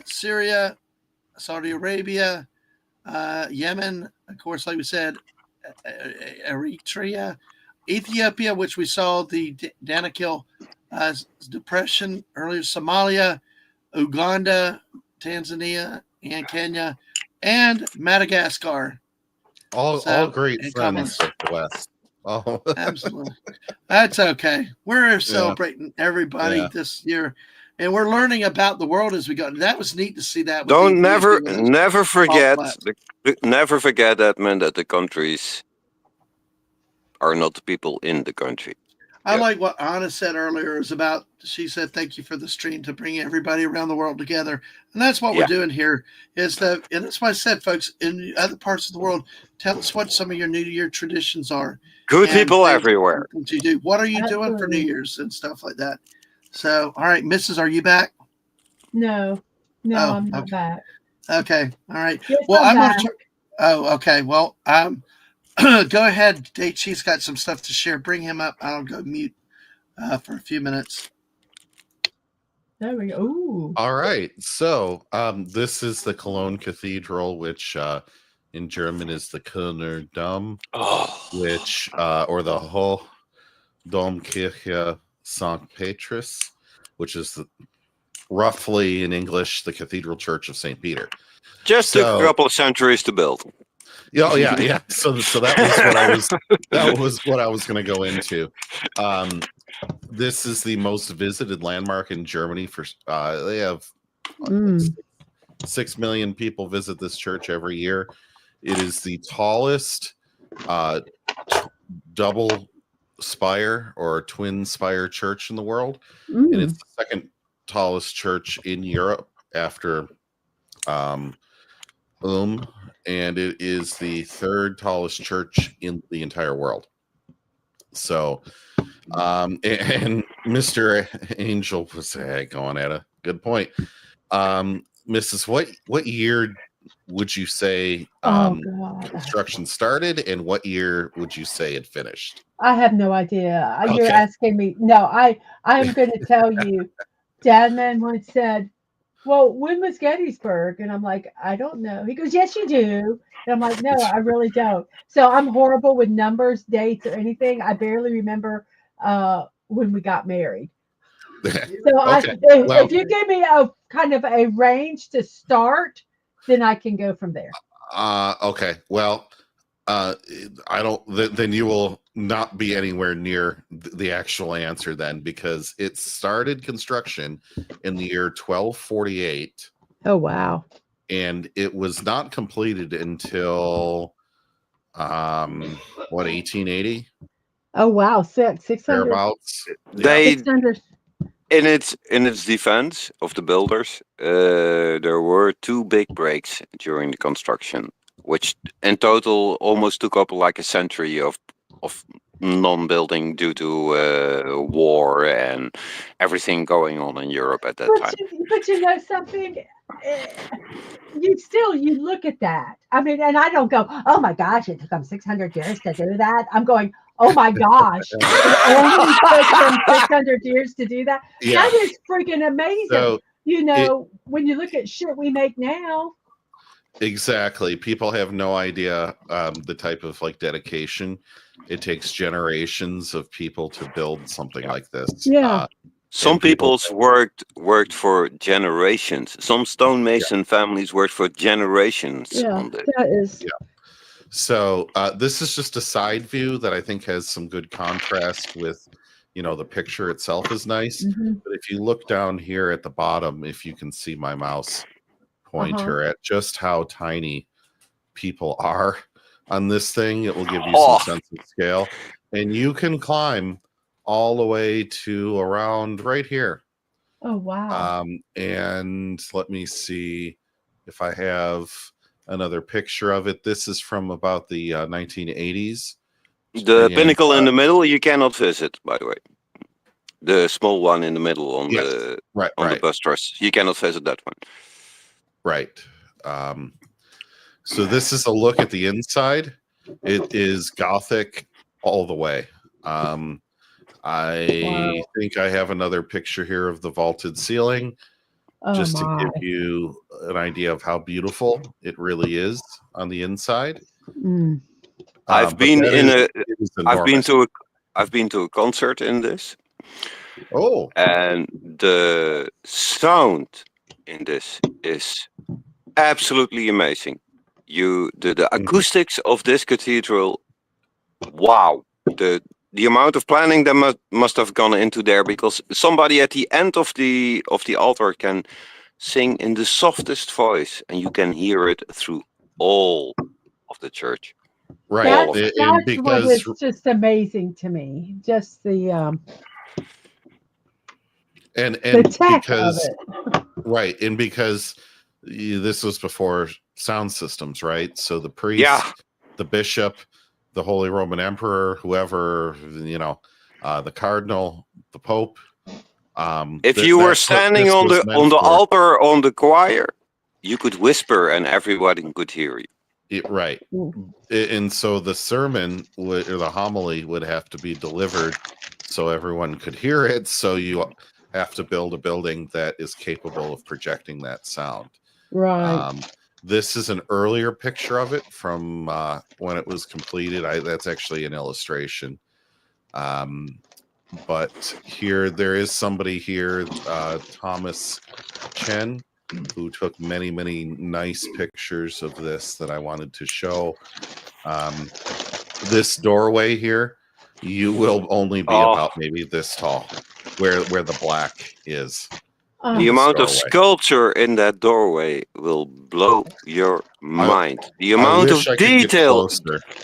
Syria, Saudi Arabia, Yemen, of course, like we said, Eritrea, Ethiopia, which we saw the Danakil depression earlier, Somalia, Uganda, Tanzania, and Kenya, and Madagascar. All great friends of the West. Oh, absolutely. That's okay. We're celebrating everybody this year, and we're learning about the world as we go. That was neat to see that. Don't never forget that, man, that the countries are not the people in the country. I Yep. like what Anna said earlier is about, she said, thank you for the stream to bring everybody around the world together. And that's what Yeah. we're doing here is that, and that's why I said, folks, in other parts of the world, tell us what some of your New Year traditions are. Good and people things everywhere. that you do. What are you doing for New Absolutely. Year's and stuff like that? So, all right, Mrs., are you back? No, Oh, I'm not okay. back. Okay. All right. Yes, Well, I'm going back. to. Oh, okay. Well, go ahead, Dave. She's got some stuff to share. Bring him up. I'll go mute for a few minutes. There we go. Ooh. All right. So this is the Cologne Cathedral, which in German is the Kölner Dom, which or the whole Domkirche St. Petrus, which is roughly in English the Cathedral Church of St. Peter. Just took a couple of centuries to build. Yeah, yeah. So that was what I was going to go into. This is the most visited landmark in Germany. For they have 6 million people visit this church every year. It is the tallest double spire or twin spire church in the world, and it's the second tallest church in Europe after and it is the third tallest church in the entire world. So and Mr. Angel was going at a good point. Mrs., what year would you say construction started, and what year would you say it finished? I have no idea. Okay. You're asking me. No, I am going to tell you. Dadman once said, well, when was Gettysburg? And I'm like, I don't know. He goes, yes, you do. And I'm like, no, I really don't. So I'm horrible with numbers, dates, or anything. I barely remember when we got married. So Okay. if you give me a kind of a range to start, then I can go from there. Okay. Well, I don't. Then you will not be anywhere near the actual answer then, because it started construction in the year 1248. Oh wow! And it was not completed until 1880. Oh wow, 600. Thereabouts. They 600. in its defense of the builders, there were 2 big breaks during the construction, which in total almost took up like a century of non-building due to war and everything going on in Europe at that time. But you know something? You look at that. I mean, and I don't go, oh my gosh, it took them 600 years to do that. I'm going, oh my gosh, it only took them 600 years to do that. Yeah. That is freaking amazing. So when you look at shit we make now. Exactly. People have no idea the type of dedication it takes. Generations of people to build something like this. Yeah. Some people's worked for generations. Some stonemason families worked for generations on this. That is. Yeah. So this is just a side view that I think has some good contrast with, the picture itself is nice. Mm-hmm. But if you look down here at the bottom, if you can see my mouse pointer at just how tiny people are on this thing, it will give you some sense of scale. And you can climb all the way to around right here. Oh wow. And let me see if I have another picture of it. This is from about the 1980s. The pinnacle in the middle you cannot visit, by the way. The small one in the middle on the bus truss, you cannot visit that one. Right. So this is a look at the inside. It is Gothic all the way. I think I have another picture here of the vaulted ceiling, just to give you an idea of how beautiful it really is on the inside. I've been to a concert in this. Oh. And the sound in this is absolutely amazing. The acoustics of this cathedral, wow. The amount of planning that must have gone into there, because somebody at the end of the altar can sing in the softest voice and you can hear it through all of the church. Right. That's And what because is just amazing to me. Just the and tech of because it. right, and because this was before sound systems, right? So the Yeah. priest, the bishop, the Holy Roman Emperor, whoever, the cardinal, the Pope. If you were That's what standing this on was the meant for. altar on the choir, you could whisper and everybody could hear you. Right. And so the sermon or the homily would have to be delivered so everyone could hear it. So you have to build a building that is capable of projecting that sound. Right. This is an earlier picture of it from when it was completed. That's actually an illustration. But here, there is somebody here, Thomas Chen, who took many, many nice pictures of this that I wanted to show. This doorway here, you will only be about maybe this tall, where the black is. The amount of sculpture in that doorway will blow your mind. The amount of detail.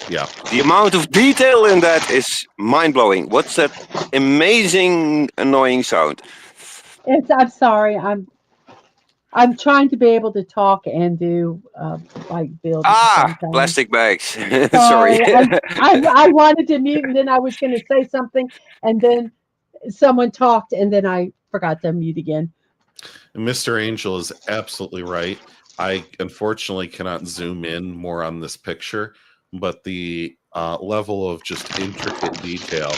Yeah. The amount of detail in that is mind blowing. What's that amazing annoying sound? I'm sorry. I'm trying to be able to talk and do like build. Plastic bags. Sorry, Sorry. I wanted to mute, and then I was going to say something, and then someone talked, and then I forgot to mute again. Mr. Angel is absolutely right. I unfortunately cannot zoom in more on this picture, but the level of just intricate detail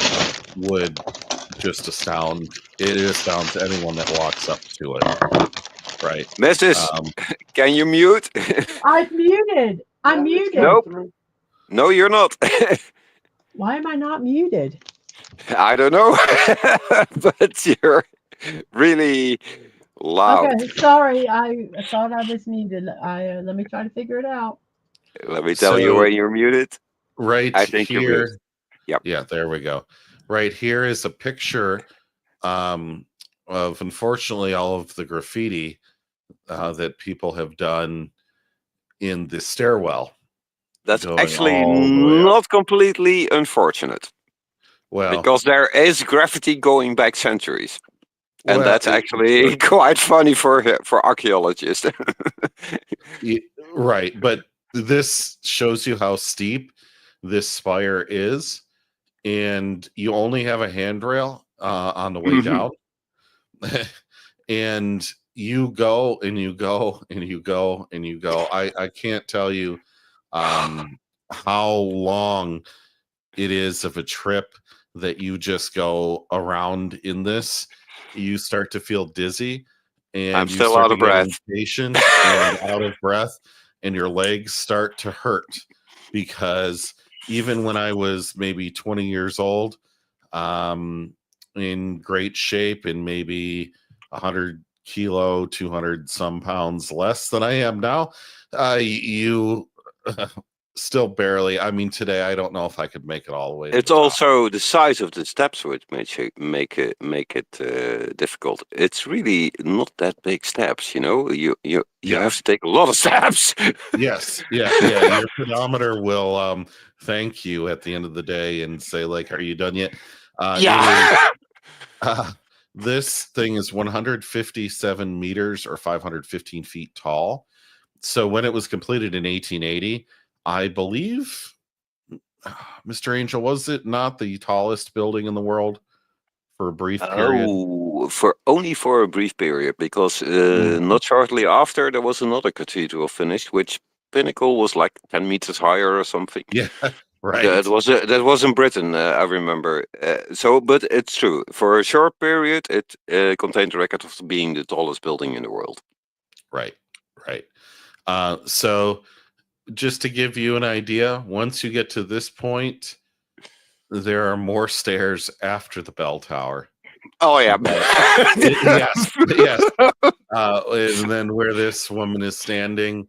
would just astound. It astounds anyone that walks up to it. Right, Mrs. Can you mute? I've muted. I'm muted. Nope. No, you're not. Why am I not muted? I don't know, but you're really loud. Okay, sorry. I thought I was muted. Let me try to figure it out. Let me tell you when you're muted. Right I think here. you're muted. Yep. Yeah, there we go. Right here is a picture of, unfortunately, all of the graffiti that people have done in the stairwell. That's actually not completely unfortunate. Well, because there is graffiti going back centuries. And that's actually quite funny for archaeologists. Right, but this shows you how steep this spire is, and you only have a handrail on the way down. And you go and you go and you go and you go. I can't tell you how long it is of a trip that you just go around in this. You start to feel dizzy, and I'm still out of breath. Impatient and out of breath, and your legs start to hurt, because even when I was maybe 20 years old, in great shape and maybe 100 kilo, 200 some pounds less than I am now, you still barely. I mean, today I don't know if I could make it all the way. It's also the size of the steps which make it difficult. It's really not that big steps, you know. You have to take a lot of steps. Yes, yeah. Your pedometer will thank you at the end of the day and say, like, "Are you done yet?" This thing is 157 meters or 515 feet tall. So when it was completed in 1880. I believe, Mr. Angel, was it not the tallest building in the world for a brief period? Oh, for a brief period, because not shortly after there was another cathedral finished, which pinnacle was like 10 meters higher or something. Yeah, right. That was in Britain, I remember. But it's true. For a short period, it contained the record of being the tallest building in the world. Right. So, just to give you an idea, once you get to this point, there are more stairs after the bell tower. Oh yeah. Yes. And then where this woman is standing,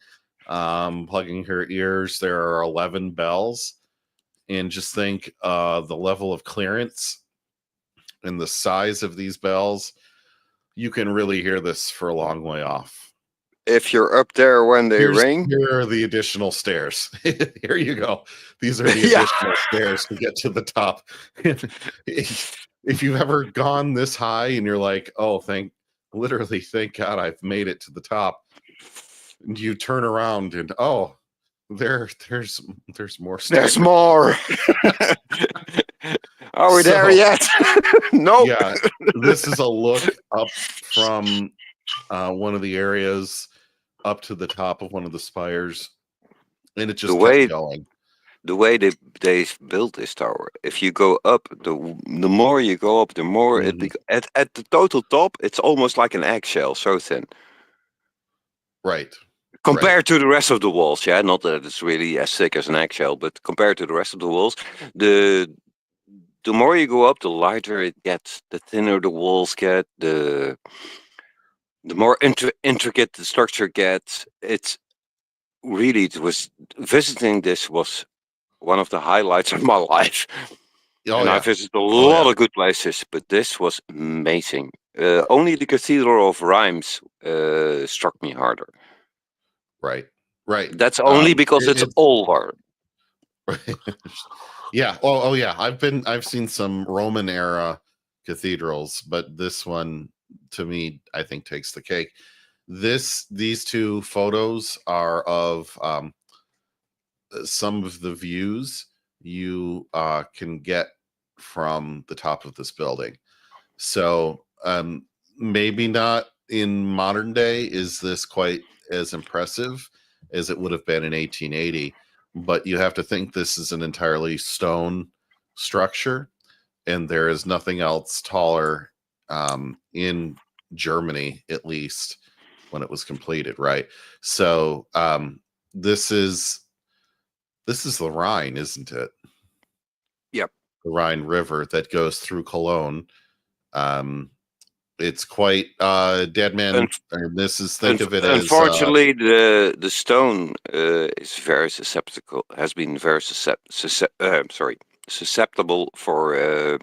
plugging her ears, there are 11 bells. And just think the level of clearance and the size of these bells, you can really hear this for a long way off. If you're up there when they ring. Here are the additional stairs. Here you go. These are the additional stairs to get to the top. If you've ever gone this high and you're like, oh, thank God I've made it to the top. And you turn around and there's more stairs. There's more. Are we there yet? Nope. Yeah, this is a look up from one of the areas up to the top of one of the spires, and it just kept going. The way they built this tower, if you go up, the more you go up, the more at the total top, it's almost like an eggshell, so thin. Right. Compared to the rest of the walls, yeah, not that it's really as thick as an eggshell, but compared to the rest of the walls, the more you go up, the lighter it gets, the thinner the walls get, the more intricate the structure gets. Visiting this was one of the highlights of my life. I visited a lot of good places, but this was amazing. Only the Cathedral of Reims struck me harder. Right. That's only because it's older. Yeah. Yeah. I've seen some Roman era cathedrals, but this one, to me, I think takes the cake. These two photos are of some of the views you can get from the top of this building. So maybe not in modern day is this quite as impressive as it would have been in 1880, but you have to think this is an entirely stone structure, and there is nothing else taller in Germany, at least when it was completed, right? So this is the Rhine, isn't it? Yep. The Rhine River that goes through Cologne. It's quite Dadman. Think of it as. Unfortunately, the stone is very susceptible. Has been very susceptible for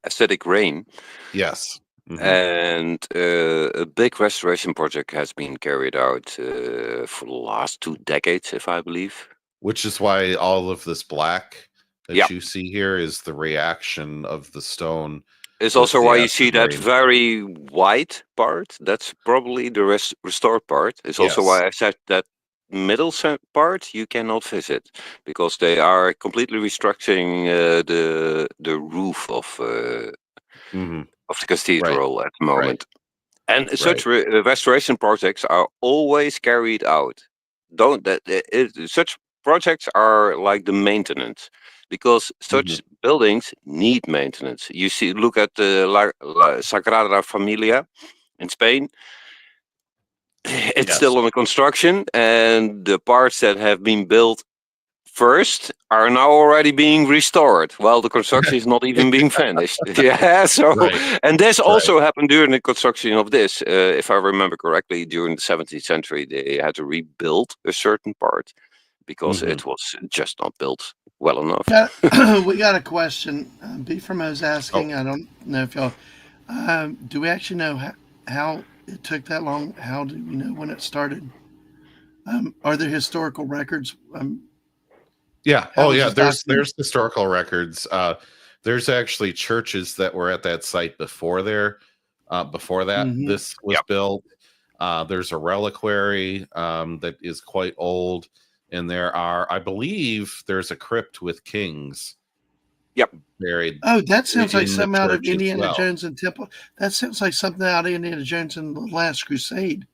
acidic rain. Yes. Mm-hmm. And a big restoration project has been carried out for the last 2 decades, if I believe. Which is why all of this black that you see here is the reaction of the stone. It's also why you see that very white part. That's probably the restored part. It's also why I said that middle part you cannot visit, because they are completely restructuring the roof of the cathedral at the moment. And such restoration projects are always carried out. Such projects are like the maintenance, because such buildings need maintenance. You see, look at the Sagrada Familia in Spain. It's still under construction, and the parts that have been built first are now already being restored while the construction is not even being finished. And this also happened during the construction of this. If I remember correctly, during the 17th century, they had to rebuild a certain part because it was just not built well enough. We got a question. B from O's asking, I don't know if y'all, do we actually know how it took that long? How do we know when it started? Are there historical records? Yeah. There's historical records. There's actually churches that were at that site before that this was built. There's a reliquary that is quite old, and I believe there's a crypt with kings. Buried. Oh, that sounds like something out of Indiana Jones and Temple. That sounds like something out of Indiana Jones and the Last Crusade.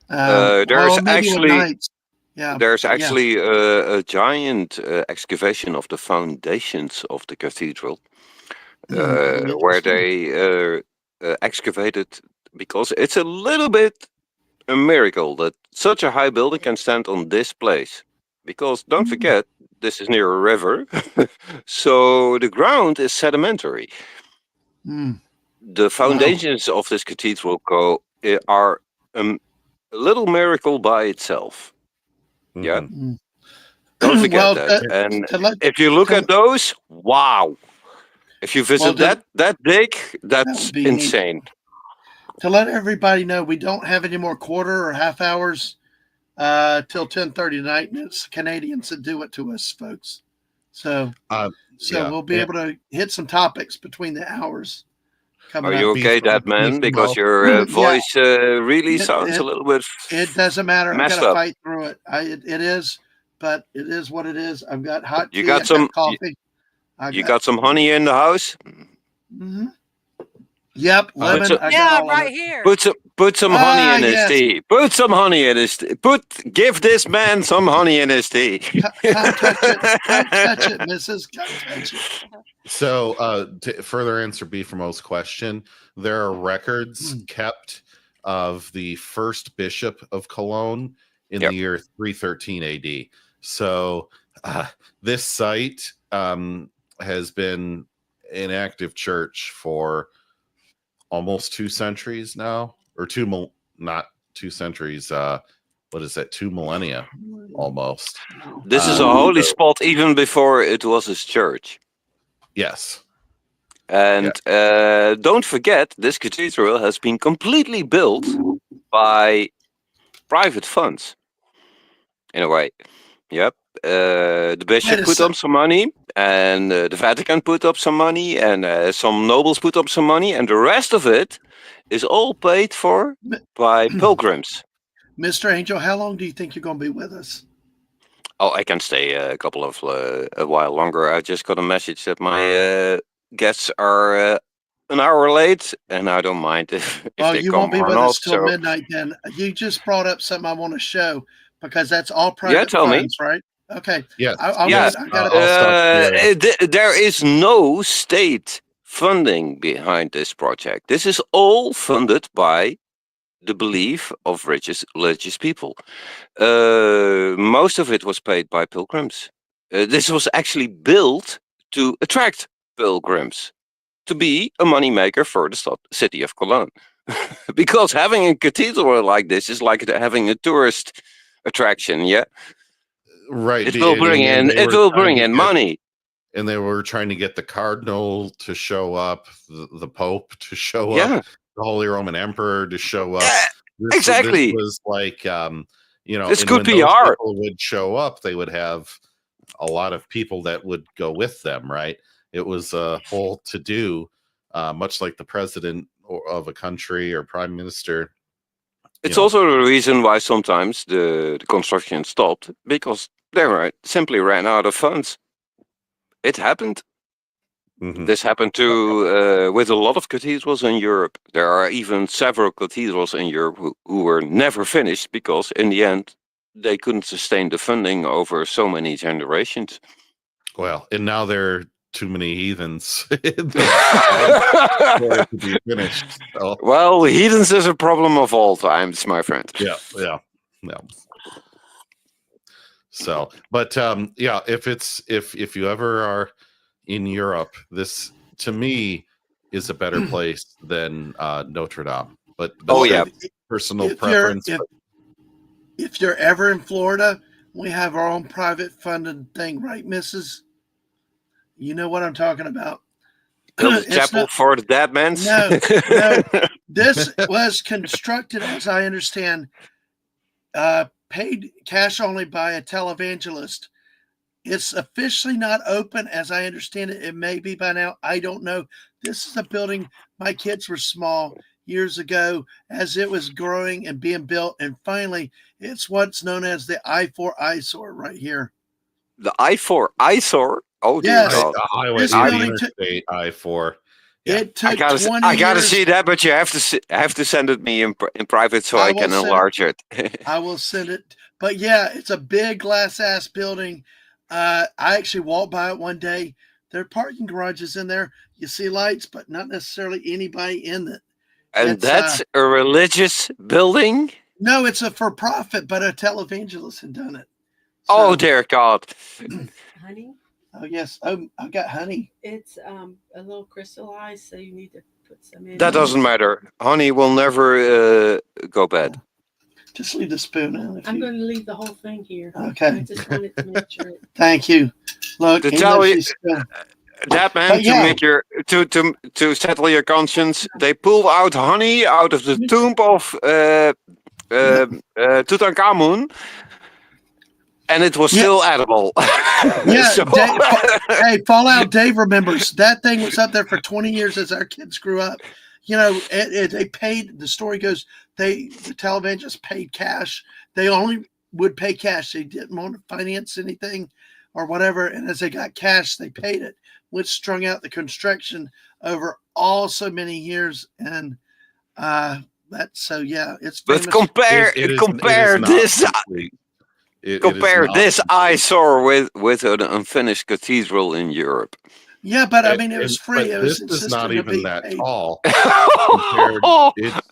There's actually a giant excavation of the foundations of the cathedral, where they excavated, because it's a little bit a miracle that such a high building can stand on this place. Because don't forget, this is near a river, so the ground is sedimentary. The foundations of this cathedral are a little miracle by itself. Don't forget that. And if you look at those, wow! If you visit that big, that's insane. to let everybody know, we don't have any more quarter or half hours till 10:30 tonight, and it's Canadians that do it to us, folks. So we'll be able to hit some topics between the hours. Are you okay, Dadman? Because your voice really sounds a little bit. It doesn't matter. I got to up. fight through it. It is, but it is what it is. I've got hot tea. You got some coffee. You got some honey in the house? Mm-hmm. Yep, lemon. Right here. Put some honey in his tea. Put some honey in his tea. Give this man some honey in his tea. Can't touch it. Can't touch it, Mrs. Can't touch it. So, to further answer B for Mo's question, there are records kept of the first bishop of Cologne in the year 313 AD. So, this site has been an active church for almost 2 centuries now, or not 2 centuries. What is that? 2 millennia almost. This is a holy spot even before it was his church. Yes. And don't forget, this cathedral has been completely built by private funds. In a way. Yep. The bishop put up some money, and the Vatican put up some money, and some nobles put up some money, and the rest of it is all paid for by pilgrims. Mr. Angel, how long do you think you're going to be with us? Oh, I can stay a while longer. I just got a message that my guests are an hour late, and I don't mind if they you come won't be or with not. us till midnight then. You just brought up something I want to show, because that's all private tell funds, right? Okay. Yes. There is no state funding behind this project. This is all funded by the belief of religious people. Most of it was paid by pilgrims. This was actually built to attract pilgrims, to be a moneymaker for the city of Cologne. Because having a cathedral like this is like having a tourist attraction, yeah? Right. It will bring in money. And they were trying to get the cardinal to show up, the Pope to show up, the Holy Roman Emperor to show up. Exactly. This was like, this could when be those art. people would show up, they would have a lot of people that would go with them, right? It was a whole to-do, much like the president of a country or prime minister. It's also the reason why sometimes the construction stopped, because they simply ran out of funds. It happened. Mm-hmm. This happened to with a lot of cathedrals in Europe. There are even several cathedrals in Europe who were never finished because in the end they couldn't sustain the funding over so many generations. Well, and now there are too many heathens for it to be finished. So. Well, heathens is a problem of all times, my friend. Yeah. So, but if you ever are in Europe, this to me is a better place than Notre Dame. But personal preference. If you're ever in Florida, we have our own private funded thing, right, Mrs.? You know what I'm talking about. Build a chapel for the Dadmans? No. This was constructed, as I understand, paid cash only by a televangelist. It's officially not open, as I understand it. It may be by now. I don't know. This is a building. My kids were small years ago as it was growing and being built. And finally, it's what's known as the I-4 eyesore right here. The I-4 eyesore? Oh, dear yes. God. The highway, the interstate I-4. Yeah. It took I gotta see that, but you have to send it me in private so I can enlarge it. I will send it. But yeah, it's a big glass ass building. I actually walked by it one day. There are parking garages in there. You see lights, but not necessarily anybody in it. And that's a religious building? No, it's a for-profit, but a televangelist had done it. So, oh, dear God. Honey? Oh, yes. Oh, I got honey. It's a little crystallized, so you need to put some in. That doesn't matter. Honey will never go bad. Just leave the spoon in. I'm going to leave the whole thing here. Okay. I just wanted to make sure. Thank you. Look, That man, yeah. to make your to settle your conscience, they pulled out honey out of the tomb of Tutankhamun, and it was still edible. Yeah, So- hey, Fallout Dave remembers that thing was up there for 20 years as our kids grew up. You know, they paid. The story goes, the televangelists paid cash. They only would pay cash. They didn't want to finance anything or whatever. And as they got cash, they paid it, which strung out the construction over all so many years. And it's But famous. compare this. Compare this eyesore with an unfinished cathedral in Europe. Yeah, but I mean, it was free. It was this is not even that paid. tall.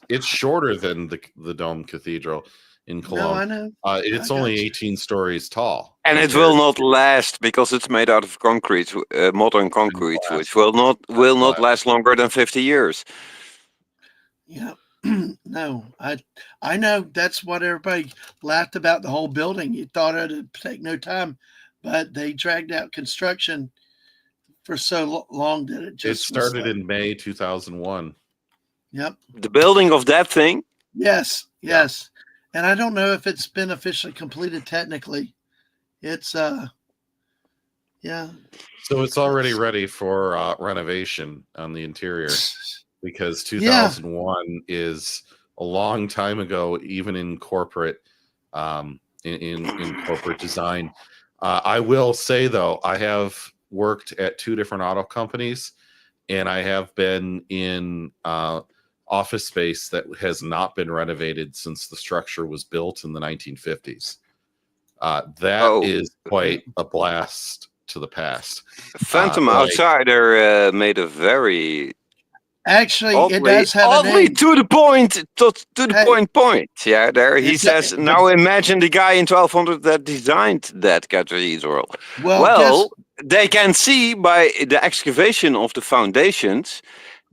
It's shorter than the Dome Cathedral in Cologne. No, I know. It's only 18 stories tall, and it will not last because it's made out of concrete, modern concrete, which will not last longer than 50 years. Yeah. No, I know that's what everybody laughed about the whole building. You thought it'd take no time, but they dragged out construction for so long that it just started in May 2001. Yep. The building of that thing? Yes. And I don't know if it's been officially completed technically. It's yeah. So it's already ready for renovation on the interior. Because 2001 is a long time ago, even in corporate, in corporate design. I will say though, I have worked at 2 different auto companies, and I have been in office space that has not been renovated since the structure was built in the 1950s. That is quite a blast to the past. Phantom Outsider made a very. Actually, it does have a name. To the point. Point. Yeah, there he says. Now imagine the guy in 1200 that designed that cathedral. Well, they can see by the excavation of the foundations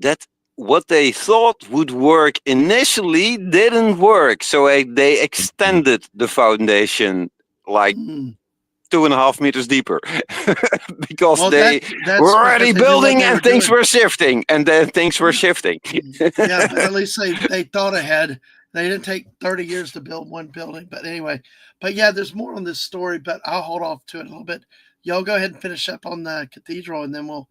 that what they thought would work initially didn't work. So they extended the foundation like 2.5 meters deeper because that's were already building and things were shifting, and then things were shifting. Yeah, but at least they thought ahead. They didn't take 30 years to build one building. But anyway, yeah, there's more on this story, but I'll hold off to it a little bit. Y'all go ahead and finish up on the cathedral, and then we'll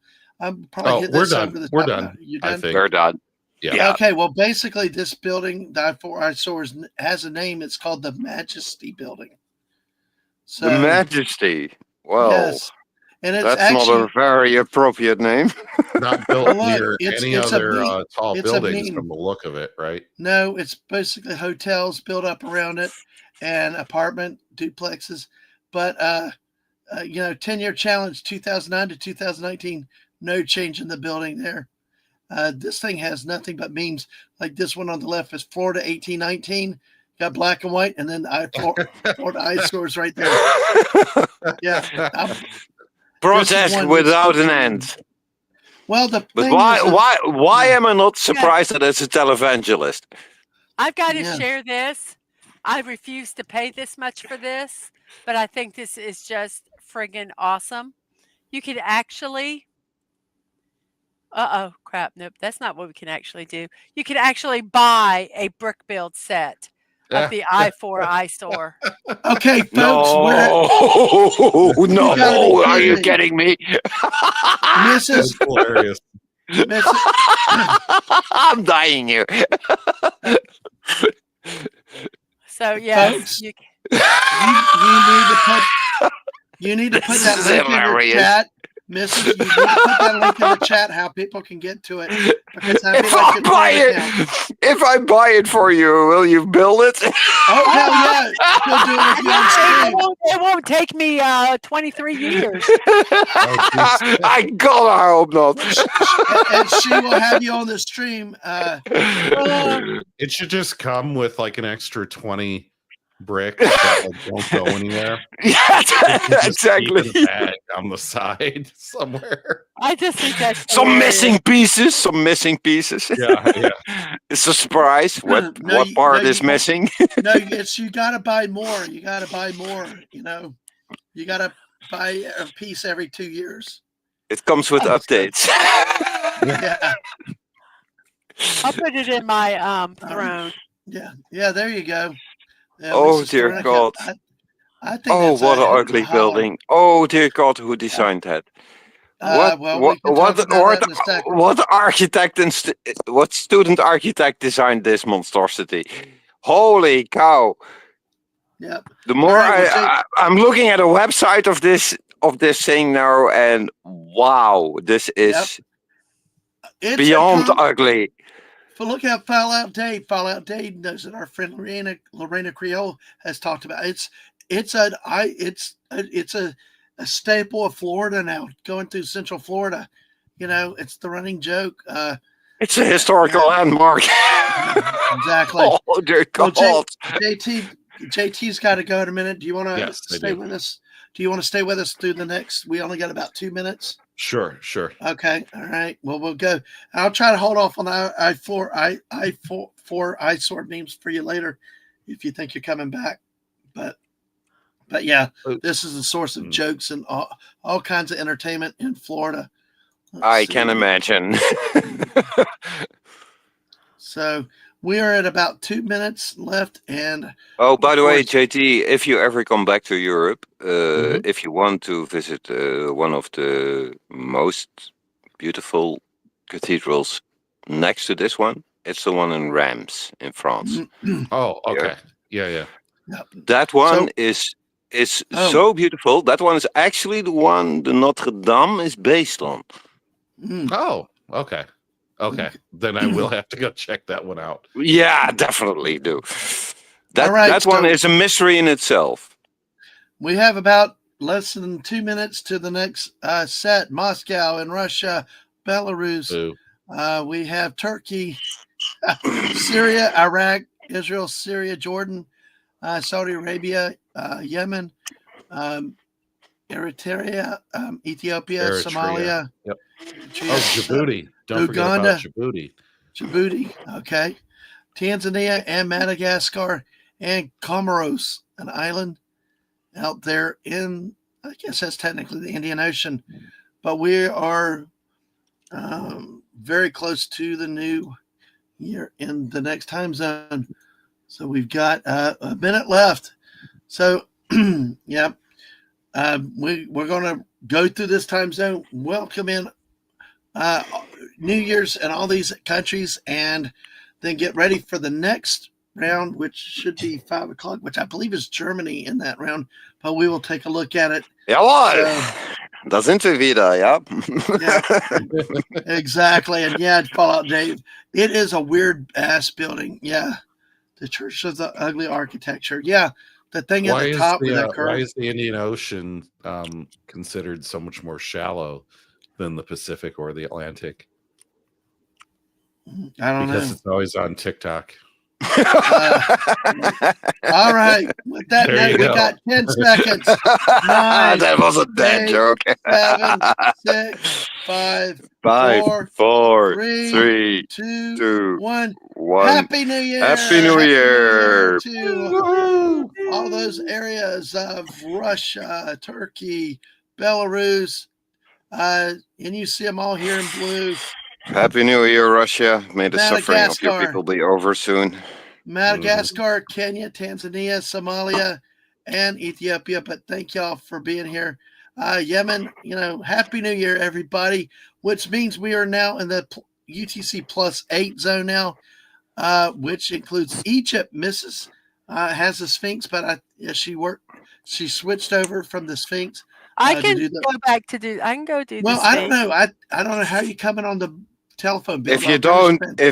probably hit this over the top. We're done. You done? I think we're done. Yeah. Okay. Well, basically, this building, the I4 eyesores, has a name. It's called the Majesty Building. So, the Majesty. Well, yes. And that's actually not a very appropriate name. Not built near any other tall buildings from the look of it, right? No, it's basically hotels built up around it and apartment duplexes. But 10-year challenge, 2009 to 2019, no change in the building there. This thing has nothing but memes. Like this one on the left is Florida 1819. Got black and white, and then Florida eyesores right there. Yeah. Protest without an end. Well, but why am I not surprised that it's a televangelist? I've got to share this. I refuse to pay this much for this, but I think this is just friggin' awesome. You could actually. Crap. Nope. That's not what we can actually do. You could actually buy a brick build set of the I4 eyesore. Okay, folks. No, are you kidding me? Mrs. Hilarious. I'm dying here. So yes, folks, you need to put that link in the chat. Mrs. You need to put that link in the chat how people can get to it. Because if I buy it for you, will you build it? Oh hell yeah! You'll do it if you on it won't take me 23 years. I hope not. And she will have you on the stream. It should just come with like an extra 20 bricks that don't go anywhere. Yeah, exactly. Keep in a bag on the side somewhere. I just think that's some missing pieces. Yeah. It's a surprise. What part is missing? No, you got to buy more. You got to buy more. You got to buy a piece every 2 years. It comes with updates. Yeah. I'll put it in my throne. Yeah. There you go. Yeah, Oh Mrs. dear Veronica, God. I think Oh, that's what a an hoot and ugly a holler. building. Oh dear God, who designed that? Well, we can talk about that in a second. What architect and what student architect designed this monstrosity? Holy cow! Yep. The more All right, I'm looking at a website of this thing now, and wow, this is It's beyond ugly. But look at Fallout Dave. Fallout Dave knows that our friend Lorena Creole has talked about. It's a staple of Florida now. Going through Central Florida, it's the running joke. It's a historical landmark. Exactly. Oh dear God. Well, JT's got to go in a minute. Do you want to stay with us? Do you want to stay with us through the next? We only got about 2 minutes. Sure. Okay. All right. Well, we'll go. I'll try to hold off on I4 eyesore names for you later if you think you're coming back. But yeah, this is a source of jokes and all kinds of entertainment in Florida. I can imagine. So we are at about 2 minutes left. And oh, by the way, JT, if you ever come back to Europe, if you want to visit one of the most beautiful cathedrals next to this one, it's the one in Reims in France. Oh, okay. Yeah. That one is so beautiful. That one is actually the one the Notre Dame is based on. Oh, okay. Then I will have to go check that one out. Yeah, definitely do. That right, that one is a mystery in itself. We have about less than 2 minutes to the next set. Moscow in Russia, Belarus. We have Turkey, Syria, Iraq, Israel, Syria, Jordan, Saudi Arabia, Yemen, Eritrea, Ethiopia, Somalia. Yep. Djibouti. Don't Uganda, forget about Djibouti. Djibouti, okay. Tanzania and Madagascar and Comoros, an island out there in, I guess that's technically the Indian Ocean. But we are very close to the new year in the next time zone. So we've got a minute left. So, yeah, we're going to go through this time zone, welcome in New Year's in all these countries, and then get ready for the next round, which should be 5 o'clock, which I believe is Germany in that round, but we will take a look at it. Jawohl, da sind wir wieder, ja. Yeah, exactly. And yeah, Fallout Dave, it is a weird ass building. Yeah, the church has the ugly architecture. Yeah, the thing at the top with that curve. Why is the Indian Ocean considered so much more shallow than the Pacific or the Atlantic? I don't know. Because it's always on TikTok. All right. With that, we got 10 seconds. 9, that was a dead 8, joke. 7, 6, 5, 4, 3, 2, 1. 1. Happy New Year! Happy New Year! To all those areas of Russia, Turkey, Belarus, and you see them all here in blue. Happy New Year, Russia. May the suffering of your people be over soon. Madagascar, Kenya, Tanzania, Somalia, and Ethiopia. But thank y'all for being here. Yemen, Happy New Year, everybody, which means we are now in the UTC +8 zone now, which includes Egypt. Mrs. Has the Sphinx, but she switched over from the Sphinx. I can go back to do. I can go do. Well, I don't know. I don't know how you coming on the telephone bill. If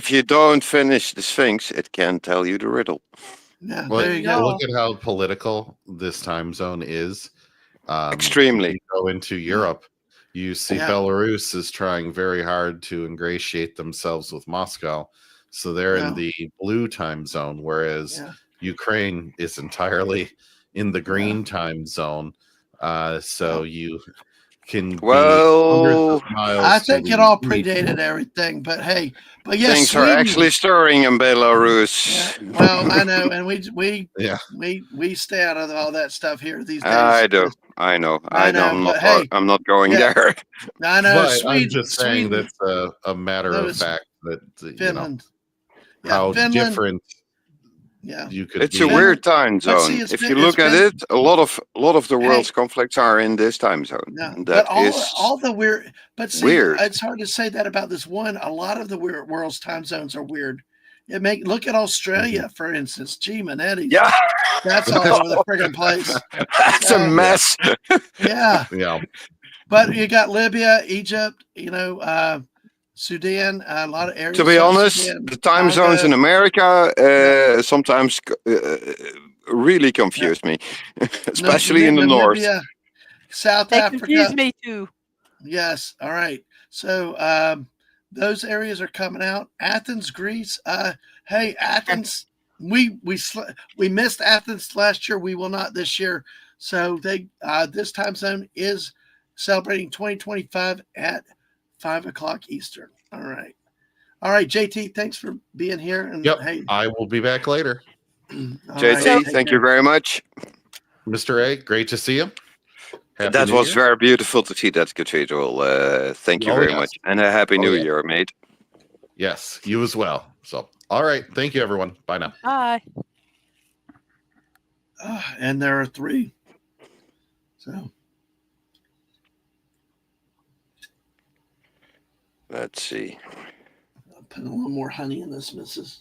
you don't finish the Sphinx, it can tell you the riddle. Yeah, well, there you go. Look at how political this time zone is. Extremely. You go into Europe, you see Belarus is trying very hard to ingratiate themselves with Moscow, so they're in the blue time zone, whereas Ukraine is entirely in the green time zone. So you can be Well, hundreds of miles. I to think the it all east. predated everything, but hey, but yes, things are Sweden. actually stirring in Belarus. Yeah, well, I know, and Yeah. we stay out of all that stuff here these days. I do. I know. I know, I'm but not. hey, I'm not going yeah. there. I know. But Sweden, I'm just saying Sweden, that's a matter No, of it's fact that Finland. Yeah, how Finland. different Yeah, you could It's be. a weird time But see, zone. it's If been- you it's look at been- it, a lot of the Hey. world's conflicts are in this time zone. no, That but is all the weird. But see, weird. it's hard to say that about this one. A lot of the world's time zones are weird. Look at Australia, for instance. Gee, Manetti. Yeah, That's all over the friggin' place. that's a mess. Yeah. Yeah. But you got Libya, Egypt, Sudan, a lot of areas. To be South honest, Sudan, the time zones in Congo. America sometimes really confuse me, especially in the north. Namibia, South They Africa. confuse me too. Yes. All right. So those areas are coming out. Athens, Greece. Hey, Athens. We missed Athens last year. We will not this year. So this time zone is celebrating 2025 at 5:00 Eastern. All right. JT. Thanks for being here. And Yep. hey, I will be back later. JT, thank you very much. Mr. A, great to see you. Happy That New was Year. very beautiful to see that cathedral. Thank you very much. And a happy New Year, mate. Yes, you as well. So, all right. Thank you, everyone. Bye now. Bye. And there are 3. So let's see. I'll put a little more honey in this, Mrs.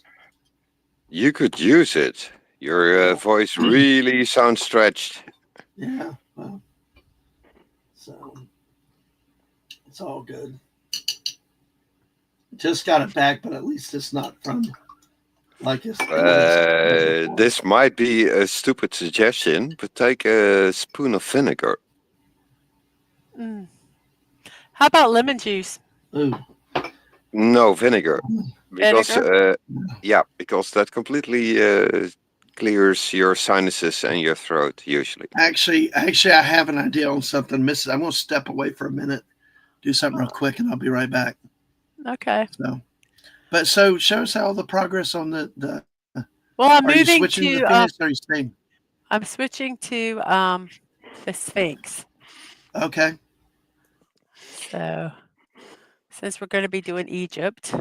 You could use it. Your voice really sounds stretched. Yeah. Well, so it's all good. Just got it back, but at least it's not from like it's. This might be a stupid suggestion, but take a spoon of vinegar. How about lemon juice? Ooh. No, vinegar. Because Vinegar? because that completely clears your sinuses and your throat usually. Actually, I have an idea on something, Mrs. I'm going to step away for a minute, do something real quick, and I'll be right back. Okay. So show us all the progress on the. Well, I'm are you moving switching to. the Phoenix or are you staying? I'm switching to the Sphinx. Okay. So, since we're going to be doing Egypt,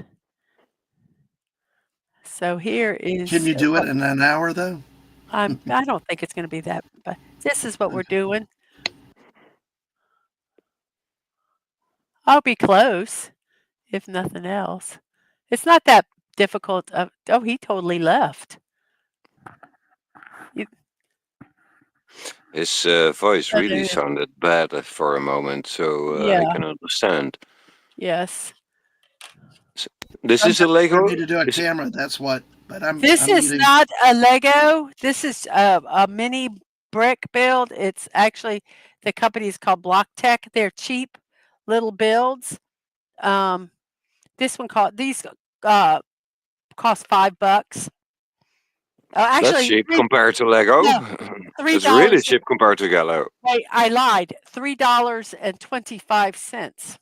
so here is. Can you do it in an hour though? I don't think it's going to be that, but this is what we're doing. I'll be close, if nothing else. It's not that difficult. Oh, he totally left. His voice really sounded bad for a moment, so I can understand. Yes. So, this is a Lego. I need to do a camera. That's what. But This is not a Lego. This is a mini brick build. It's actually the company is called Block Tech. They're cheap little builds. This one cost $5. Actually, that's cheap compared to Lego. No, It's really cheap compared to Lego. Wait, I lied. $3.25.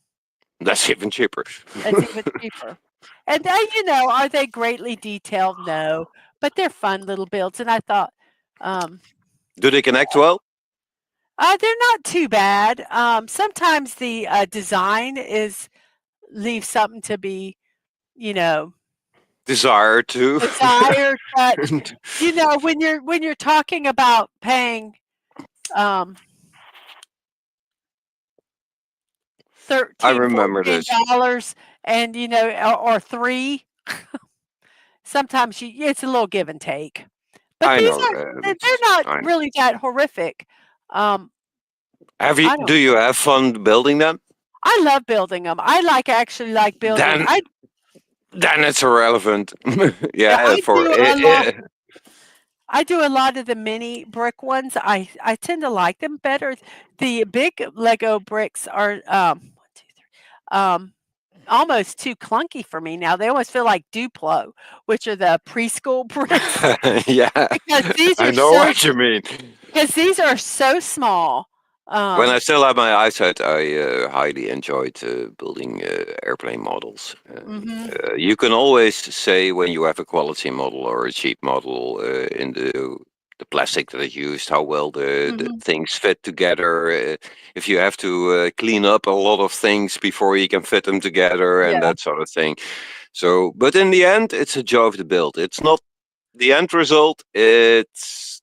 That's even cheaper. That's even cheaper. And then, are they greatly detailed? No, but they're fun little builds. And I thought, do they connect well? They're not too bad. Sometimes the design leaves something to be, desired to. Desired, but when you're talking about paying $13, I remember this. $14 and or $3. Sometimes it's a little give and take. But they're not really that horrific. Do you have fun building them? I love building them. I actually like building. Then it's irrelevant. I do a lot of the mini brick ones. I tend to like them better. The big Lego bricks are almost too clunky for me now. They almost feel like Duplo, which are the preschool bricks. Yeah, because these are I know what you mean. Because these are so small. When I still have my eyesight, I highly enjoyed building airplane models. Mhm. You can always say when you have a quality model or a cheap model in the plastic that is used, how well the Mhm. things fit together. If you have to clean up a lot of things before you can fit them together and Yeah. that sort of thing. So, but in the end, it's a joy to build. It's not the end result. It's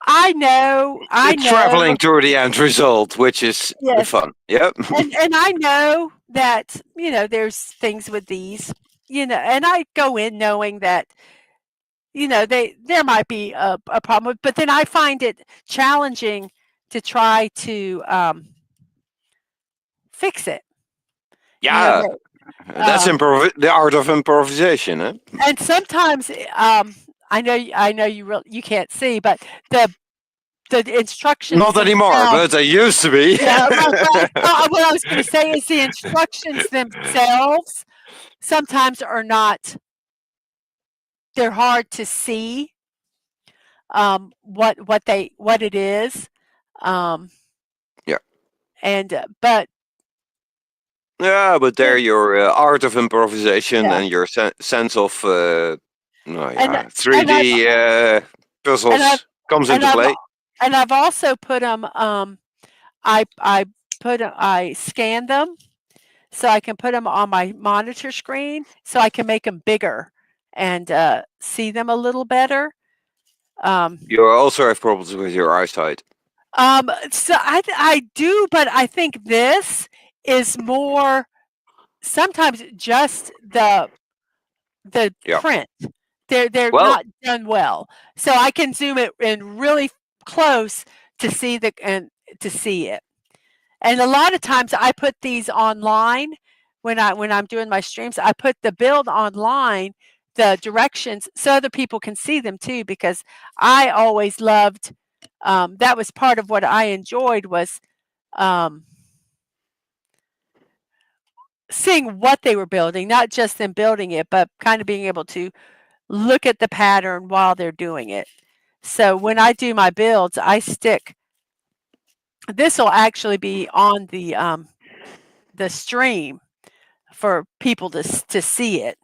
I know. I traveling know. to the end result, which is the Yes. fun. Yep. And I know that, there's things with these, and I go in knowing that, there might be a problem with, but then I find it challenging to try to fix it. Yeah, That, that's the art of improvisation. Eh? and sometimes I know you can't see, but the instructions Not anymore, themselves. but they used to be. Yeah, right. What I was going to say is the instructions themselves sometimes are not. They're hard to see what it is, um, Yeah. and but Yeah, but there it, your art of improvisation yeah, and your sense of and 3D and I've puzzles comes and into I've play. and I've also put them. I scan them so I can put them on my monitor screen so I can make them bigger and see them a little better. Um, You also have problems with your eyesight. so I do, but I think this is more sometimes just the Yeah. print. They're Well, not done well. So I can zoom it in really close to see to see it. And a lot of times I put these online when I'm doing my streams. I put the build online, the directions, so other people can see them too. Because I always loved that was part of what I enjoyed was um, seeing what they were building, not just them building it, but kind of being able to look at the pattern while they're doing it. So when I do my builds, I stick. This will actually be on the stream for people to see it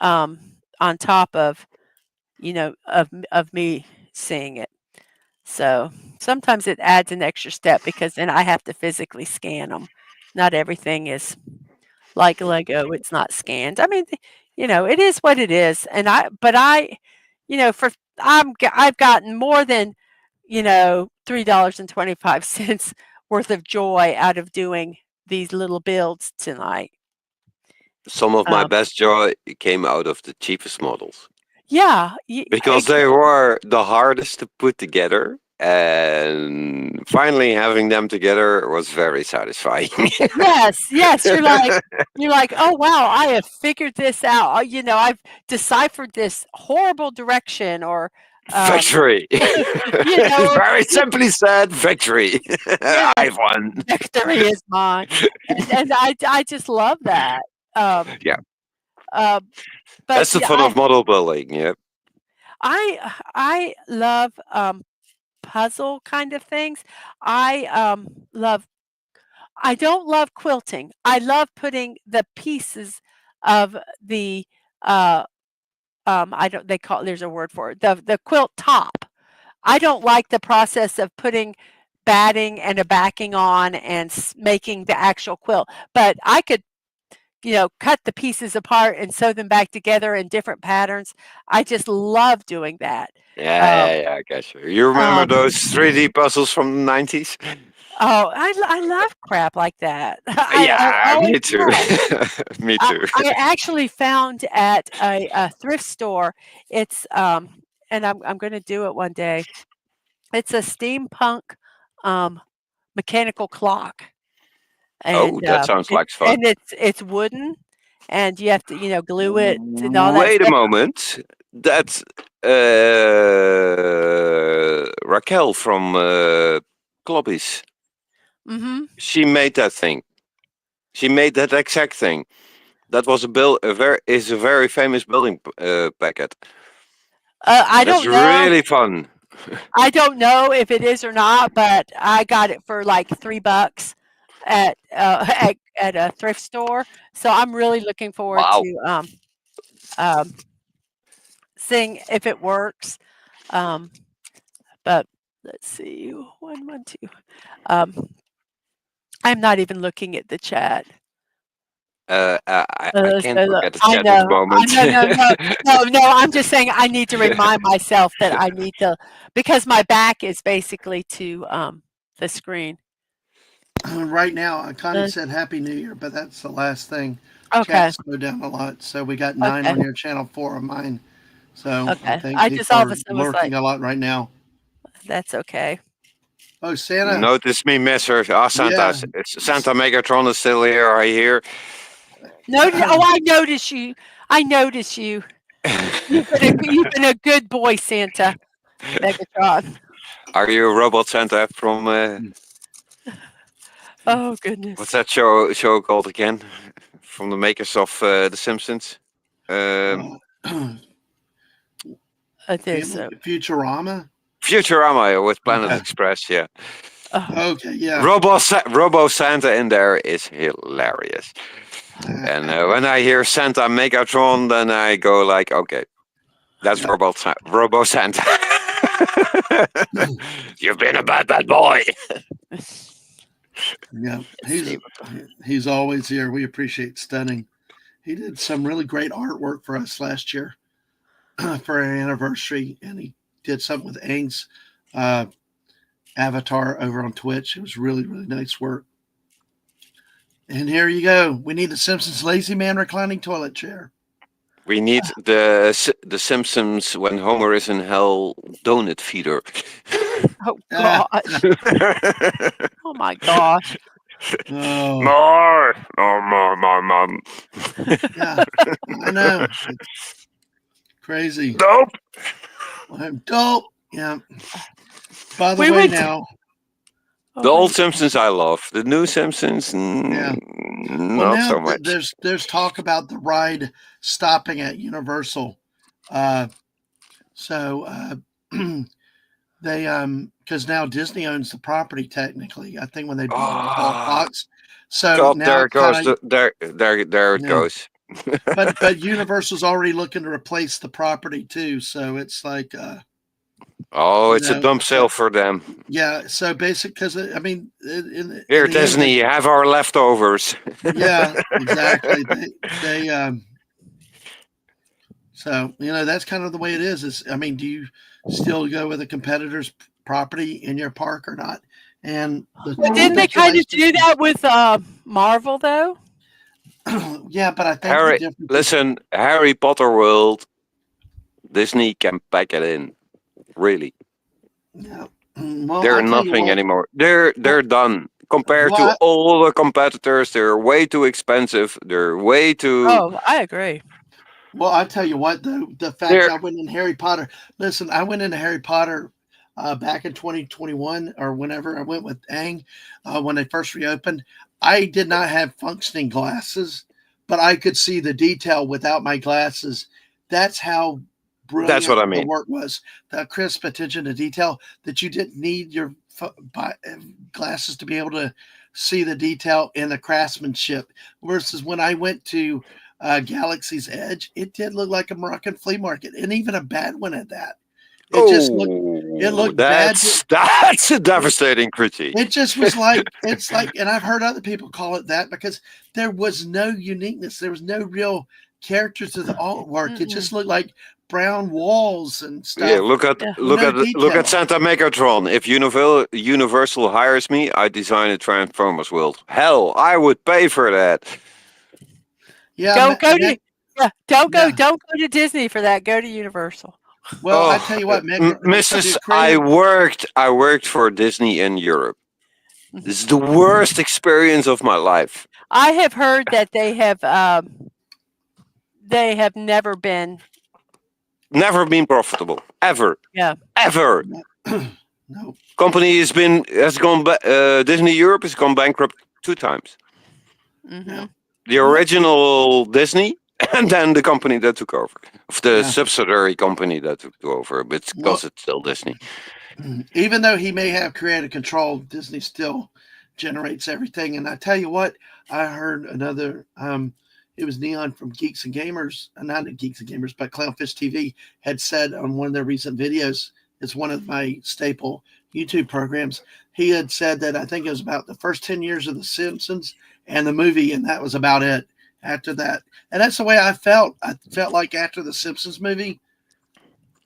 on top of of me seeing it. So sometimes it adds an extra step because then I have to physically scan them. Not everything is like Lego. It's not scanned. I mean, it is what it is. And but I, for I've gotten more than $3.25 worth of joy out of doing these little builds tonight. some of my Um, best joy came out of the cheapest models yeah, because they were the hardest to put together. And finally having them together was very satisfying. yes, yes. You're like, oh wow, I have figured this out. I've deciphered this horrible direction, or Victory. or Very simply said, victory. yes, I've won. victory is mine, and I just love that. Um, Yeah, uh, but that's the yeah, fun of model building. Yeah. I love puzzle kind of things. I love. I don't love quilting. I love putting the pieces of the uh I don't they call there's a word for it. The quilt top. I don't like the process of putting batting and a backing on and making the actual quilt. But I could, cut the pieces apart and sew them back together in different patterns. I just love doing that. Yeah, Um, yeah, yeah. I guess you remember um, those 3D puzzles from the 90s? oh, I love crap like that. I Yeah, always me too. have. Me I too. I actually found at a thrift store, it's, and I'm gonna do it one day. It's a steampunk, um, mechanical clock, Oh, and, that sounds like fun. it's wooden, and you have to, glue it and all that Wait a stuff. moment. That's Raquel from Klobbies. Mhm. She made that thing. She made that exact thing. That was a very famous building packet. I That's don't know. really fun. I don't know if it is or not, but I got it for like $3 at a thrift store. So I'm really looking forward Wow. to um, seeing if it works. Um, but let's see, 112. I'm not even looking at the chat. I can't look at the I chat at the know. moment. No. I'm just saying I need to remind myself that I need to, because my back is basically to the screen. Right now, Connie said Happy New Year, but that's the last thing. Okay. Chat slowed down a lot, so we got 9 Okay. on your channel, 4 on mine. So Okay. I think I just people all of are a sudden was lurking like, a lot right now. that's okay. Oh, Santa. Notice me, mister. Oh, Santa. Yeah. Santa Megatron is still here. I hear. I notice you. I notice you. You've been a good boy, Santa. Megatron. Are you a robot Santa from Oh goodness. what's that show called again? From the makers of The Simpsons. Futurama. Futurama with Planet Okay. Express. Yeah. Okay. Yeah. Robo Santa in there is hilarious. And when I hear Santa Megatron, then I go like, okay, that's Robo Santa. You've been a bad boy. Yeah, he's always here. We appreciate Stunning. He did some really great artwork for us last year for our anniversary, and he did something with Aang's avatar over on Twitch. It was really nice work. And here you go. We need the Simpsons Lazy Man reclining toilet chair. We need the Simpsons when Homer is in hell donut feeder. Oh gosh. Oh my gosh. Oh. More. Mom. Yeah, I know. It's crazy. Dope. I'm dope. Yeah. By the way, now. The old Simpsons I love. The new Simpsons, Well, not now so much. There's talk about the ride stopping at Universal. They because now Disney owns the property technically. I think when they bought Fox. So God, now there it goes. There it goes. but Universal's already looking to replace the property too. So it's like it's a dump sale for them. Yeah, so basic because I mean, Here, Disney, have our leftovers. Yeah, exactly. They so that's kind of the way it is. I mean, do you still go with a competitor's property in your park or not? And didn't they kind of do that with Marvel though? Yeah, but I think Harry Potter World, Disney can pack it in. Really. Yeah. Well, they're nothing anymore. They're done. Compared to all the competitors, they're way too expensive. They're way too. Oh, I agree. Well, I tell you what, though, the fact I went in Harry Potter. Listen, I went into Harry Potter back in 2021 or whenever I went with Aang when they first reopened. I did not have functioning glasses, but I could see the detail without my glasses. That's how brilliant That's what I mean. The work was. The crisp attention to detail that you didn't need your glasses to be able to see the detail in the craftsmanship. Versus when I went to Galaxy's Edge, it did look like a Moroccan flea market, and even a bad one at that. It looked bad. That's a devastating critique. It just was like, and I've heard other people call it that because there was no uniqueness. There was no real character to the artwork. It just looked like brown walls and stuff. Yeah, look at Santa Megatron. If Universal hires me, I design a Transformers world. Hell, I would pay for that. Yeah, don't go to Disney for that. Go to Universal. Well, I tell you what, Mrs. I worked for Disney in Europe. This is the worst experience of my life. I have heard that they have never been profitable ever. Yeah, ever. No. Company has gone. Disney Europe has gone bankrupt 2 times. Mm-hmm. The original Disney and then the company that took over, of the subsidiary company that took over, but because it's still Disney. Even though he may have creative control, Disney still generates everything. And I tell you what, I heard another. It was Neon from Geeks and Gamers, not Geeks and Gamers, but Clownfish TV had said on one of their recent videos. It's one of my staple YouTube programs. He had said that I think it was about the first 10 years of The Simpsons and the movie, and that was about it after that. And that's the way I felt. I felt like after the Simpsons movie,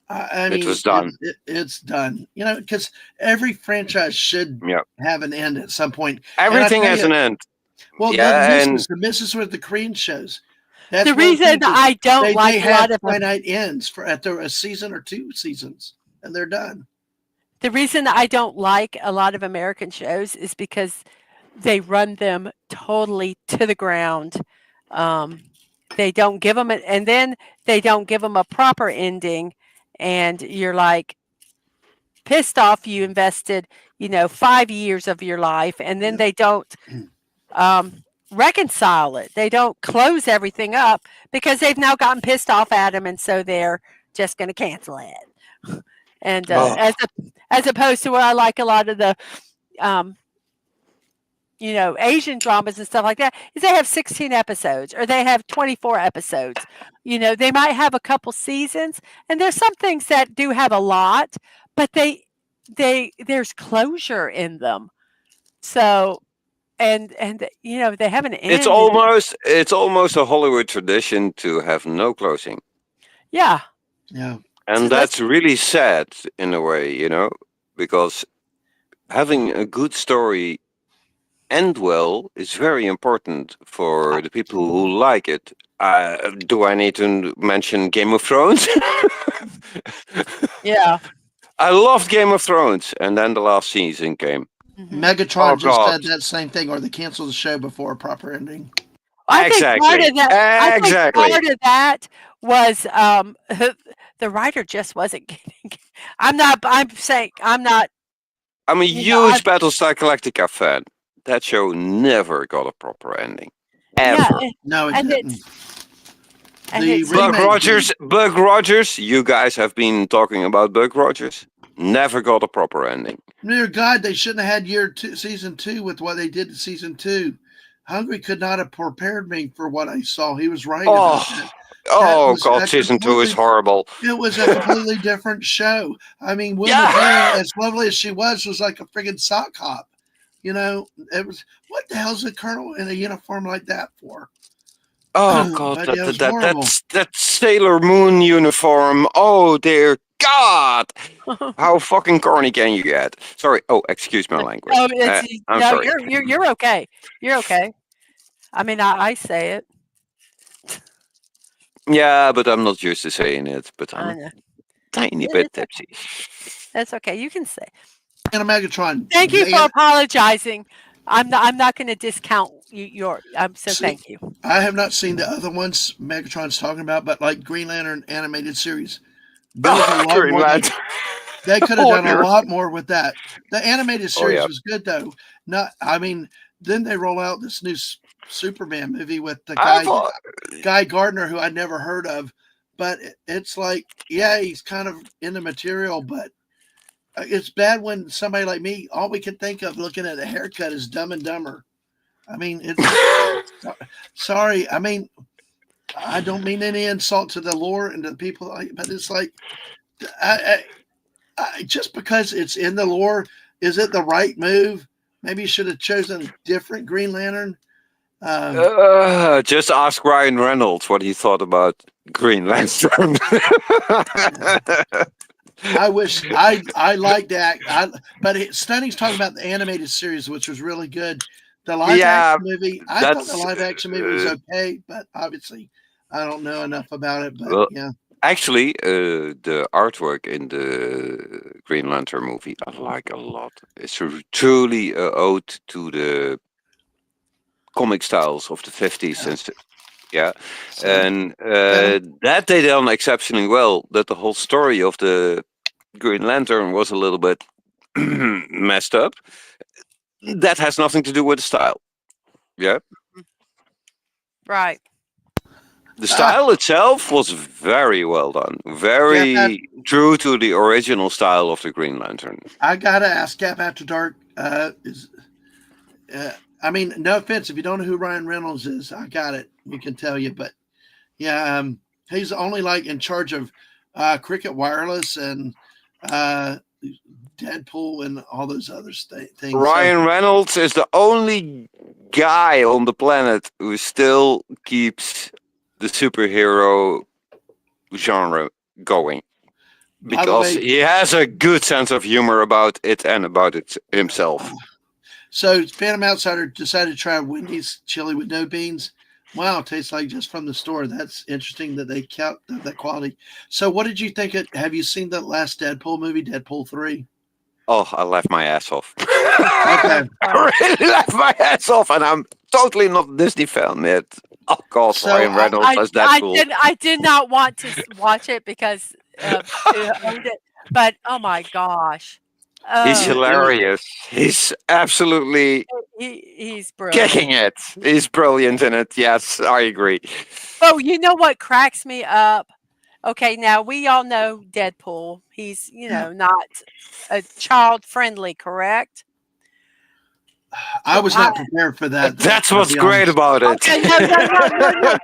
I mean, it was done. It's done. You know, because every franchise should have an end at some point. Everything has an end. Well, the misses with the Korean shows. That's the reason I don't like a lot of finite ends for after a season or 2 seasons, and they're done. The reason I don't like a lot of American shows is because they run them totally to the ground. They don't give them and then they don't give them a proper ending, and you're like pissed off. You invested, 5 years of your life, and then they don't reconcile it. They don't close everything up because they've now gotten pissed off at them, and so they're just going to cancel it. And as opposed to what I like a lot of the Asian dramas and stuff like that, is they have 16 episodes or they have 24 episodes. They might have a couple seasons, and there's some things that do have a lot, but there's closure in them. So, and they have an end. It's almost a Hollywood tradition to have no closing. Yeah. Yeah. And that's really sad in a way, because having a good story end well is very important for the people who like it. Do I need to mention Game of Thrones? Yeah. I loved Game of Thrones, and then the last season came. Megatron just said that same thing, or they canceled the show before a proper ending. I think part of that was the writer just wasn't getting. I'm a huge Battlestar Galactica fan. That show never got a proper ending. Ever. Yeah, no, it didn't. Buck Rogers, you guys have been talking about Buck Rogers. Never got a proper ending. Dear God, they shouldn't have had season 2 with what they did in season 2. Hungry could not have prepared me for what I saw. He was right about that. God, season 2 is horrible. It was a completely different show. I mean, Wilma Gay, as lovely as she was like a friggin' sock hop. It was, what the hell's a colonel in a uniform like that for? Oh, God, that Sailor Moon uniform. Oh, dear God. How fucking corny can you get? Sorry. Oh, excuse my language. I'm sorry. You're okay. You're okay. I mean, I say it. Yeah, but I'm not used to saying it. But I'm a tiny bit tipsy. That's okay. You can say. And a Megatron. Thank you for apologizing. I'm not going to discount your. Thank you. I have not seen the other ones Megatron's talking about, but like Green Lantern animated series. There was a lot more. They could have done a lot more with that. The animated series was good though. Then they roll out this new Superman movie with the Guy Gardner, who I'd never heard of, but it's like, he's kind of in the material, but it's bad when somebody like me, all we can think of looking at a haircut is Dumb and Dumber. I mean, it's sorry. I mean, I don't mean any insult to the lore and to the people, but it's like, I just because it's in the lore, is it the right move? Maybe you should have chosen a different Green Lantern. Just ask Ryan Reynolds what he thought about Green Lantern. I wish I liked that, but Stunning's talking about the animated series, which was really good. The live action movie, I thought the live action movie was okay, but obviously I don't know enough about it. But actually, the artwork in the Green Lantern movie I like a lot. It's truly an ode to the comic styles of the 50s and that they done exceptionally well. That the whole story of the Green Lantern was a little bit messed up. That has nothing to do with the style. Yeah. Right. The style itself was very well done. Very true to the original style of the Green Lantern. I gotta ask, Gap After Dark. I mean, no offense, if you don't know who Ryan Reynolds is, I got it. We can tell you, but yeah, he's only like in charge of Cricket Wireless and Deadpool and all those other things. Ryan Reynolds is the only guy on the planet who still keeps the superhero genre going, because he has a good sense of humor about it and about it himself. So Phantom Outsider decided to try Wendy's chili with no beans. Wow, it tastes like just from the store. That's interesting that they kept that quality. So what did you think? Have you seen the last Deadpool movie, Deadpool 3? Oh, I laughed my ass off. Okay. I really laughed my ass off, and I'm totally not a Disney fan yet. Oh God, So Ryan Reynolds as Deadpool. I did not want to watch it because owned it, but oh my gosh, He's hilarious. He's absolutely he's brilliant. kicking it. He's brilliant in it. Yes, I agree. Oh, you know what cracks me up? Okay, now we all know Deadpool. He's not a child friendly, correct? I was not prepared for that. That's what's great about it. Okay,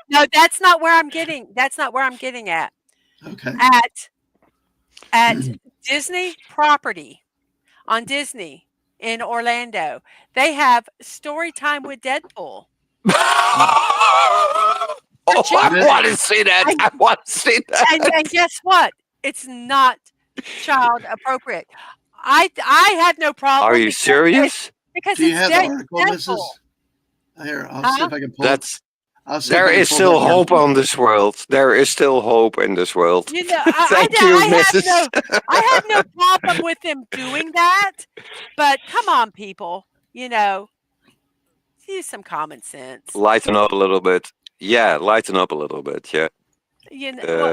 no, that's not where I'm getting. That's not where I'm getting at. Okay. At Disney property on Disney in Orlando, they have story time with Deadpool. Oh, I want to see that. I want to see that. And guess what? It's not child appropriate. I had no problem. Are you serious? Because do you it's have the article, Mrs.? Here, I'll see if I can pull it. There is still hope on this world. There is still hope in this world. You know, Thank you, Mrs. I have no problem with them doing that, but come on, people. Use some common sense. Lighten up a little bit. Yeah, lighten up a little bit. Yeah.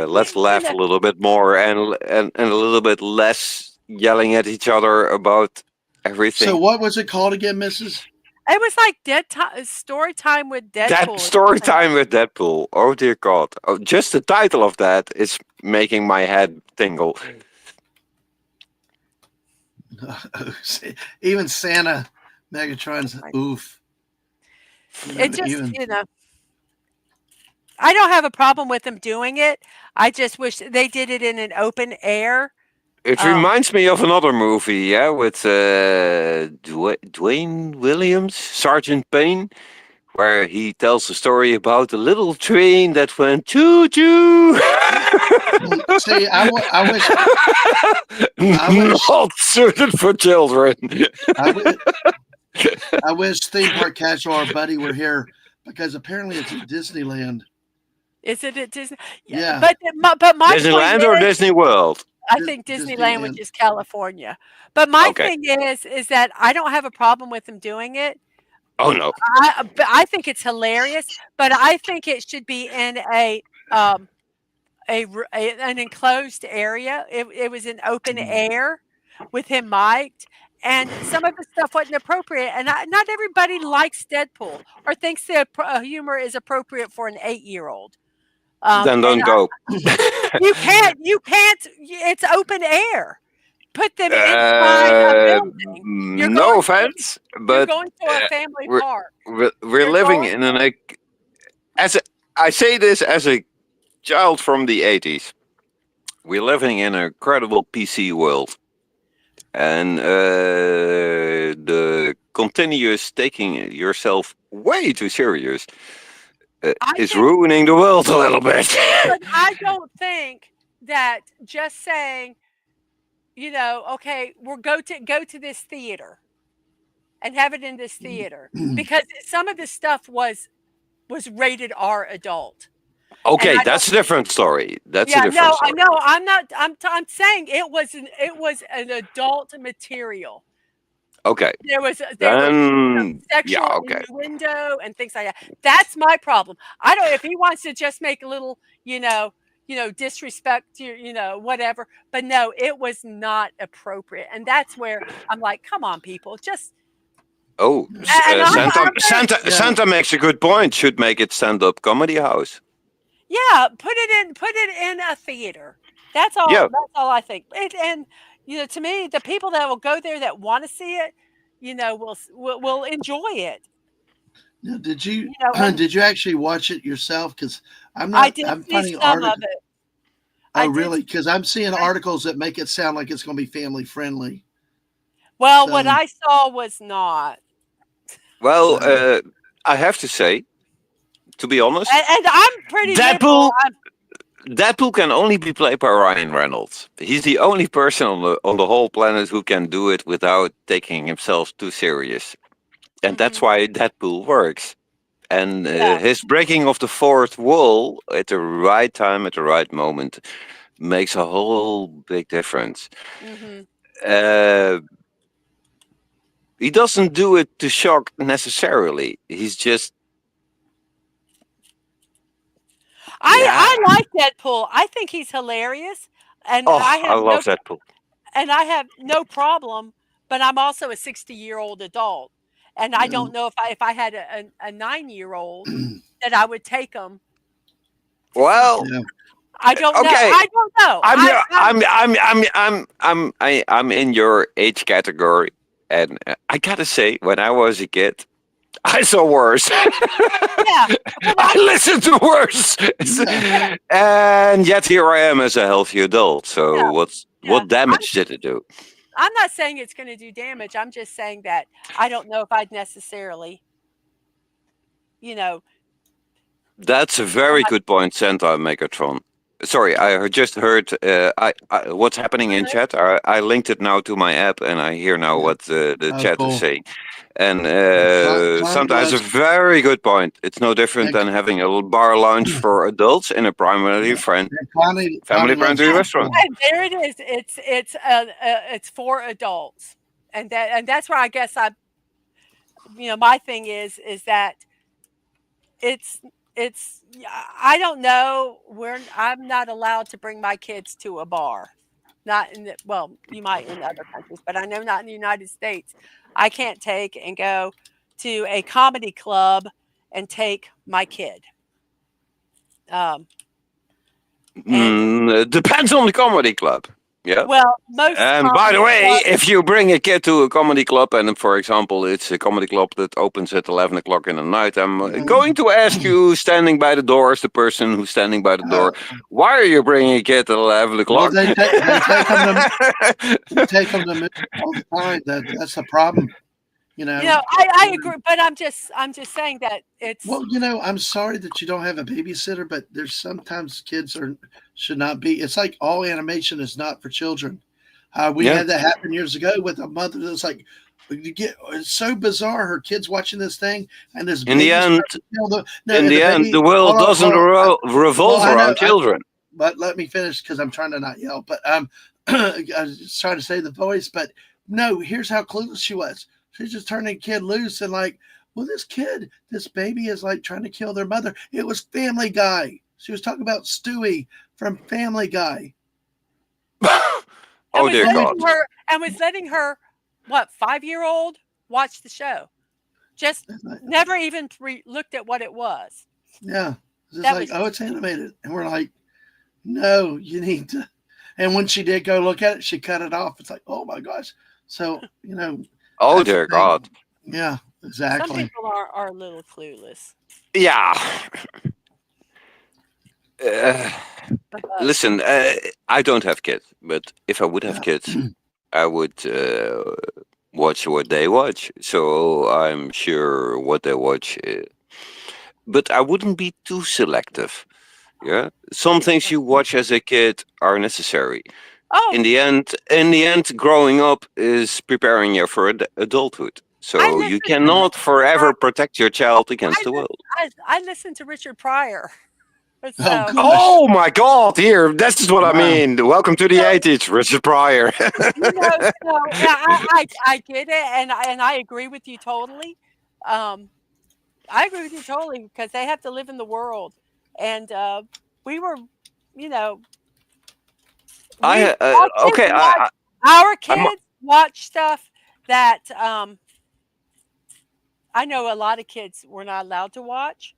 Let's laugh a little bit more and a little bit less yelling at each other about everything. So what was it called again, Mrs.? It was like story time with Deadpool. That story time with Deadpool. Oh dear God! Oh, just the title of that is making my head tingle. Even Santa, Megatron's oof. It just I don't have a problem with them doing it. I just wish they did it in an open air. It reminds me of another movie, yeah, with Dwayne Williams, Sergeant Payne, where he tells a story about a little train that went choo-choo. See, I wish not suited for children. I wish Theme Park Casual, our buddy, were here because apparently it's at Disneyland. Is it at Disney? Yeah. But my Disneyland point or is, Disney World? I think Disneyland, which is California. But my thing is that I don't have a problem with them doing it. Oh no! I think it's hilarious, but I think it should be in an enclosed area. It was in open air with him mic'd, and some of the stuff wasn't appropriate. And not everybody likes Deadpool or thinks the humor is appropriate for an 8-year-old. Then don't go. You can't. It's open air. Put them inside a building. No offense, but you're going to a family park. We're living in I say this as a child from the 80s. We're living in an incredible PC world, and the continuous taking yourself way too serious is ruining the world a little bit. But I don't think that just saying, okay, we'll go to this theater and have it in this theater, because some of the stuff was rated R adult. Okay, that's a different story. That's a different story. I know. I'm not. I'm saying it was an adult material. Okay. There was sexual innuendo and things like that. That's my problem. I don't. If he wants to just make a little, disrespect to, whatever. But no, it was not appropriate, and that's where I'm like, come on, people, just. Oh, Santa makes a good point. Should make it stand-up comedy house. Yeah, put it in a theater. That's all. Yeah. That's all I think. And to me, the people that will go there that want to see it, will enjoy it. Now, did you And did you actually watch it yourself? Because I did I'm see finding some of articles. it. Oh, I did. really? Because I'm seeing articles that make it sound like it's going to be family friendly. Well, what I saw was not. Well, I have to say, to be honest, And I'm pretty liberal. Deadpool can only be played by Ryan Reynolds. He's the only person on the whole planet who can do it without taking himself too serious, and that's why Deadpool works. And his breaking of the fourth wall at the right time, at the right moment, makes a whole big difference. He doesn't do it to shock necessarily. He's just. I like Deadpool. I think he's hilarious, and I love Deadpool. And I have no problem. But I'm also a 60-year-old adult, and I don't know if I had a 9-year-old that I would take them. Well, I don't know. okay. I don't know. I'm in your age category, and I gotta say, when I was a kid, I saw worse. I listened to worse, and yet here I am as a healthy adult. So what damage did it do? I'm not saying it's going to do damage. I'm just saying that I don't know if I'd necessarily, That's a very good point, Santa Megatron. Sorry, I just heard what's happening in chat. I linked it now to my app, and I hear now what the chat is saying. And Santa has a very good point. It's no different than having a little bar lounge for adults in a primarily family-friendly restaurant. And there it is. It's for adults, and that's where I guess my thing is that it's I don't know. I'm not allowed to bring my kids to a bar. Not you might in other countries, but I know not in the United States. I can't take and go to a comedy club and take my kid. Depends on the comedy club. Yeah. Well, most. And by the way, if you bring a kid to a comedy club, and for example, it's a comedy club that opens at 11 o'clock in the night, I'm going to ask you, standing by the door, as the person who's standing by the door, why are you bringing a kid at 11 o'clock? Well, they take them to movies all the time. That's the problem. I agree, but I'm just saying that it's. Well, I'm sorry that you don't have a babysitter, but there's sometimes kids should not be. It's like all animation is not for children. We had that happen years ago with a mother that's like, it's so bizarre. Her kid's watching this thing, and this. In the end, the world doesn't revolve around children. But let me finish because I'm trying to not yell. But I was trying to say the voice. But no, here's how clueless she was. She just turned the kid loose and this baby is like trying to kill their mother. It was Family Guy. She was talking about Stewie from Family Guy. Oh dear God! And was letting her 5-year-old watch the show. Just never even looked at what it was. Yeah, it's animated, and we're like, no, you need to. And when she did go look at it, she cut it off. It's like, oh my gosh. So Oh dear God! Yeah, exactly. Some people are a little clueless. Yeah. Listen, I don't have kids, but if I would have kids, I would watch what they watch. So I'm sure what they watch. But I wouldn't be too selective. Yeah, some things you watch as a kid are necessary. Oh. In the end, growing up is preparing you for adulthood. So you cannot forever protect your child against the world. I listened to Richard Pryor. So. Oh my God! Here, that's what I mean. Welcome to the 80s, Richard Pryor. I get it, and I agree with you totally. I agree with you totally because they have to live in the world, and we were, our kids watch stuff that I know a lot of kids were not allowed to watch.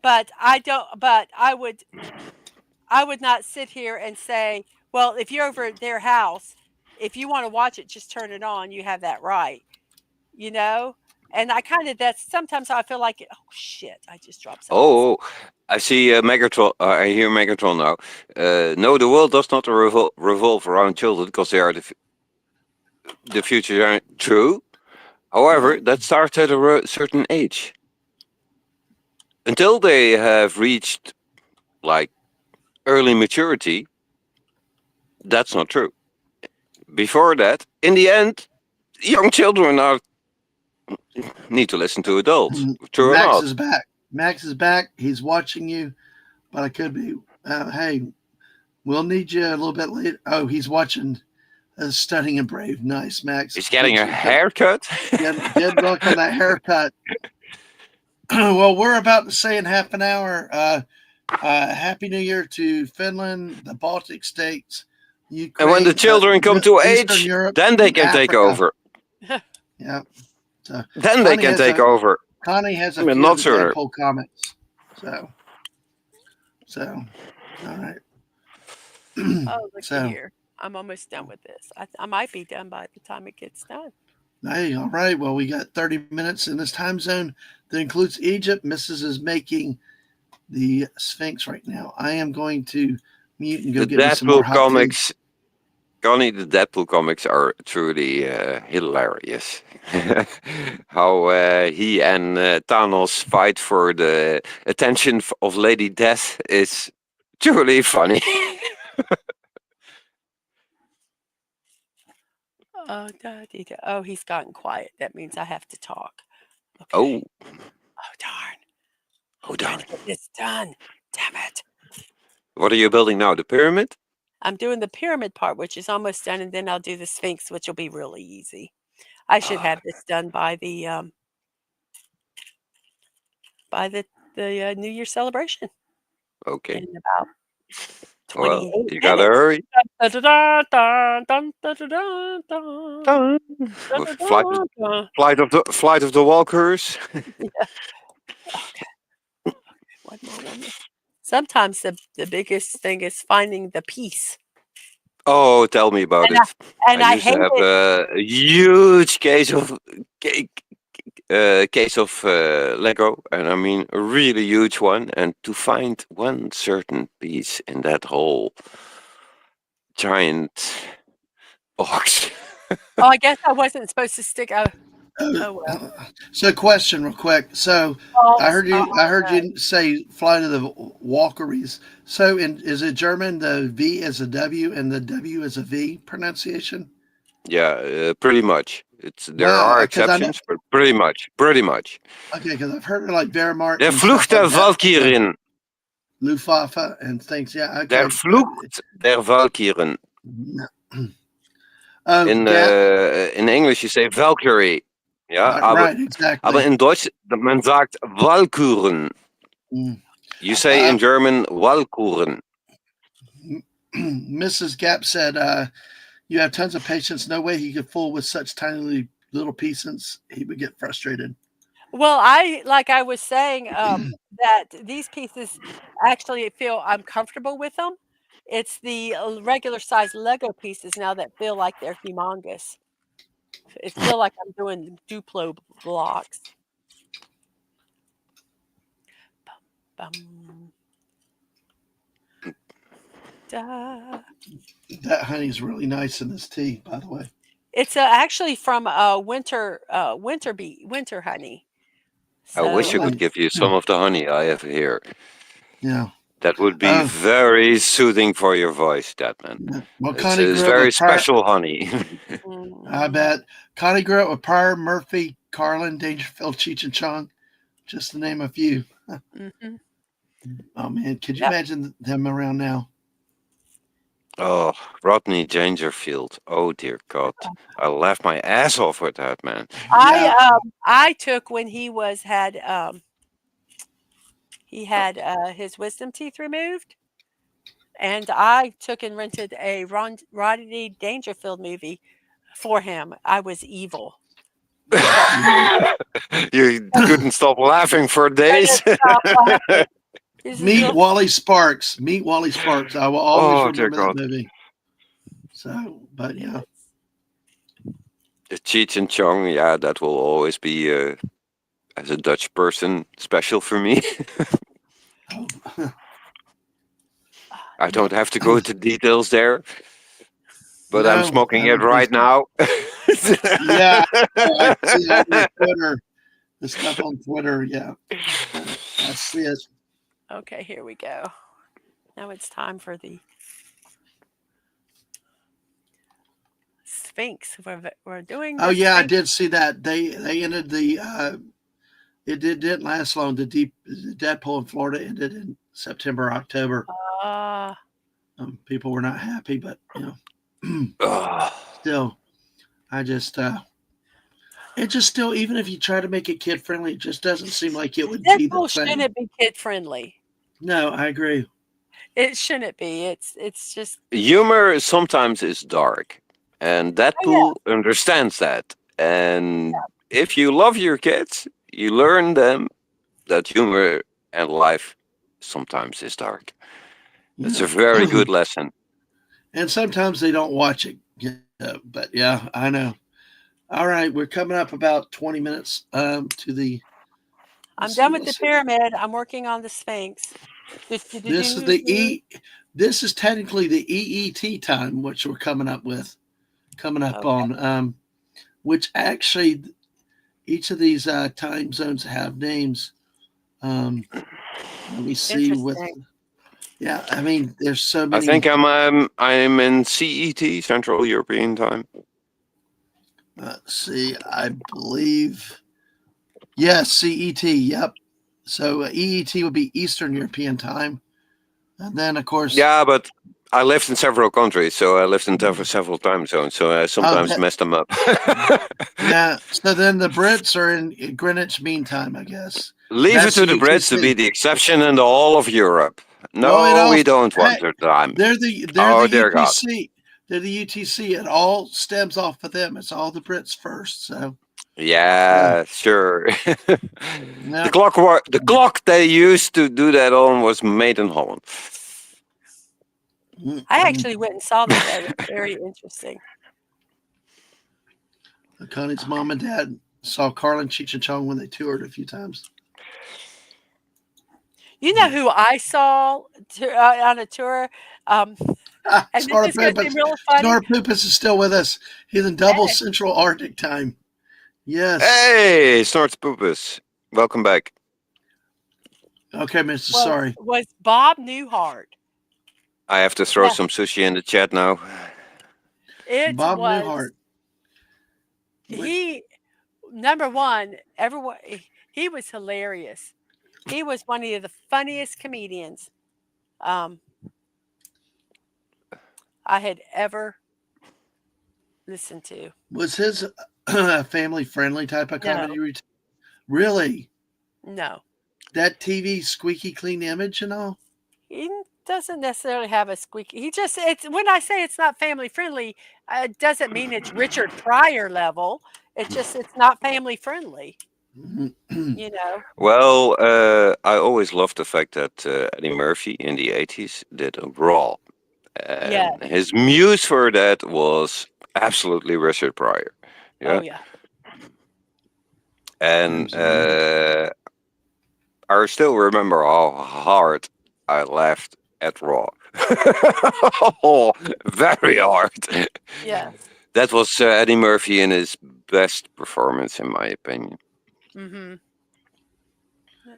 but I don't. But I would not sit here and say, well, if you're over at their house, if you want to watch it, just turn it on. You have that right, you know. And I kind of that's sometimes I feel like, oh shit, I just dropped something. Oh, I see Megatron. I hear Megatron now. No, the world does not revolve around children because they are the future. True. However, that starts at a certain age. Until they have reached like early maturity, that's not true. Before that, in the end, young children need to listen to adults. True or Max not? is back. Max is back. He's watching you, but I could be. Hey, we'll need you a little bit later. Oh, he's watching Stunning and Brave. Nice, Max. He's getting a haircut. Good luck on that haircut. Well, we're about to say in half an hour, Happy New Year to Finland, the Baltic states, Ukraine. And when the children come to age, Europe, then they can take over. Yeah. So then they can take over. Connie has a few not of the sooner. Deadpool comics. So, all right. Oh, look here. I'm almost done with this. I might be done by the time it gets done. Hey, all right. Well, we got 30 minutes in this time zone that includes Egypt. Mrs. is making the Sphinx right now. I am going to mute and go get me some more hot comics. Connie, the Deadpool comics are truly hilarious. How he and Thanos fight for the attention of Lady Death is truly funny. Oh, oh, he's gotten quiet. That means I have to talk. Okay. Oh. Oh, darn. Oh, darn. It's done. Damn it. What are you building now? The pyramid? I'm doing the pyramid part, which is almost done, and then I'll do the Sphinx, which will be really easy. I should have this done by the New Year celebration. Okay. In about 28 well, you minutes. gotta hurry. Flight of the Walkers. Yeah. Okay. One more. Sometimes the biggest thing is finding the piece. Oh, tell me about it. I used to have a huge case of Lego, and I mean a really huge one. And to find one certain piece in that whole giant box. Oh, I guess I wasn't supposed to stick out. Oh well. So, question, real quick. So, I heard you say "Flight of the Walkeries." So, is it German? The V is a W and the W is a V pronunciation. Yeah, pretty much. There are exceptions, but pretty much. Okay, because I've heard like Wehrmacht. Der Flucht der Valkyren. Luftwaffe and things. Yeah. Okay. Der Flucht der Valkyren. In English you say Valkyrie. Ja, right, exactly. Aber in Deutsch, man sagt Walküren. You say in German Walküren. Mrs. Gap said, you have tons of patience. No way he could fool with such tiny little pieces. He would get frustrated. Well, I was saying that these pieces actually feel I'm comfortable with them. It's the regular size Lego pieces now that feel like they're humongous. It feel like I'm doing Duplo blocks. Bum, bum. Da. That honey's really nice in this tea, by the way. It's actually from winter honey. So, I wish I could give you some of the honey I have here. Yeah. That would be very soothing for your voice, Dadman. Well, Connie it's very special honey. I bet. Connie grew up with Pryor, Murphy, Carlin, Dangerfield, Cheech and Chong, just to name a few. Mm-hmm. Oh, man. Could you imagine them around now? Oh, Rodney Dangerfield. Oh, dear God. I laughed my ass off with that, man. I took when he had his wisdom teeth removed, and I took and rented a Rodney Dangerfield movie for him. I was evil. You couldn't stop laughing for days. Meet Wally Sparks. Meet Wally Sparks. I will always Oh, dear remember that God. movie. So, but yeah. The Cheech and Chong, yeah, that will always be, as a Dutch person, special for me. I don't have to go into details there, but I'm No, smoking I it don't think right so. now. Yeah, I see on your Twitter. The stuff on Twitter, yeah. I see it. Okay, here we go. Now it's time for the Sphinx. We're doing. Oh the yeah, I Sphinx. did see that. They ended the. It didn't last long. The Deadpool in Florida ended in September, October. People were not happy, but still, I just. It just still, even if you try to make it kid friendly, it just doesn't seem like it would be the Deadpool same. shouldn't be kid friendly. No, I agree. It shouldn't be. It's just Humor sometimes is dark, and Deadpool understands that. And if you love your kids, you learn them that humor and life sometimes is dark. It's a very good lesson. And sometimes they don't watch it. But yeah, I know. All right, we're coming up about 20 minutes to the. I'm done with the pyramid. I'm working on the Sphinx. This is the This is technically the EET time, which we're coming up on. Which actually, each of these time zones have names. Let me see with. Yeah, I mean, there's so many. I think I'm in CET, Central European Time. Let's see. I believe. Yes, CET. Yep. So EET would be Eastern European Time, and then of course. Yeah, but I lived in several countries, so I lived in several time zones. So I sometimes mess them up. Yeah. So then the Brits are in Greenwich Mean Time, I guess. Leave it to the Brits to be the exception in all of Europe. No, we don't want their time. They're the UTC. They're the UTC. It all stems off of them. It's all the Brits first. So. Yeah, sure. The clock they used to do that on was made in Holland. I actually went and saw that. That was very interesting. Connie's mom and dad saw Carl and Cheech and Chong when they toured a few times. You know who I saw on a tour? And Snorri Poopus is still with us. He's in double Central Arctic time. Yes. Hey, Snorri Poopus. Welcome back. Okay, Mr. Sorry. Was Bob Newhart. I have to throw some sushi in the chat now. Bob Newhart. Number one, everyone, he was hilarious. He was one of the funniest comedians I had ever listened to. Was his family-friendly type of comedy routine? Really? No. That TV squeaky clean image and all? He doesn't necessarily have a squeaky. It's when I say it's not family-friendly, it doesn't mean it's Richard Pryor level. It's not family-friendly. You know. Well, I always loved the fact that Eddie Murphy in the 80s did Raw. And his muse for that was absolutely Richard Pryor. Yeah? Oh, yeah. And I still remember how hard I laughed at Raw. Oh, very hard. Yeah. That was Eddie Murphy in his best performance, in my opinion. Mm-hmm.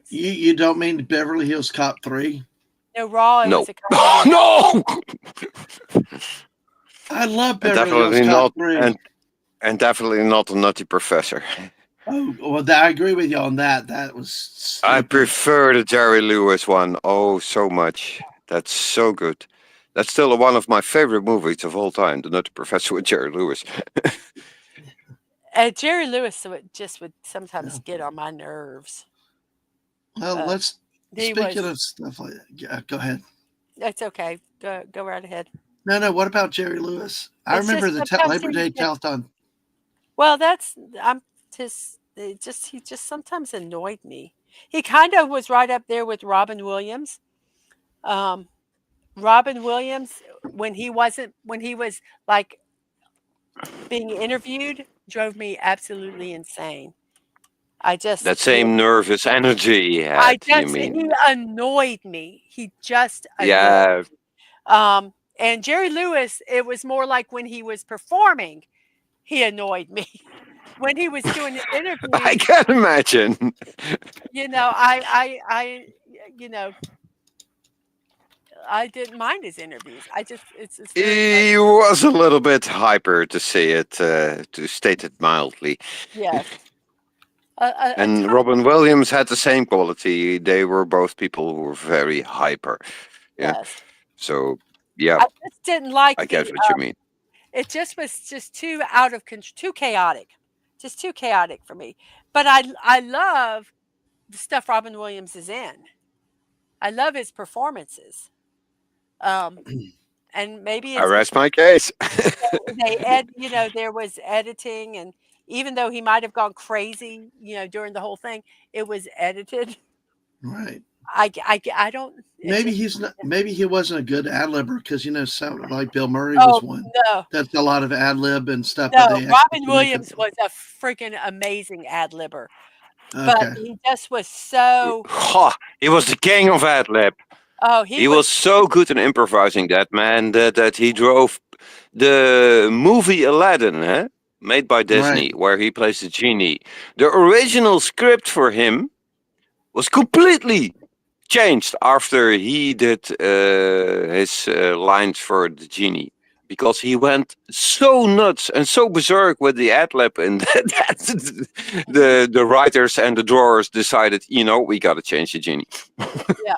You don't mean Beverly Hills Cop 3? No, Raw. No. Was a comedy. No. I love Beverly Hills Cop 3. And definitely not the Nutty Professor. Oh, well, I agree with you on that. That was stupid. I prefer the Jerry Lewis one. Oh, so much. That's so good. That's still one of my favorite movies of all time, The Nutty Professor with Jerry Lewis. Jerry Lewis would sometimes get on my nerves. Well, speaking of stuff like that, go ahead. That's okay. Go right ahead. No. What about Jerry Lewis? I remember the Labor Day telethon. Well, I'm he just sometimes annoyed me. He kind of was right up there with Robin Williams. Um, Robin Williams, when he was like being interviewed, drove me absolutely insane. I just That same nervous energy he I had, you just mean? he annoyed me. He just annoyed. Yeah, And Jerry Lewis, it was more like when he was performing, he annoyed me. When he was doing his I interviews, can imagine. I you know, I didn't mind his interviews. It's very He was a little bit hyper, to say it, to state it mildly. yes. A And Robin Williams had the same quality. They were both people who were very hyper. Yeah. yes. So, yeah, I just didn't like I get what you mean. it just was just too out of control, too chaotic. Just too chaotic for me. But I love the stuff Robin Williams is in. I love his performances. Um, and maybe I it's rest my case. there was editing, and even though he might have gone crazy, during the whole thing, it was edited. Right. I don't. Maybe he's not. Maybe he wasn't a good ad libber because some like Bill Murray was one. No, That's a lot of ad lib and stuff. no. but they Robin Williams was a freaking amazing ad libber, but he just was so. He was the king of ad lib. Oh, he was so good in improvising, that man, that he drove the movie Aladdin, made by Disney, where he plays the genie. The original script for him was completely changed after he did his lines for the genie, because he went so nuts and so berserk with the ad lib, and that the writers and the drawers decided, we got to change the genie. Yeah.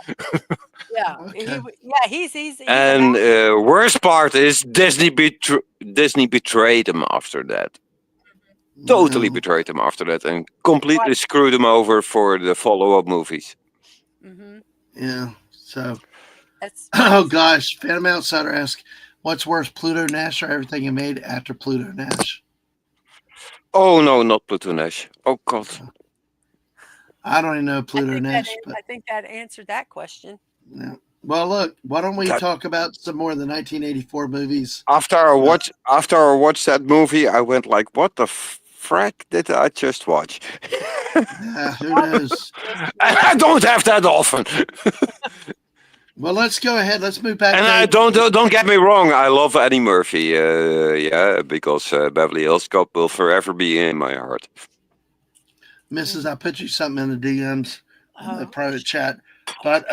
Yeah, Okay. He's And worst part is Disney betrayed him after that. Totally betrayed him after that, and completely screwed him over for the follow-up movies. Yeah. So. That's Oh gosh, Phantom Outsider asks, "What's worse, Pluto Nash or everything he made after Pluto Nash?" Oh no, not Pluto Nash. Oh God. I don't even know Pluto Nash. I think that answered that question. Yeah. Well, look, why don't we talk about some more of the 1984 movies? After I watched that movie, I went like, "What the frack did I just watch?" Who knows? I don't have that often. Well, let's go ahead. Let's move back. And I don't get me wrong. I love Eddie Murphy. Because Beverly Hills Cop will forever be in my heart. Mrs., I put you something in the DMs, in the private chat. But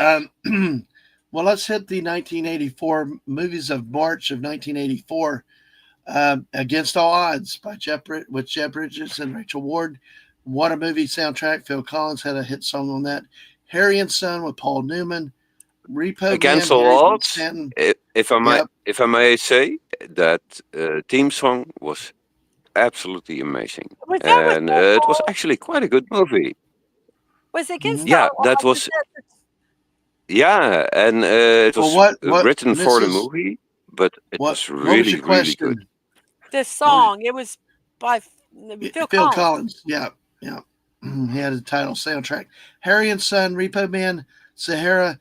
well, let's hit the 1984 movies of March of 1984. Against All Odds with Jeff Bridges and Rachel Ward. What a movie soundtrack. Phil Collins had a hit song on that. Harry and Son with Paul Newman. Repo Against Man, All Odds. Stanton. If I may say, that theme song was absolutely amazing, and it was actually quite a good movie. Was it Against Yeah, All that Odds? was. Yeah, and it was written for the movie, but it was really, really good. This song, it was by Phil Collins. Yeah. He had a title soundtrack. Harry and Son, Repo Man, Sahara.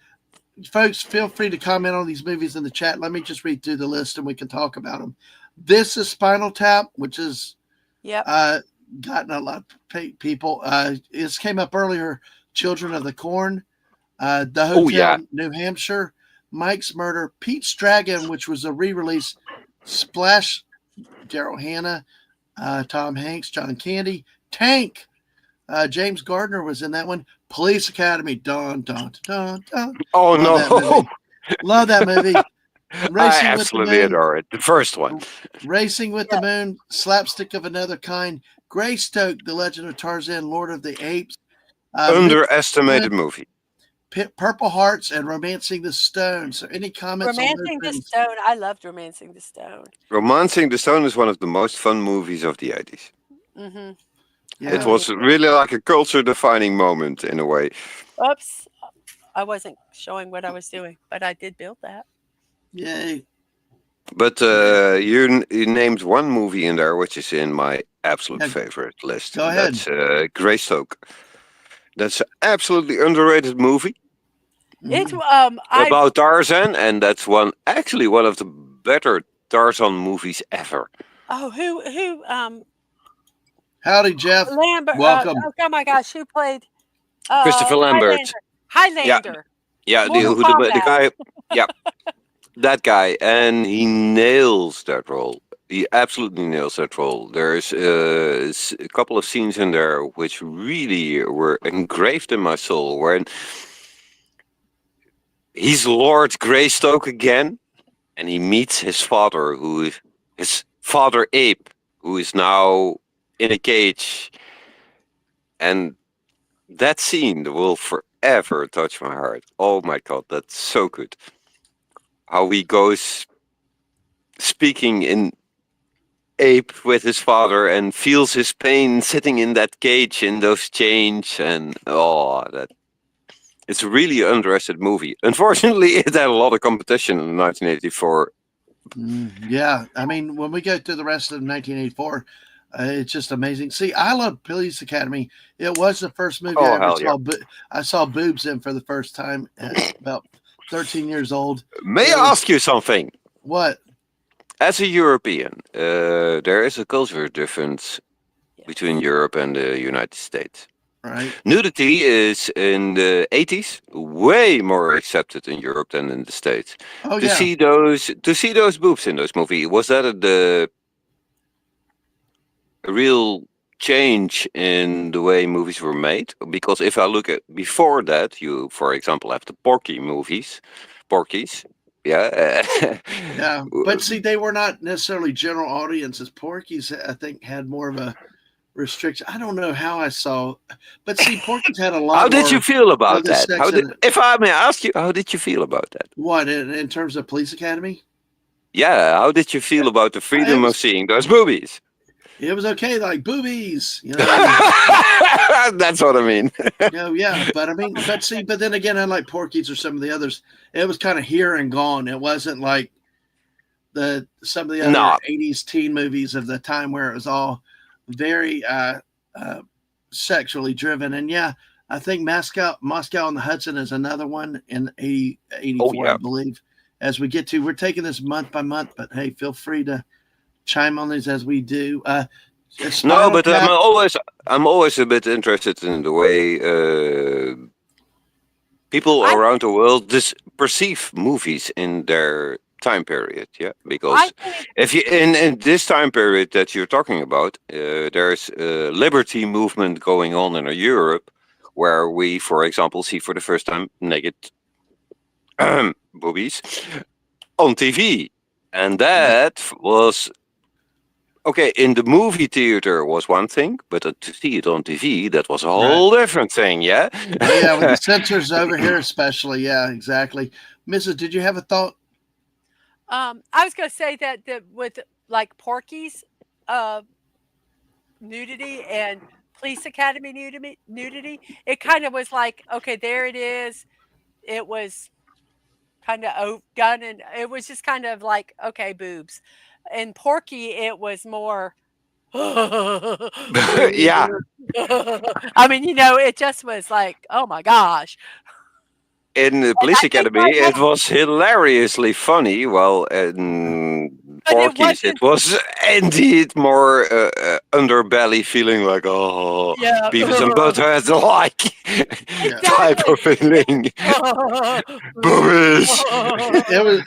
Folks, feel free to comment on these movies in the chat. Let me just read through the list and we can talk about them. This is Spinal Tap, which is gotten a lot of people. This came up earlier. Children of the Corn, The Hotel, New Hampshire, Mike's Murder, Pete's Dragon, which was a re-release, Splash, Daryl Hannah, Tom Hanks, John Candy, Tank, James Gardner was in that one. Police Academy, dun dun dun dun. Oh no! Love that movie. I absolutely adore it. The first one. Racing with the Moon, Slapstick of Another Kind, Greystoke, The Legend of Tarzan, Lord of the Apes. Underestimated movie. Purple Hearts and Romancing the Stone. So any comments Romancing the Stone? I loved Romancing the Stone. Romancing the Stone is one of the most fun movies of the 80s. Mm-hmm. Yeah. It was really like a culture-defining moment in a way. Oops. I wasn't showing what I was doing, but I did build that. Yay. But you named one movie in there, which is in my absolute favorite list. Go ahead. That's Greystoke. That's an absolutely underrated movie. It's about Tarzan, and that's one of the better Tarzan movies ever. who Howdy, Jeff. Lambert. Welcome. Oh my gosh, who played Christopher Lambert. Highlander. Yeah, Mortal the guy. Kombat. Yeah, that guy, and he nails that role. He absolutely nails that role. There's a couple of scenes in there which really were engraved in my soul. When he's Lord Greystoke again, and he meets his father, his father ape, who is now in a cage, and that scene will forever touch my heart. Oh my god, that's so good. How he goes speaking in ape with his father and feels his pain sitting in that cage in those chains, and it's a really underrated movie. Unfortunately, it had a lot of competition in 1984. Yeah, I mean, when we go through the rest of 1984, it's just amazing. See, I love Police Academy. It was the first movie I ever saw. I saw boobs in for the first time at about 13 years old. May I ask you something? What? As a European, there is a cultural difference between Europe and the United States. Right. Nudity is in the 80s way more accepted in Europe than in the States. Oh, to see those boobs in those movies, was that a real change in the way movies were made? Because if I look at before that, you, for example, have the Porky's. Yeah. Yeah. But see, they were not necessarily general audiences. Porky's, I think, had more of a restriction. I don't know how I saw, but see, Porky's had a lot. How did you feel about that? If I may ask you, how did you feel about that? What, in terms of Police Academy? Yeah, how did you feel about the freedom of seeing those movies? It was okay, like boobies, you know. That's what I mean. Yeah, but I mean, but then again, unlike Porky's or some of the others, it was kind of here and gone. It wasn't like some of the other 80s teen movies of the time where it was all very sexually driven. And yeah, I think Moscow on the Hudson is another one in 84, I believe. As we get to, we're taking this month by month, but hey, feel free to chime on these as we do. No, but I'm always a bit interested in the way people around the world perceive movies in their time period. Yeah, because if you in this time period that you're talking about, there's a liberty movement going on in Europe, where we, for example, see for the first time naked boobies on TV, and that was. Okay, in the movie theater was one thing, but to see it on TV, that was a whole different thing, yeah? Yeah, with the censors over here especially. Yeah, exactly. Mrs., did you have a thought? I was going to say that with like Porky's nudity and Police Academy nudity, it kind of was like, okay, there it is. It was kind of done, and it was just kind of like, okay, boobs. In Porky, it was more. Yeah. I mean, it just was like, oh my gosh. In the Police Academy, it was hilariously funny. Well, in Porky's, it was indeed more underbelly feeling like, Beavis and Butthead like type of feeling. Boobies.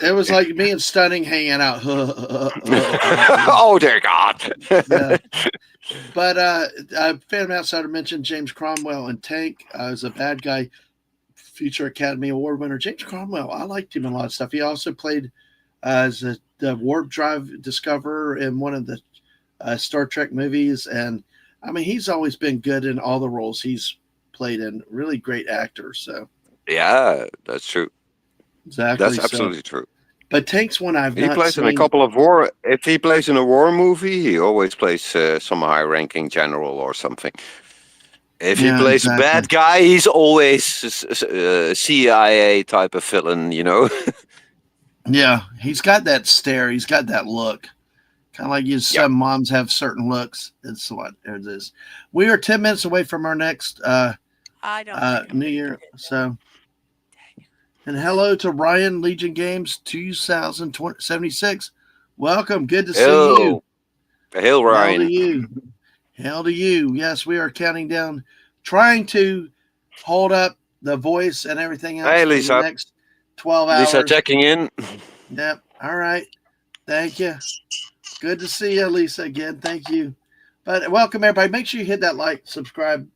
It was like me and Stunning hanging out. Oh dear God. Yeah. But Phantom Outsider mentioned James Cromwell in Tank as a bad guy. Future Academy Award winner James Cromwell. I liked him in a lot of stuff. He also played as the warp drive discoverer in one of the Star Trek movies, and I mean he's always been good in all the roles he's played in. Really great actor. So yeah, that's true. Exactly, that's absolutely true. But Tank's one I've he not plays seen. in a couple of war. If he plays in a war movie, he always plays some high-ranking general or something. If he plays a bad guy, he's always a CIA type of villain, Yeah, he's got that stare. He's got that look. Kind of like you. Some moms have certain looks. It's what it is. We are 10 minutes away from our next I don't think I'm New gonna Year. get it. So, and hello to Ryan Legion Games 2076. Welcome. Good to see you. Hail, Hell to Ryan. you. Hell to you. Yes, we are counting down, trying to hold up the voice and everything else Hey, for the Lisa. next 12 Lisa hours. checking in. Yep. All right. Thank you. Good to see you, Lisa, again. Thank you. But welcome, everybody. Make sure you hit that like, subscribe.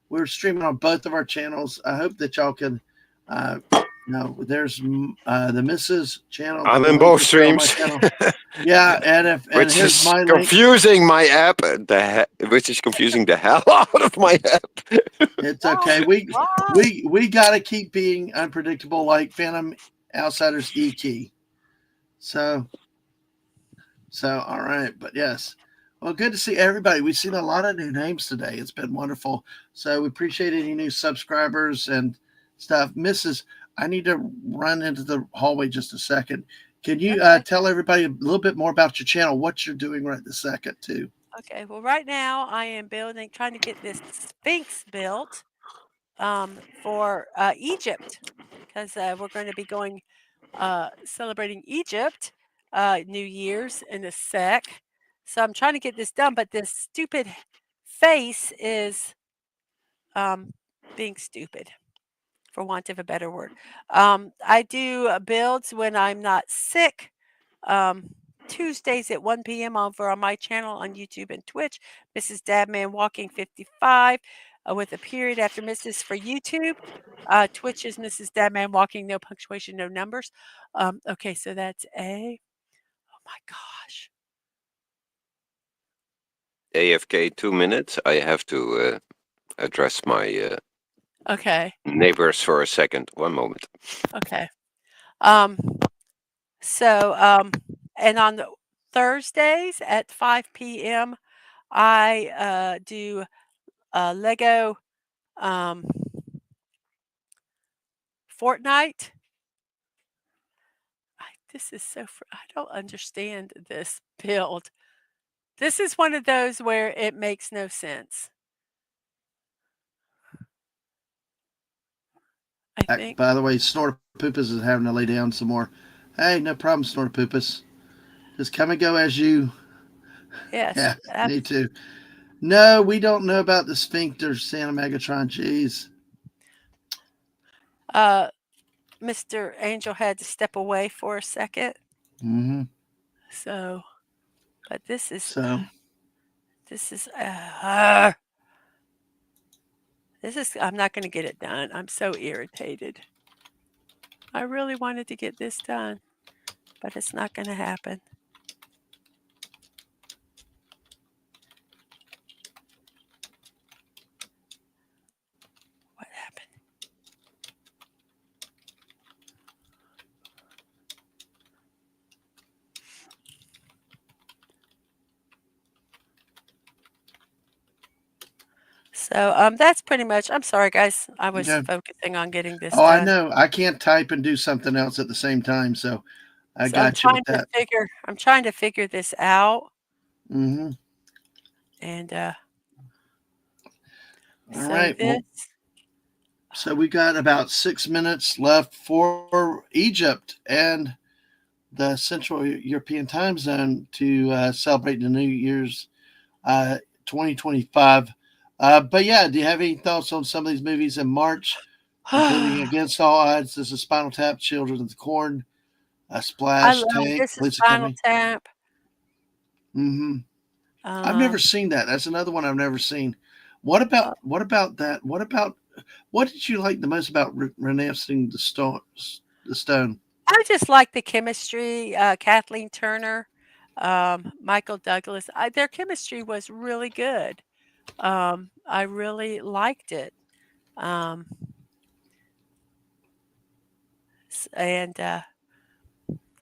We're streaming on both of our channels. I hope that y'all can. There's the Mrs. channel. I'm The in link both is there on my streams. channel. Yeah, and Which here's is my link. confusing my app. Which is confusing the hell out of my app. It's okay. We got to keep being unpredictable, like Phantom Outsiders E-Key. So all right, but yes. Well, good to see everybody. We've seen a lot of new names today. It's been wonderful. So we appreciate any new subscribers and stuff. Mrs., I need to run into the hallway just a second. Can you tell everybody a little bit more about your channel, what you're doing right this second, too? Okay. Well, right now I am trying to get this Sphinx built for Egypt, because we're going to be going celebrating Egypt New Year's in a sec. So I'm trying to get this done, but this stupid face is being stupid, for want of a better word. I do builds when I'm not sick. Tuesdays at 1 p.m. over on my channel on YouTube and Twitch, Mrs. Dadman Walking 55 with a period after Mrs. for YouTube. Twitch is Mrs. Dadman Walking, no punctuation, no numbers. Okay, so that's oh my gosh. AFK 2 minutes. I have to address my Okay. neighbors for a second. One moment. Okay. So, and on the Thursdays at 5 p.m., I do Lego Fortnite. This is so. I don't understand this build. This is one of those where it makes no sense. I think. By the way, Snort Poopus is having to lay down some more. Hey, no problem, Snort Poopus. Just come and go as you. Yes. Yeah, me too. No, we don't know about the sphincter, Santa Megatron. Jeez. Mr. Angel had to step away for a second. Mm-hmm. So, but this is. This is. I'm not going to get it done. I'm so irritated. I really wanted to get this done, but it's not going to happen. What happened? So that's pretty much. I'm sorry, guys. I was focusing on getting this done. I know. I can't type and do something else at the same time, so I got you with that. I'm trying to figure this out. Mm-hmm. And all right. Well, so we got about 6 minutes left for Egypt and the Central European time zone to celebrate the New Year's 2025. But yeah, do you have any thoughts on some of these movies in March, including Against All Odds? This is Spinal Tap, Children of the Corn, Splash, Tank, this is Spinal Tap. Mm-hmm. I've never seen that. That's another one I've never seen. What about that? What did you like the most about Renouncing the Stone? I just like the chemistry. Kathleen Turner, Michael Douglas. Their chemistry was really good. I really liked it. And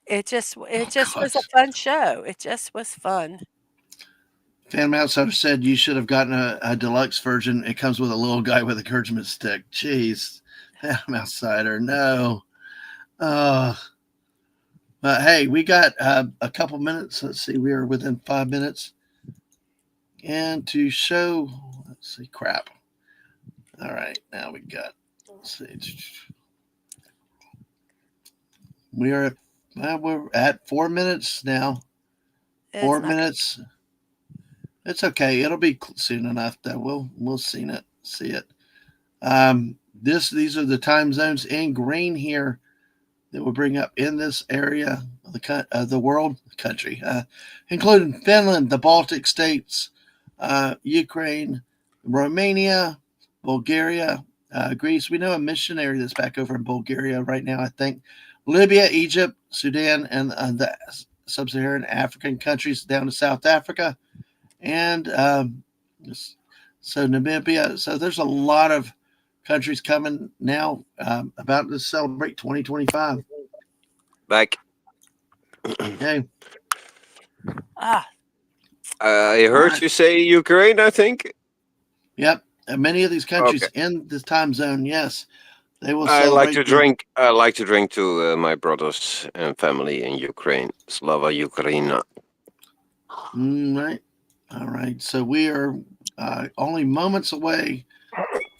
it just was a fun show. It just was fun. Phantom Outsider said you should have gotten a deluxe version. It comes with a little guy with a encouragement stick. Jeez, Phantom Outsider, no. But hey, we got a couple minutes. Let's see, we are within 5 minutes. And to show, let's see, crap. All right, now we got, let's see. We're at 4 minutes now. It's 4 not- minutes. It's okay. It'll be soon enough though. We'll see it. These are the time zones in green here that will bring up in this area of the world country, including Finland, the Baltic states, Ukraine, Romania, Bulgaria, Greece. We know a missionary that's back over in Bulgaria right now, I think. Libya, Egypt, Sudan, and the sub-Saharan African countries down to South Africa. And so Namibia. So there's a lot of countries coming now about to celebrate 2025. Back. Okay. Ah, I heard you say Ukraine, I think. Yep. And many of these countries in this time zone, yes, they will I celebrate. like to drink to my brothers and family in Ukraine. Slava Ukraina. Right. All right. So we are only moments away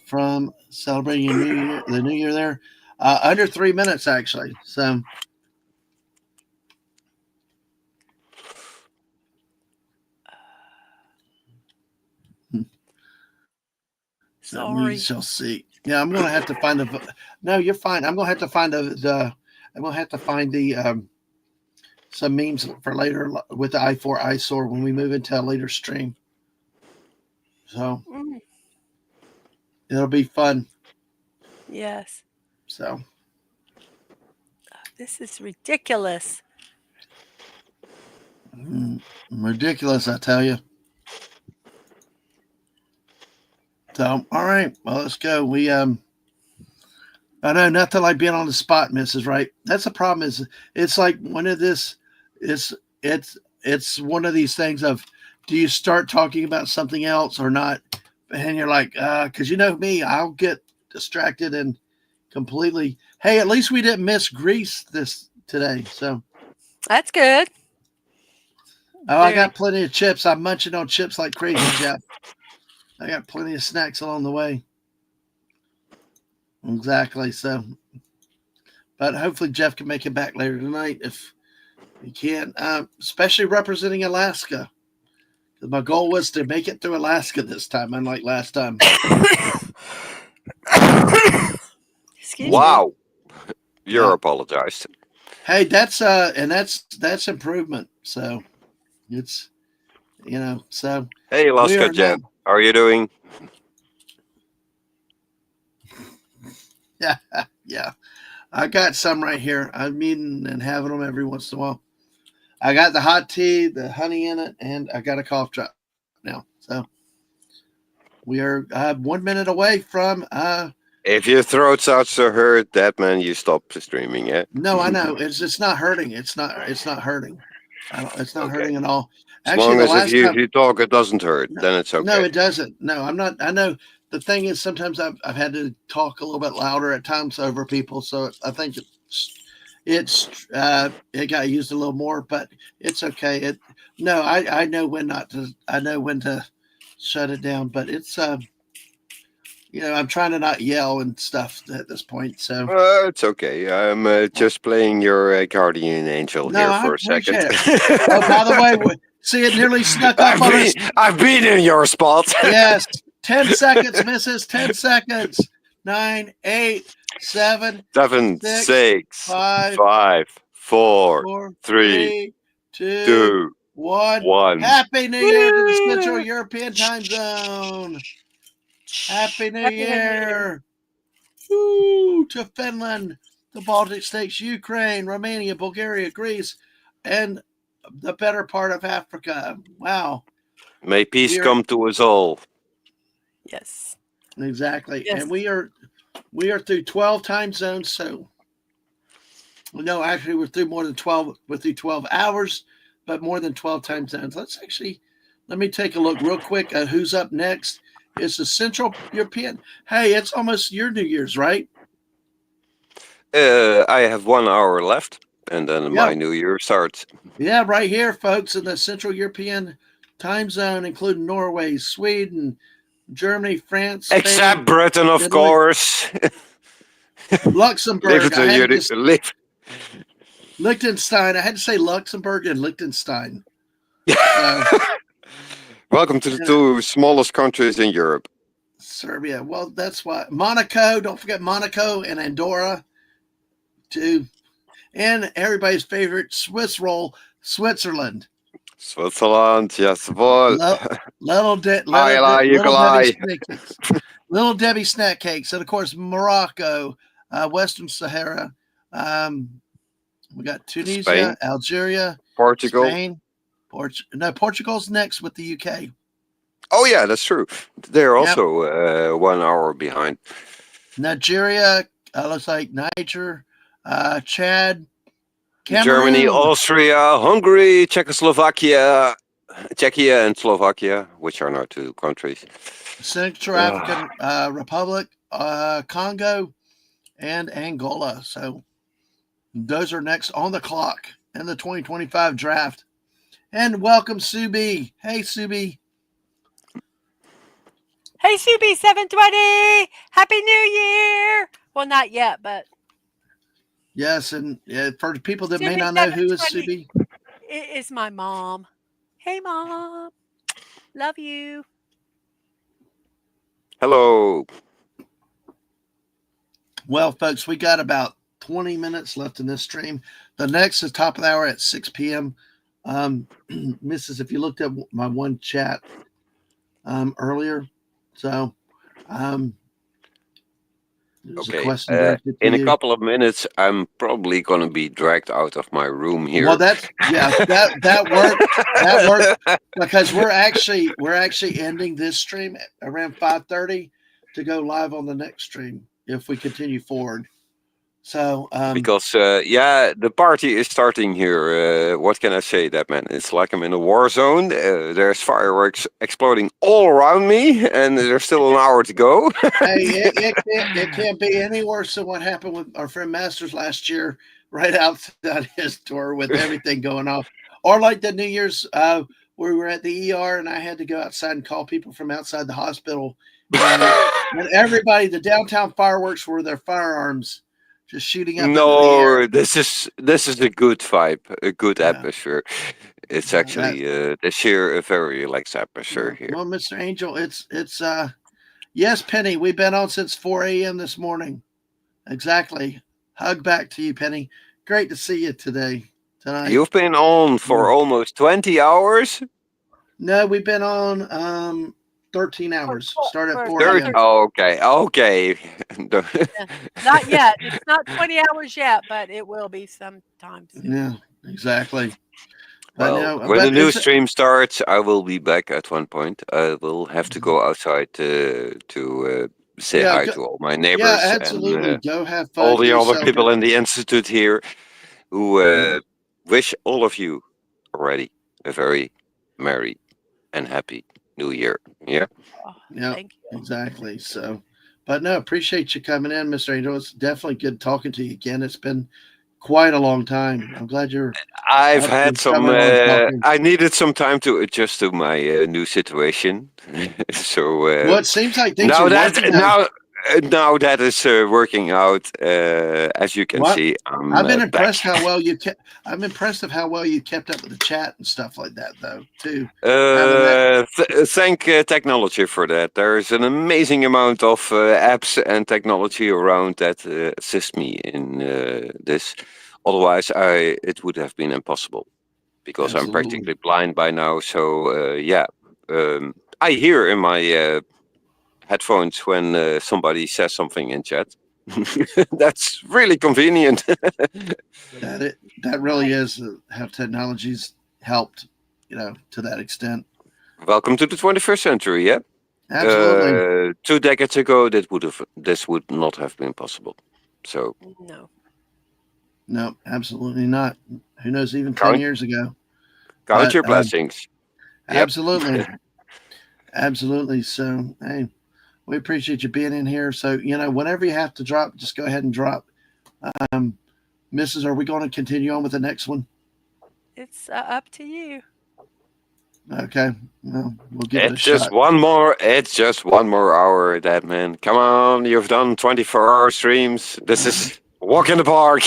from celebrating the New Year there. Under 3 minutes, actually. So. So we shall see. Yeah, I'm going to have to find the. No, you're fine. I'm going to have to find the. I'm going to have to find the some memes for later with the I4 eyesore when we move into a later stream. So it'll be fun. yes. So this is ridiculous. Ridiculous, I tell you. So, all right, well, let's go. We I know nothing like being on the spot, Mrs. Right. That's the problem. Is it's like one of this. It's one of these things of, do you start talking about something else or not? And you're like, because you know me, I'll get distracted and completely. Hey, at least we didn't miss Greece today, so that's good. Oh, I got plenty of chips. I'm munching on chips like crazy, Jeff. I got plenty of snacks along the way. Exactly. So, but hopefully Jeff can make it back later tonight if he can, especially representing Alaska. Because my goal was to make it through Alaska this time, unlike last time. Wow. You're apologized. Hey, that's improvement. So it's, so. Hey, Alaska Jen, how are you doing? Yeah, yeah. I got some right here. I'm eating and having them every once in a while. I got the hot tea, the honey in it, and I got a cough drop now. So we are 1 minute away from. If your throat starts to hurt, Dadman, you stop streaming, yeah? No, I know. It's not hurting. It's not hurting. It's not hurting at all. As long as if you talk, it doesn't hurt. Then it's okay. No, it doesn't. No, I'm not. I know. The thing is, sometimes I've had to talk a little bit louder at times over people, so I think it got used a little more, but it's okay. I know when not to. I know when to shut it down, but it's I'm trying to not yell and stuff at this point. So it's okay. I'm just playing your guardian angel here for a second. Oh, by the way, see, it nearly snuck up on us. I've been in your spot. Yes. 10 seconds, missus. 10 seconds. 9, 8, 7, 6, 5, 4, 3, 2, 1. Happy New Year to the Central European Time Zone. Happy New Year. Woo, to Finland, the Baltic states, Ukraine, Romania, Bulgaria, Greece, and the better part of Africa. Wow. May peace come to us all. Yes. Exactly. Yes. And we are through 12 time zones. So no, actually we're through more than 12. We're through 12 hours, but more than 12 time zones. Let me take a look real quick at who's up next. It's the Central European. Hey, it's almost your New Year's, right? I have 1 hour left, and then my new year starts. Yeah, right here, folks, in the Central European time zone, including Norway, Sweden, Germany, France, Spain, Except Britain, of Italy, course. Luxembourg. I had to just live. Liechtenstein. I had to say Luxembourg and Liechtenstein. Welcome to the two smallest countries in Europe. Serbia. Well, that's why. Monaco. Don't forget Monaco and Andorra, too. And everybody's favorite Swiss roll, Switzerland. Switzerland, yes, boy. Little Debbie snack cakes. Little Debbie snack cakes. And, of course, Morocco, Western Sahara. We got Tunisia, Spain, Algeria, Portugal. Spain. Portugal's next with the UK. Oh, yeah, that's true. They're also 1 hour behind. Nigeria, looks like Niger, Chad, Cameroon. Germany, Austria, Hungary, Czechia, and Slovakia, which are not two countries. Central African Republic, Congo, and Angola. So those are next on the clock in the 2025 draft. And welcome, Subi. Hey, Subi. Hey, Subi 720. Happy New Year. Well, not yet, but. Yes, and for the people that may not know who is Subi. It is my mom. Hey, Mom. Love you. Hello. Well, folks, we got about 20 minutes left in this stream. The next is top of the hour at 6 p.m. Mrs., if you looked at my one chat earlier, so okay. In a couple of minutes, I'm probably going to be dragged out of my room here. Well, that worked. That worked because we're actually ending this stream at around 5:30 to go live on the next stream if we continue forward. So because the party is starting here. What can I say, Dadman? It's like I'm in a war zone. There's fireworks exploding all around me, and there's still an hour to go. Hey, it can't be any worse than what happened with our friend Masters last year, right outside his door with everything going off. Or like the New Year's, where we were at the ER, and I had to go outside and call people from outside the hospital. And everybody, the downtown fireworks were their firearms. Just shooting up. No, this is a good vibe, a good atmosphere. It's actually this year a very relaxed atmosphere here. Well, Mr. Angel, it's yes, Penny. We've been on since 4 a.m. this morning. Exactly. Hug back to you, Penny. Great to see you tonight. You've been on for almost 20 hours. No, we've been on 13 hours. Start at 4 a.m. Okay. Not yet. It's not 20 hours yet, but it will be sometime soon. Yeah, exactly. Well, when the new stream starts, I will be back at one point. I will have to go outside to say hi to all my neighbors. Yeah, absolutely. And, go have fun. All the other people in the institute here who wish all of you already a very merry and happy New Year. Yeah. Yeah. Exactly. So, but no, appreciate you coming in, Mr. Angel. It's definitely good talking to you again. It's been quite a long time. I'm glad you're. I've had some. I needed some time to adjust to my new situation. So. Well, it seems like things are working out. Now that is working out, as you can see. I've been impressed how well you kept. I'm impressed of how well you kept up with the chat and stuff like that, though. Too. Thank technology for that. There's an amazing amount of apps and technology around that assist me in this. Otherwise, it would have been impossible because I'm practically blind by now. So I hear in my headphones when somebody says something in chat. That's really convenient. That really is how technology's helped, to that extent. Welcome to the 21st century, yeah? Absolutely. 2 decades ago, this would not have been possible. So no, absolutely not. Who knows? Even 10 years ago. Count your blessings. Absolutely, absolutely. So, hey. We appreciate you being in here. So, whenever you have to drop, just go ahead and drop. Mrs., are we going to continue on with the next one? It's up to you. Okay. Well, we'll give it a It's just shot. one more. It's just one more hour, Dadman. Come on, you've done 24-hour streams. This is a walk in the park.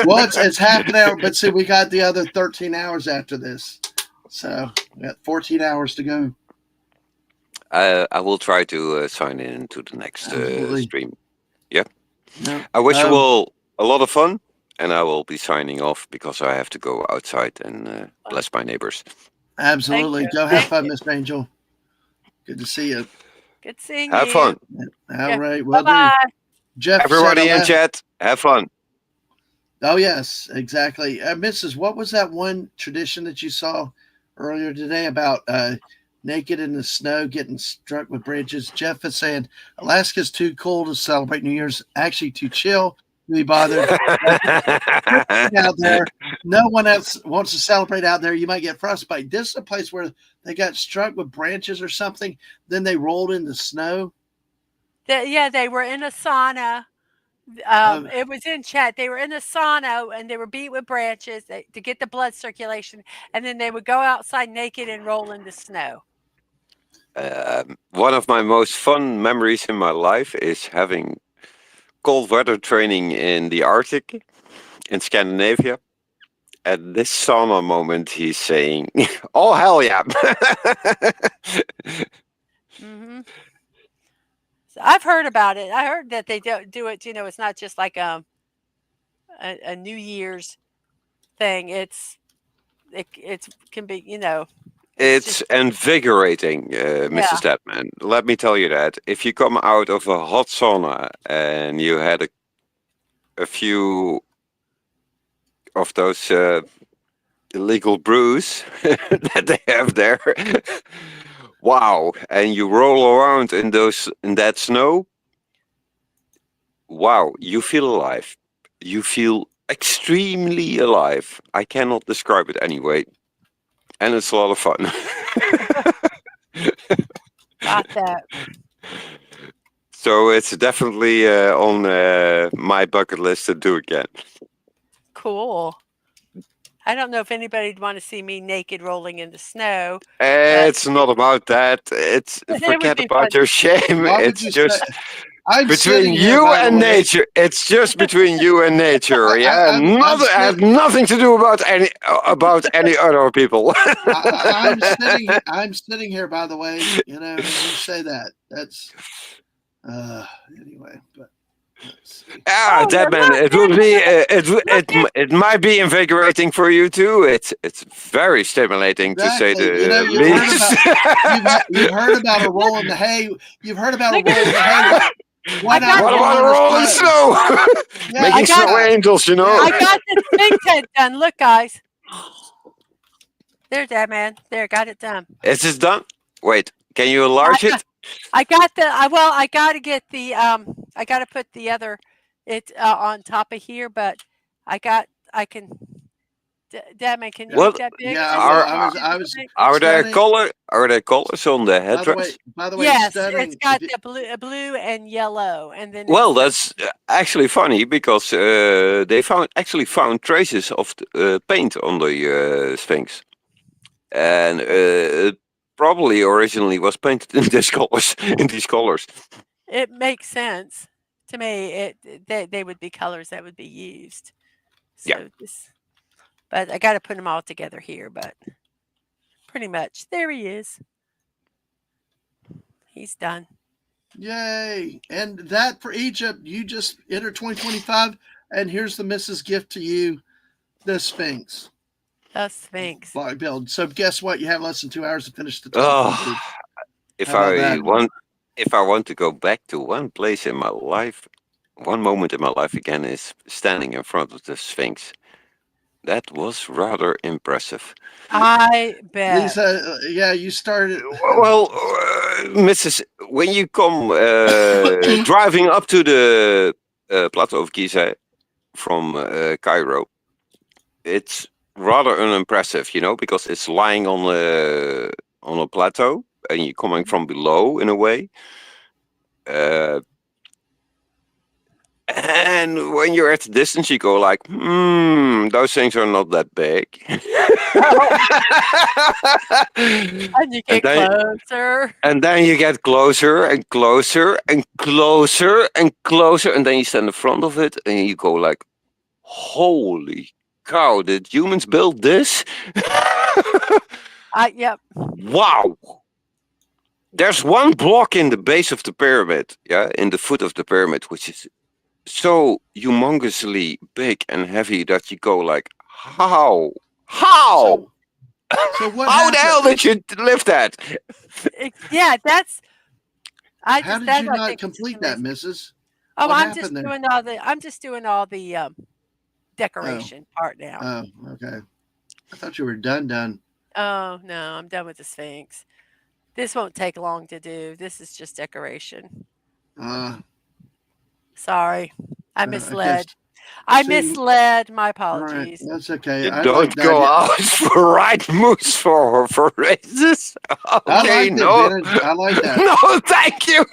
Well, it's half an hour, but see, we got the other 13 hours after this. So we got 14 hours to go. I will try to sign in to the next Absolutely. stream. Yeah. No. I wish you all a lot of fun, and I will be signing off because I have to go outside and bless my neighbors. Absolutely. you. Go have Thank fun, you. Miss Angel. Good to see you. Good seeing Have you. fun. All right. Well, Bye-bye. Jeff. Everybody said in chat, have fun. Oh, yes, exactly. Mrs., what was that one tradition that you saw earlier today about naked in the snow getting struck with branches? Jeff is saying Alaska's too cold to celebrate New Year's, actually too chill to be bothered. Out there, no one else wants to celebrate out there. You might get frostbite. This is a place where they got struck with branches or something. Then they rolled in the snow. They were in a sauna. It was in chat. They were in the sauna and they were beat with branches to get the blood circulation, and then they would go outside naked and roll in the snow. One of my most fun memories in my life is having cold weather training in the Arctic in Scandinavia. At this sauna moment, he's saying, "Oh hell yeah!" Mm-hmm. So I've heard about it. I heard that they do it. It's not just like a New Year's thing. It can be. It's invigorating, Mrs. Dadman. Let me tell you that. If you come out of a hot sauna and you had a few of those illegal brews that they have there, wow! And you roll around in that snow. Wow! You feel alive. You feel extremely alive. I cannot describe it anyway. And it's a lot of fun. Got that. So it's definitely on my bucket list to do again. Cool. I don't know if anybody'd want to see me naked rolling in the snow. It's not about that. Forget about your shame. It's just between you and nature. It's just between you and nature. Yeah, has nothing to do about any other people. I'm sitting here, by the way. You say that. That's anyway, but. Dadman, it will be. It might be invigorating for you too. It's very stimulating to say the least. You've heard about a roll in the hay. You've heard about a roll in the hay. What about a roll in snow? Making snow angels, I got the Sphinx head done. Look, guys. There's that man. There, got it done. Is this done? Wait, can you enlarge it? I got the. I got to get the. I got to put the other. On top of here, but I can. Dadman, can you make that big? Yeah, Are there colors on the headdress? By the way, yes, it's got the blue and yellow, and then. Well, that's actually funny because they found traces of paint on the Sphinx, and it probably originally was painted in these colors. It makes sense to me. They would be colors that would be used. So yeah. But I got to put them all together here. But pretty much, there he is. He's done. Yay! And that for Egypt, you just entered 2025, and here's the Mrs. gift to you, the Sphinx. The Sphinx. Build. So guess what? You have less than 2 hours to finish the. If I want to go back to one place in my life, one moment in my life again is standing in front of the Sphinx. That was rather impressive. I bet. Lisa, you started. Well, Mrs., when you come driving up to the Plateau of Giza from Cairo, it's rather unimpressive, because it's lying on a plateau and you're coming from below in a way. And when you're at a distance, you go like, those things are not that big. And you get closer. And then you get closer and closer and closer and closer. And then you stand in front of it and you go like, holy cow, did humans build this? Yep. Wow. There's one block in the base of the pyramid, in the foot of the pyramid, which is so humongously big and heavy that you go like, how? So what How the hell did you lift that? Yeah, that's. How did you not complete that, Mrs.? Oh, What I'm happened just there? doing all the decoration part now. Oh, okay. I thought you were done. Oh no, I'm done with the Sphinx. This won't take long to do. This is just decoration. I Sorry, I guess- misled. I see, misled. My All right, apologies. that's okay. You I don't like go that. out for right moves for raises. I Okay, like no. that, Vintage. I like that. No, thank you.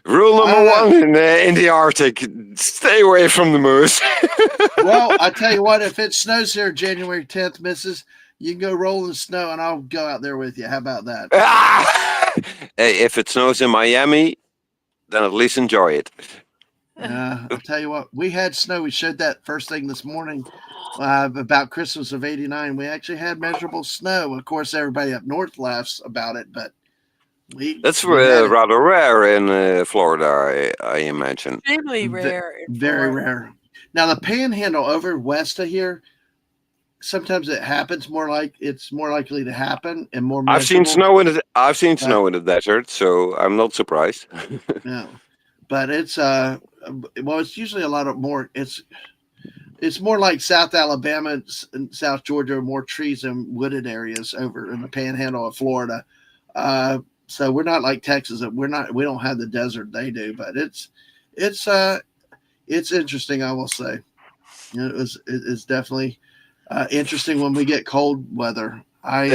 Rule number one in the Arctic: stay away from the moose. Well, I tell you what, if it snows here January 10th, Mrs., you can go roll in the snow and I'll go out there with you. How about that? Hey, if it snows in Miami, then at least enjoy it. I'll tell you what, we had snow. We showed that first thing this morning about Christmas of '89. We actually had measurable snow. Of course, everybody up north laughs about it, but That's we had it. rather rare in Florida, I imagine. Extremely rare. Very rare. Now the Panhandle over west of here, sometimes it happens more like it's more likely to happen and more. I've seen measurable. snow in the desert, so I'm not surprised. No, but it's it's usually a lot of more. It's more like South Alabama and South Georgia, more trees and wooded areas over in the Panhandle of Florida. So we're not like Texas. We don't have the desert they do, but it's interesting. I will say, it's definitely interesting when we get cold weather. I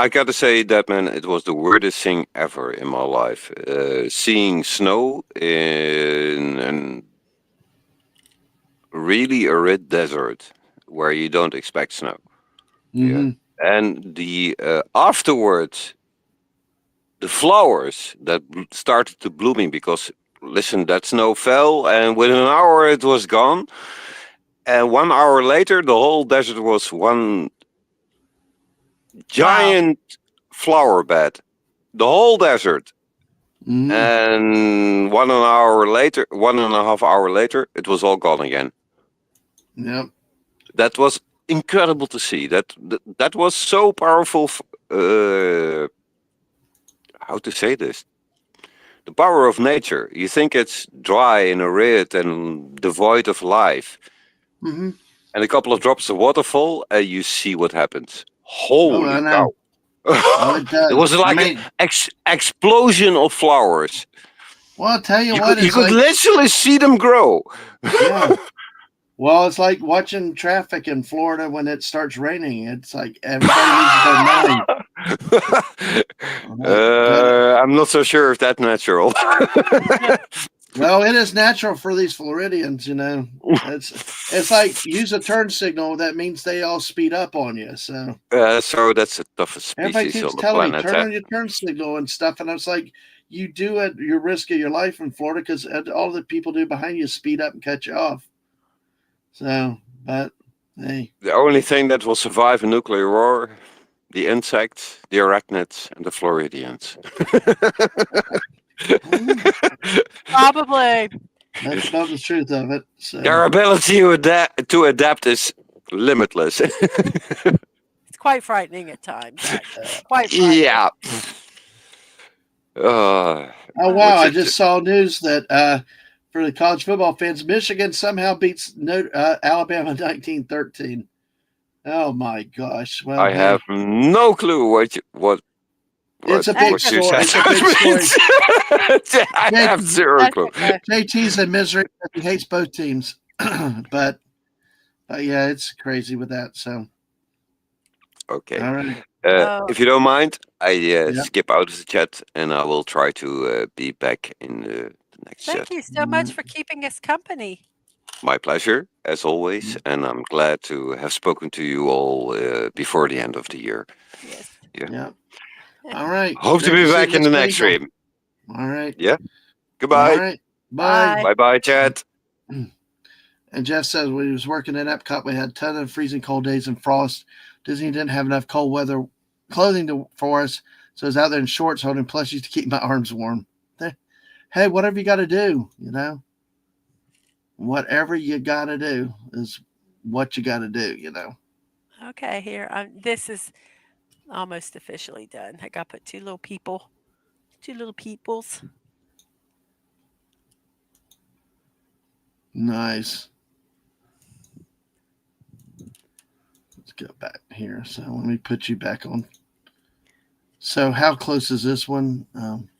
gotta say that, man, it was the weirdest thing ever in my life. Seeing snow in a really arid desert where you don't expect snow. Mm-hmm. Yeah. And the afterwards, the flowers that started to blooming because, listen, that snow fell and within an hour it was gone. And 1 hour later, the whole desert was one giant flower bed. The whole desert. Mm-hmm. And 1.5 hour later, it was all gone again. Yep. That was incredible to see. That was so powerful. How to say this? The power of nature. You think it's dry and arid and devoid of life. Mm-hmm. And a couple of drops of water fall, and you see what happens. Holy cow. It was like an explosion of flowers. Well, I'll tell you You what, could literally see them grow. Yeah. Well, it's like watching traffic in Florida when it starts raining. It's like everybody loses their mind. I'm not so sure if that's natural. Well, it is natural for these Floridians, you know. It's like use a turn signal. That means they all speed up on you. So that's the toughest species everybody keeps on the telling me planet. turn on your turn signal and stuff, and I was like, you do at your risk of your life in Florida because all the people do behind you is speed up and cut you off. So, but hey, The only thing that will survive a nuclear war: the insects, the arachnids, and the Floridians. Probably. That's about the truth of it. So. Their ability to adapt is limitless. It's quite frightening at times. Quite frightening. Yeah. Oh wow! I just saw news that for the college football fans, Michigan somehow beats Alabama 19-13. Oh my gosh! Well, I have no clue what it's a big story. It's a big story. I have zero clue. JT's in misery. He hates both teams, but yeah, it's crazy with that. So okay. All right. If you don't mind, I skip out of the chat and I will try to be back in the next Thank chat. you so much for keeping us company. My pleasure, as always, and I'm glad to have spoken to you all before the end of the year. Yes. Yeah. All right. Hope to Great be see back in Miss the next Basil. stream. All right. Yeah. All Goodbye. right. Bye. Bye bye, chat. And Jeff says when he was working at Epcot, we had a ton of freezing cold days and frost. Disney didn't have enough cold weather clothing for us, so I was out there in shorts holding plushies to keep my arms warm. Hey, whatever you got to do, whatever you got to do is what you got to do, Okay, here. This is almost officially done. I got to put two little peoples. Nice. Let's go back here. So let me put you back on. So how close is this one?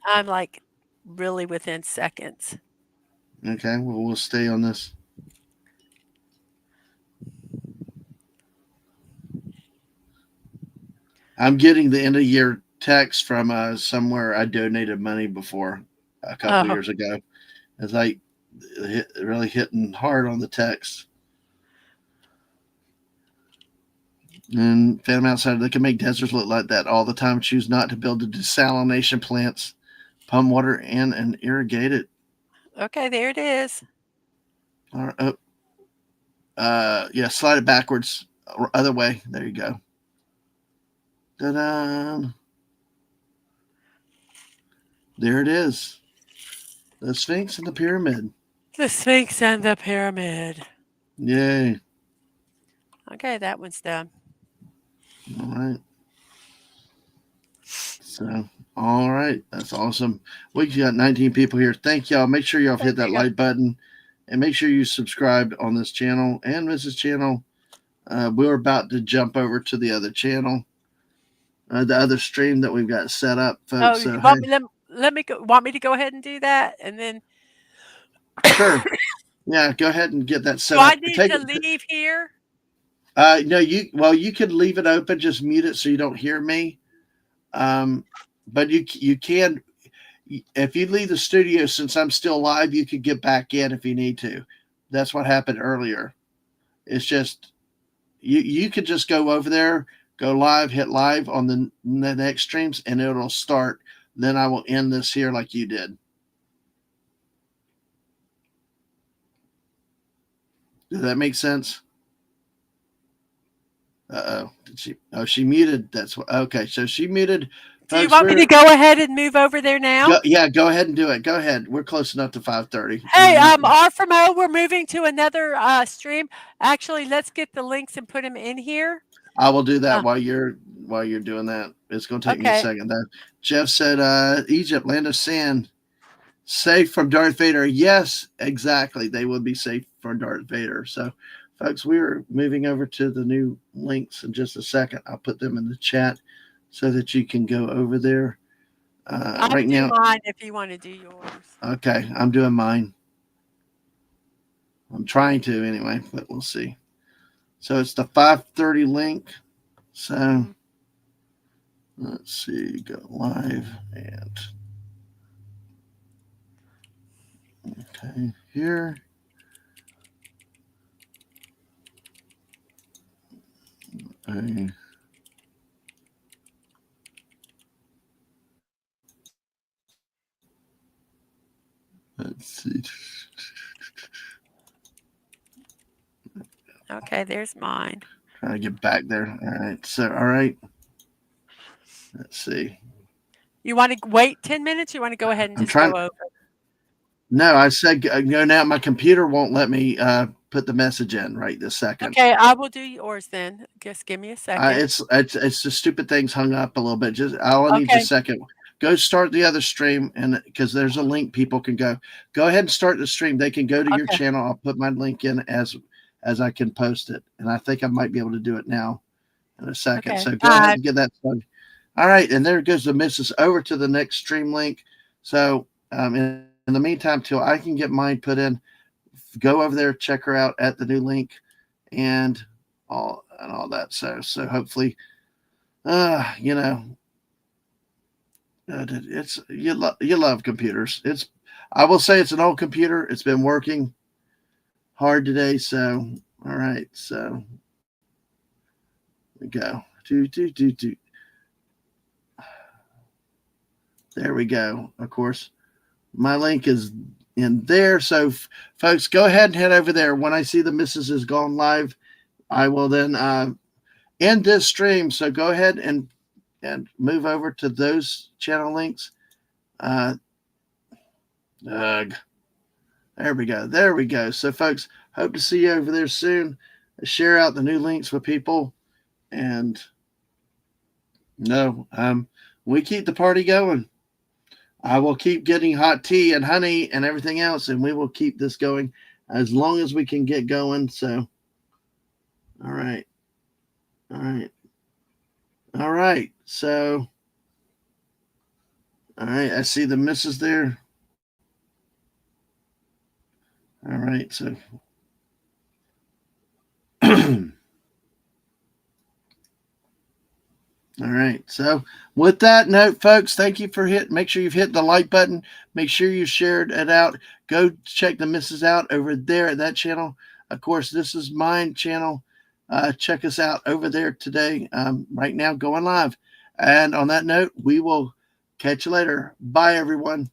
I'm like really within seconds. Okay, well, we'll stay on this. I'm getting the end of year text from somewhere I donated money before a couple years ago. It's like really hitting hard on the text. And Phantom Outsider, they can make deserts look like that all the time. Choose not to build the desalination plants, pump water in, and irrigate it. Okay, there it is. All right. Yeah, slide it backwards, other way. There you go. Ta-da! There it is. The Sphinx and the Pyramid. The Sphinx and the Pyramid. Yay. Okay, that one's done. All right. So, all right. That's awesome. We got 19 people here. Thank y'all. Make sure y'all hit that like button and make sure you subscribe on this channel and Mrs. channel. We're about to jump over to the other channel, the other stream that we've got set up, folks. Oh, So, want me to go ahead and do that, and then sure. Yeah, go ahead and get that set do up. I need to leave here? No, you could leave it open, just mute it so you don't hear me. But you can, if you leave the studio, since I'm still live, you could get back in if you need to. That's what happened earlier. It's just you could just go over there, go live, hit live on the next streams, and it'll start. Then I will end this here like you did. Does that make sense? Did she? Oh, she muted. That's what. Okay, so she muted. Do you want me to go ahead and move over there now? Go ahead and do it. Go ahead. We're close enough to 5:30. Hey, R from O, we're moving to another stream. Actually, let's get the links and put them in here. I will do that while you're doing that. It's going to take me a second. Though. Jeff said, "Egypt, land of sand, safe from Darth Vader." Yes, exactly. They will be safe from Darth Vader. So, folks, we're moving over to the new links in just a second. I'll put them in the chat so that you can go over there. Right now, mine if you want to do yours. Okay, I'm doing mine. I'm trying to anyway, but we'll see. So it's the 5:30 link. So let's see, go live and okay here. Let's see. Okay, there's mine. Trying to get back there. All right. So, all right. Let's see. You want to wait 10 minutes? Or you want to go ahead and just go over? No, I said go now. My computer won't let me put the message in right this second. Okay, I will do yours then. Just give me a second. It's the stupid things hung up a little bit. Just I'll need a second. Go start the other stream, and because there's a link, people can go ahead and start the stream. They can go to your channel. I'll put my link in as I can post it, and I think I might be able to do it now in a second. So go ahead and get that started. All right, and there goes the missus over to the next stream link. So in the meantime, till I can get mine put in, go over there, check her out at the new link, and all that. So hopefully, it's you love computers. I will say it's an old computer. It's been working hard today. So, all right. So, we go. There we go. Of course, my link is in there. So, folks, go ahead and head over there. When I see the missus has gone live, I will then end this stream. So go ahead and move over to those channel links. There we go. There we go. So, folks, hope to see you over there soon. Share out the new links with people. And we keep the party going. I will keep getting hot tea and honey and everything else, and we will keep this going as long as we can get going. So, all right. All right. All right. So, all right. I see the missus there. All right. So, all right. So with that note, folks, thank you for make sure you've hit the like button. Make sure you shared it out. Go check the missus out over there at that channel. Of course, this is mine channel. Check us out over there today. Right now going live. And on that note, we will catch you later. Bye, everyone.